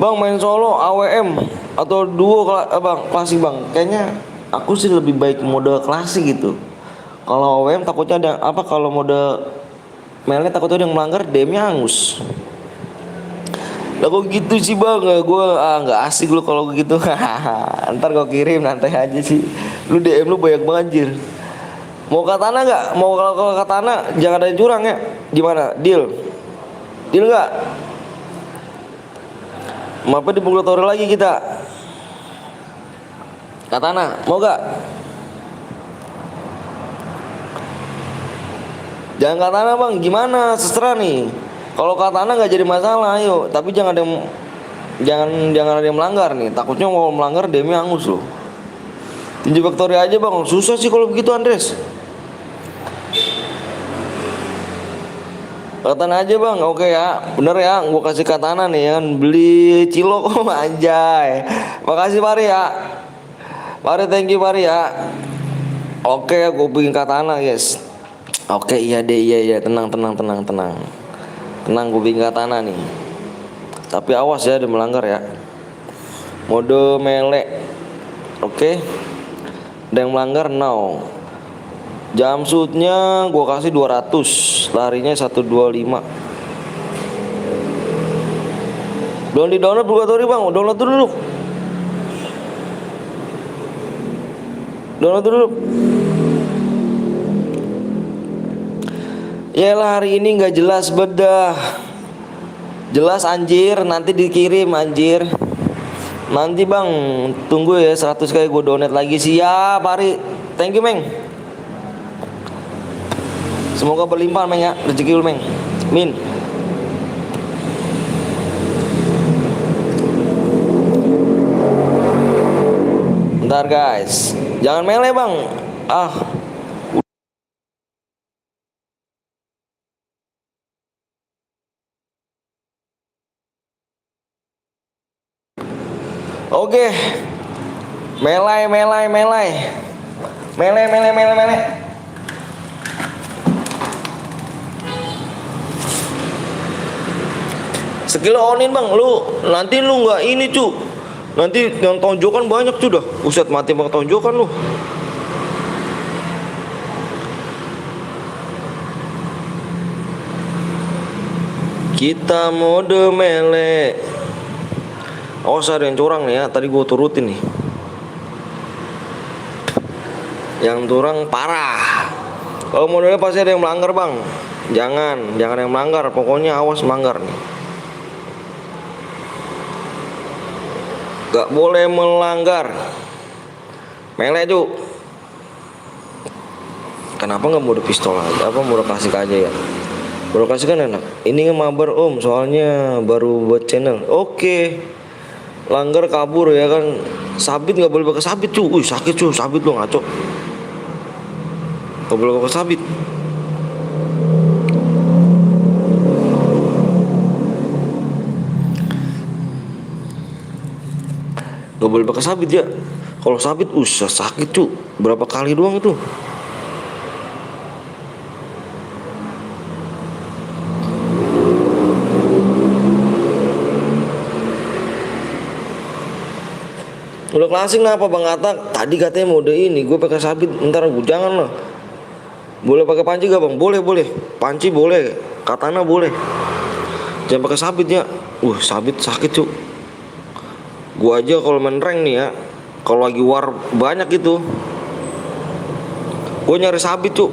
S1: Bang main solo AWM atau duo bang klasik bang? Kayaknya aku sih lebih baik mode klasik gitu. Kalau AWM takutnya ada apa? Kalau mode melee takutnya ada yang melanggar, DM-nya hangus. Lah kok gitu sih bang? Gue nggak asik lu kalau gitu. Ntar gue kirim nanti aja sih. Lu DM lu banyak banjir. Mau katana nggak? Mau kalau katana jangan ada yang curang ya. Gimana? Deal nggak? Apa di Bogor lagi kita? Katana, mau gak? Jangan katana bang, gimana? Seserah nih. Kalau katana nggak jadi masalah, ayo. Tapi jangan ada yang melanggar nih. Takutnya mau melanggar DM hangus loh. Tinju Factory aja bang, susah sih kalau begitu Andres. Katana aja bang, oke ya, bener ya, gua kasih katana nih kan, beli cilok anjay. Makasih Pari ya, Pari thank you Pari ya. Oke, gue bikin katana guys. Oke iya deh, iya tenang, gue bikin katana nih. Tapi awas ya, ada melanggar ya. Mode melee, oke. Ada yang melanggar, no. Jumpsuitnya gue kasih 200, larinya 125. Belum di download Purgatory bang, download dulu. Yalah hari ini nggak jelas bedah. Jelas anjir, nanti dikirim anjir. Nanti bang, tunggu ya 100 kali gue donate lagi. Siap Pari, thank you Meng. Semoga berlimpah Meng ya, rezeki lu Meng. Min. Bentar guys, jangan melee bang. Oke. Melee. Skill onin bang, nanti lu nggak ini cu, nanti yang tonjokan banyak cu dah, buset mati bang tonjokan lu. Kita mode mele. Oh, ada yang curang nih ya. Tadi gue turutin nih. Yang curang parah. Kalau modelnya pasti ada yang melanggar bang. Jangan yang melanggar. Pokoknya awas melanggar nih. Gak boleh melanggar. Mele cu. Kenapa nggak mode pistol aja? Apa mode klasik aja ya? Mode klasik kan enak. Ini mabar om, soalnya baru buat channel. Oke. Langgar kabur ya kan. Sabit nggak boleh pakai sabit cu. Sakit cu, sabit lo ngaco. Nggak boleh pakai sabit. Gak boleh pakai sabit ya. Kalau sabit usah sakit cu. Berapa kali doang itu. Udah klasik apa bang Atak? Tadi katanya mode ini. Gue pakai sabit. Ntar gue jangan lah. Boleh pakai panci gak bang? Boleh. Panci boleh. Katana boleh. Jangan pakai sabit ya. Sabit sakit cu. Gua aja kalau main rank nih ya, kalau lagi war banyak itu, gua nyari sabit cu.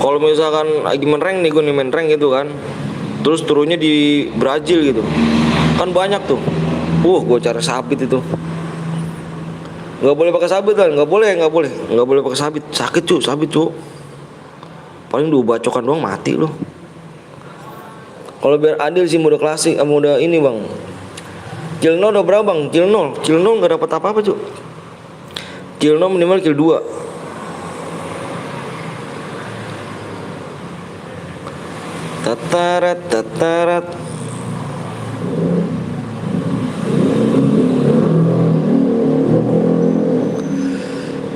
S1: Kalau misalkan lagi main rank nih, gua nih main rank gitu kan, terus turunnya di Brazil gitu, kan banyak tuh. Gua cari sabit itu. Nggak boleh pakai sabit kan? Nggak boleh pakai sabit. Sakit cu, sabit cu. Paling 2 bacokan doang mati loh. Kalau biar adil sih mode klasik, mode ini bang. Kill 0 udah berapa bang? Kill 0 gak dapat apa-apa cu. Kill 0 minimal kill 2. Tatarat.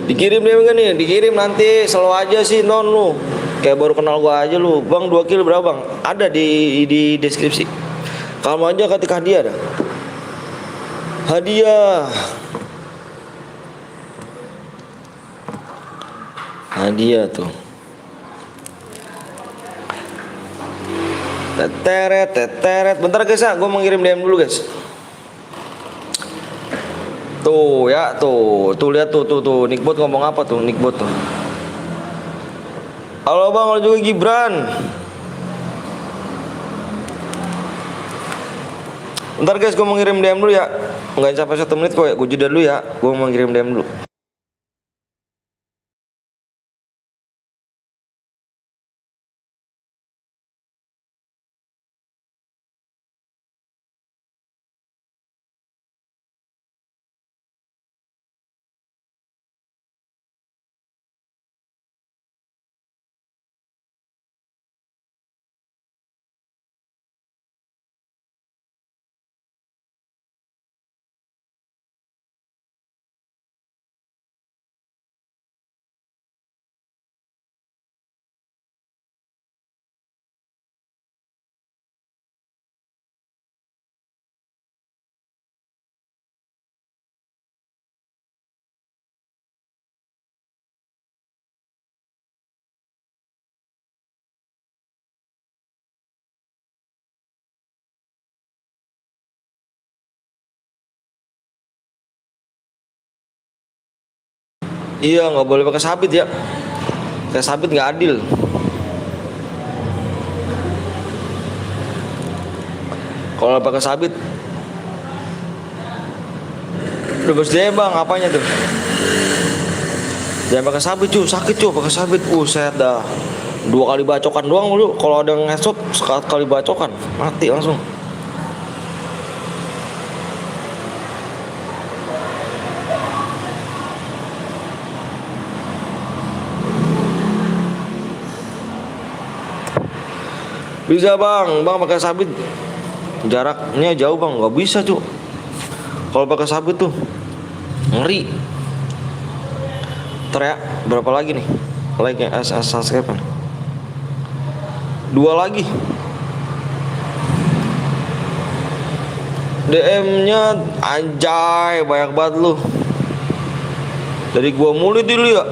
S1: Dikirim dia enggak nih? Dikirim nanti selalu aja sih non lu. Kayak baru kenal gua aja lu. Bang 2 kill berapa bang? Ada di deskripsi. Kalau aja ketika dia ada. Hadiah tuh. Teteret. Bentar guys ya, gue mau ngirim DM dulu guys. Tuh ya, tuh lihat tuh Nickbot ngomong apa tuh Nickbot tuh. Halo bang, halo juga Gibran. Bentar guys, gue mau ngirim DM dulu ya. Nggak sampai 1 menit kok ya, gue jeda dulu ya. Gue mau ngirim DM dulu. Iya, nggak boleh pakai sabit ya. Kayak sabit nggak adil. Kalau pakai sabit, udah bos deh bang, apanya tuh? Jangan pakai sabit cu, sakit cu, pakai sabit. Set dah. 2 kali bacokan doang lu. Kalau ada ngesot, sekali bacokan, mati langsung. Bisa bang pakai sabit jaraknya jauh bang, nggak bisa cu. Kalau pakai sabit tuh ngeri. Ntar ya, berapa lagi nih like nya, subscribe kan? 2 lagi. DM nya anjay banyak banget lu. Dari gua mulu dulu ya.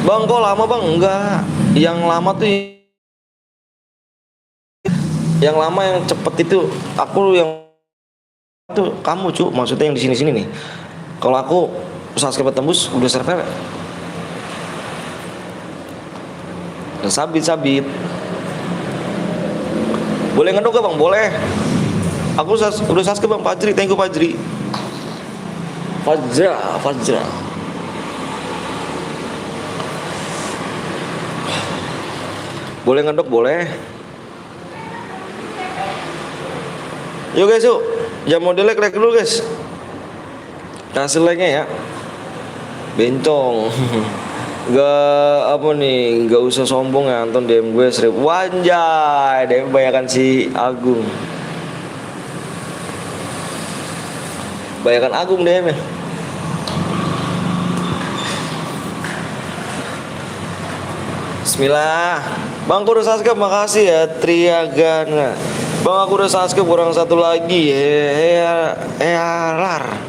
S1: Bang kok lama bang? Enggak. Yang lama tuh
S5: Yang lama yang cepet itu aku yang tuh kamu cu, maksudnya yang di sini nih. Kalau aku subscribe tembus udah server. Dan sabit. Boleh ngedok gak bang? Boleh. Aku udah subscribe bang Fajri, thank you Fajri. Fajra. Boleh ngedok boleh. Yuk guys yuk, jangan mau like dulu guys. Kasih like-nya ya. Bencong. Gak apa nih, gak usah sombong ya Anton DM gue 1000. Wanjay, DM bayakan si Agung. Bayakan Agung DM ya. Bismillah. Bang aku udah subscribe, makasih ya Triagana. Bang aku udah subscribe, kurang satu lagi. Lar.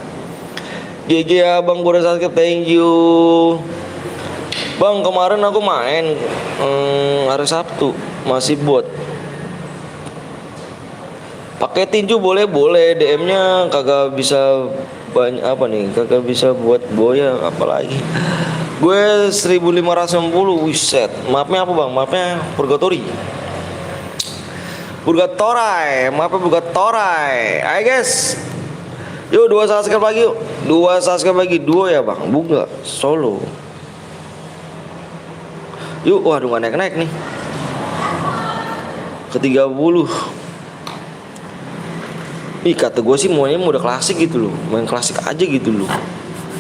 S5: GG ya bang, gue udah subscribe, thank you. Bang kemarin aku main hari Sabtu masih bot. Pakai tinju boleh DM-nya kagak bisa banyak apa nih, kagak bisa buat boya apalagi. Gue 1560, wiset. Maafnya apa bang? Maafnya Purgatory. Maafnya Purgatory. Ayo guys. Yuk 2 subscribe lagi yuk. 2 subscribe lagi, 2 ya bang. Bunga solo. Yuk, waduh gak naik-naik nih. Ke 30. Ih kata gue sih maunya udah klasik gitu loh. Main klasik aja gitu loh.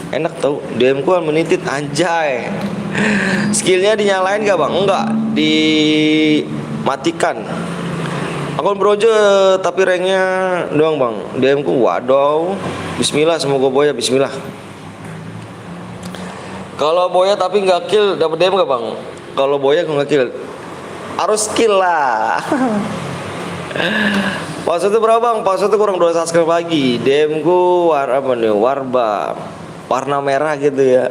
S5: Enak tau, DM ku menitit anjay. Skillnya dinyalain gak bang? Enggak, dimatikan. Akun brojo tapi ranknya doang bang. DM ku waduh. Bismillah, semoga boya bismillah. Kalau boya tapi nggak kill dapat DM gak bang? Kalau boya nggak kill harus kill lah. Password itu berapa bang? Password itu kurang 2 subscribe lagi. DM ku warba warna merah gitu ya.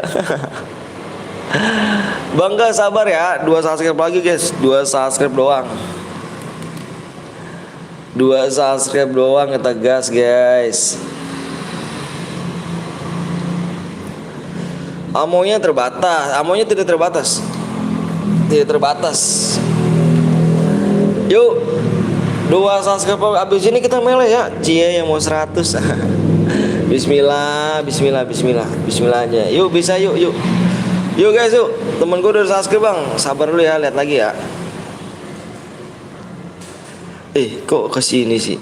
S5: Bangga sabar ya, 2 subscribe lagi guys. 2 subscribe doang. 2 subscribe doang kita gas guys. Amonya terbatas, amonya tidak terbatas. Tidak terbatas. Yuk 2 subscribe abis ini kita mele ya. Cie yang mau 100. Bismillah aja. Yuk bisa yuk. Yuk guys yuk. Temen gue udah subscribe bang. Sabar dulu ya, lihat lagi ya. Kok kesini sih?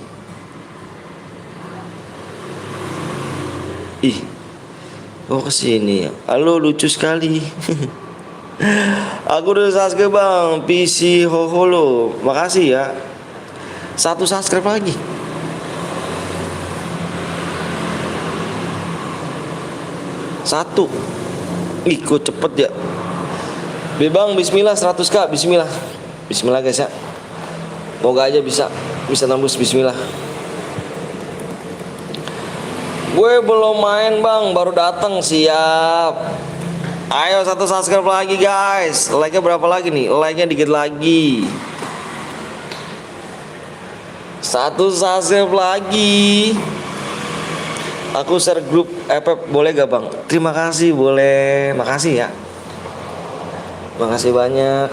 S5: Kok kesini ya? Halo lucu sekali. Aku udah subscribe bang. PC Hoholo. Makasih ya. 1 subscribe lagi. Satu. Kok cepet ya. Bang bismillah 100k. Bismillah guys ya. Moga aja bisa tembus bismillah. Gue belum main bang, baru datang. Siap. Ayo 1 subscribe lagi guys. Like-nya berapa lagi nih? Like-nya dikit lagi. 1 subscribe lagi. Aku share grup FF boleh gak bang? Terima kasih, boleh. Makasih ya. Makasih banyak.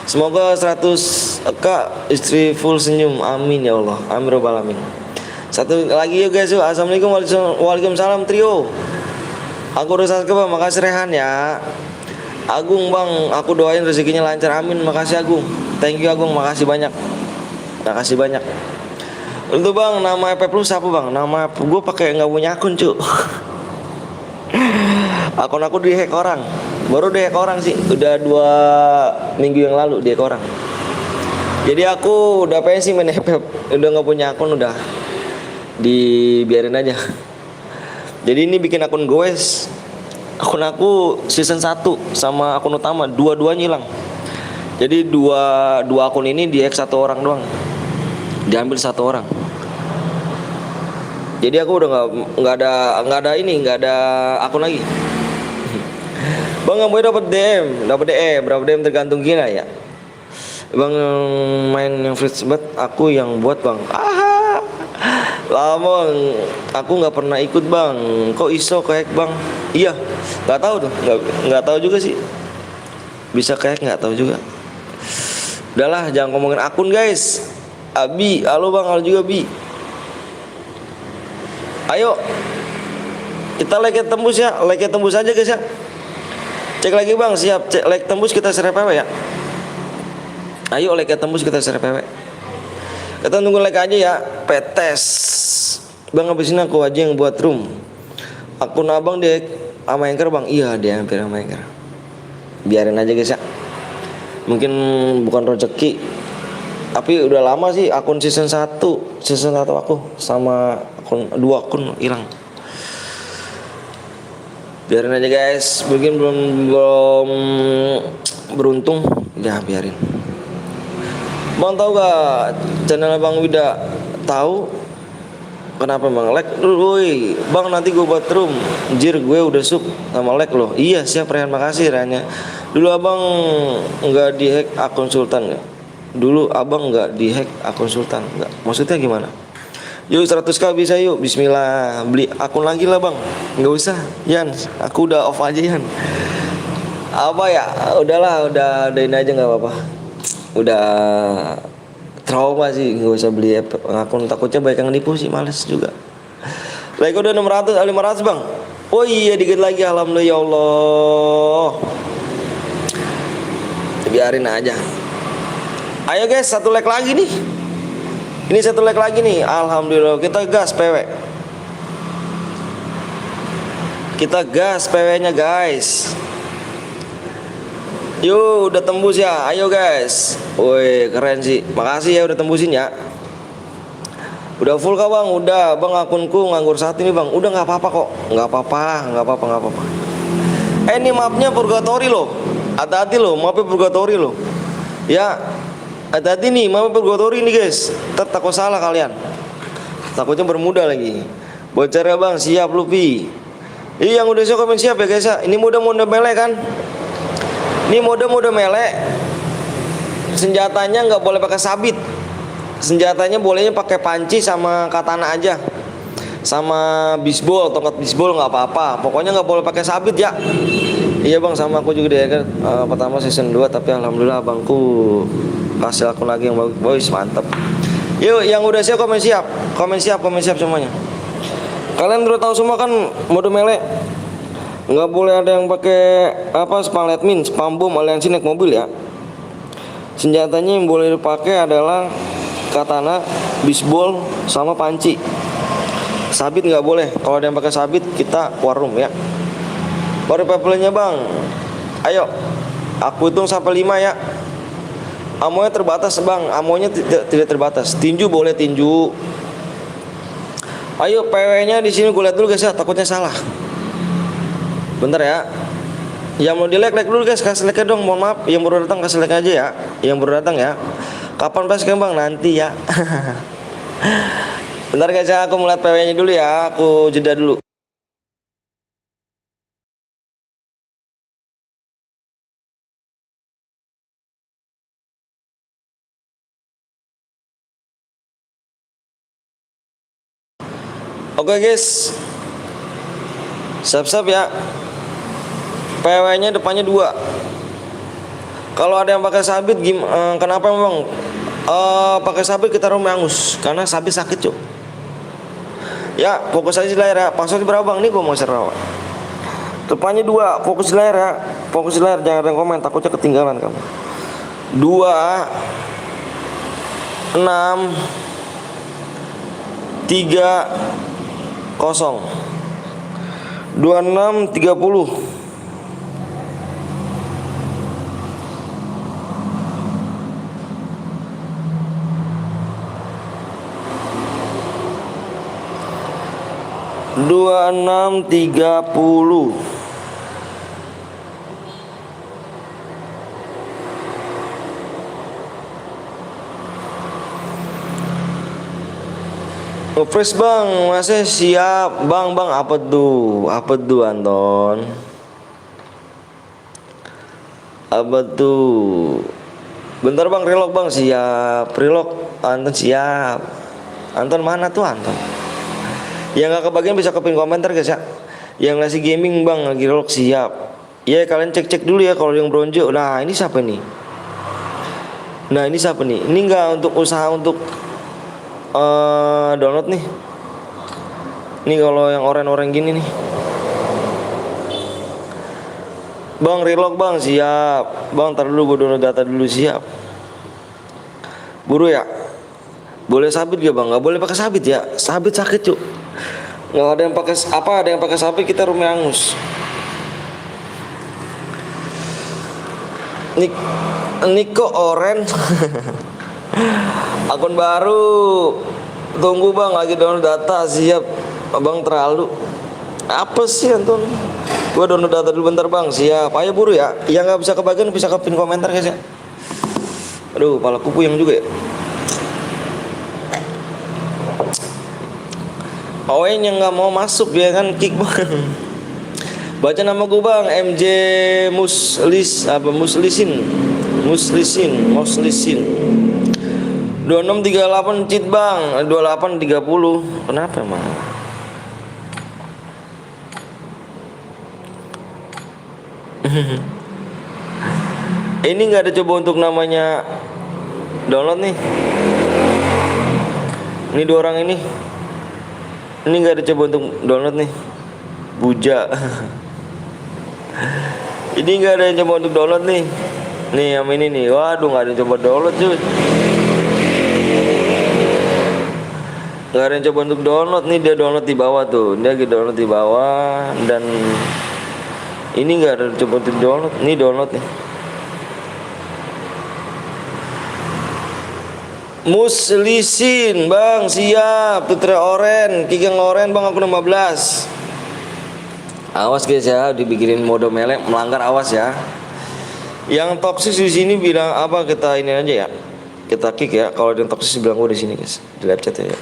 S5: Semoga 100k istri full senyum. Amin ya Allah. Amin robbal alamin. 1 lagi yuk guys yuk. Assalamualaikum. Waalaikumsalam trio. Aku udah subscribe bang. Makasih Rehan ya. Agung bang, aku doain rezekinya lancar. Amin. Makasih Agung. Thank you Agung. Makasih banyak. Untuk bang, nama FF lu siapa bang? Nama gue pakai nggak punya akun cu. Akun aku dihack orang. Baru dihack orang sih. Udah 2 minggu yang lalu dihack orang. Jadi aku udah pensi main FF. Udah nggak punya akun, udah dibiarin aja. Jadi ini bikin akun goes. Akun aku season 1 sama akun utama dua-duanya hilang. Jadi dua akun ini dihack 1 orang doang. Diambil 1 orang. Jadi aku udah nggak ada akun lagi. Bang nggak boleh dapat DM berapa DM tergantung kita ya. Bang yang main yang Fritz bet aku yang buat bang. Lama aku nggak pernah ikut bang. Kok iso kayak bang? Iya, nggak tahu tuh, nggak tahu juga sih. Bisa kayak nggak tahu juga. Udahlah, jangan ngomongin akun guys. Abi, halo bang, halo juga Bi. Ayo, kita like tembus ya, like tembus aja guys ya. Cek lagi bang, siap. Cek like tembus kita share PW ya. Ayo like tembus kita share PW. Kita tunggu like aja ya. Petes. Bang habis ini aku aja yang buat room. Akun abang dia sama Anchor bang. Iya dia hampir sama Anchor. Biarin aja guys ya. Mungkin bukan rezeki. Tapi udah lama sih akun season 1 aku sama akun 2 akun hilang. Biarin aja guys. Mungkin belum beruntung. Ya biarin. Bang tahu gak channel Bang Wida? Tahu? Kenapa bang? Like dulu, woi. Bang nanti gue buat room. Anjir gue udah sub sama like loh. Iya siap Rehan, makasih Rehannya. Dulu abang nggak dihack akun Sultan nggak? Dulu abang nggak dihack akun Sultan nggak? Maksudnya gimana? Yuk 100k bisa yuk. Bismillah. Beli akun lagi lah bang. Nggak usah Yan. Aku udah off aja Yan. Apa ya? Udahlah, udah ini aja nggak apa-apa. Udah trauma sih, nggak usah beli akun, takutnya banyak yang nipu sih, males juga. Like udah 600, 500 bang. Oh iya dikit lagi, alhamdulillah ya Allah. Biarin aja. Ayo guys, satu like lagi nih. Ini satu like lagi nih, alhamdulillah. Kita gas PW. Kita gas PW-nya guys. Yuk udah tembus ya, ayo guys. Woi keren sih, makasih ya udah tembusin ya. Udah full kah bang? Udah bang, akunku nganggur saat ini bang. Udah nggak apa-apa kok, nggak apa-apa. Ini mapnya purgatory loh, hati-hati loh, mapnya purgatory loh. Ya, hati-hati nih, mapnya purgatory nih guys. Takut salah kalian, takutnya bermuda lagi. Bocor ya bang, siap Lupi. Yang udah siap komen siap ya guys ya. Ini mode mele kan? Ini mode mele. Senjatanya nggak boleh pakai sabit. Senjatanya bolehnya pakai panci sama katana aja. Sama bisbol, tongkat bisbol nggak apa-apa. Pokoknya nggak boleh pakai sabit ya. Iya bang, sama aku juga deh pertama season 2. Tapi alhamdulillah abangku kasih akun lagi yang bagus, mantap. Yuk yang udah siap komen siap. Komen siap semuanya. Kalian udah tahu semua kan mode mele. Nggak boleh ada yang pakai spam admin, spam bom, aliansi naik mobil ya. Senjatanya yang boleh dipakai adalah katana, bisbol, sama panci. Sabit nggak boleh. Kalau ada yang pakai sabit kita keluar room ya. Baru people-nya bang. Ayo, aku hitung sampai 5 ya. Amonya terbatas bang. Amonya tidak terbatas. Tinju boleh tinju. Ayo PW-nya di sini gue lihat dulu guys ya. Takutnya salah. Bentar ya. Yang mau di like dulu guys, kasih like dong. Mohon maaf, yang baru datang kasih like aja ya. Yang baru datang ya. Kapan pas bang? Nanti ya. Bentar guys ya, aku melihat PW-nya dulu ya. Aku jeda dulu. Oke guys, siap-siap ya. PW-nya depannya 2. Kalau ada yang pakai sabit, kenapa memang pakai sabit kita room angus? Karena sabit sakit cuk. Ya fokus aja di layar ya. Password berapa bang? Nih gue mau share. Depannya 2, fokus di layar ya. Fokus di layar, jangan ada yang komen, takutnya ketinggalan kamu. 2 6 3 0 26 30. Dua 6 30. Fresh bang, masih siap bang. Apa tuh Anton? Apa tuh? Bentar bang, relog bang, siap. Relog, Anton siap. Anton mana tuh Anton? Yang nggak kebagian bisa ke pin komentar guys ya. Yang ngasih gaming bang lagi relog siap. Ya kalian cek dulu ya kalau yang bronze. Nah ini siapa nih? Nah ini siapa nih? Ini nggak untuk usaha untuk download nih. Ini kalau yang orang-orang gini nih. Bang relog bang siap. Bang tar dulu gue download data dulu siap. Buru ya. Boleh sabit gak bang? Nggak boleh pakai sabit ya. Sabit sakit cuk. Nggak ada yang pakai apa? Ada yang pakai sabit kita rumah angus. Niko Oren. Akun baru. Tunggu bang lagi download data siap. Abang terlalu. Apa sih Anton? Gua download data dulu bentar bang siap. Ayo buru ya. Yang nggak bisa kebagian bisa ke pin komentar guys ya. Aduh, kepala kupu yang juga ya. Owen yang nggak mau masuk dia kan kick bang. Baca nama gue bang MJ Muslisin 2638 cheat bang 2830. Kenapa emang? Ini nggak ada coba untuk namanya download nih. Ini dua orang ini. Ini nggak ada coba untuk download nih. Buja. Ini nggak ada yang coba untuk download nih. Nih yang ini nih. Waduh nggak ada yang coba download cuy. Nggak ada yang coba untuk download nih. Dia download di bawah tuh. Dia lagi download di bawah. Dan ini nggak ada yang coba untuk download. Ini download nih. Muslisin bang siap. Putra Oren Kigang Oren bang aku 15. Awas guys ya, dibikinin mode melee melanggar awas ya. Yang toksis di sini bilang apa kita ini aja ya. Kita kick ya. Kalau yang toksis bilang gue di sini guys. Di live chat ya.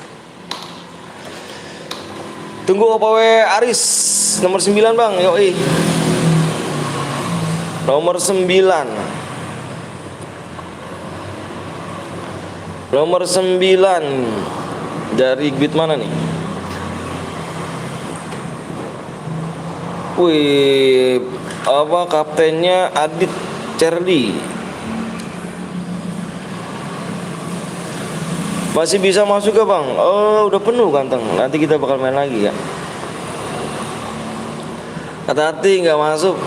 S5: Tunggu OPW Aris nomor 9 bang. Yoi. Nomor 9. Nomor 9 dari bit mana nih? Wih, apa kaptennya Adit Cerdi. Masih bisa masuk gak bang? Oh udah penuh ganteng. Nanti kita bakal main lagi ya. Hati-hati nggak masuk.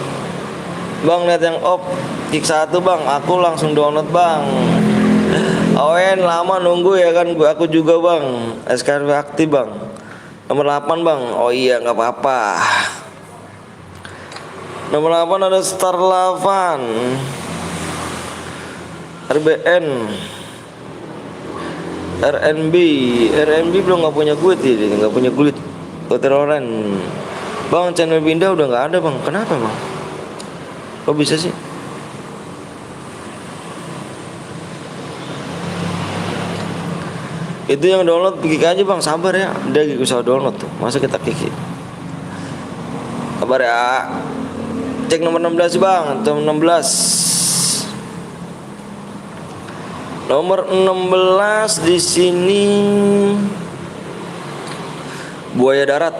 S5: Bang lihat yang op kick 1 bang. Aku langsung download bang. Owen lama nunggu ya kan. Aku juga bang. SKRW aktif bang. Nomor 8 bang. Oh iya nggak apa-apa. Nomor 8 ada Star Lavan RBN RNB belum nggak punya gulit ini, nggak punya gulit. Koteroran bang, channel pindah udah nggak ada bang. Kenapa bang? Kok bisa sih? Itu yang download kick aja bang, sabar ya. Dia gak usah download tuh, masa kita kick. Sabar ya. Cek nomor 16 bang, nomor 16. Nomor 16 di sini buaya darat.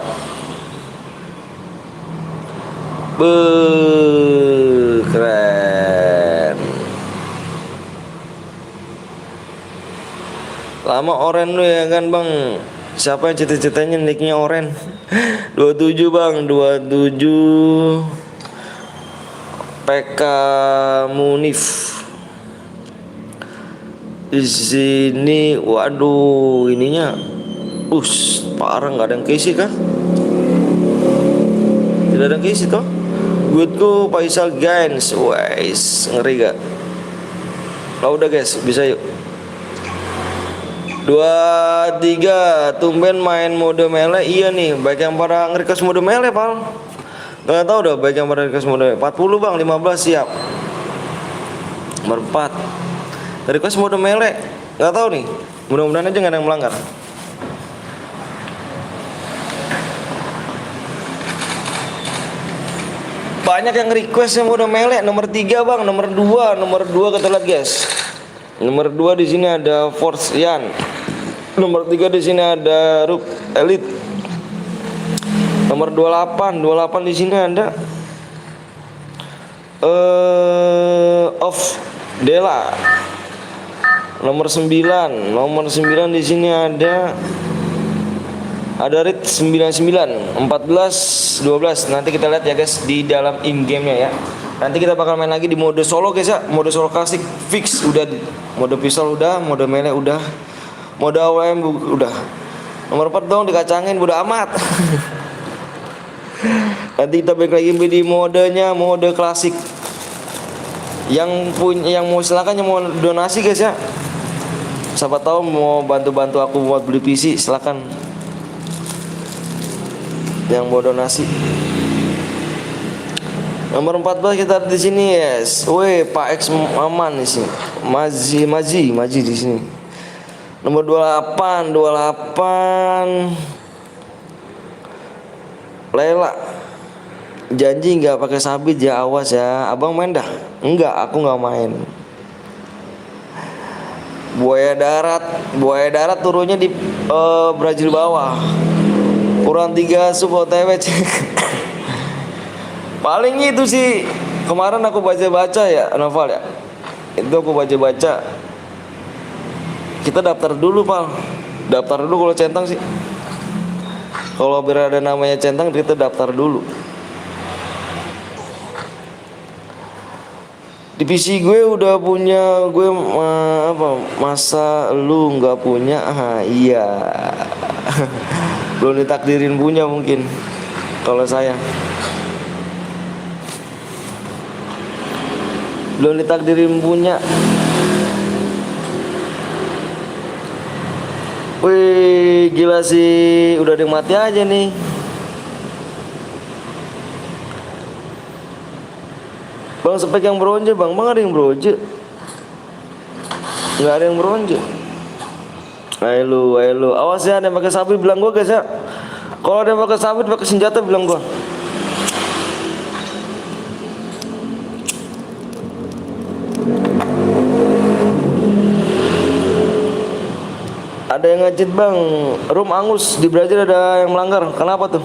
S5: Keren. Lama oren lu ya kan bang. Siapa yang cita-citanya nicknya oren? 27 bang, 27 PK Munif. Di sini, waduh, ininya, parah nggak ada yang keisi kah? Tidak ada yang keisi toh? Goodku Faisal Gains, wais, ngeri gak? Lah udah guys, bisa yuk. 2, 3, tumben main mode melee, iya nih, baik yang pada nge-request mode melee pal. Nggak tahu dah baik yang pada request mode 40 bang, 15 siap. Nomor 4 request mode melee, nggak tahu nih, mudah-mudahan aja nggak ada yang melanggar. Banyak yang request yang mode melee. Nomor 3 bang, nomor 2 kita lihat guys.
S1: Nomor 2 di sini ada Force Yan. Nomor 3 di sini ada Rub Elite. Nomor 28 di sini ada Off Dela. Nomor 9 di sini ada Rit 99, 14, 12. Nanti kita lihat ya guys di dalam in game-nya ya. Nanti kita bakal main lagi di mode solo guys ya. Mode solo klasik fix udah, mode pistol udah, mode melee udah, mode AWM udah. Nomor 4 dong dikacangin, bodo amat. Nanti kita balik lagi di modenya, mode klasik. Yang mau silakan, yang mau donasi guys ya. Siapa tahu mau bantu aku buat beli PC, silakan. Yang mau donasi. Nomor 14 kita di sini yes. Weh, Pak X aman di sini. Maji di sini. Nomor 28 Lela. Janji nggak pakai sabit ya, awas ya. Abang main dah? Enggak, aku nggak main. Buaya darat turunnya di Brazil bawah. Kurang 3 sub OTW. Paling itu sih kemarin aku baca ya Noval ya. Itu aku baca. Kita daftar dulu Pal. Daftar dulu kalau centang sih. Kalau berada namanya centang kita daftar dulu. Di PC gue udah punya, gue masa lu nggak punya? Iya. Belum ditakdirin punya mungkin. Kalau saya belum ditakdirin punya. Wih, gila sih, udah ada yang mati aja nih. Bang spek yang bronze, bang ada yang bronze? Nggak ada yang bronze. Ayo lu, awas ya, ada yang pakai sabit bilang gua guys ya. Kalau ada yang pakai sabit pakai senjata bilang gua. Ada yang ngejit bang, room angus di Brazil ada yang melanggar. Kenapa tuh?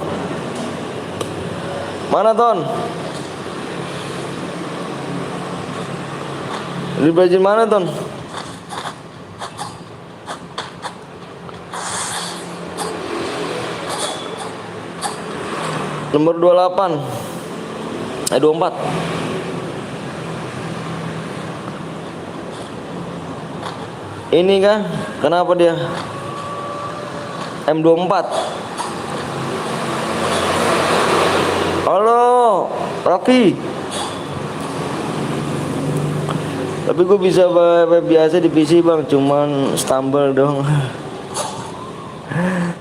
S1: Mana Ton? Di Brazil mana Ton? Nomor 28 24. Ini kan kenapa dia M24? Halo Rocky. Tapi gue bisa biasa di PC bang, cuman stumble dong.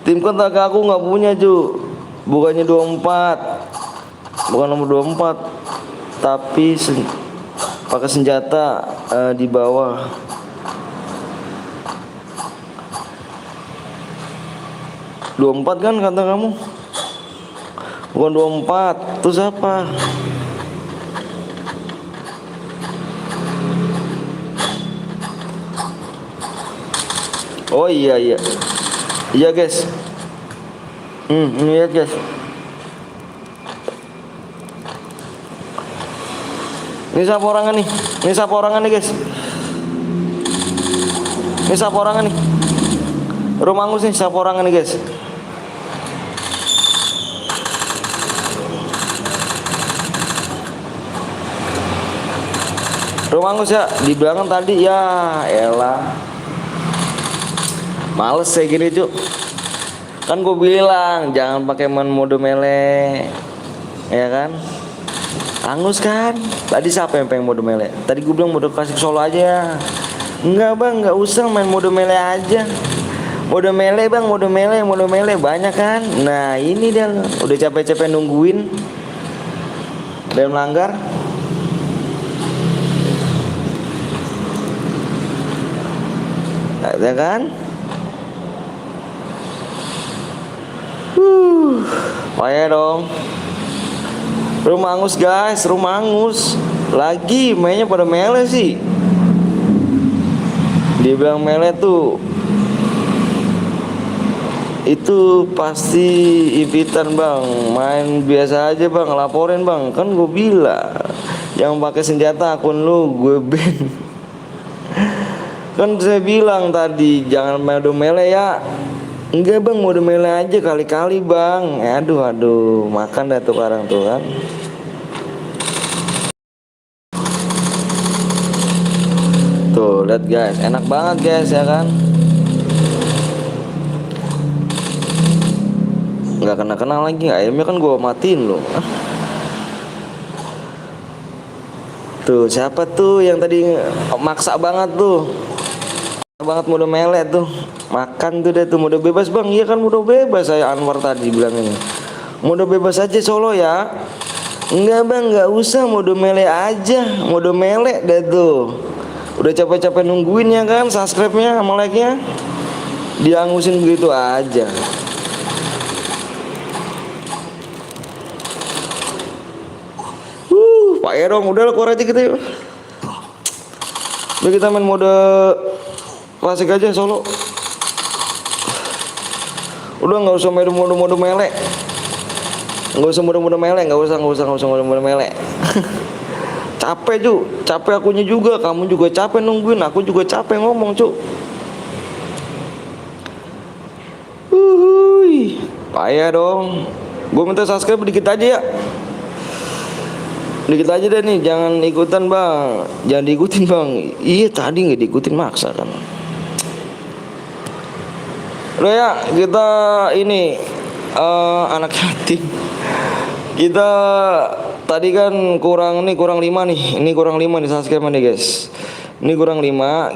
S1: Tim kontak aku nggak punya cu. Bukannya 24, bukan nomor 24, tapi pakai senjata di bawah. Dua 24 kan kata kamu? Bukan 24, terus apa? Oh iya guys. Ini lihat guys. Ini siapa orangnya nih? Guys. Ini siapa orangnya nih? Romangus nih, siapa orangnya nih guys? Romangus ya, di belakang tadi ya, elah. Males saya gini cuk. Kan gue bilang jangan pakai mode melee, ya kan? Angus kan? Tadi siapa yang pengen mode melee? Tadi gue bilang mode klasik solo aja. Enggak bang, nggak usah main mode melee aja. Mode melee bang, mode melee banyak kan? Nah ini dia udah capek-capek nungguin dan melanggar. Ya kan? Payah dong. Rumah angus guys, rumah angus. Lagi mainnya pada melee sih. Dia bilang mele tuh itu pasti impitan bang, main biasa aja bang, laporin bang, kan gue bilang yang pakai senjata akun lu gue ban. Kan saya bilang tadi jangan mode mele ya. Enggak bang, mode mele aja kali-kali bang. Aduh makan dah tuh sekarang tuh kan. Tuh lihat guys, enak banget guys ya kan. Nggak kena lagi, ayamnya kan gua matiin loh. Tuh siapa tuh yang tadi maksa banget tuh, banget mode mele tuh, makan tuh deh tuh mode bebas bang. Iya kan mode bebas, saya Anwar tadi bilang ini mode bebas aja Solo ya. Enggak bang, nggak usah mode mele aja, mode mele deh tuh. Udah capek-capek nungguin ya kan, subscribe-nya sama like-nya diangusin begitu aja. Pak Erong, udah lah keluar aja kita yuk. Udah kita main mode klasik aja Solo. Udah nggak usah main mode mele. Nggak usah mode mele, nggak usah mode mele. Capek cu, capek akunya juga, kamu juga capek nungguin, aku juga capek ngomong cu. Payah dong. Gue minta subscribe dikit aja ya. Dikit aja deh nih, jangan ikutan bang, jangan diikutin bang. Iya tadi nggak diikutin maksa kan. Udah ya, kita ini anak yatim. Kita tadi kan kurang 5 nih. Ini kurang 5 nih subscribe nih guys. Ini kurang 5.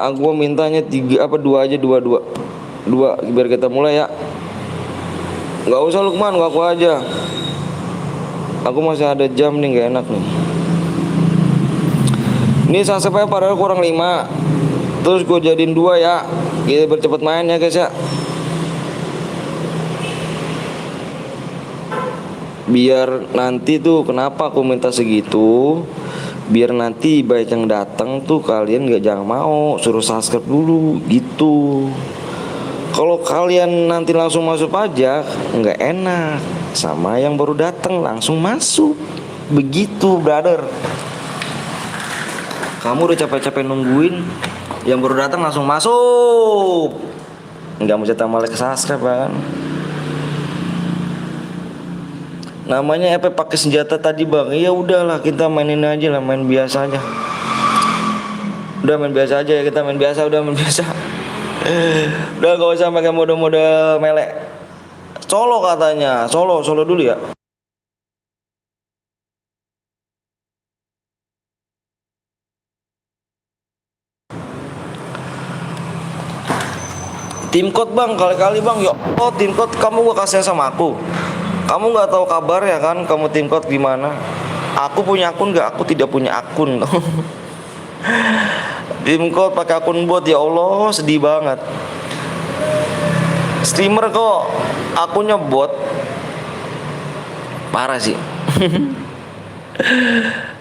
S1: Aku mintanya 2 aja, 2 biar kita mulai ya. Nggak usah Lukman, ngaku aja. Aku masih ada jam nih, nggak enak nih. Ini subscribe padahal kurang 5. Terus gue jadiin 2 ya. Kita bercepat main ya guys ya. Biar nanti tuh kenapa aku minta segitu, biar nanti baik yang datang tuh kalian jangan mau, suruh subscribe dulu gitu. Kalau kalian nanti langsung masuk pajak nggak enak, sama yang baru datang langsung masuk begitu brother. Kamu udah capek-capek nungguin, yang baru datang langsung masuk, nggak mau cetak malah ke subscribe kan. Namanya apa pakai senjata tadi bang? Iya udahlah kita mainin aja lah, main biasa aja. Udah main biasa aja ya, kita main biasa, udah main biasa. Udah gak usah pakai mode-mode mele. Solo katanya, Solo dulu ya. Tim code bang, kali-kali bang. Yo, oh tim code kamu gak kasih sama aku. Kamu nggak tahu kabar ya kan? Kamu tim code gimana? Aku punya akun nggak? Aku tidak punya akun. Tim code pakai akun bot, ya Allah sedih banget. Streamer kok akunnya bot, parah sih.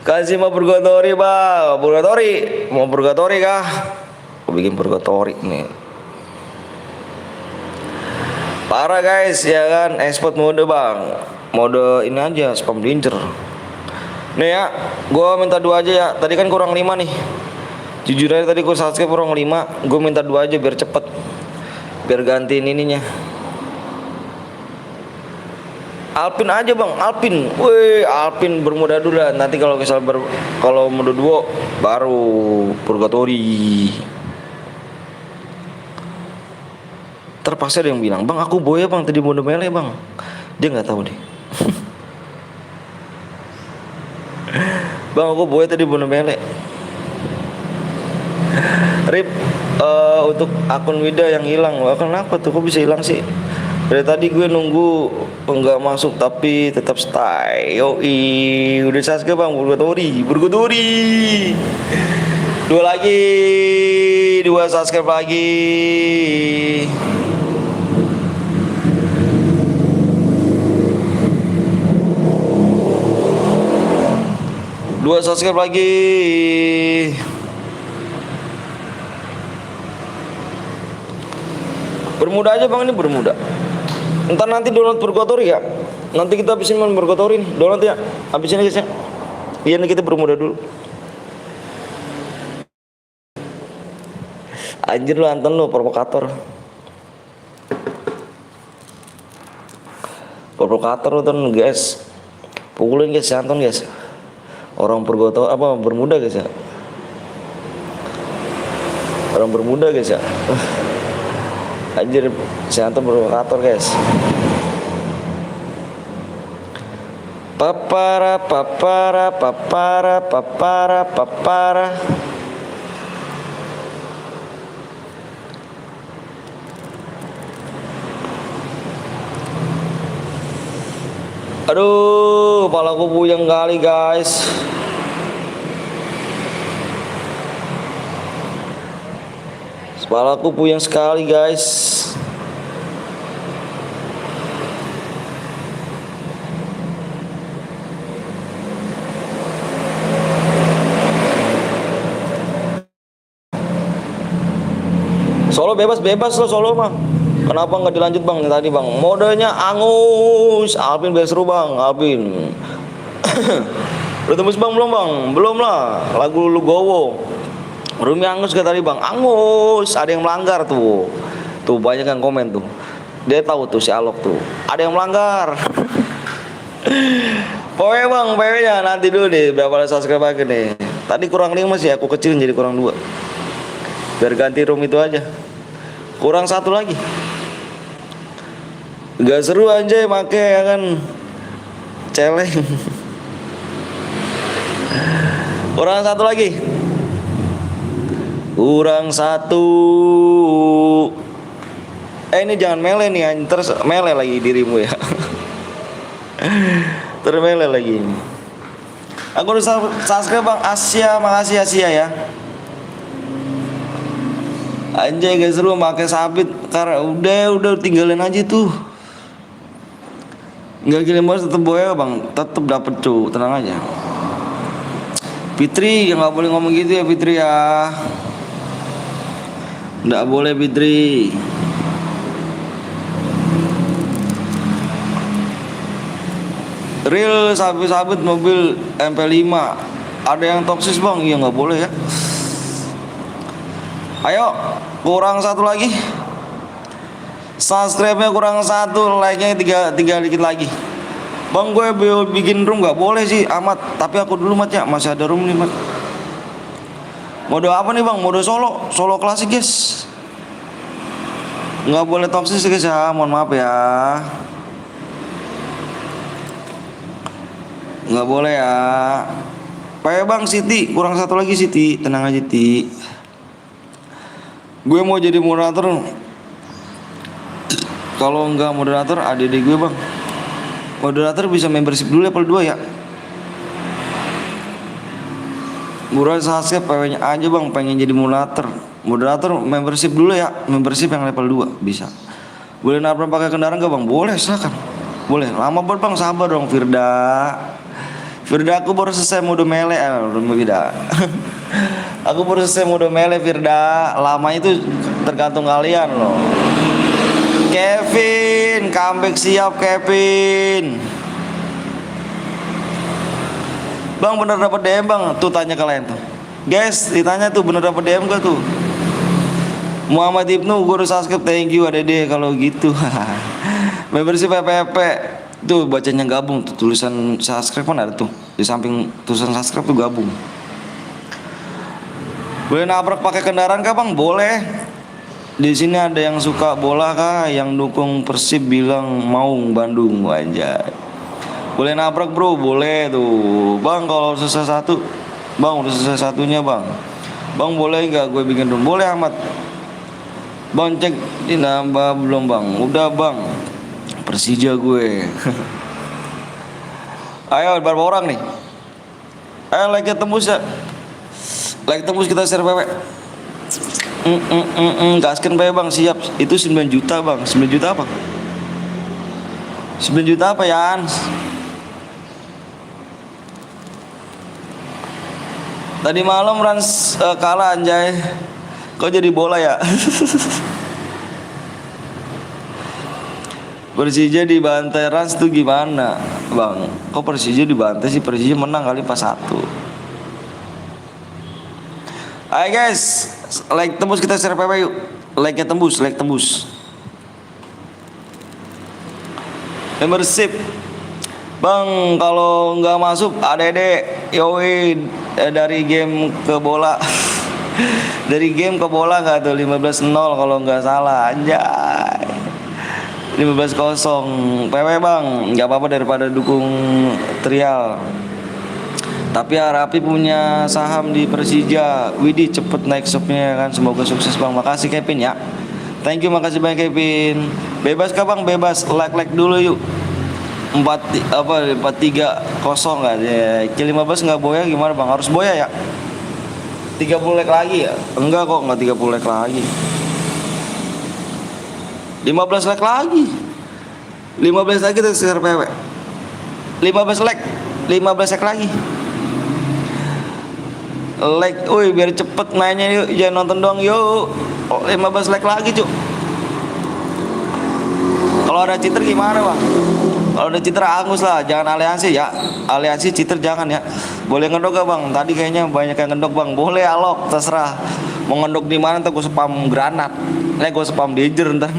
S1: Kasih mau purgatory bang, mau purgatory kah? Aku bikin purgatory nih. Parah guys ya kan, export mode bang, mode ini aja spam danger. Nih ya, gue minta 2 aja ya. Tadi kan kurang 5 nih. Jujur aja tadi gue subscribe kurang 5, gue minta 2 aja biar cepet, biar gantiin ininya. Alpin aja bang, Alpin. Wih, Alpin bermuda dulu lah. Nanti kalau kalau mode 2 baru purgatory. Terpaksa ada yang bilang, bang aku boya bang tadi mode mele bang. Dia nggak tahu deh. Bang aku boya tadi mode mele. Rip, untuk akun Wida yang hilang. Wah, kenapa tuh kok bisa hilang sih? Dari tadi gue nunggu nggak masuk tapi tetap stay. Yoi, udah subscribe bang, purgatory. 2 lagi, 2 subscribe lagi. 2 subscribe lagi.
S5: Bermuda aja bang, ini bermuda. Ntar nanti download Purgatory ya. Nanti kita habisin main Purgatory nih. Download ya. Habisin guys ya. Iya nih kita bermuda dulu. Anjir lu Anton lu provokator. Provokator lu Anton guys. Pukulin guys si Anton guys. Orang Purgatory apa bermuda guys ya. Orang bermuda guys ya. Anjir si Anton provokator guys. Papara papara papara papara papara. Aduh, kepalaku puyeng kali guys. Kepalaku puyeng sekali guys. Solo bebas lo solo mah. Kenapa nggak dilanjut bang tadi bang? Modenya angus. Alvin biar seru bang. Alvin. Udah tembus bang belum bang? Belum lah. Lagu Lugowo. Rumi angus kayak tadi bang. Angus. Ada yang melanggar tuh. Tuh banyak yang komen tuh. Dia tahu tuh si Alok tuh. Ada yang melanggar. Pokoknya bang, PW-nya nanti dulu deh. Berapa subscribe lagi nih? Tadi kurang 5 sih. Aku kecilin jadi kurang 2. Biar ganti room itu aja. Kurang 1 lagi. Gak seru anjay make ya kan. Celeng. Kurang 1 lagi. Kurang 1. Ini jangan mele nih anjir. Terus mele lagi dirimu ya. Termele lagi ini. Aku udah subscribe bang Asia. Makasih Asia ya. Anjay gak seru pakai sabit. Karena udah tinggalin aja tuh. Nggak kirim bos tetep boya bang, tetep dapet cu, tenang aja. Fitri yang nggak boleh ngomong gitu ya Fitri ya. Nggak boleh Fitri. Real sabit mobil MP5. Ada yang toksis bang, iya nggak boleh ya. Ayo kurang 1 lagi. Subscribe-nya kurang 1, like-nya 3 dikit lagi. Bang gue bikin room gak boleh sih Amat. Tapi aku dulu Mat ya, masih ada room nih Mat. Mode apa nih bang? Mode solo klasik guys. Gak boleh toksis guys ya, mohon maaf ya. Gak boleh ya. Kayak bang Siti, kurang 1 lagi Siti. Tenang aja Ti. Gue mau jadi moderator. Kalau enggak moderator, adik gue bang. Moderator bisa membership dulu level 2 ya. Murah subscribe PW-nya aja bang, pengen jadi moderator. Moderator membership dulu ya, membership yang level 2 bisa. Boleh nabrak pakai kendaraan enggak bang? Boleh, silakan. Boleh. Lama banget bang, sabar dong Firda. Firda aku baru selesai mode mele, tidak. Aku baru selesai mode mele Firda. Lama itu tergantung kalian loh. Kevin, comeback siap Kevin. Bang bener dapat DM bang? Tuh tanya kalian tuh. Guys, ditanya tuh bener dapat DM gak tuh? Muhammad Ibnu, gue udah subscribe, thank you adede kalau gitu. Membership PPP. Tuh bacanya gabung tuh, tulisan subscribe kan ada tuh. Di samping tulisan subscribe tuh gabung. Boleh nabrak pakai kendaraan kah bang? Boleh. Di sini ada yang suka bola kah? Yang dukung Persib bilang mau Bandung aja. Boleh nabrak bro? Boleh tuh. Bang kalau selesai 1, bang udah selesai 1-nya bang. Bang boleh nggak gue bikin room? Boleh amat. Bang cek ini nambah belum bang? Udah bang. Persija gue. Ayo berapa orang nih? Ayo like tembus ya. Like tembus kita share PW. Gaskan PW bang, siap. Itu 9 juta bang. 9 juta apa? 9 juta apa Yan? Tadi malam Rans kalah anjay. Kok jadi bola ya? Persija dibantai Rans tuh gimana, Bang? Kok Persija dibantai sih? Persija menang kali pas 1. Ayo guys, like tembus kita share PP yuk. Like-nya tembus, like tembus. Membership. Bang, kalau nggak masuk adek yoi dari game ke bola. Dari game ke bola nggak tuh 15-0 kalau nggak salah, anjay. 15-0 PW bang, nggak apa-apa daripada dukung trial. Tapi Arapi punya saham di Persija. Widih cepet naik subnya kan, semoga sukses bang. Makasih Kevin ya. Thank you, makasih banyak Kevin. Bebas kah bang? Bebas. Like dulu yuk. 4-3-0 kan ya. K15 nggak boya gimana bang? Harus boya ya? 30 like lagi ya? Enggak kok, nggak 30 like lagi. 15 like lagi. 15 lagi terus share PW. 15 like. 15 like lagi. Like, woi biar cepet mainnya yuk, jangan nonton doang yuk. 15 like lagi cuk. Kalau ada cheater gimana bang? Kalau ada cheater angus lah, jangan aliansi ya. Aliansi cheater jangan ya. Boleh ngedok gak bang? Tadi kayaknya banyak yang ngedok bang. Boleh alok, terserah. Mau ngedok di mana? Ntar gue spam granat. Gue spam danger ntar.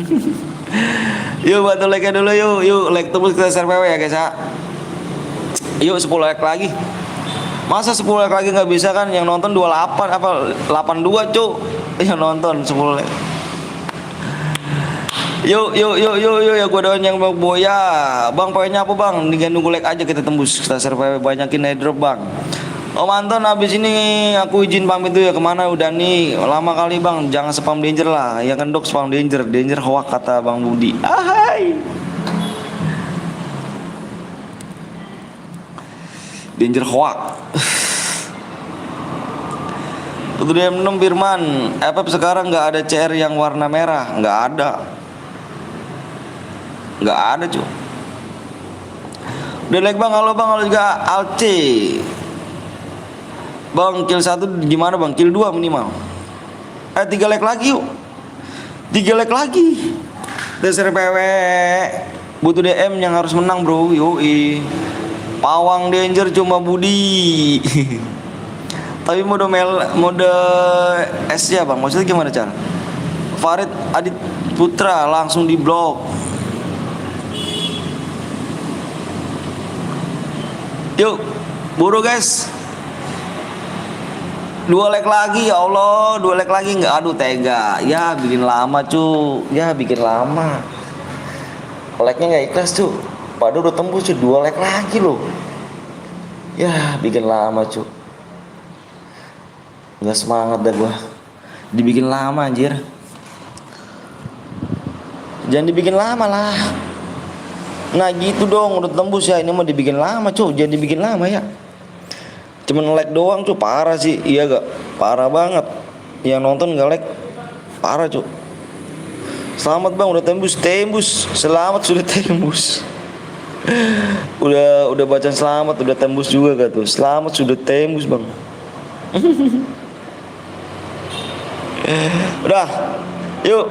S5: Yuk bantu like dulu yuk. Yuk like terus kita share PW ya guys ya. Yuk 10 like lagi. Masa 10 like lagi nggak bisa kan? Yang nonton 28 apa 82 cuk. Yang nonton 10 like. Yuk ya gua doain yang bang boya. Bang poinnya apa bang? Tinggal nunggu like aja kita tembus. Kita share PW banyakin airdrop bang. Om Anton habis ini aku izin pamit tuh ya, kemana udah nih lama kali bang, jangan spam danger lah ya kan dok, spam danger hoak kata Bang Budi. Ahai danger hoak. Untuk DM 6 Firman, FF sekarang nggak ada CR yang warna merah, nggak ada cuy. Udah like bang, halo bang, halo juga Alce. Bang, kill 1 gimana bang? Kill 2 minimal. 3 like lagi yuk. 3 like lagi. Dasar PW. Butuh DM yang harus menang bro. Yoi. Pawang danger cuma Budi. Tapi mode S ya bang. Maksudnya gimana cara? Farid Adit Putra langsung di blok. Yuk, buru guys. 2 like lagi ya Allah, 2 like lagi nggak, aduh tega, ya bikin lama cu, ya bikin lama, like-nya nggak ikhlas cu, padahal udah tembus cu, 2 like lagi loh, ya bikin lama cu, nggak semangat dah gua, dibikin lama anjir, jangan dibikin lama lah, nah gitu dong, udah tembus ya, ini mau dibikin lama cu, jangan dibikin lama ya. Cuman like doang cuy, parah sih, iya gak? Parah banget. Yang nonton gak like, parah cuy. Selamat bang, udah tembus, selamat sudah tembus. udah bacaan selamat, udah tembus juga gak tuh? Selamat sudah tembus bang. Udah, yuk.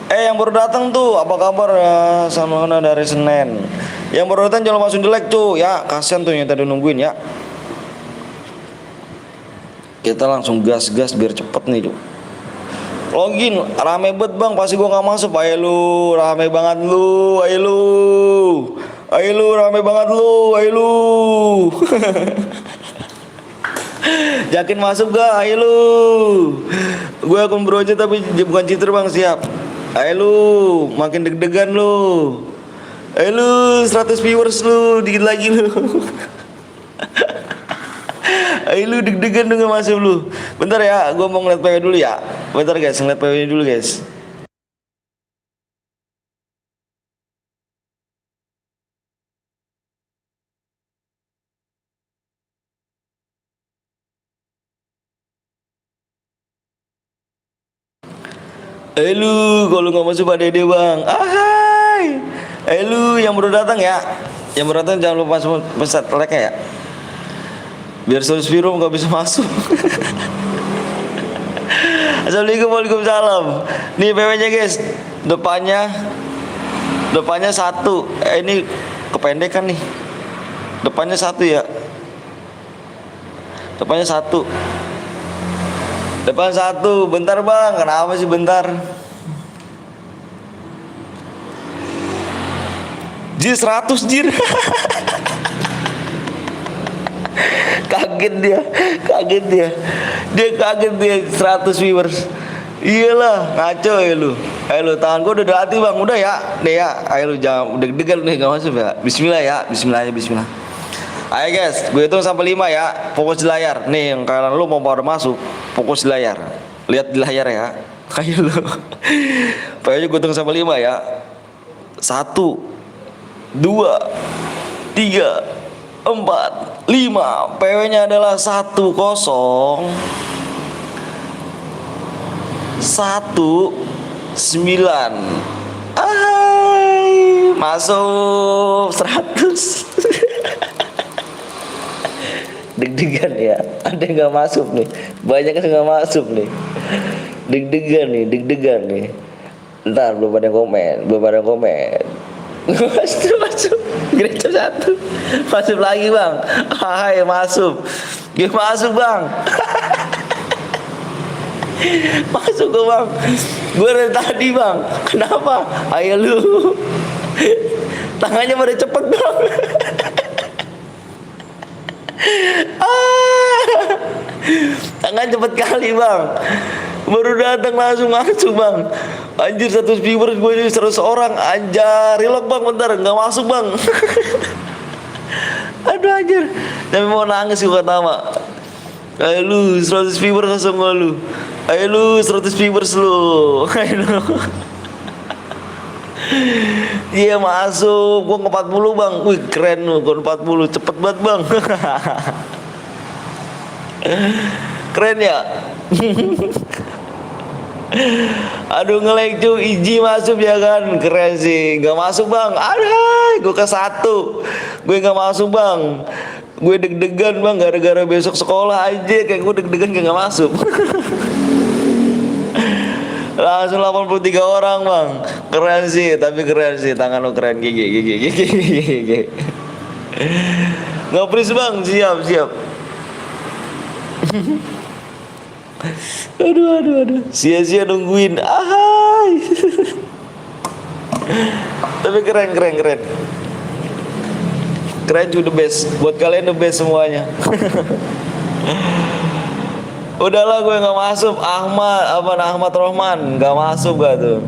S5: Yang baru datang tuh, apa kabar ya? Sama dari Senin. Yang baru datang jangan langsung di like cuy ya, kasihan tuh yang tadi nungguin ya. Kita langsung gas biar cepet nih cuy. Login rame banget bang, pasti gua nggak masuk. Ayo lu, rame banget lu, ayo lu rame banget lu, ayo lu. Yakin masuk gak? Ayo lu. Gue akun bro aja tapi bukan cheater bang, siap. Ayo lu, makin deg-degan lu. Ayo lu, 100 viewers lu, dikit lagi lu. Ayo lu, deg-degan dengan masuk lu. Bentar ya, gue mau ngeliat PW dulu ya. Bentar guys, ngeliat PW dulu guys. Ayo lu, kalau nggak masuk pada dede bang. Ahai. Ayo lu yang baru datang ya. Yang baru datang jangan lupa pesan like ya. Biar Solis Biru nggak bisa masuk. Assalamualaikum, waalaikumsalam. Nih PW-nya guys, depannya Depannya 1. Ini kependekan nih. Depannya 1 ya. Depannya 1. Depan 1. Bentar bang, kenapa sih bentar? Jir 100 jir. Kaget dia. Dia kaget dia 100 viewers. Iyalah, ngaco ya lu. Ayo lu, tangan gua udah di hati bang. Udah ya, deh ya. Ayo lu jangan deg-degan nih, gak masuk ya. Bismillah ya, bismillah. Ayo guys, gue hitung sampai 5 ya. Fokus di layar. Nih, yang kalian lu mau pada masuk, fokus di layar. Lihat di layar ya. Kayak lu. Pokoknya gue hitung sampai 5 ya. 1 2 3 4 5. PW-nya adalah 1 0 1 9. Masuk 100. Deg-degan ya. Ada yang nggak masuk nih. Banyak yang nggak masuk nih. Deg-degan nih. Ntar belum ada yang komen. Masuk. Gereja 1. Masuk lagi bang. Hai masuk. Gak masuk bang. Masuk ke bang. Gue dari tadi bang. Kenapa? Ayo lu. Tangannya pada cepet bang. Tangan cepet kali bang. Baru datang langsung masuk bang. Anjir 100 viewers gue jadi 100 orang. Anjar, relok bang bentar, gak masuk bang. Aduh anjir. Tapi mau nangis gue pertama. Ayo lu 100 viewers langsung lu. Ayo lu 100 viewers lu. Ayo lu. Iya masuk. Gue ke 40 bang. Wih keren lu, gue 40. Cepet banget bang. Keren ya. Aduh nge-lag cuy. Iji masuk ya kan. Keren sih. Gak masuk bang. Aduh gue ke 1. Gue gak masuk bang. Gue deg-degan bang. Gara-gara besok sekolah aja. Kayak gue deg-degan gak masuk. Langsung 83 orang bang. Keren sih. Tapi keren sih. Tangan lo keren. Gigi. Nge-freeze bang. Siap. Aduh. Sia-sia nungguin. Ahai. Tapi keren. Keren juga the best. Buat kalian the best semuanya. Udahlah gue gak masuk. Ahmad Rohman gak masuk gak tuh.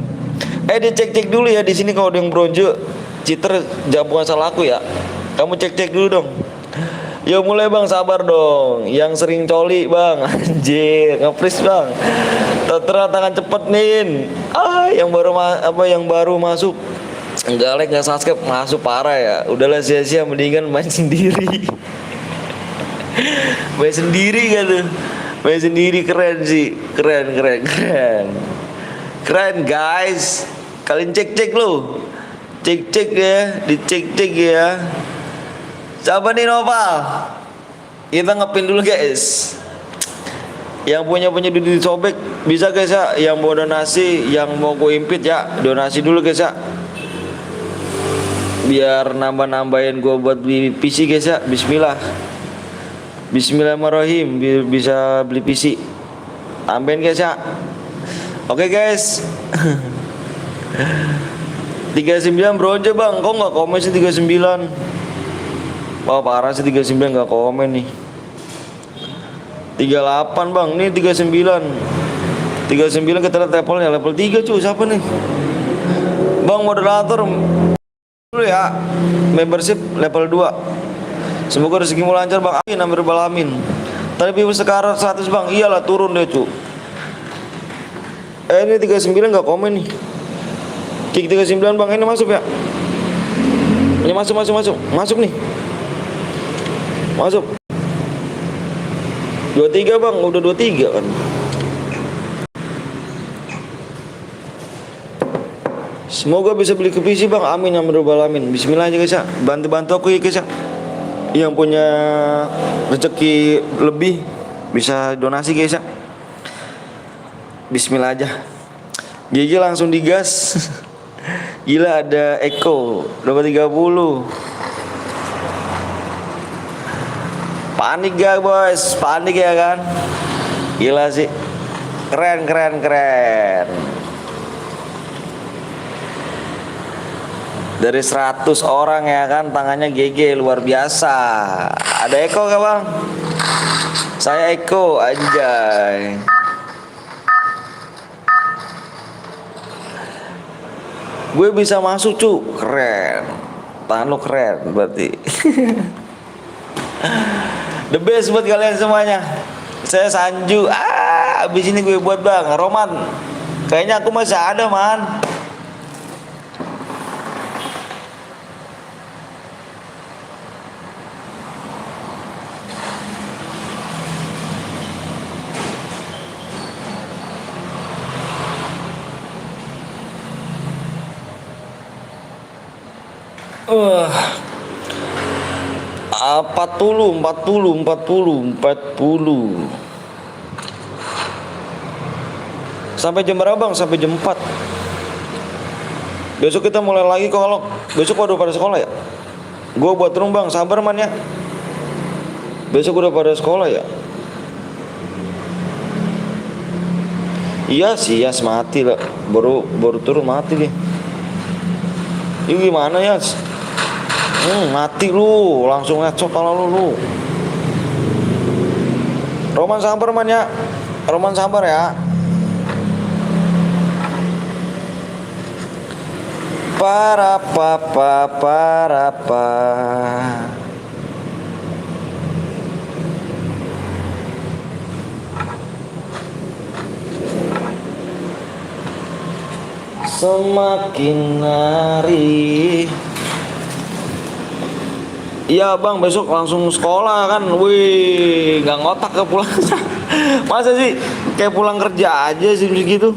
S5: Dicek dulu ya di sini kalau ada yang bronjo. Citer jangan bukan salah aku ya. Kamu cek dulu dong. Yo mulai bang, sabar dong. Yang sering coli bang, anjir, nge-freeze bang. Ternyata tangan cepet nih. Yang baru masuk. Enggak like, enggak subscribe, masuk parah ya. Udahlah sia-sia, mendingan main sendiri. Main sendiri kan tuh. Main sendiri keren sih. Keren guys. Kalian cek lo. Cek ya, dicek ya. Siapa nih Noval? Kita ngepin dulu guys. Yang punya duit disobek bisa guys ya. Yang mau donasi, yang mau gue impit ya, donasi dulu guys ya. Biar nambah-nambahin gue buat beli PC guys ya. Bismillahirrahmanirrahim. Biar bisa beli PC. Amin guys ya. Oke guys. 39 bro aja bang. Kok gak komen sih 39? Wah parah sih 39 gak komen nih. 38 bang. Nih 39 kita lihat levelnya. Level 3 cuy. Siapa nih? Bang moderator dulu ya. Membership level 2. Semoga rezekimu lancar bang. Amin amin rabbal alamin. Tadi views sekarang 100 bang. Iyalah turun deh cuy. Ini 39 gak komen nih. Kick 39 bang. Ini masuk ya. Ini masuk nih. Masuk 23 bang. Udah 23 kan. Semoga bisa beli ke PC bang. Amin amin rabbal alamin. Bismillah aja guys ya. Bantu aku ya guys ya. Yang punya rezeki lebih bisa donasi guys ya. Bismillah aja. GG langsung digas. Gila, ada Eko dapat 30. Panik gak bos? Panik ya kan? Gila sih. Keren. Dari 100 orang ya kan, tangannya GG luar biasa. Ada Eko gak bang? Saya Eko, anjay. Gue bisa masuk cu, keren. Tahan lo keren berarti. The best buat kalian semuanya. Saya Sanju. Abis ini gue buat bang Roman. Kayaknya aku masih ada man. Uh, 40. Sampai jam berapa bang? Sampai jam 4. Besok kita mulai lagi kalau besok udah pada sekolah ya. Gua buat room bang, sabar man ya. Besok udah pada sekolah ya. Iya sih, Yas mati lah. Baru turun mati deh. Ini gimana Yas? Mati lu, langsung headshot kalau lu. Roman sabar man ya. Roman sabar ya. Para pa. Semakin hari. Iya bang, besok langsung sekolah kan. Wih, gak ngotak ke pulang. Masa sih kayak pulang kerja aja sih gitu.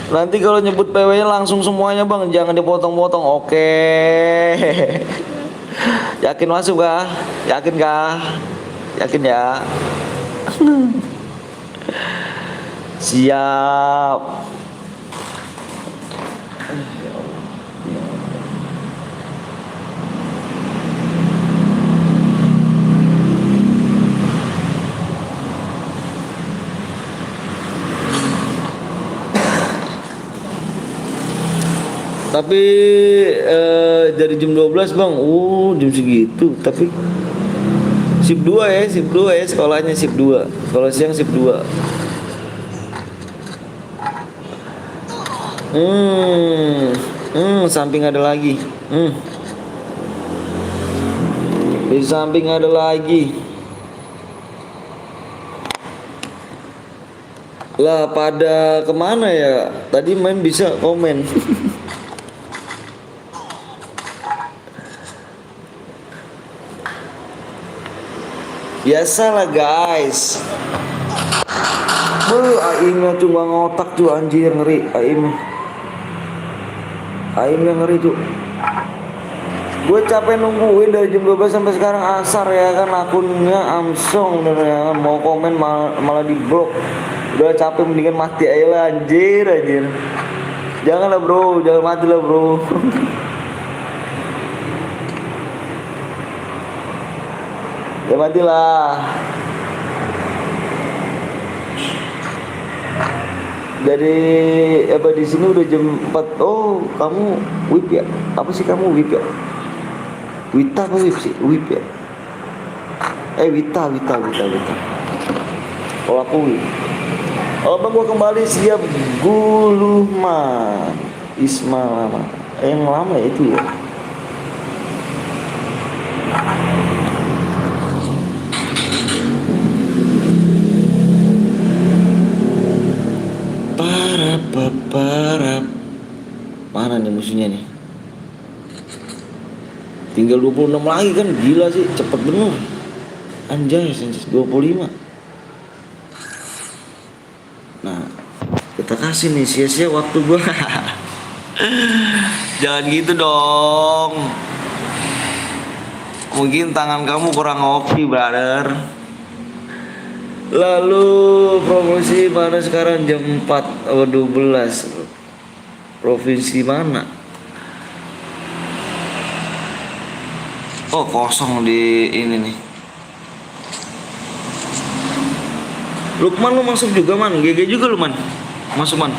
S5: Nanti kalau nyebut PW-nya langsung semuanya bang, jangan dipotong-potong. Oke. Yakin masuk kah? Yakin kah? Yakin ya? Siap. Tapi dari jam 12 bang, jam segitu. Tapi shift 2 ya, sekolahnya shift 2. Kalau siang shift 2. Samping ada lagi. Di samping ada lagi. Lah pada kemana ya? Tadi main bisa komen. Biasalah guys. Aimnya cuma ngotak tuh anjir, ngeri Aimnya ngeri tuh. Gue capek nungguin dari jam 12 sampai sekarang asar ya kan, akunnya Amsong dan ya, mau komen malah di blok. Udah capek, mendingan mati aja lah anjir. Janganlah bro, jangan mati lah bro. Ya matilah. Dari di sini udah jam 4. Oh, kamu WIP ya? Apa sih kamu WIP ya? Wita apa WIP sih? WIP ya? Wita. Kalau aku WIP. Oh bang, gua kembali siap. Guluman Isma lama. Yang lama ya itu ya. Para. Mana nih musuhnya nih? Tinggal 26 lagi kan, gila sih, cepet bener. Anjay, 25. Nah, kita kasih nih, sia-sia waktu gua. Jangan gitu dong. Mungkin tangan kamu kurang oke, brother. Lalu promosi pada sekarang jam 4 12. Provinsi mana? Oh, kosong di ini nih. Lukman lu masuk juga man, GG juga lu man. Masuk man.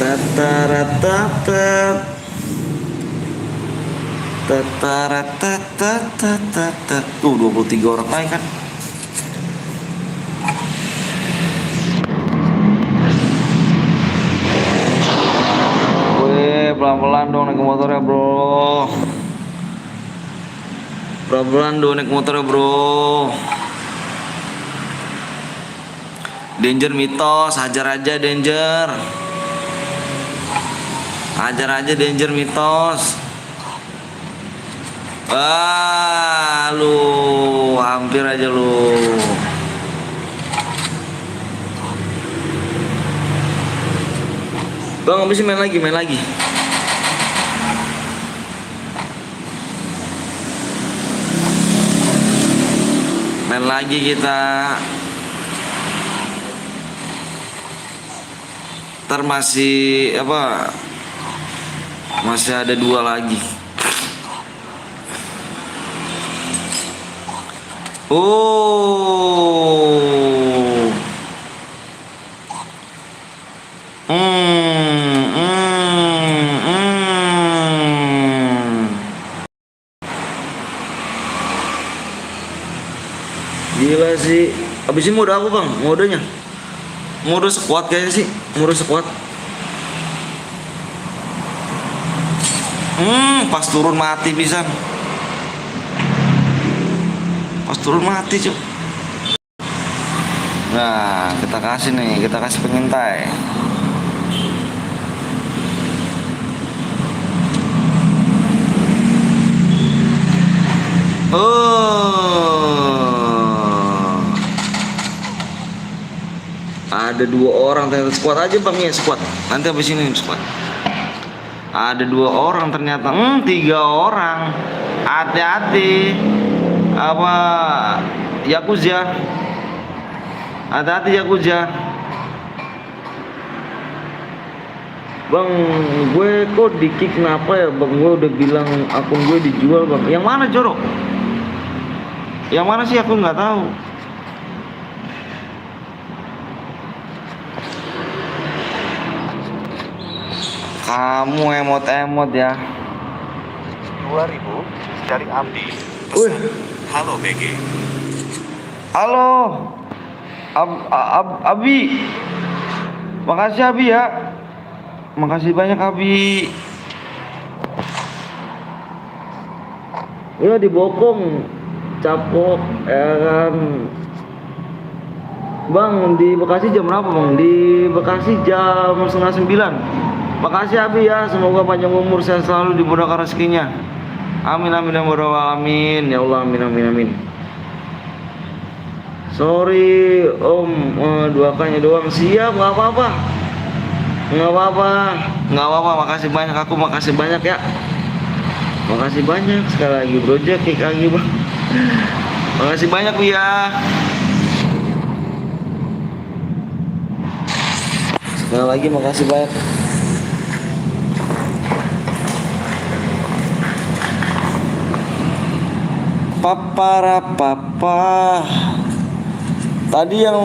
S5: Tataratat. Tataratat. Tuh 23 orang naik kan. Pelan-pelan dong naik motornya bro. Pelan-pelan dong naik motornya bro. Danger mitos, hajar aja danger. Hajar aja danger mitos. Lu hampir aja lu. Bang, abis main lagi. Main lagi kita. Ntar masih apa? Masih ada 2 lagi. Oh. Gila sih. Abis ini mode apa bang? Modenya? Mode squad kayaknya sih. Mode squad. Pas turun mati pisan. Pas turun mati cuy. Nah, kita kasih pengintai. Ada 2 orang ternyata. Squad aja bang ya, squad. Nanti habis ini squad. Ada 2 orang ternyata. 3 orang. Hati-hati. Apa Yakuza? Hati-hati Yakuza. Bang, gue kok di-kick kenapa ya bang? Gue udah bilang akun gue dijual bang. Yang mana Jorok? Yang mana sih aku nggak tahu. Kamu emot-emot ya.
S2: 2000 dari Abdi.
S5: Wih.
S2: Pesan, halo BG.
S5: Halo. Abi. Makasih Abi ya. Makasih banyak Abi. Ya dibokong. Capok ya kan. Bang, di Bekasi jam berapa bang? Di Bekasi jam 8:30. Makasih Abi ya, semoga panjang umur, sehat selalu, dimudahkan rezekinya. Amin amin ya rabbal alamin. Ya Allah, amin. Sorry Om, 2 kali doang. Siap, nggak apa-apa. Makasih banyak, aku makasih banyak ya. Makasih banyak sekali lagi bro, kick lagi bang. Makasih banyak ya. Sekali lagi makasih banyak. Papa. Tadi yang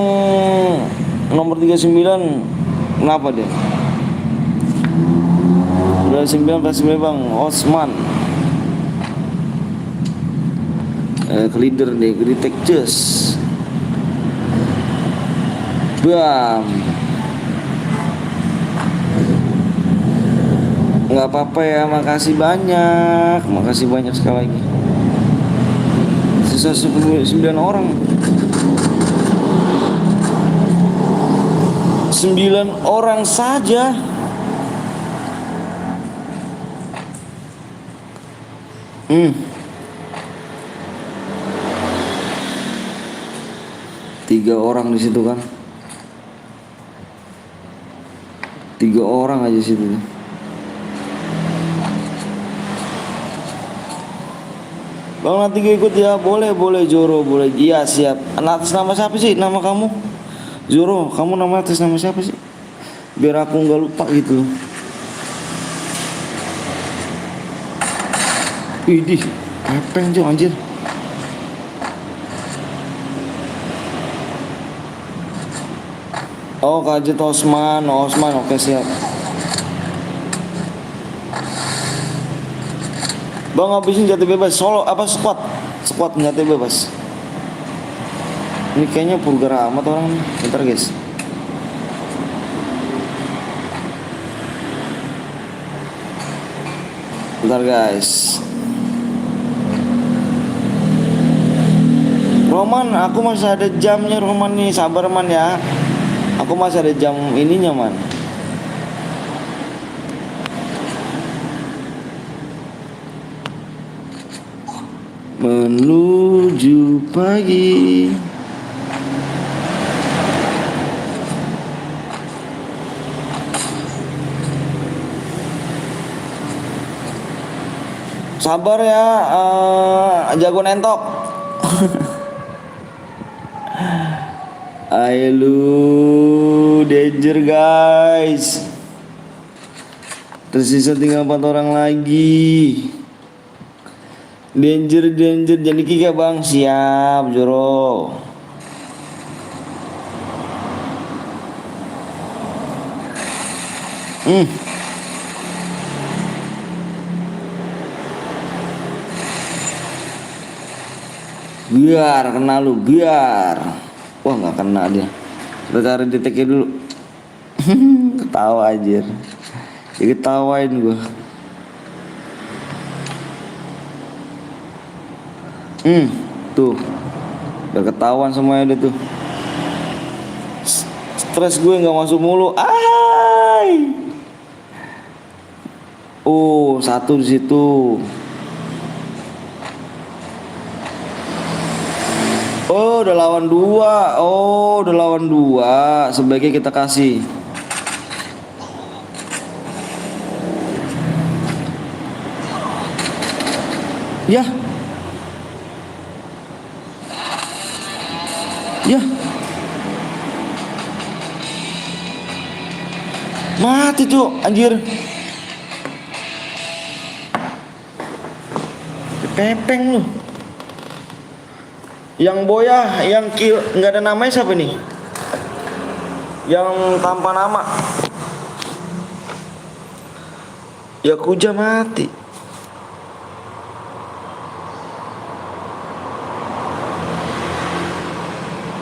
S5: nomor 39 kenapa dia? Udah 9 bang, Osman. Leader nih, Gritek Just. Bam. Nggak apa-apa ya, makasih banyak sekali lagi. Sisa 9 orang. 9 orang saja. Tiga orang di situ kan. 3 orang aja situ. Bang nanti gue ikut ya. Boleh Joro, boleh. Iya siap. Atas nama siapa sih nama kamu? Joro, kamu nama atas nama siapa sih? Biar aku nggak lupa gitu. Idih, pepeng Jo anjir. Oh Kajet Osman, oke siap. Bang habisin jati bebas solo apa squad jati bebas. Ini kayaknya purgara amat orang nih. Bentar guys. Bentar guys. Roman, aku masih ada jamnya Roman nih, sabar man ya. Aku masih ada jam ininya man. Menuju pagi. Sabar ya, jago nentok. Ayo lu, danger guys. Tersisa tinggal 4 orang lagi. Danger jadi kika bang. Siap Joro. Biar kena lu, biar. Wah nggak kena dia. Kita cari deteknya dulu. Ketawa anjir. Diketawain gua. Tuh. Udah ketahuan semuanya deh tuh. Stres gue nggak masuk mulu. Ai. Oh, satu di situ. Oh, udah lawan 2. Oh, udah lawan 2. Sebaiknya kita kasih. Ya. Ya. Mati tuh, anjir. Pepeng lu. Yang boya, yang kill nggak ada namanya siapa nih? Yang tanpa nama. Yakuza mati.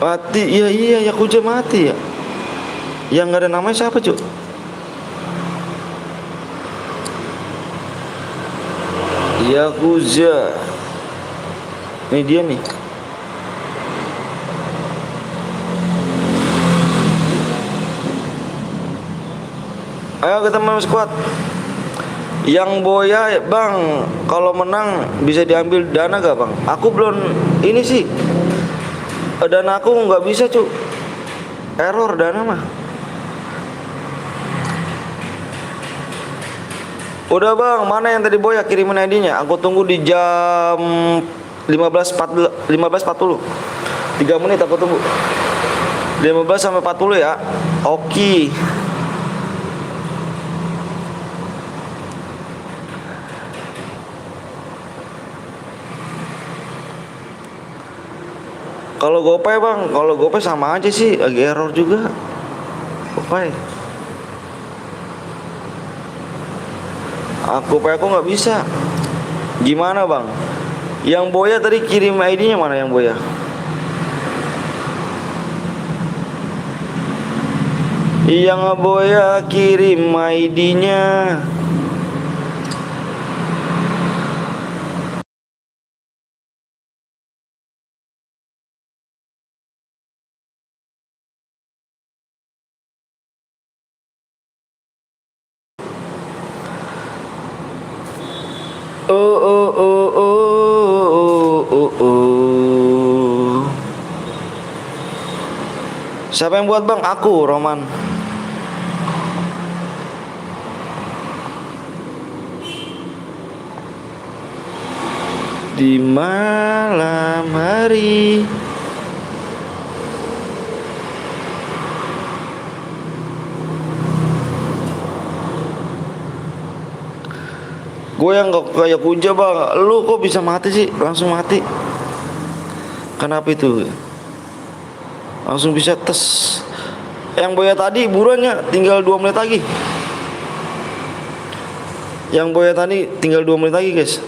S5: Mati, iya Yakuza mati ya. Yang nggak ada namanya siapa cuk? Yakuza. Ini dia nih. Ayo kita main squad. Yang boya bang, kalau menang bisa diambil dana gak bang? Aku belum ini sih. Dana aku nggak bisa cu. Error dana mah. Udah bang, mana yang tadi boya kirimin ID-nya? Aku tunggu di jam 15.40. 3 menit aku tunggu. 15 sampai 40 ya. Oke. Kalau GoPay bang, kalau GoPay sama aja sih, lagi error juga. GoPay. GoPay aku nggak bisa. Gimana bang? Yang boya tadi kirim ID-nya mana yang boya? Yang boya kirim ID-nya. Siapa yang buat bang? Aku, Roman.
S1: di malam hari. Gue yang gak kayak Kunja bang, lu kok bisa mati sih, langsung mati. Kenapa itu? Langsung bisa tes. Yang Boya tadi buruannya tinggal 2 menit lagi. Yang Boya tadi tinggal 2 menit lagi guys.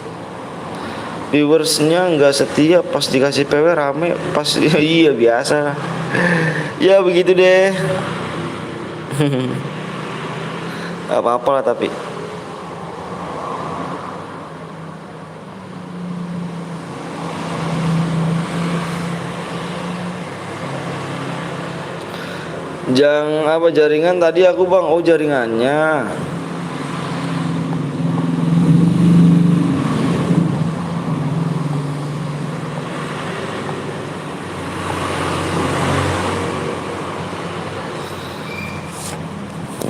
S1: Viewersnya nggak setia, pas dikasih PW rame, pas iya biasa. Ya begitu deh. Apa-apa lah tapi. Apa jaringan tadi aku bang? Oh jaringannya.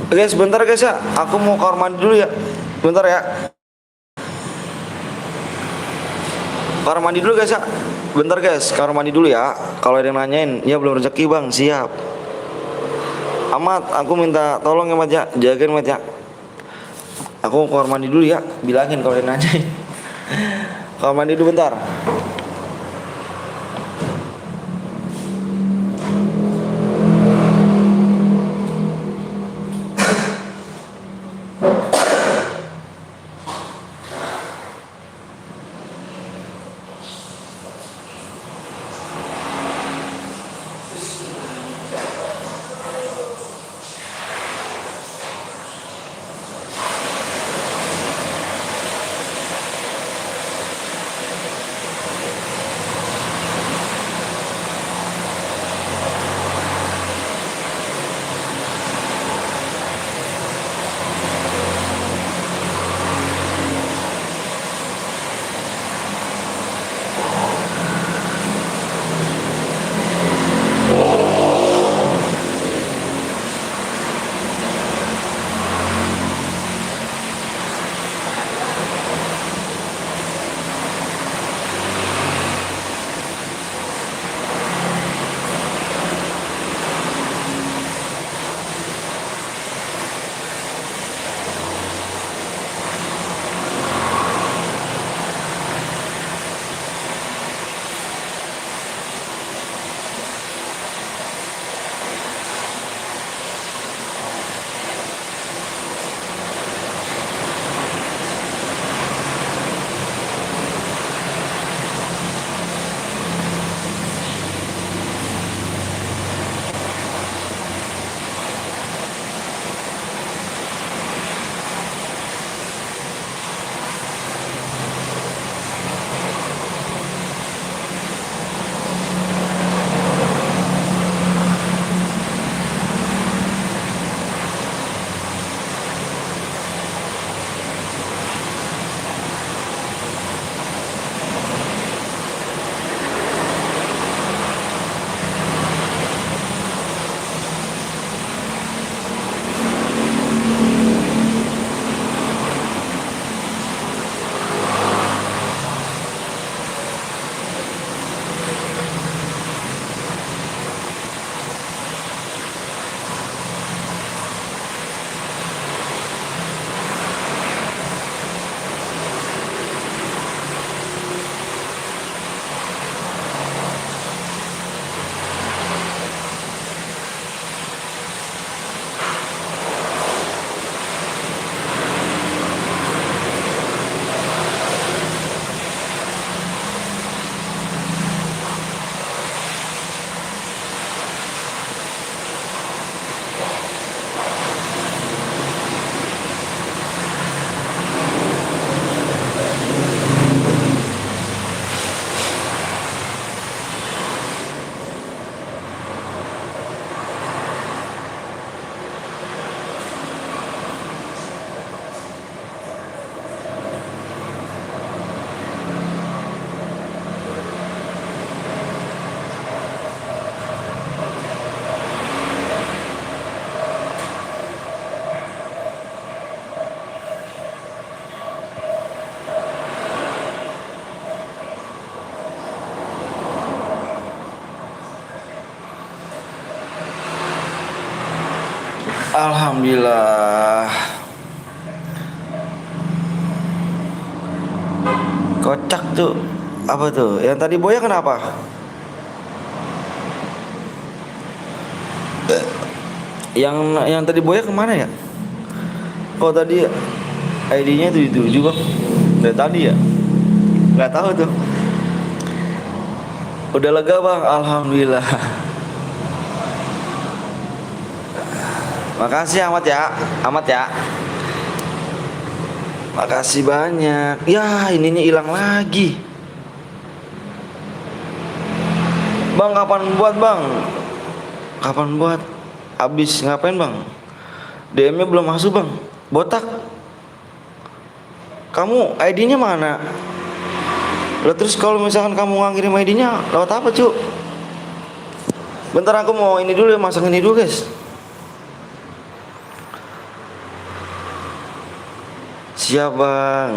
S1: Guys, sebentar guys ya. Aku mau kamar mandi dulu ya. Bentar ya. Kamar mandi dulu guys ya. Bentar guys, kamar mandi dulu ya. Kalau ada yang nanyain, ya belum rezeki bang, siap. Amat, aku minta tolong ya Mat ya, jagain Mat ya. Aku mau kamar mandi dulu ya, bilangin kalau ada yang nanyain. Kamar mandi dulu bentar.
S5: Alhamdulillah. Kocak tuh. Apa tuh? Yang tadi Boya kenapa? Yang tadi Boya kemana ya? Kok tadi ID-nya 77 bang? Dari tadi ya? Nggak tahu tuh. Udah lega bang, alhamdulillah. Makasih amat ya, amat ya. Makasih banyak. Ya ininya hilang lagi. Bang kapan buat bang? Kapan buat? Abis ngapain bang? DM-nya belum masuk bang. Botak. Kamu ID-nya mana? Lah terus kalau misalkan kamu nggak ngirim ID-nya lewat apa cu? Bentar aku mau ini dulu ya, masang ini dulu guys. Siap bang.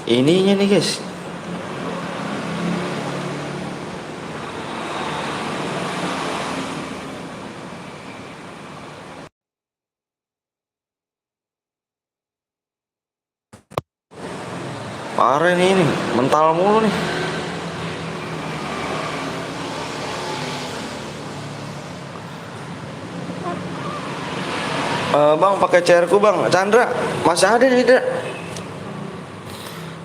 S5: Ininya nih guys. Parah nih ini, mental mulu nih. Bang pakai chairku bang, Chandra masih ada nih tidak?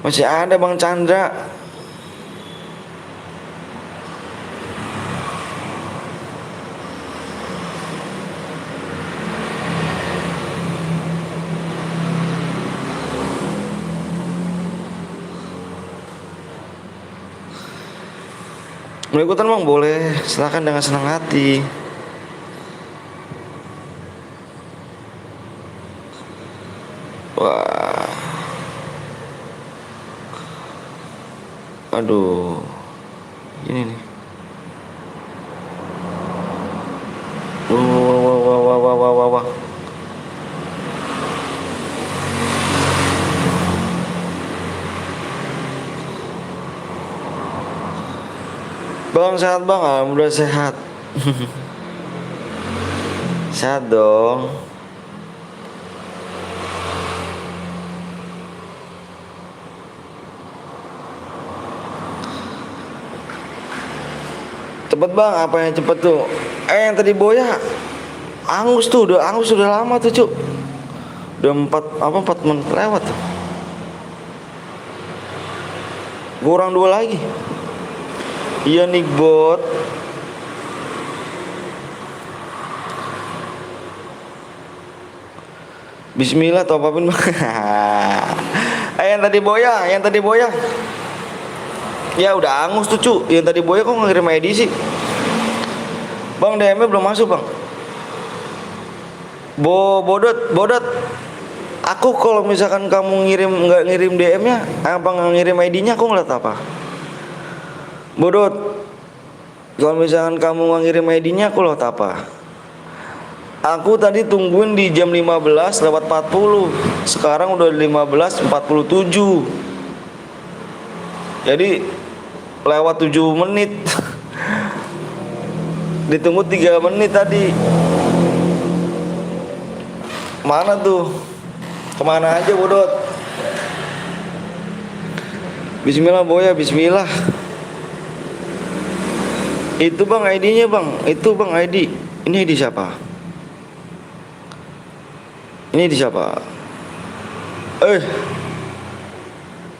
S5: Masih ada bang Chandra. Mau ikutan bang boleh, silakan dengan senang hati. Wah, aduh, ini nih. Wah. Bang sehat bang, alhamdulillah sehat. Sehat dong. Cepet bang, apa yang cepet tuh? Yang tadi Boya angus tuh, udah lama tuh cuk. Udah 4 menit lewat tuh. Kurang 2 lagi. Iya Nick bot. Bismillah atau apapun bang. Yang tadi Boya. Ya udah angus tuh cu. Yang tadi Boya kok ngirim ID sih? Bang DM-nya belum masuk bang. Bodot. Aku kalau misalkan kamu nggak ngirim DM-nya, apa nggak ngirim ID-nya, aku ngeliat apa? Bodot. Kalau misalkan kamu nggak ngirim ID-nya, aku ngeliat apa? Aku tadi tungguin di jam 15 lewat 40. Sekarang udah 15:47. Jadi lewat 7 menit. Ditunggu 3 menit tadi. Mana tuh? Kemana aja bodot? Bismillah Boya, bismillah. Itu bang ID-nya bang. Itu bang ID. Ini ID siapa? Ini di siapa?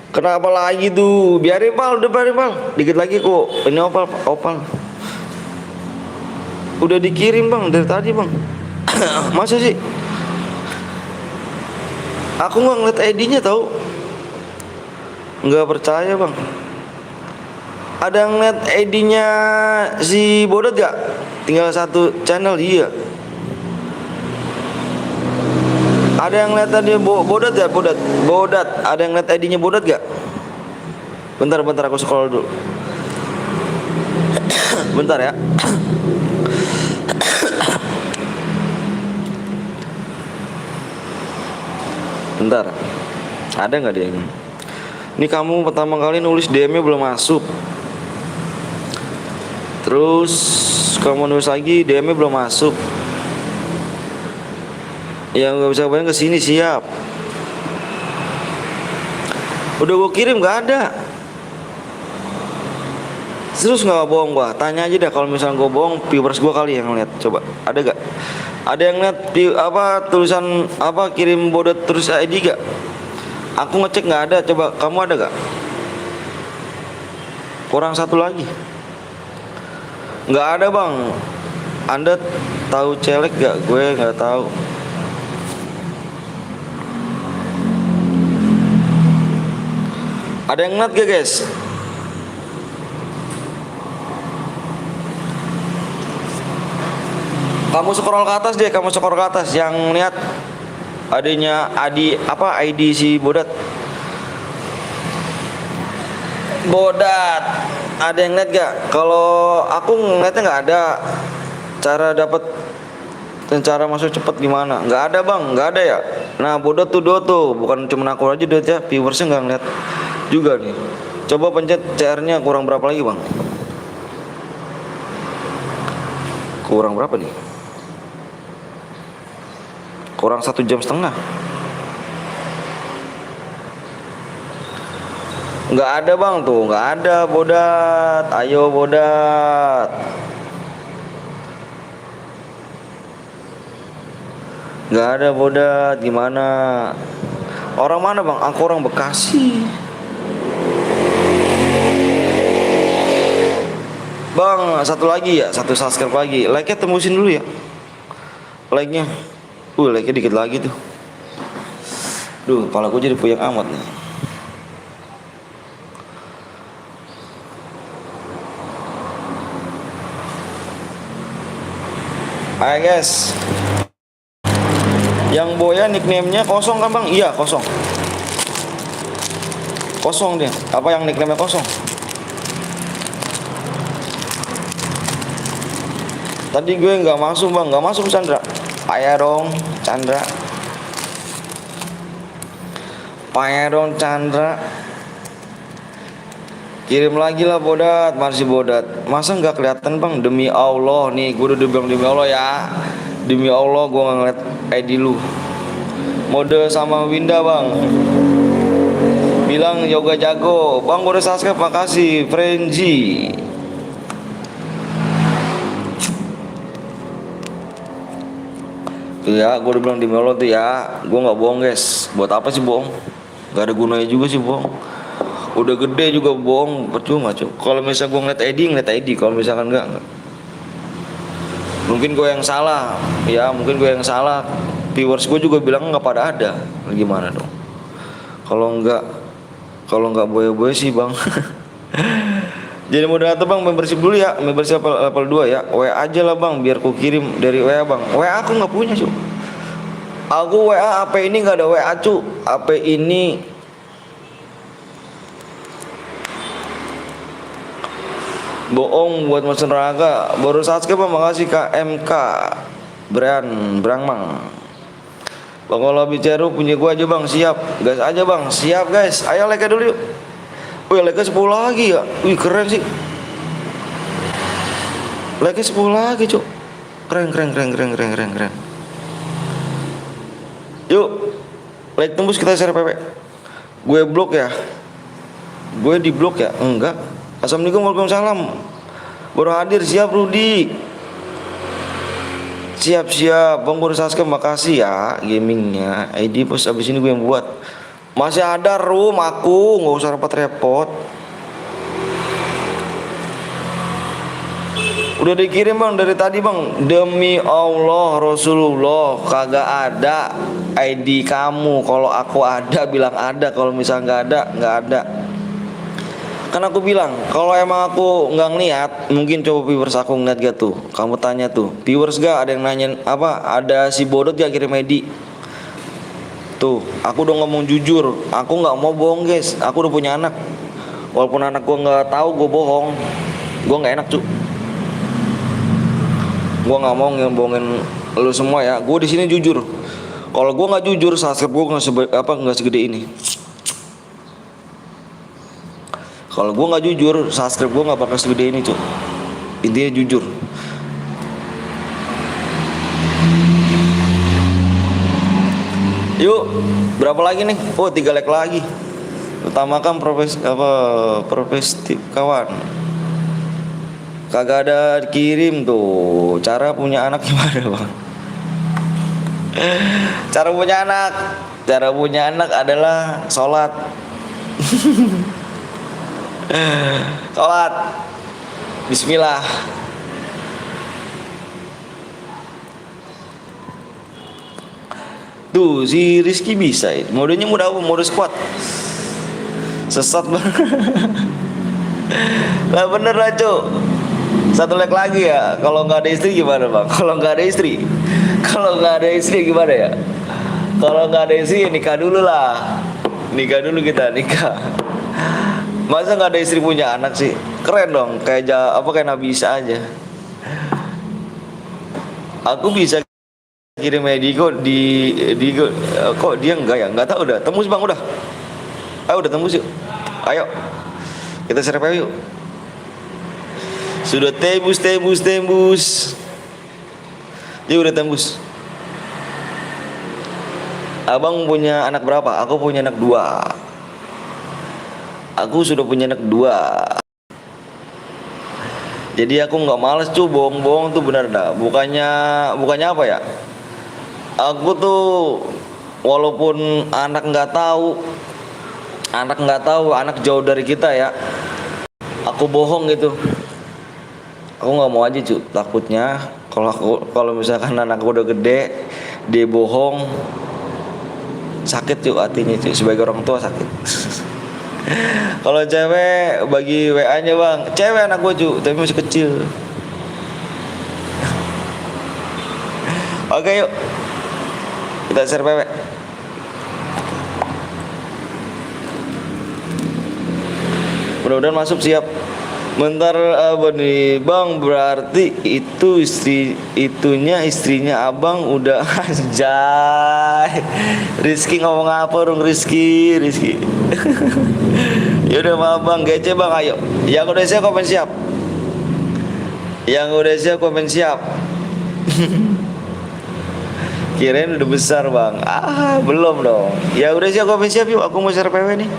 S5: Kenapa lagi tuh? Biarin pal, udah biarin pal. Dikit lagi kok. Ini opal. Udah dikirim bang dari tadi bang. Masa sih? Aku nggak ngeliat ID-nya tau. Nggak percaya bang. Ada yang ngeliat ID-nya si Bodot gak? Tinggal 1 channel, iya. Ada yang lihat tadi Bodat ya? Bodat. Ada yang lihat ID-nya Bodat gak? Bentar aku scroll dulu. Bentar ya. Bentar. Ada nggak dia ini? Ini kamu pertama kali nulis DM-nya belum masuk. Terus kamu nulis lagi DM-nya belum masuk. Yang nggak bisa bayang kesini siap. Udah gue kirim nggak ada. Terus nggak bohong gua. Tanya aja dah kalau misalnya gue bohong, viewers gue kali yang lihat. Coba ada gak? Ada yang lihat apa tulisan apa kirim bodet terus ID gak? Aku ngecek nggak ada. Coba kamu ada gak? Kurang satu lagi. Nggak ada bang. Anda tahu celek gak? Gue nggak tahu. Ada yang ngeliat gak guys? Kamu scroll ke atas deh, kamu scroll ke atas yang lihat adanya Adi apa ID si Bodat. Bodat. Ada yang lihat gak? Kalau aku ngeliatnya nggak ada. Cara dapat dan cara masuk cepet gimana? Nggak ada bang, nggak ada ya. Nah Bodat tuh tuh, bukan cuma aku aja Dot ya, viewersnya nggak ngeliat juga nih. Coba pencet CR-nya kurang berapa lagi bang? Kurang berapa nih? Kurang 1,5 jam. Nggak ada bang tuh, nggak ada Bodat. Ayo Bodat. Nggak ada Bodat, gimana? Orang mana bang? Aku orang Bekasi. Bang, satu lagi ya, satu subscribe lagi. Like-nya tembusin dulu ya. Like-nya. Like-nya dikit lagi tuh. Duh, kepala gue jadi puyeng amat nih. Ayo guys. Yang Boya nickname-nya kosong kan bang? Iya kosong. Kosong dia. Apa yang nickname-nya kosong? Tadi gue nggak masuk bang, nggak masuk Chandra. Payah dong Chandra. Payah dong Chandra. Kirim lagi lah Bodat, masih Bodat. Masa nggak kelihatan bang? Demi Allah nih, gue udah bilang demi Allah ya. Demi Allah gue nggak ngeliat ID lu. Mode sama Winda bang. Bilang yoga jago. Bang gue udah subscribe, makasih Frenzy. Tuh ya, gue udah bilang demi Allah tuh ya. Gue gak bohong guys. Buat apa sih bohong? Gak ada gunanya juga sih bohong. Udah gede juga bohong, percuma cuy. Kalau misalnya gue ngeliat ID. Kalau misalkan enggak. Mungkin gue yang salah. Ya mungkin gue yang salah. Viewers gue juga bilang gak pada ada. Gimana dong? Kalau enggak boy sih bang. Jadi moderator bang, membership dulu ya. Membership level 2 ya. WA aja lah bang, biar ku kirim dari WA bang. WA aku nggak punya cu. Aku WA HP ini nggak ada WA cu. HP ini bohong buat mesin raga. Baru subscribe bang, makasih KMK Brangmang. Bang kalau bicara punya gua aja bang, siap. Gas aja bang, siap guys. Ayo like dulu yuk. Wih, like-nya 10 lagi ya. Wih, keren sih. Like-nya 10 lagi, Cuk. Keren. Yuk. Like tembus kita share PP. Gue blok ya. Gue di blok ya? Enggak. Assalamualaikum, waalaikumsalam. Baru hadir, siap Rudi. Siap. Bang baru subscribe, makasih ya gamingnya. ID post abis ini gue yang buat. Masih ada room aku, nggak usah repot-repot. Udah dikirim bang dari tadi bang. Demi Allah Rasulullah kagak ada ID kamu. Kalau aku ada bilang ada. Kalau misal nggak ada. Kan aku bilang kalau emang aku nggak ngeliat, mungkin coba viewers aku ngeliat gak tuh. Kamu tanya tuh viewers gak ada yang nanyain apa? Ada si Bodot gak kirim ID? Tuh, aku udah ngomong jujur. Aku nggak mau bohong guys. Aku udah punya anak. Walaupun anak gue nggak tahu gue bohong, gue nggak enak cu. Gue nggak mau ngebohongin lu semua ya. Gue di sini jujur. Kalau gue nggak jujur, subscribe gue nggak segede ini. Kalau gue nggak jujur, subscribe gue nggak bakal segede ini cu. intinya jujur. Yuk, berapa lagi nih? Oh, 3 leg lagi. Utamakan profesi kawan. Kagak ada kirim tuh. Cara punya anak gimana, Bang? Cara punya anak adalah sholat. Sholat. Bismillah. Tuh si Rizky bisa ya. Modenya mode apa? Mode squad. Sesat banget. Lah bener lah Cuk. 1 leg lagi ya. Kalau nggak ada istri gimana Bang? Kalau nggak ada istri gimana ya? Kalau nggak ada istri ya nikah dulu lah. Nikah dulu kita nikah. Masa nggak ada istri punya anak sih? Keren dong. Kayak Nabi Isa aja. Aku bisa kirim Digo kok dia enggak ya? Enggak tahu udah. Tembus Bang udah. Ayo udah tembus yuk. Ayo. Kita serep yuk. Sudah tembus. Dia udah tembus. Abang punya anak berapa? Aku punya anak 2. Aku sudah punya anak 2. Jadi aku nggak males cuy, bohong-bohong tuh benar dah. Bukannya apa ya? Aku tuh walaupun anak nggak tahu, anak jauh dari kita ya. Aku bohong gitu. Aku nggak mau aja cuy. Takutnya kalau misalkan anakku udah gede, dia bohong, sakit cuy hatinya cuy. Sebagai orang tua sakit. Kalau cewek bagi WA-nya Bang, cewek anak gue cuy, tapi masih kecil. Oke yuk. Kita share PW. Mudah-mudahan masuk siap. Bentar apa nih Bang, berarti itu itunya istrinya Abang udah anjay. Rizky ngomong apa dong Rizky. Yaudah maaf Bang, gece Bang ayo. Yang udah siap komen siap. Kirain udah besar Bang. Belum dong. Ya udah siap komen siap yuk. Aku mau share PW nih.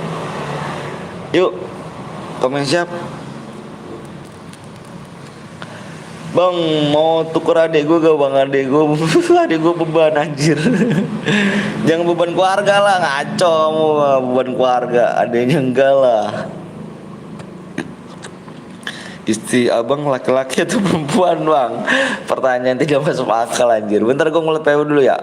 S5: Yuk. Komen siap. Bang mau tuker adek gue gak Bang? Adek gue beban anjir. Jangan beban keluarga lah. Ngaco kamu beban keluarga. Adeknya enggak lah. Istri abang laki-laki atau perempuan Bang? Pertanyaan tidak masuk akal anjir. Bentar gue ngeliat PW dulu ya.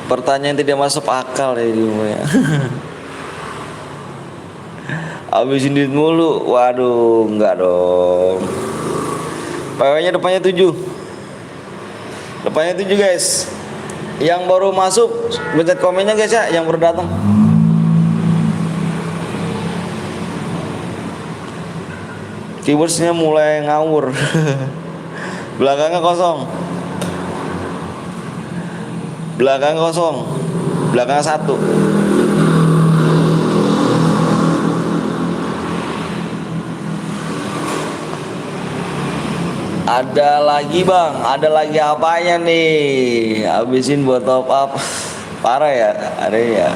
S5: Pertanyaan tidak masuk akal ya dulu ya. Habisin duit mulu. Waduh, enggak dong. PW-nya depannya 7. Depannya 7 guys. Yang baru masuk pencet komennya guys ya, yang baru datang. Keywordsnya mulai ngawur. Belakangnya kosong. Belakang 1. Ada lagi Bang, ada lagi apanya nih? Habisin buat top up. Parah ya, ada ya.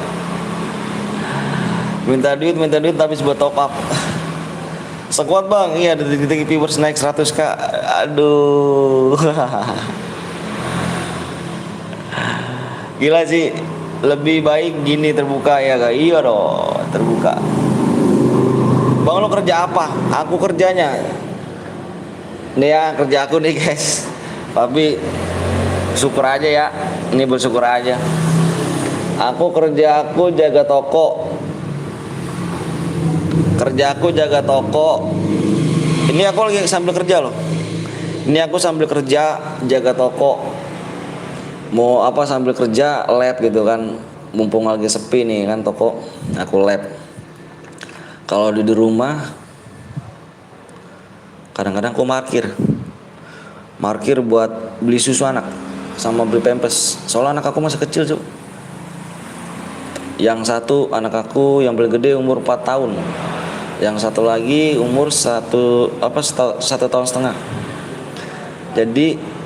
S5: Minta duit habis buat top up. Sekuat Bang, iya detik-detik viewers naik 100k. Aduh. Gila sih, lebih baik gini terbuka ya kak. Iya dong, terbuka. Bang lo kerja apa? Aku kerjanya nih ya, kerja aku nih guys. Tapi syukur aja ya, ini bersyukur aja. Aku jaga toko. Jaga toko. Ini aku lagi sambil kerja loh. Jaga toko. Mau apa sambil kerja lab gitu kan, mumpung lagi sepi nih kan toko, aku lab. Kalau di rumah kadang-kadang aku Markir buat beli susu anak sama beli pampers. Soalnya anak aku masih kecil, Cuk. Yang satu anak aku yang paling gede umur 4 tahun. Yang satu lagi umur 1 tahun setengah. Jadi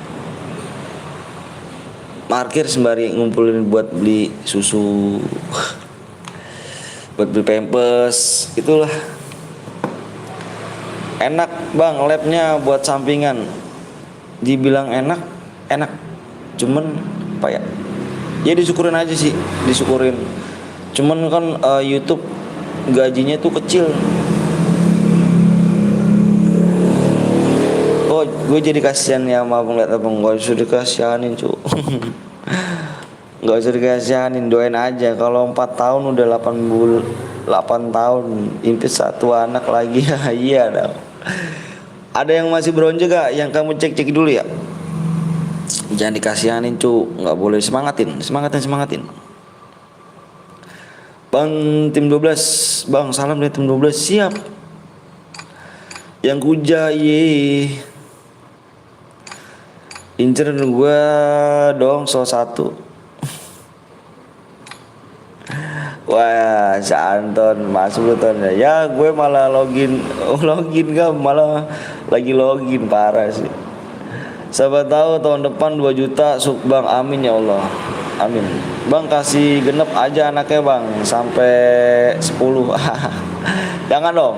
S5: parkir sembari ngumpulin buat beli susu, buat beli pampers, itulah. Enak bang, labnya buat sampingan. Dibilang enak, enak. Cuman apa ya? Ya disyukurin aja sih, disyukurin. Cuman kan YouTube gajinya tuh kecil. Oh, gue jadi kasihan ya sama abang, liat abang, gak usah dikasihanin cu. Gak usah dikasihanin, doain aja. Kalau 4 tahun udah 8 tahun, impis 1 anak lagi. Iya dong. Ada yang masih bronze gak? Yang kamu cek dulu ya. Jangan dikasihanin cu, gak boleh, semangatin. Bang tim 12, bang salam dari tim 12, siap. Yang kuja ye. Incer gua dong so 1. Wah, si Anton masuk lu ton ya. Gue malah login gak, malah lagi login, parah sih. Siapa tahu tahun depan 2 juta sub bang, amin ya Allah. Amin. Bang kasih genep aja anaknya bang, sampai 10. Jangan dong.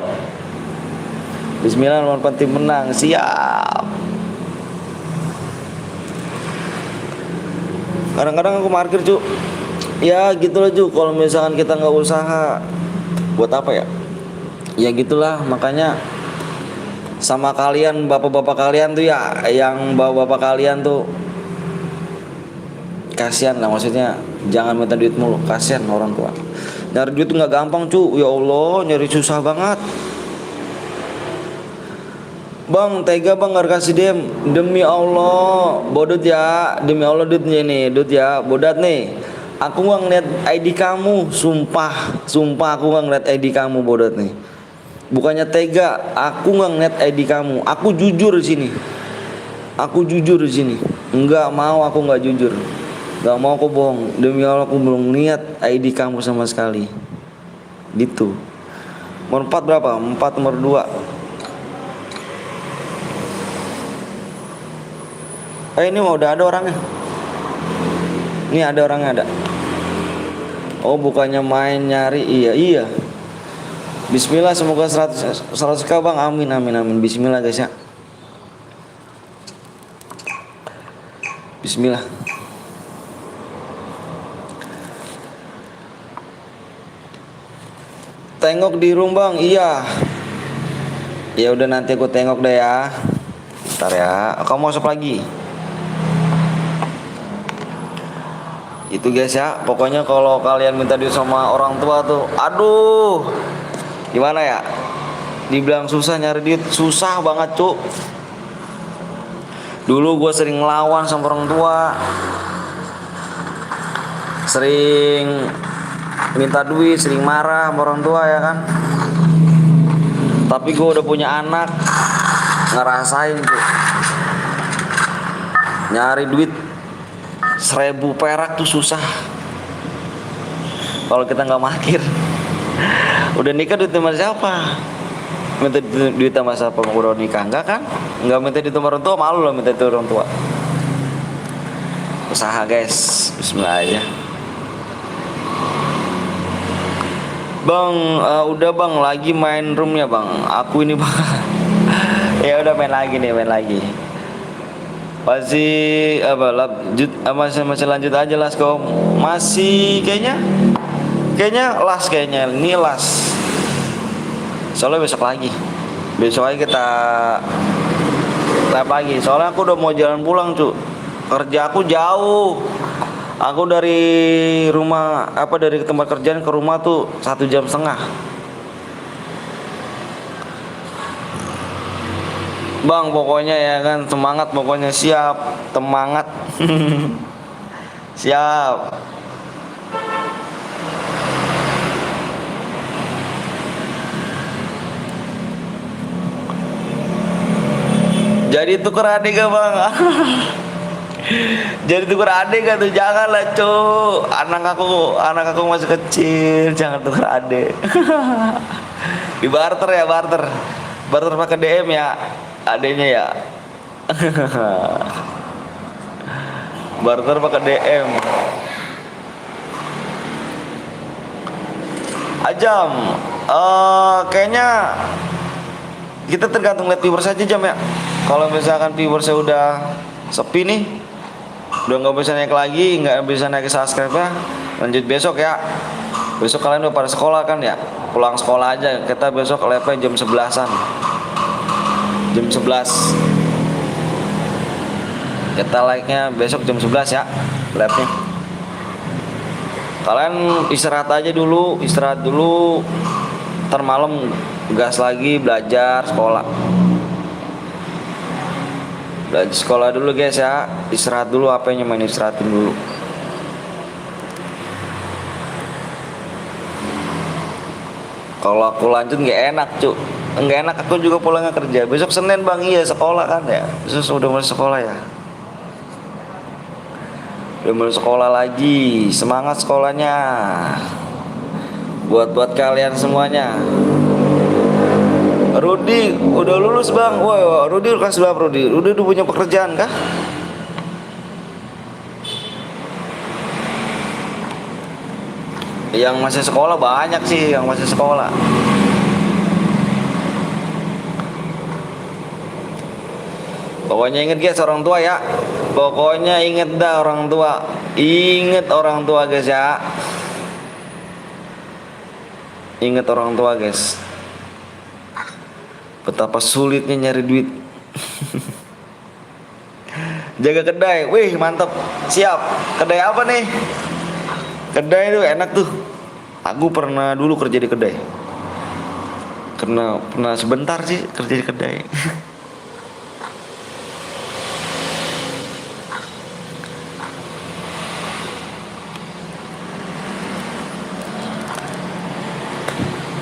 S5: Bismillah, nomor tim menang, siap. Kadang-kadang aku parkir cu. Ya gitulah cu, kalau misalkan kita nggak usaha, buat apa ya? Ya gitulah, makanya sama kalian, bapak-bapak kalian tuh ya, yang bapak-bapak kalian tuh kasihan lah, maksudnya jangan minta duit mulu, kasihan orang tua. Nyari duit tuh nggak gampang cu, ya Allah, nyari susah banget. Bang tega bang nggak kasih demi Allah bodot ya, demi Allah duitnya nih, duit ya bodat nih. Aku nggak ngeliat ID kamu, sumpah aku nggak ngeliat ID kamu bodot nih. Bukannya tega, aku nggak ngeliat ID kamu, aku jujur di sini. Nggak mau, aku nggak jujur, nggak mau aku bohong. Demi Allah aku belum lihat ID kamu sama sekali. Gitu. Nomor 4 berapa? 4 nomor 2. Ini mau udah ada orangnya. Ini ada orangnya, ada. Oh bukannya main nyari. Iya. Bismillah, semoga 100k bang, amin. Bismillah guys ya. Bismillah. Tengok di room bang, iya. Ya udah nanti aku tengok deh ya. Bentar ya, kamu masuk lagi. Itu guys ya, pokoknya kalau kalian minta duit sama orang tua tuh, aduh, gimana ya? Dibilang susah nyari duit, susah banget cuk. Dulu gue sering ngelawan sama orang tua, sering minta duit, sering marah sama orang tua ya kan. Tapi gue udah punya anak, ngerasain tuh nyari duit 1000 perak tuh susah kalau kita nggak markir. Udah nikah duit sama siapa? Minta duit sama siapa? Udah nikah enggak kan? Nggak minta duit sama orang tua, malu lah minta duit orang tua. Usaha guys, bismillah aja. Bang, udah bang, lagi main roomnya bang. Aku ini bang. Ya udah main lagi. Masih apa lanjut, masih lanjut aja las kok. Masih kayaknya las kayaknya. Ini las. Soalnya besok lagi kita live lagi. Soalnya aku udah mau jalan pulang cu. Kerja aku jauh. Aku dari rumah dari tempat kerjaan ke rumah tuh 1,5 jam. Bang pokoknya ya kan, semangat pokoknya, siap, semangat. Siap. Jadi tuker adik gak bang? Jadi tuker adik gak tuh? Janganlah cuk. Anak aku masih kecil. Jangan tuker adik. Di barter ya, barter pakai DM ya adiknya ya. Barter pakai DM. Ajam, kayaknya kita tergantung lihat viewers aja Jam ya. Kalau misalkan viewersnya udah sepi nih, udah nggak bisa naik lagi, nggak bisa naik subscribe ya, lanjut besok ya. Besok kalian udah pada sekolah kan ya, pulang sekolah aja. Kita besok live jam 11-an, jam 11 kita like-nya besok jam 11 ya live-nya. Kalian istirahat aja dulu, ntar malam gas lagi belajar sekolah. Belajar sekolah dulu guys ya, istirahat dulu, apa-nya main istirahatin dulu. Kalau aku lanjut nggak enak cuk, nggak enak, aku juga pulangnya kerja. Besok Senin bang, iya sekolah kan ya, besok udah mulai sekolah ya. Udah mulai sekolah lagi, semangat sekolahnya. Buat kalian semuanya. Rudi udah lulus bang, wah Rudi kelas berapa Rudi? Rudi udah punya pekerjaan kah? Yang masih sekolah banyak sih, yang masih sekolah. Pokoknya inget guys orang tua ya. Pokoknya inget dah orang tua. Inget orang tua guys ya. Inget orang tua guys. Betapa sulitnya nyari duit. Jaga kedai, wih mantap. Siap. Kedai apa nih? Kedai itu enak tuh. Aku pernah dulu kerja di kedai. Pernah sebentar sih kerja di kedai.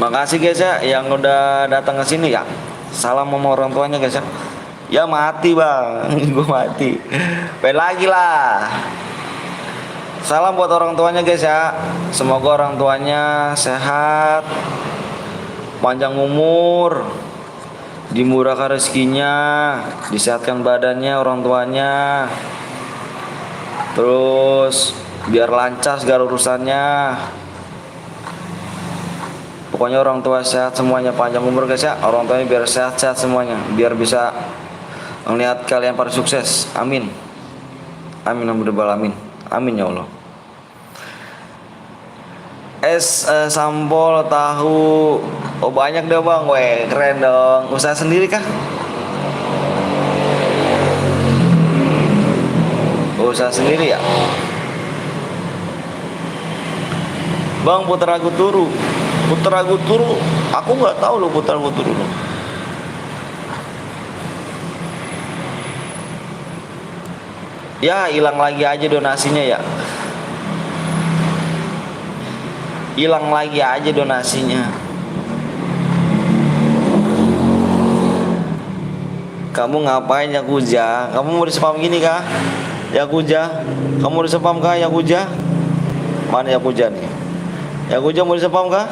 S5: Makasih guys ya yang udah datang ke sini ya. Salam sama orang tuanya guys ya. Ya mati bang, gue mati. Pengen lagi lah. Salam buat orang tuanya guys ya. Semoga orang tuanya sehat, panjang umur, dimurahkan rezekinya, disehatkan badannya orang tuanya. Terus biar lancar segala urusannya. Pokoknya orang tua sehat semuanya, panjang umur guys ya. Orang tuanya biar sehat-sehat semuanya, biar bisa melihat kalian pada sukses. Amin. Amin amin. Amin ya Allah. Es sambal tahu. Oh banyak deh bang, weh keren dong. Usaha sendiri kah? Usaha sendiri ya. Bang Putra Guturu. Aku nggak tahu loh Putra Guturu. Ya hilang lagi aja donasinya ya. Hilang lagi aja donasinya. Kamu ngapain Yakuza? Kamu mau di-spam gini kah? Yakuza, kamu mau di-spam kah Yakuza? Mana Yakuza nih? Yakuza mau di-spam kah?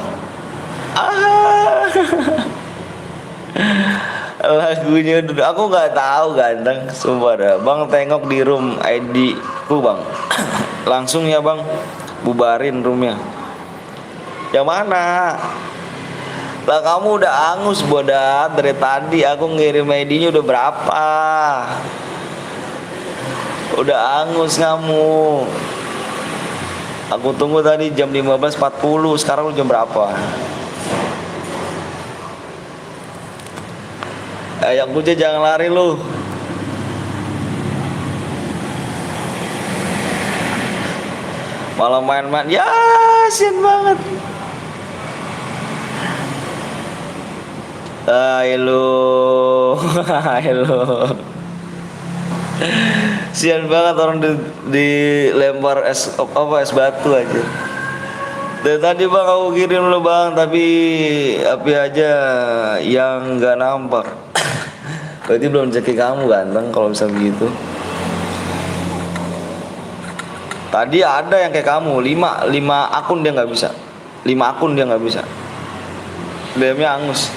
S5: Lagunya dulu aku nggak tahu ganteng sumpah dah. Bang tengok di room ID ku bang. Langsung ya bang, bubarin roomnya. Yang mana? Lah kamu udah angus bodat dari tadi. Aku ngirim ID-nya udah berapa? Udah angus kamu. Aku tunggu tadi jam 15.40. Sekarang jam berapa? Yang kuja jangan lari lu. Malah main-main. Ya, sian banget. Halo. Sian banget orang dilempar es batu aja. Dari tadi bang aku kirim lo bang, tapi api aja yang nggak nampak. Berarti belum rezeki kamu ganteng kalau bisa begitu. Tadi ada yang kayak kamu, 5 akun dia nggak bisa. 5 akun dia nggak bisa. DM-nya angus.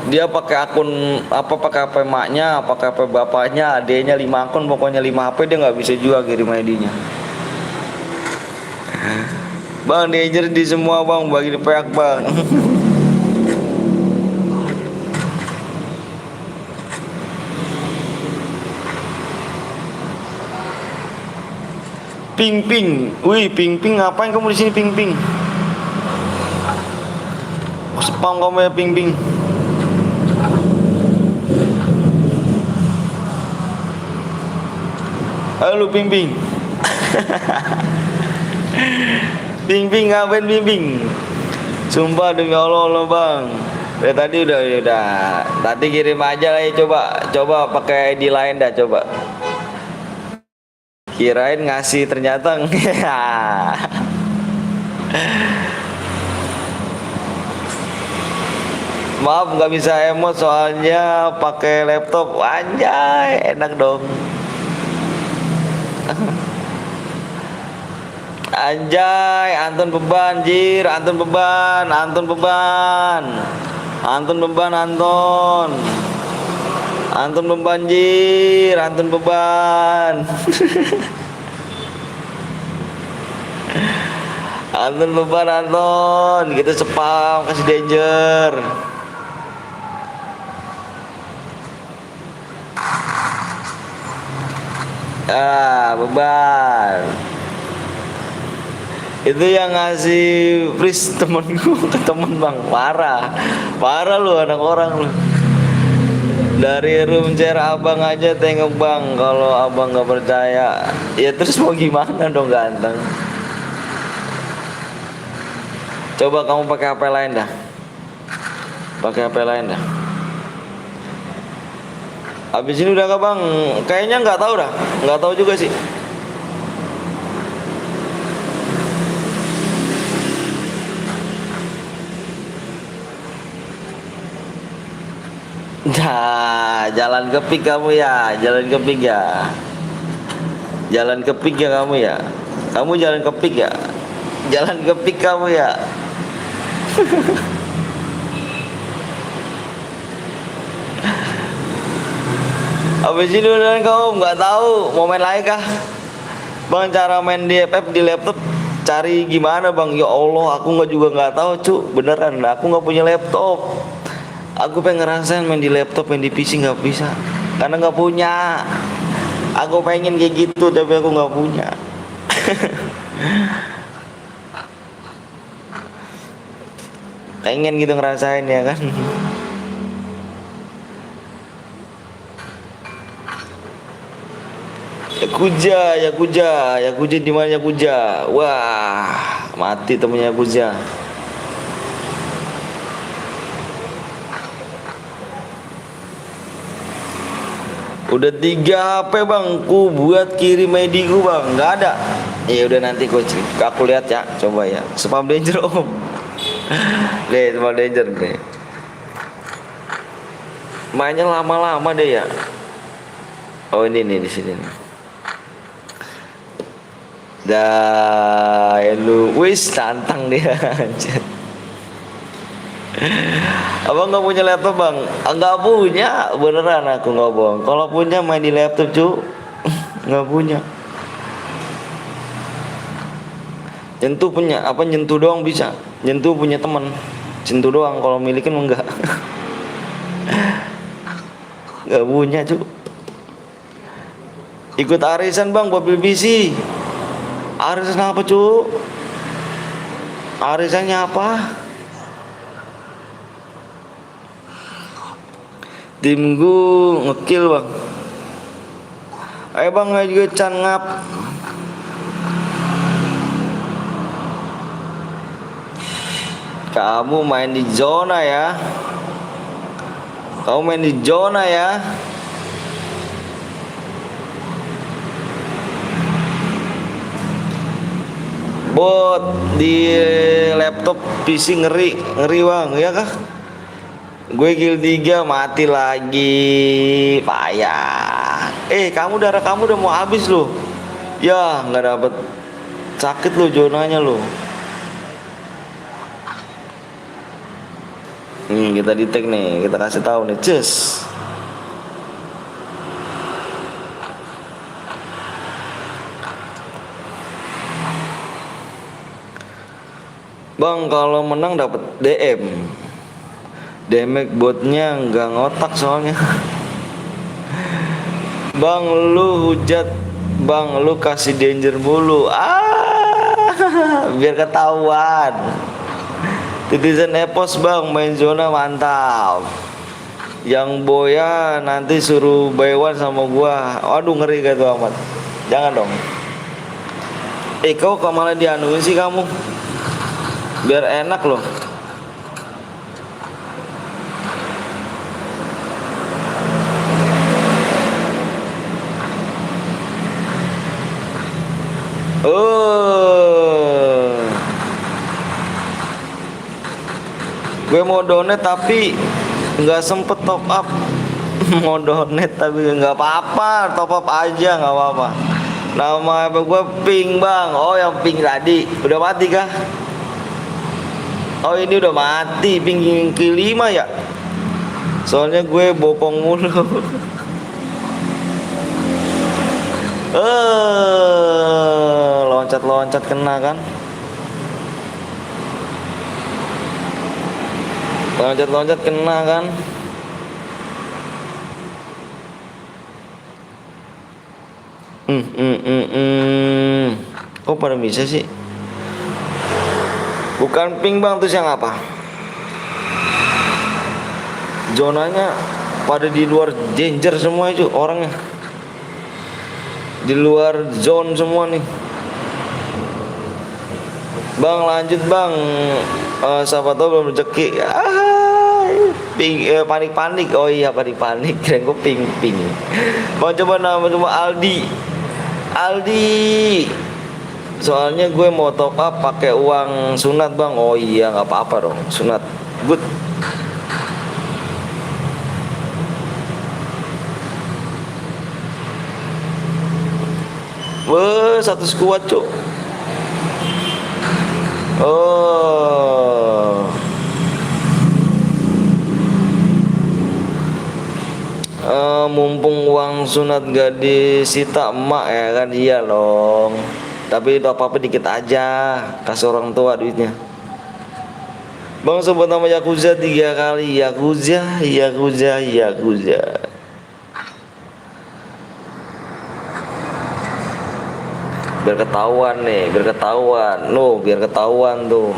S5: Dia pakai akun pakai HP emaknya, pakai HP bapaknya, adanya 5 akun, pokoknya 5 HP dia nggak bisa juga kirim ID-nya. Bang, danger di semua bang, bagi di pihak bang. Ping ping, wih ping ping, ngapain kamu di sini ping ping? Spam kamu ya ping ping. Halo ping ping. Ping ping, ngapain ping ping? Sumpah demi Allah bang. Ya tadi udah. Tadi kirim aja lah ya, coba pakai ID lain dah coba. Kirain ngasih ternyata maaf nggak bisa emot soalnya pakai laptop. Anjay, enak dong. Anjay, Anton beban jir, Anton beban. Anton membanjir, Anton beban. Anton beban, Anton. Kita spam, kasih danger. Beban. Itu yang ngasih freeze temenku ke temen bang. Parah lu anak orang lu. Dari room share abang aja tengok bang. Kalau abang gak percaya, ya terus mau gimana dong ganteng. Coba kamu pakai HP lain dah. Habis ini udah gak bang? Kayaknya nggak tahu dah. Nggak tahu juga sih. Nah, jalan kepik kamu ya, jalan kepik ya kamu ya. Kamu jalan kepik ya, jalan kepik kamu ya. Habis ini udah kamu nggak tahu mau main lagi kah? Bang, cara main di FF di laptop cari gimana bang? Ya Allah, aku nggak tahu cuk, beneran. Aku nggak punya laptop. Aku pengen ngerasain main di laptop, main di PC nggak bisa, karena nggak punya. Aku pengen kayak gitu, tapi aku nggak punya. Pengen gitu ngerasain ya kan. Yakuza di mana Yakuza? Wah, mati temennya Yakuza. Udah 3 HP bang, ku buat kirim ID ku bang, nggak ada. Ya udah nanti aku lihat ya, coba ya. Spam danger om. Deh, spam danger deh. Mainnya lama-lama deh ya. Oh ini nih di sini nih. Dah, lu, wis tantang dia. Anjir. Abang nggak punya laptop bang? Nggak punya, beneran aku nggak bohong. Kalau punya main di laptop cu, nggak punya. Nyentuh punya, apa nyentuh doang bisa. Nyentuh punya teman, nyentuh doang. Kalau milikin enggak. Nggak punya cu. Ikut arisan bang buat beli PC. Arisan apa cu? Arisannya apa? Tim gue ngekill bang. Ayo bang, ayo juga can ngap. Kamu main di zona ya. Bot di laptop PC ngeri bang, ya kah? Gue kill 3 mati lagi. Payah. Kamu darah kamu udah mau habis loh. Ya nggak dapet. Sakit lo zonanya lo. Nih kita di tag nih, kita kasih tahu nih, cus. Bang, kalau menang dapat DM. Damage botnya nggak ngotak soalnya. Bang, lu hujat. Bang, lu kasih danger mulu. Biar ketahuan. Titisan epos bang, main zona mantap. Yang boya nanti suruh buy one sama gua. Waduh ngeri gitu amat. Jangan dong. Kau malah dianuin sih kamu. Biar enak loh. Gue mau donate tapi nggak sempet top up. Mau donate tapi nggak apa-apa, top up aja nggak apa-apa. Nama apa gue pink bang. Oh yang pink tadi udah mati kah? Oh ini udah mati, pink kelima ya. Soalnya gue bopong mulu. Loncat-loncat kena kan? Loncat-loncat kena kan? Kok pada bisa sih? Bukan pink bang, terus yang apa? Zonanya pada di luar danger semua itu orangnya. Di luar zone semua nih. Bang lanjut bang. Siapa tahu belum rezeki. Panik-panik. Oh iya panik-panik. Keren gue ping-ping. Mau coba nama cuma Aldi. Soalnya gue mau top up pakai uang sunat bang. Oh iya nggak apa-apa dong. Sunat. Good. Satu skuad cuk. Mumpung uang sunat gak disita emak ya kan, iya dong. Tapi itu apa-apa dikit aja, kasih orang tua duitnya. Bang sebut nama Yakuza 3 kali. Yakuza. Biar ketahuan nih, biar ketahuan tuh.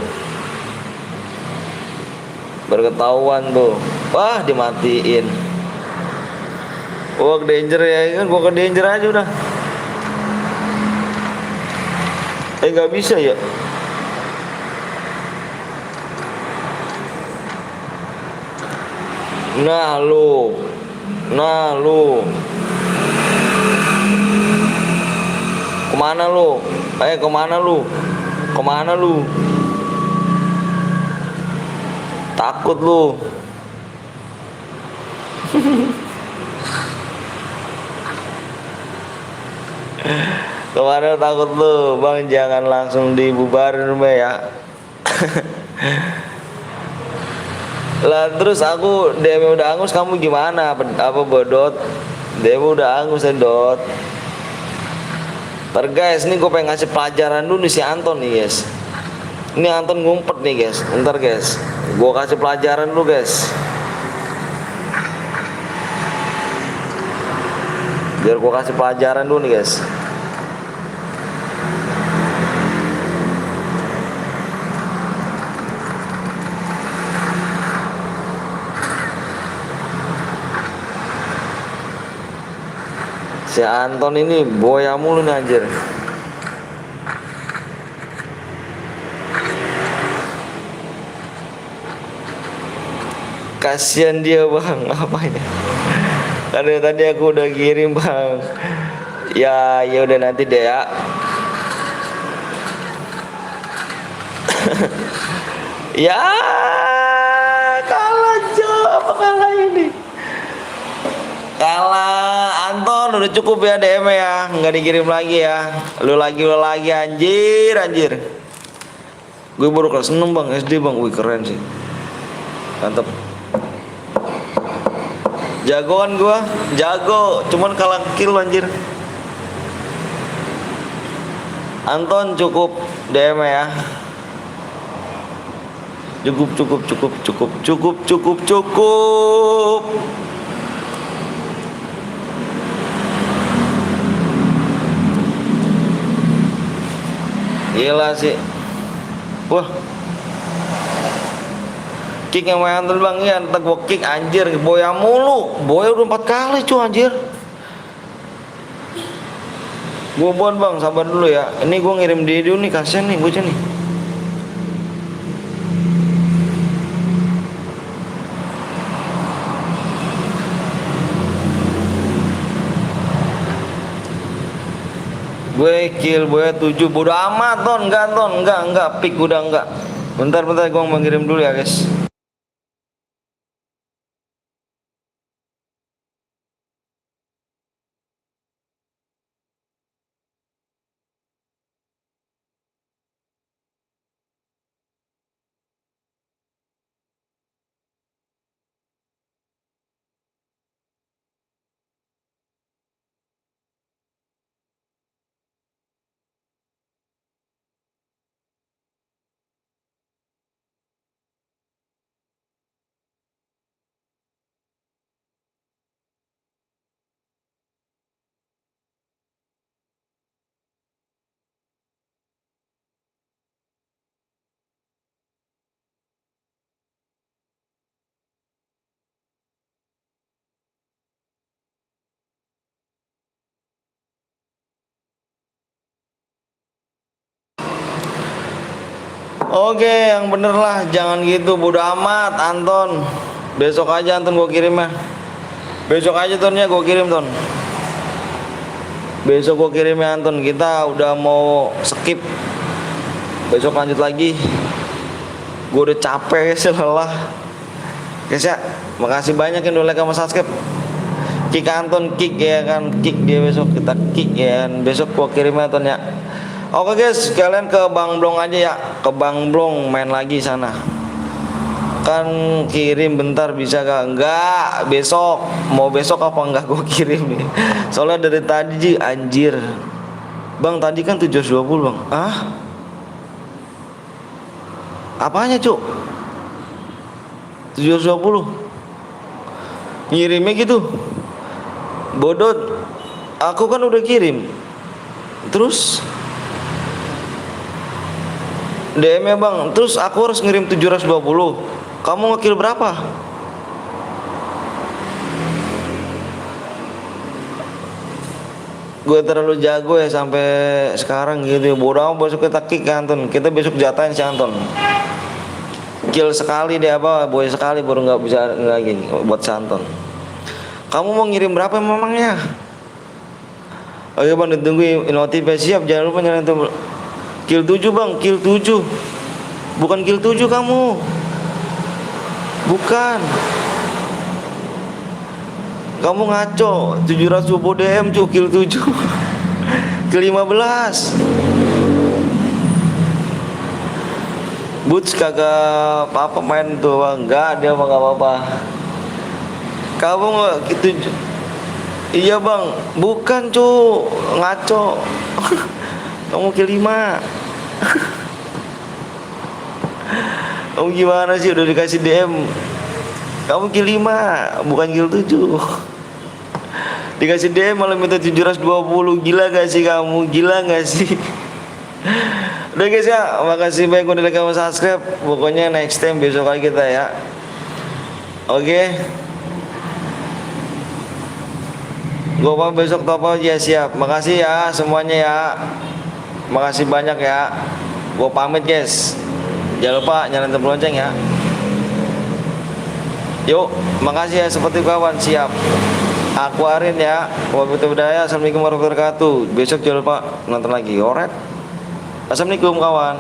S5: Wah dimatiin. Ke danger ya kan, gua ke danger aja udah. Nggak bisa ya. Nah lu. Kemana lu? Takut lu. Kemana takut lu? Bang jangan langsung dibubarin rumah ya. Lah terus aku DM udah angus, kamu gimana? Apa bodot? DM udah angus ya dot. Ntar guys, ini gue pengen ngasih pelajaran dulu nih si Anton nih guys. Ini Anton ngumpet nih guys. Ntar guys, gue kasih pelajaran dulu guys. Biar gue kasih pelajaran dulu nih guys. Si Anton ini boya mulu nih anjir. Kasian dia bang, apanya? Karena tadi aku udah kirim bang. Ya udah nanti deh ya. Ya kalah job. udah cukup ya DM ya, nggak dikirim lagi ya. Lu lagi anjir. Gue baru kelas 6 bang, SD bang, wih keren sih, mantap. Jagoan gua, jago, cuman kalah kill anjir. Anton cukup DM ya. Cukup. Gila sih. Wah. Kick yang main Anton bang, iya ntar gua kick anjir, boya mulu. Boya udah 4 kali cuy anjir. Gua bon bang, sabar dulu ya. Ini gua ngirim dia dulu nih, kasihan nih bocah nih. Gue kill boya 7, bodo amat Ton, enggak, pick udah enggak. Bentar gua mau ngirim dulu ya guys. Oke, yang bener lah, jangan gitu, bodo amat Anton. Besok aja Anton gua kirim ya. Besok aja Ton ya gua kirim Ton. Besok gua kirim ya Anton. Kita udah mau skip. Besok lanjut lagi. Gua udah capek guys, lelah. Guys ya, makasih banyak yang udah like sama subscribe. Kick Anton, kick ya kan, kick dia besok kita kick ya kan. Besok gua kirim ya Ton ya. Oke guys, kalian ke Bang Blong aja ya, ke Bang Blong main lagi sana. Kan kirim bentar bisa gak? Enggak, besok. Mau besok apa enggak gue kirim nih. Soalnya dari tadi anjir. Bang tadi kan 720 bang. Ah? Apanya cuk? 720 ngirimnya gitu. Bodot. Aku kan udah kirim. Terus DM ya bang, terus aku harus ngirim 720. Kamu ngekill berapa? Gue terlalu jago ya sampai sekarang gitu ya. Bodoh amat, besok kita kick Anton. Kita besok jatahin si Anton. Kill sekali deh apa, boy sekali baru nggak bisa lagi buat si Anton. Kamu mau ngirim berapa memangnya? Oke bang, ditunggu notifikasi siap. Jangan lupa nyalain tombol. Kill 7 bang, kill 7. Bukan kill 7 kamu. Bukan. Kamu ngaco. 720 DM cu, kill 7. Kill 15. Boots kagak apa-apa main tuh bang. Enggak, dia mah gak apa-apa. Kamu nggak gitu. Iya bang, bukan cu, ngaco. Kamu kill 5. Kamu gimana sih udah dikasih DM? Kamu kill 5, bukan kill 7. Dikasih DM malah minta 720. Gila gak sih kamu? Gila gak sih? Udah guys ya, makasih banyak udah like sama subscribe. Pokoknya next time besok lagi kita ya. Oke. Gua apa besok top aja siap. Makasih ya semuanya ya. Makasih banyak ya. Gue pamit guys. Jangan lupa nyalain tombol lonceng ya. Yuk, makasih ya seperti kawan. Siap. Aku Arin ya. Wabillahi Assalamualaikum warahmatullahi wabarakatuh. Besok jangan lupa nonton lagi. Alright. Assalamualaikum kawan.